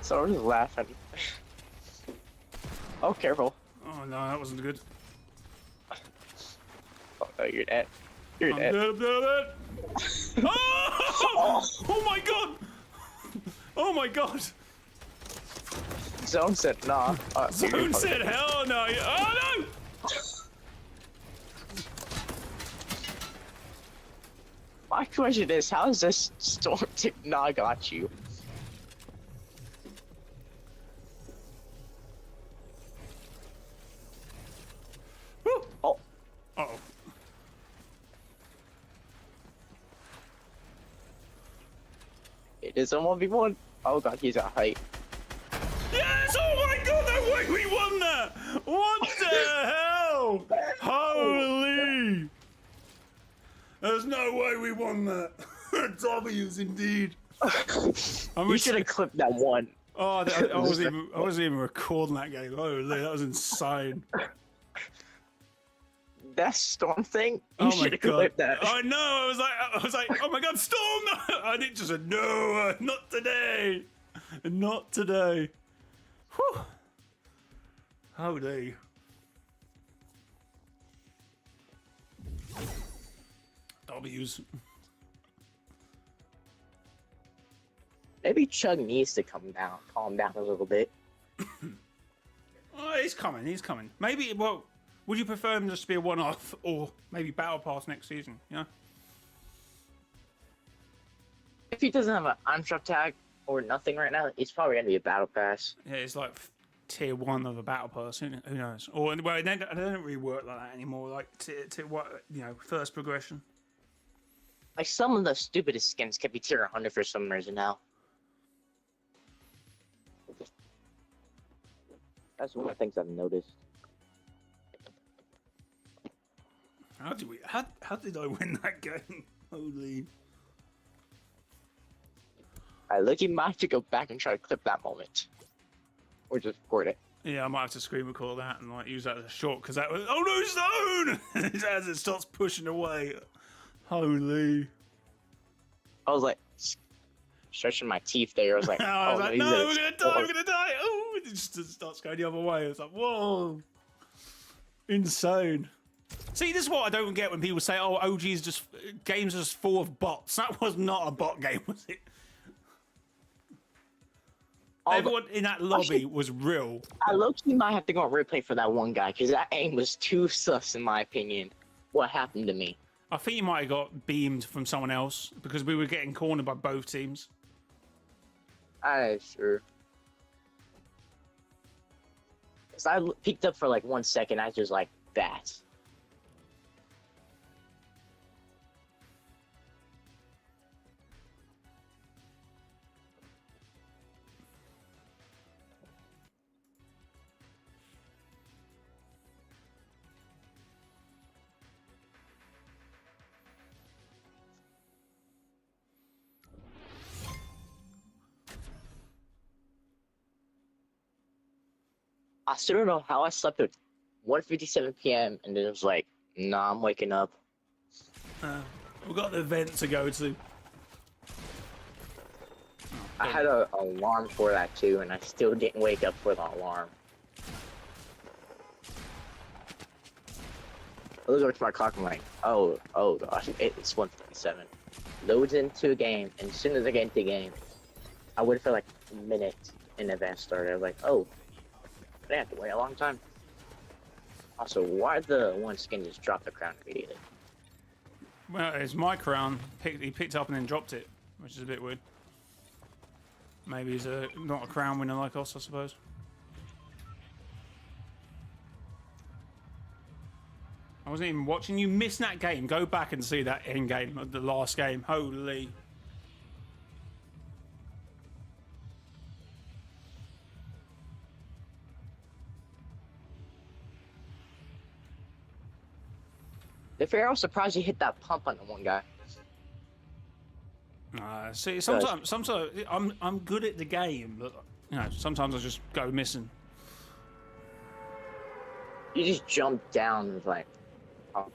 Someone's laughing. Oh, careful. Oh no, that wasn't good. Oh no, you're dead. You're I'm dead. dead, I'm dead. Oh! Oh my god! Oh my god! Zone said nah. Zone said hell no! Oh no! My question is, how is this storm tip not got you? Woo. Oh, Uh oh. it is a 1v1. Oh god, he's at height. Yes! Oh my god, no way we won that! What the hell? Holy! There's no way we won that. W's indeed. You should have clipped that one. Oh, I wasn't even recording that game. Holy, that was insane. That storm thing, you Oh my should have god! clipped that. I know. I was like, oh my god, Storm! No! I didn't just say no, not today, not today. Whew. Holy. W's. Maybe Chug needs to calm down a little bit. Oh, he's coming. He's coming. Maybe. Well, would you prefer him just to be a one-off, or maybe Battle Pass next season? Yeah. If he doesn't have an unstruck tag or nothing right now, he's probably gonna be a battle pass. Yeah, it's like tier 1 of a Battle Pass. Who knows? Or well, they don't really work like that anymore. Like to what first progression. Like some of the stupidest skins can be tier 100 for some reason now. That's one of the things I've noticed. How did I win that game? Holy. I look, you might have to go back and try to clip that moment. Or just record it. Yeah, I might have to screen record that and like use that as a short because that was oh no zone as it starts pushing away. Holy. I was like stretching my teeth there. I was like, I was oh, like, no, no, we're gonna die, we're gonna die. Oh, it just starts going the other way. It's like, whoa. Insane. See, this is what I don't get when people say, oh, OG is just games are just full of bots. That was not a bot game, was it? Everyone in that lobby was real. I low-key might have to go and replay for that one guy because that aim was too sus in my opinion. What happened to me? I think you might have got beamed from someone else because we were getting cornered by both teams. Sure. Cause I peeked up for like 1 second. I just like that. I still don't know how I slept at 1:57 p.m. and then it was like, nah, I'm waking up. We've got the event to go to. I had an alarm for that too, and I still didn't wake up for the alarm. I look over to my clock and I'm like, oh gosh, it's 1:57. Loads into a game, and as soon as I get into the game, I waited for like a minute in advance start. I was like, oh, I have to wait a long time. Also, why the one skin just drop the crown immediately? Well, it's my crown. He picked up and then dropped it, which is a bit weird. Maybe he's not a crown winner like us, I suppose. I wasn't even watching. You missed that game. Go back and see that end game of the last game. Holy. If you're surprised you hit that pump on the one guy. See, sometimes I'm good at the game, but sometimes I just go missing. You just jump down and like, oh.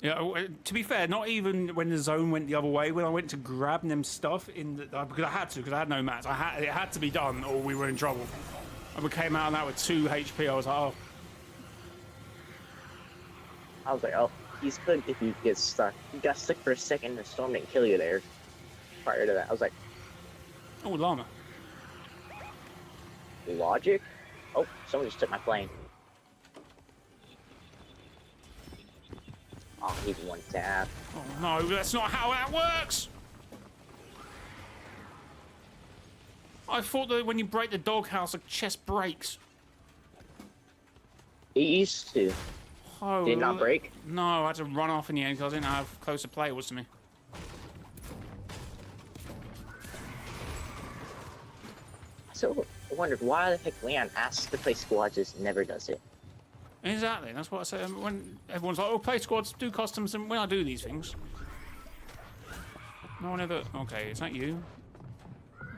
Yeah, to be fair, not even when the zone went the other way. When I went to grab them stuff in the, because I had no mats. It had to be done, or we were in trouble. And we came out of that with 2 HP. I was like, oh. I was like, oh, he's good if you get stuck. You got stuck for a second, the storm didn't kill you there. Prior to that, I was like, Oh, llama. logic? Oh, someone just took my plane. Oh, he's one tap. Oh no, that's not how that works. I thought that when you break the doghouse, the chest breaks. It used to. Oh, Did it not break? No, I had to run off in the end because I didn't know how close the play was to me. So I wondered why the heck Leon asks to play squad just never does it. Exactly, that's what I say. When everyone's like, oh, play squads, do customs, and when I do these things. No one ever... Okay, is that you?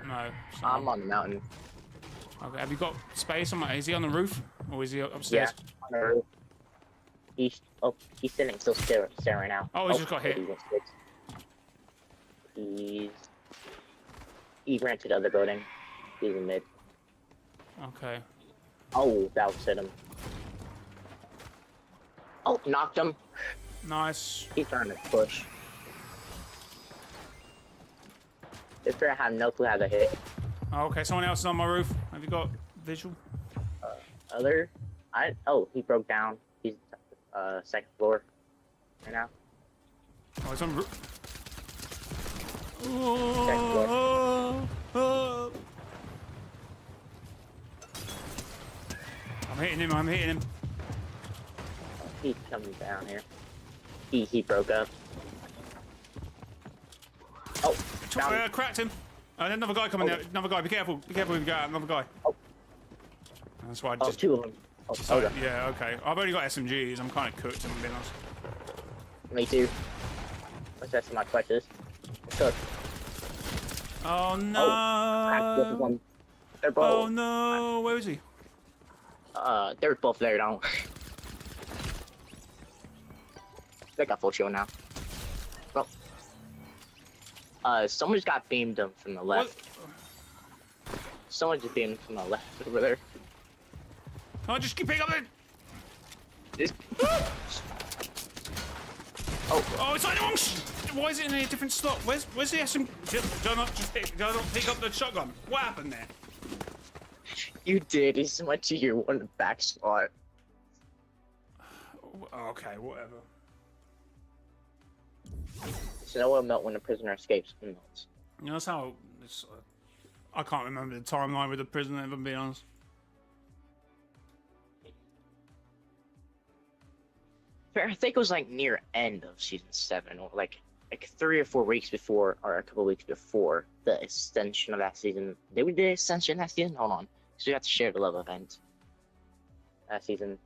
No. it's not. I'm on the mountain. Okay, have you got space? Is he on the roof? Or is he upstairs? Yeah, on the roof. He's sitting still staring right now. Oh, he's just got hit. He ran to the other building. He's in mid. Okay. Oh, that was hit him. Oh, knocked him. Nice. He's trying to push. This guy have no clue how to hit. Oh, okay, someone else is on my roof. Have you got visual? Oh, he broke down. He's second floor right now. Oh, he's on the roof. Second floor. Oh. I'm hitting him. He's coming down here. He broke up. Oh, down. Cracked him. Another guy coming there. Another guy. Be careful. Be careful when you go out. Another guy. Oh. That's why I Oh, just... two of them. Oh, hold on. Yeah, okay. I've only got SMGs. I'm kind of cooked, I'm being honest. Me too. What's that for my questions? Cook. Oh, no. Oh, one. They're both. Oh, no. Where is he? They're both there now. They got full shield now. Well, someone just got beamed them from the left. What? Someone just beamed from the left over there. Oh, just keep picking up it. This... Oh, it's like the wrong... Why is it in a different slot? Where's the SM... Do not pick up the shotgun. What happened there? You did. He went to your one back spot. Okay, whatever. Snow will melt when the prisoner escapes. It melts. You know, that's how... It's, I can't remember the timeline with the prisoner, if I'm being honest. I think it was like near end of season 7, or like 3 or 4 weeks before, or a couple weeks before the extension of that season. Did we do the extension that season? Hold on. So we got to share the love event that season,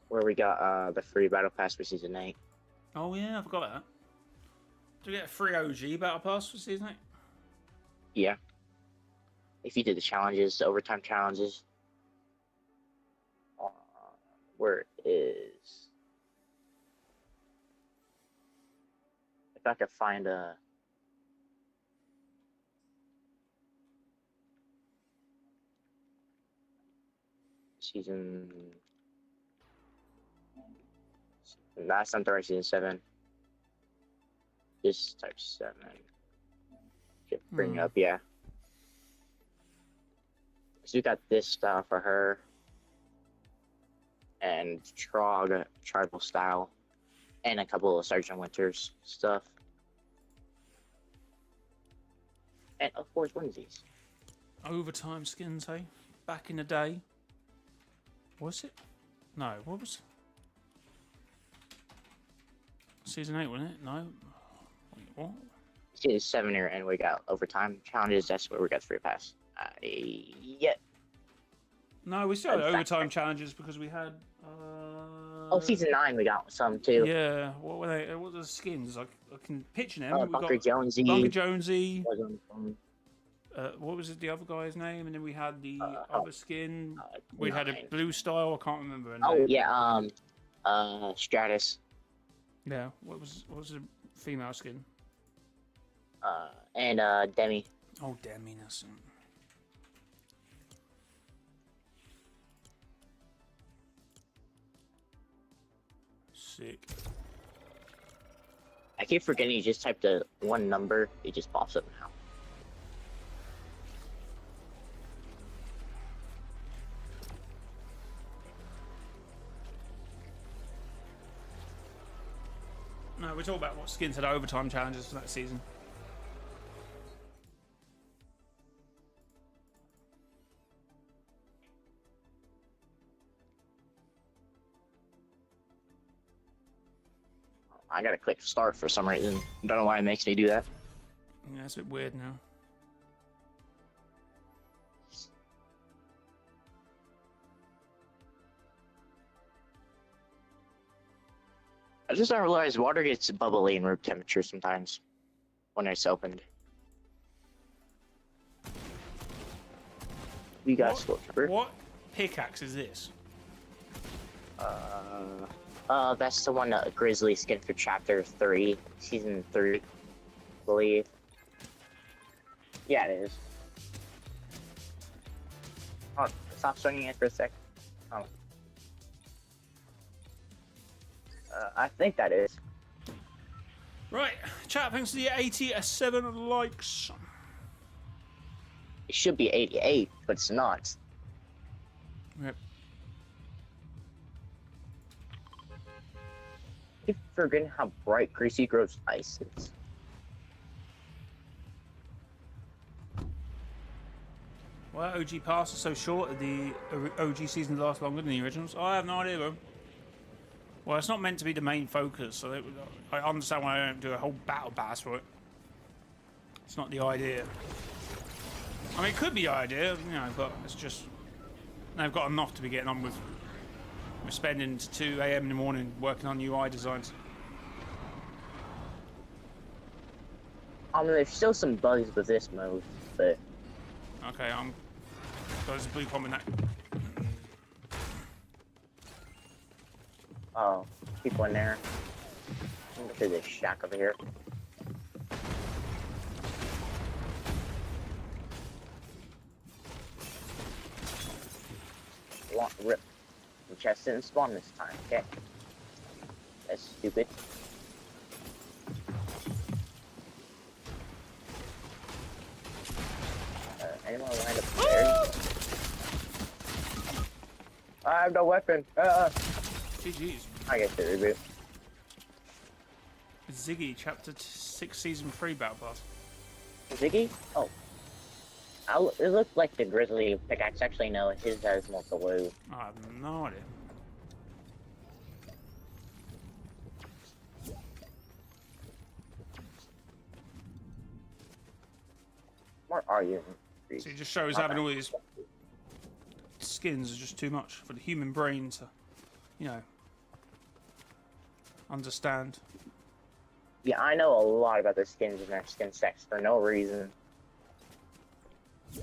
where we got the free battle pass for season 8. Oh yeah, I forgot that. Did we get a free OG battle pass for season 8? Yeah. If you did the challenges, the overtime challenges. Where is... If I could find a... Season... Last time during season 7. Just type 7. Should bring up, yeah. So we got this style for her. And Trog tribal style. And a couple of Sergeant Winters stuff. And of course, one of these. Overtime skins, hey? Back in the day. Was it? No, what was... Season 8, wasn't it? No. Wait, what? Season 7 here, and we got overtime challenges. That's where we got free pass. Yeah. No, we still had overtime challenges because we had... Oh, season 9 we got some too. Yeah, what were they? What were the skins? I can picture them. Bunker Jonesy. Bunker Jonesy. What was the other guy's name? And then we had the other skin. We had a blue style. I can't remember her name. Oh yeah, Stratus. Yeah. What was the female skin? And Demi. Oh, damn innocent. Sick. I keep forgetting you just type the one number, it just pops up now. No, we're talking about what skins had overtime challenges for that season. I gotta click start for some reason. Don't know why it makes me do that. Yeah, it's a bit weird now. I just don't realize water gets bubbly in room temperature sometimes when it's opened. We got Scorcher. What pickaxe is this? That's the one that Grizzly skin for Chapter 3, Season 3, I believe. Yeah, it is. Oh, stop swinging it for a sec. Oh. I think that is. Right, chat, thanks to the 87 likes. It should be 88, but it's not. Yep. I keep forgetting how bright Greasy Grove's ice is. Why OG Pass is so short? The OG seasons last longer than the originals? I have no idea, bro. Well, it's not meant to be the main focus, so I understand why I don't do a whole battle pass for it. It's not the idea. I mean, it could be the idea, you know, but it's just... They've got enough to be getting on with. We're spending to 2 AM in the morning working on UI designs. I mean, there's still some bugs with this mode, but... Okay, there's a blue bomb in that. Oh, people in there. I'm gonna do this shack over here. Rip. The chest didn't spawn this time, okay. That's stupid. Anyone land up there? I have no weapon. GG's. I guess the reboot. Ziggy, Chapter 6, Season 3 Battle Pass. Ziggy? Oh. It looked like the Grizzly pickaxe. Actually, no, his has more blue. I have no idea. What are you? So it just shows having all these skins is just too much for the human brain to, you know, understand. Yeah, I know a lot about the skins and their skin stacks for no reason. Are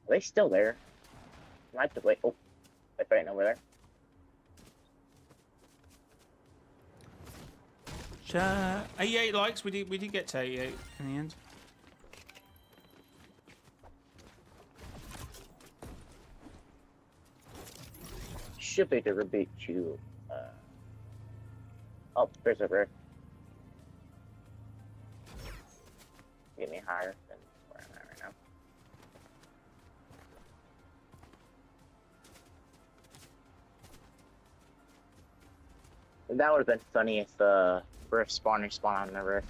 they still there? I have to wait. Oh, they're fighting over there. 88 likes. We did get to 88 in the end. Should be to reboot you. Oh, there's a rift. Get me higher than where I'm at right now. That would have been funny if the rift spawned on the rift.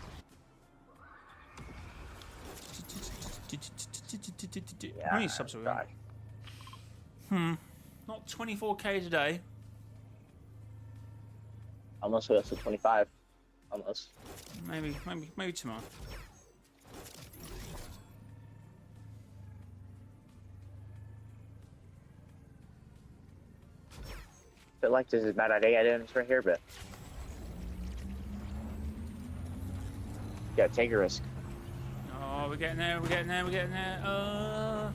How many subs are we on? Not 24k today. Almost got to 25. Almost. Maybe tomorrow. Feel like this is a bad idea doing this right here, but yeah, take a risk. Oh, we're getting there. We're getting there. We're getting there.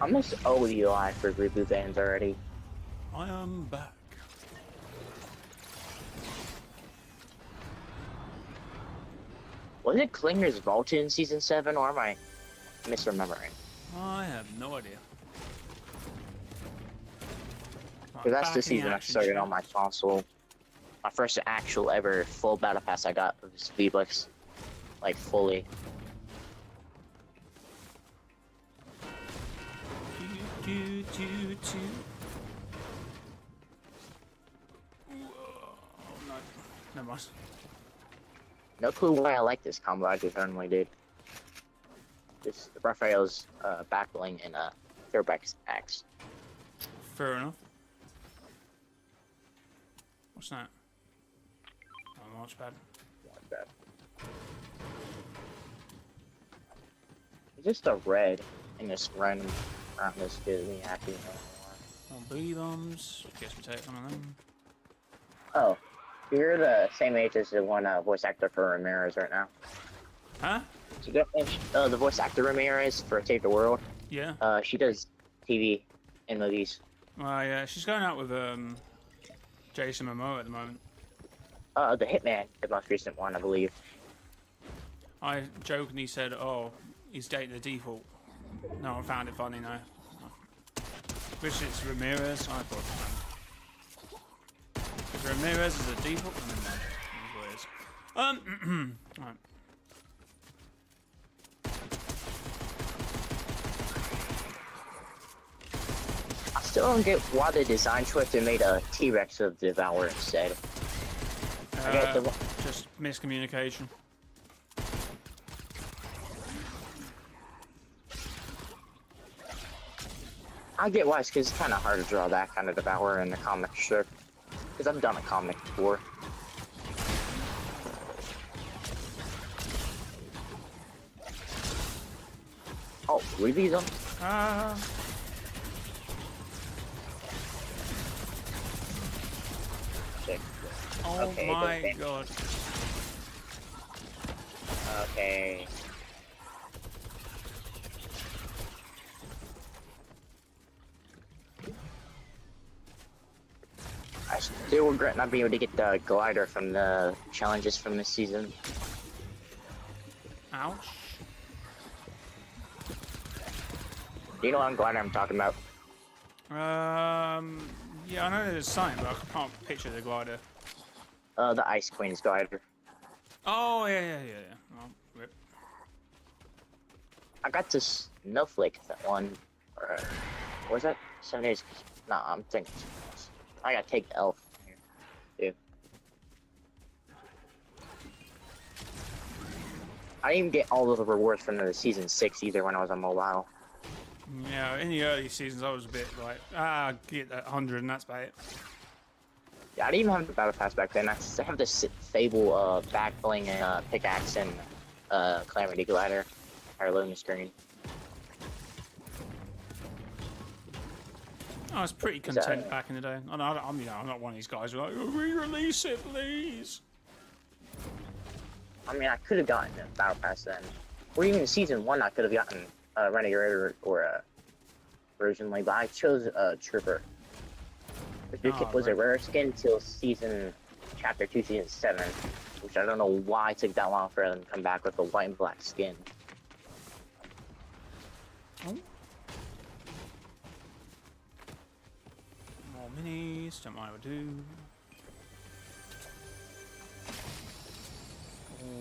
miss OUI for reboot bands already. I am back. Was it Klinger's Vault in Season 7, or am I misremembering? I have no idea. Right, Because that's back the in season I action started shot. on my console. My first actual ever full battle pass I got was V-Bucks. Like, fully. Do, do, do. Whoa, no. Never mind. No clue why I like this combo, I just randomly did. Just Raphael's backbling and Fairback's axe. Fair enough. What's that? Oh, launch pad. Like that. Just a red and this random roundness gives me happy no More bee bombs. Guess we take one of them. more. Oh, you're the same age as the one voice actor for Ramirez right now. Huh? So the voice actor Ramirez for Save the World. Yeah. She does TV and movies. Well, yeah, she's going out with Jason Momoa at the moment. The Hitman, the most recent one, I believe. I jokingly said, "Oh, he's dating the default." No one found it funny, no. Wish it's Ramirez. I thought it was funny. If Ramirez is a default, then never mind. It is what it is. Right. I still don't get why the design choice and made a T-Rex of Devour instead. I get the Just miscommunication. I get why, it's because it's kind of hard to draw that kind of Devour in the comic strip. Because I've done a comic before. Oh, really them? Check. Oh Okay, my okay. god. Okay. I still regret not being able to get the glider from the challenges from this season. Ouch. Do you know what glider I'm talking about? Yeah, I know there's something, but I can't picture the glider. The Ice Queen's glider. Oh, yeah. Oh, rip. I got this Snowflake that one. Or, what was that? 7 days? No, I'm thinking. I gotta take the elf here, too. I didn't even get all of the rewards from the season 6 either when I was on mobile. Yeah, in the early seasons, I was a bit like, get that 100 and that's about it. Yeah, I didn't even have the battle pass back then. I just have this Fable back bling and pickaxe and Calamity Glider are loading the screen. I was pretty content back in the day. I'm not one of these guys who are like, oh, re-release it, please. I mean, I could have gotten a battle pass then, or even season 1. I could have gotten Renegade or originally, but I chose Trooper. Which was a rare skin until chapter 2, season 7, which I don't know why it took that long for them to come back with a white and black skin. Oh. More minis, don't mind what I do.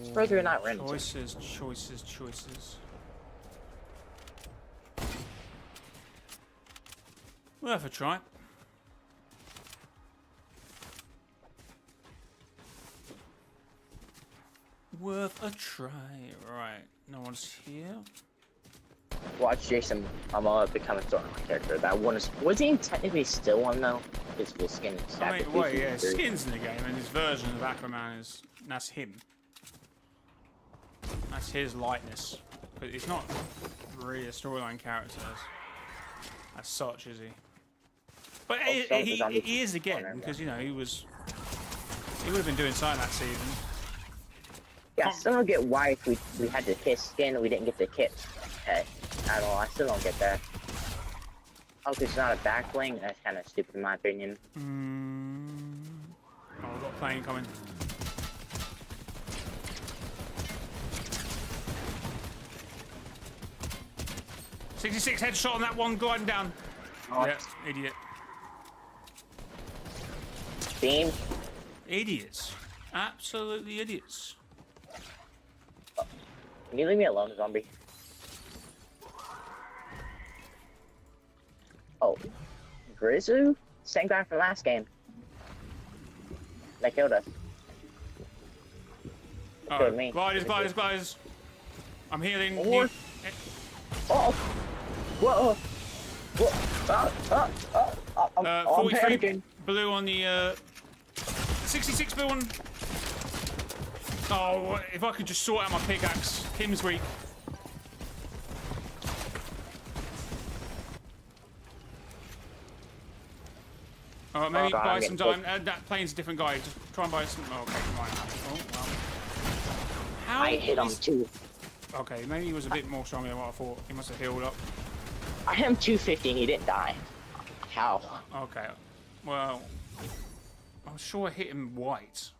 Surprised you're not random. Choices. Worth a try. Worth a try. Right, no one's here. Watch Jason Momoa become a Stormlight character. That one was he technically still one though? His full skin is I mean, wait, yeah, his skin's in the game, and his version of Aquaman that's him. That's his likeness. But he's not really a storyline character as such, is he? But he is again, because you know he would have been doing something that season. Yeah, I still don't get why if we had the his skin we didn't get the kit. Okay, I don't know. I still don't get that. Oh, 'cause it's not a back bling? That's kind of stupid in my opinion. Oh, I've got a plane coming. .66 headshot on that one gliding down. Oh. Yeah, idiot. Beam. Idiots. Absolutely idiots. Can you leave me alone, zombie? Oh. Grizu? Same guy from last game. They killed us. They killed me. Gliders. I'm healing. Or- Oh! Whoa! I'm 43 panicking. blue on the 66 blue on. Oh, if I could just sort out my pickaxe. Him's weak. Alright, maybe Oh, God, buy I'm some getting diamond. That plane's a different guy. Just try and buy some. Oh, okay, fine. Oh, well. How I hit him is- too. Okay, maybe he was a bit more strong than what I thought. He must have healed up. I hit him 250 and he didn't die. How? Okay, well, I'm sure I hit him white,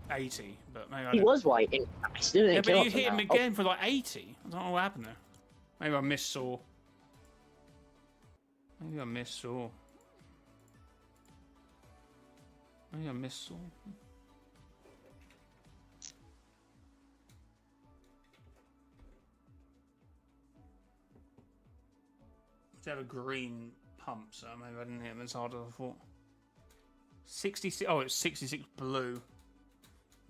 80, but maybe I He didn't. was white and I still didn't Yeah, kill but you hit him somehow. again for like 80. I don't know what happened there. Maybe I missaw. Maybe I missaw. Maybe I missaw. To have a green pump, so maybe I didn't hit him as hard as I thought. 66. Oh, it's 66 blue.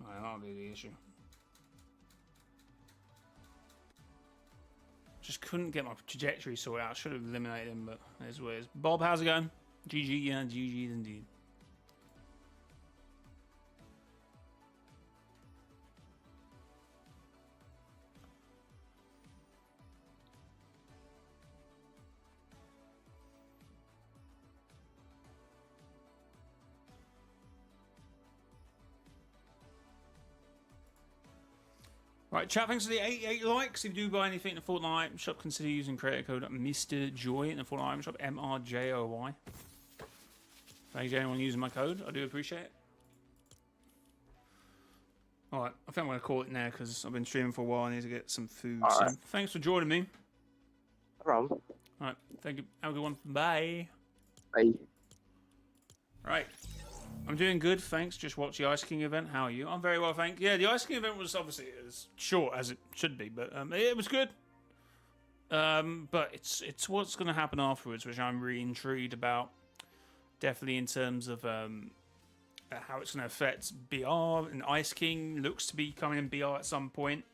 Right, that'll be the issue. Just couldn't get my trajectory sorted out. Should have eliminated him, but there's where it is. Bob, how's it going? GG, yeah, GG indeed. Right, chat, thanks for the 88 likes. If you do buy anything in the Fortnite item shop, consider using creator code mrjayowhy in the Fortnite item shop, mrjayowhy. Thanks to anyone using my code. I do appreciate it. Alright, I think I'm going to call it now because I've been streaming for a while. I need to get some food. So thanks for joining me. No problem. Alright, thank you. Have a good one. Bye. Bye. Right. I'm doing good, thanks. Just watched the Ice King event. How are you? I'm very well, thank you. Yeah, the Ice King event was obviously as short as it should be, but it was good. But it's what's going to happen afterwards, which I'm really intrigued about. Definitely in terms of how it's going to affect BR. And Ice King looks to be coming in BR at some point.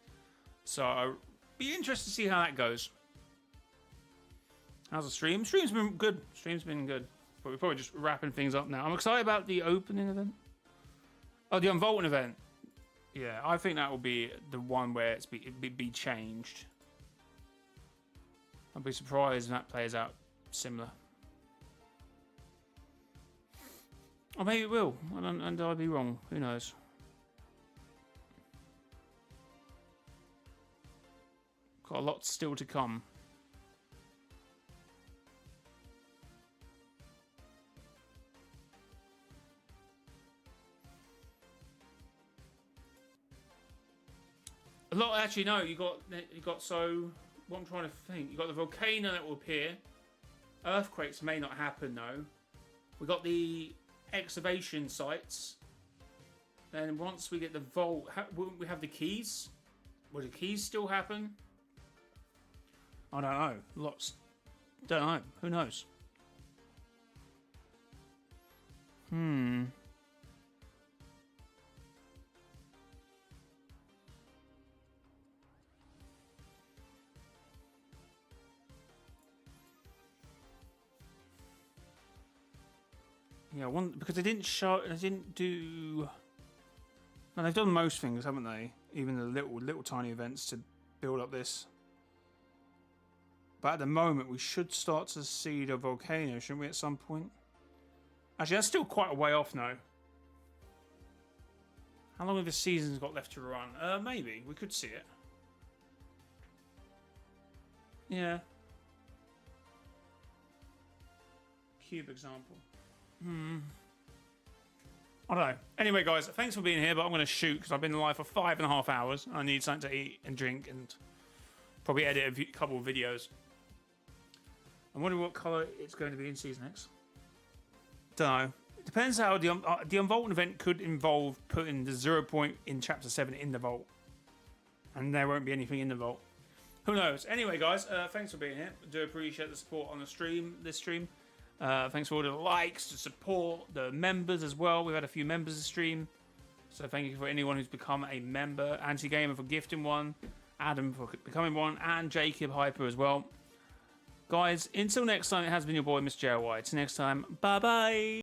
So I'll be interested to see how that goes. How's the stream? Stream's been good. Stream's been good. But we're probably just wrapping things up now. I'm excited about the opening event. Oh, the Unvaulting event. Yeah, I think that will be the one where it's be changed. I'd be surprised if that plays out similar. Or maybe it will. And I'd be wrong. Who knows? Got a lot still to come. A lot, actually, no. You got so. What I'm trying to think. You got the volcano that will appear. Earthquakes may not happen though. We got the excavation sites. Then once we get the vault, will we have the keys? Will the keys still happen? I don't know. Lots. Don't know. Who knows? Yeah, because they didn't show. They didn't do. No, they've done most things, haven't they? Even the little tiny events to build up this. But at the moment, we should start to see the volcano, shouldn't we? At some point. Actually, that's still quite a way off now. How long have the seasons got left to run? Maybe we could see it. Yeah. cube example. I don't know. Anyway, guys, thanks for being here, but I'm going to shoot because I've been alive for 5.5 hours. I need something to eat and drink and probably edit a couple of videos. I'm wondering what colour it's going to be in Season X. Don't know. It depends how the Unvaulted event could involve putting the 0 point in Chapter 7 in the vault. And there won't be anything in the vault. Who knows? Anyway, guys, thanks for being here. I do appreciate the support on the stream, this stream. Thanks for all the likes, the support, the members as well. We've had a few members of the stream. So thank you for anyone who's become a member. Anti-Gamer for gifting one. Adam for becoming one. And Jacob Hyper as well. Guys, until next time, it has been your boy, mrjayowhy. Till next time, bye-bye.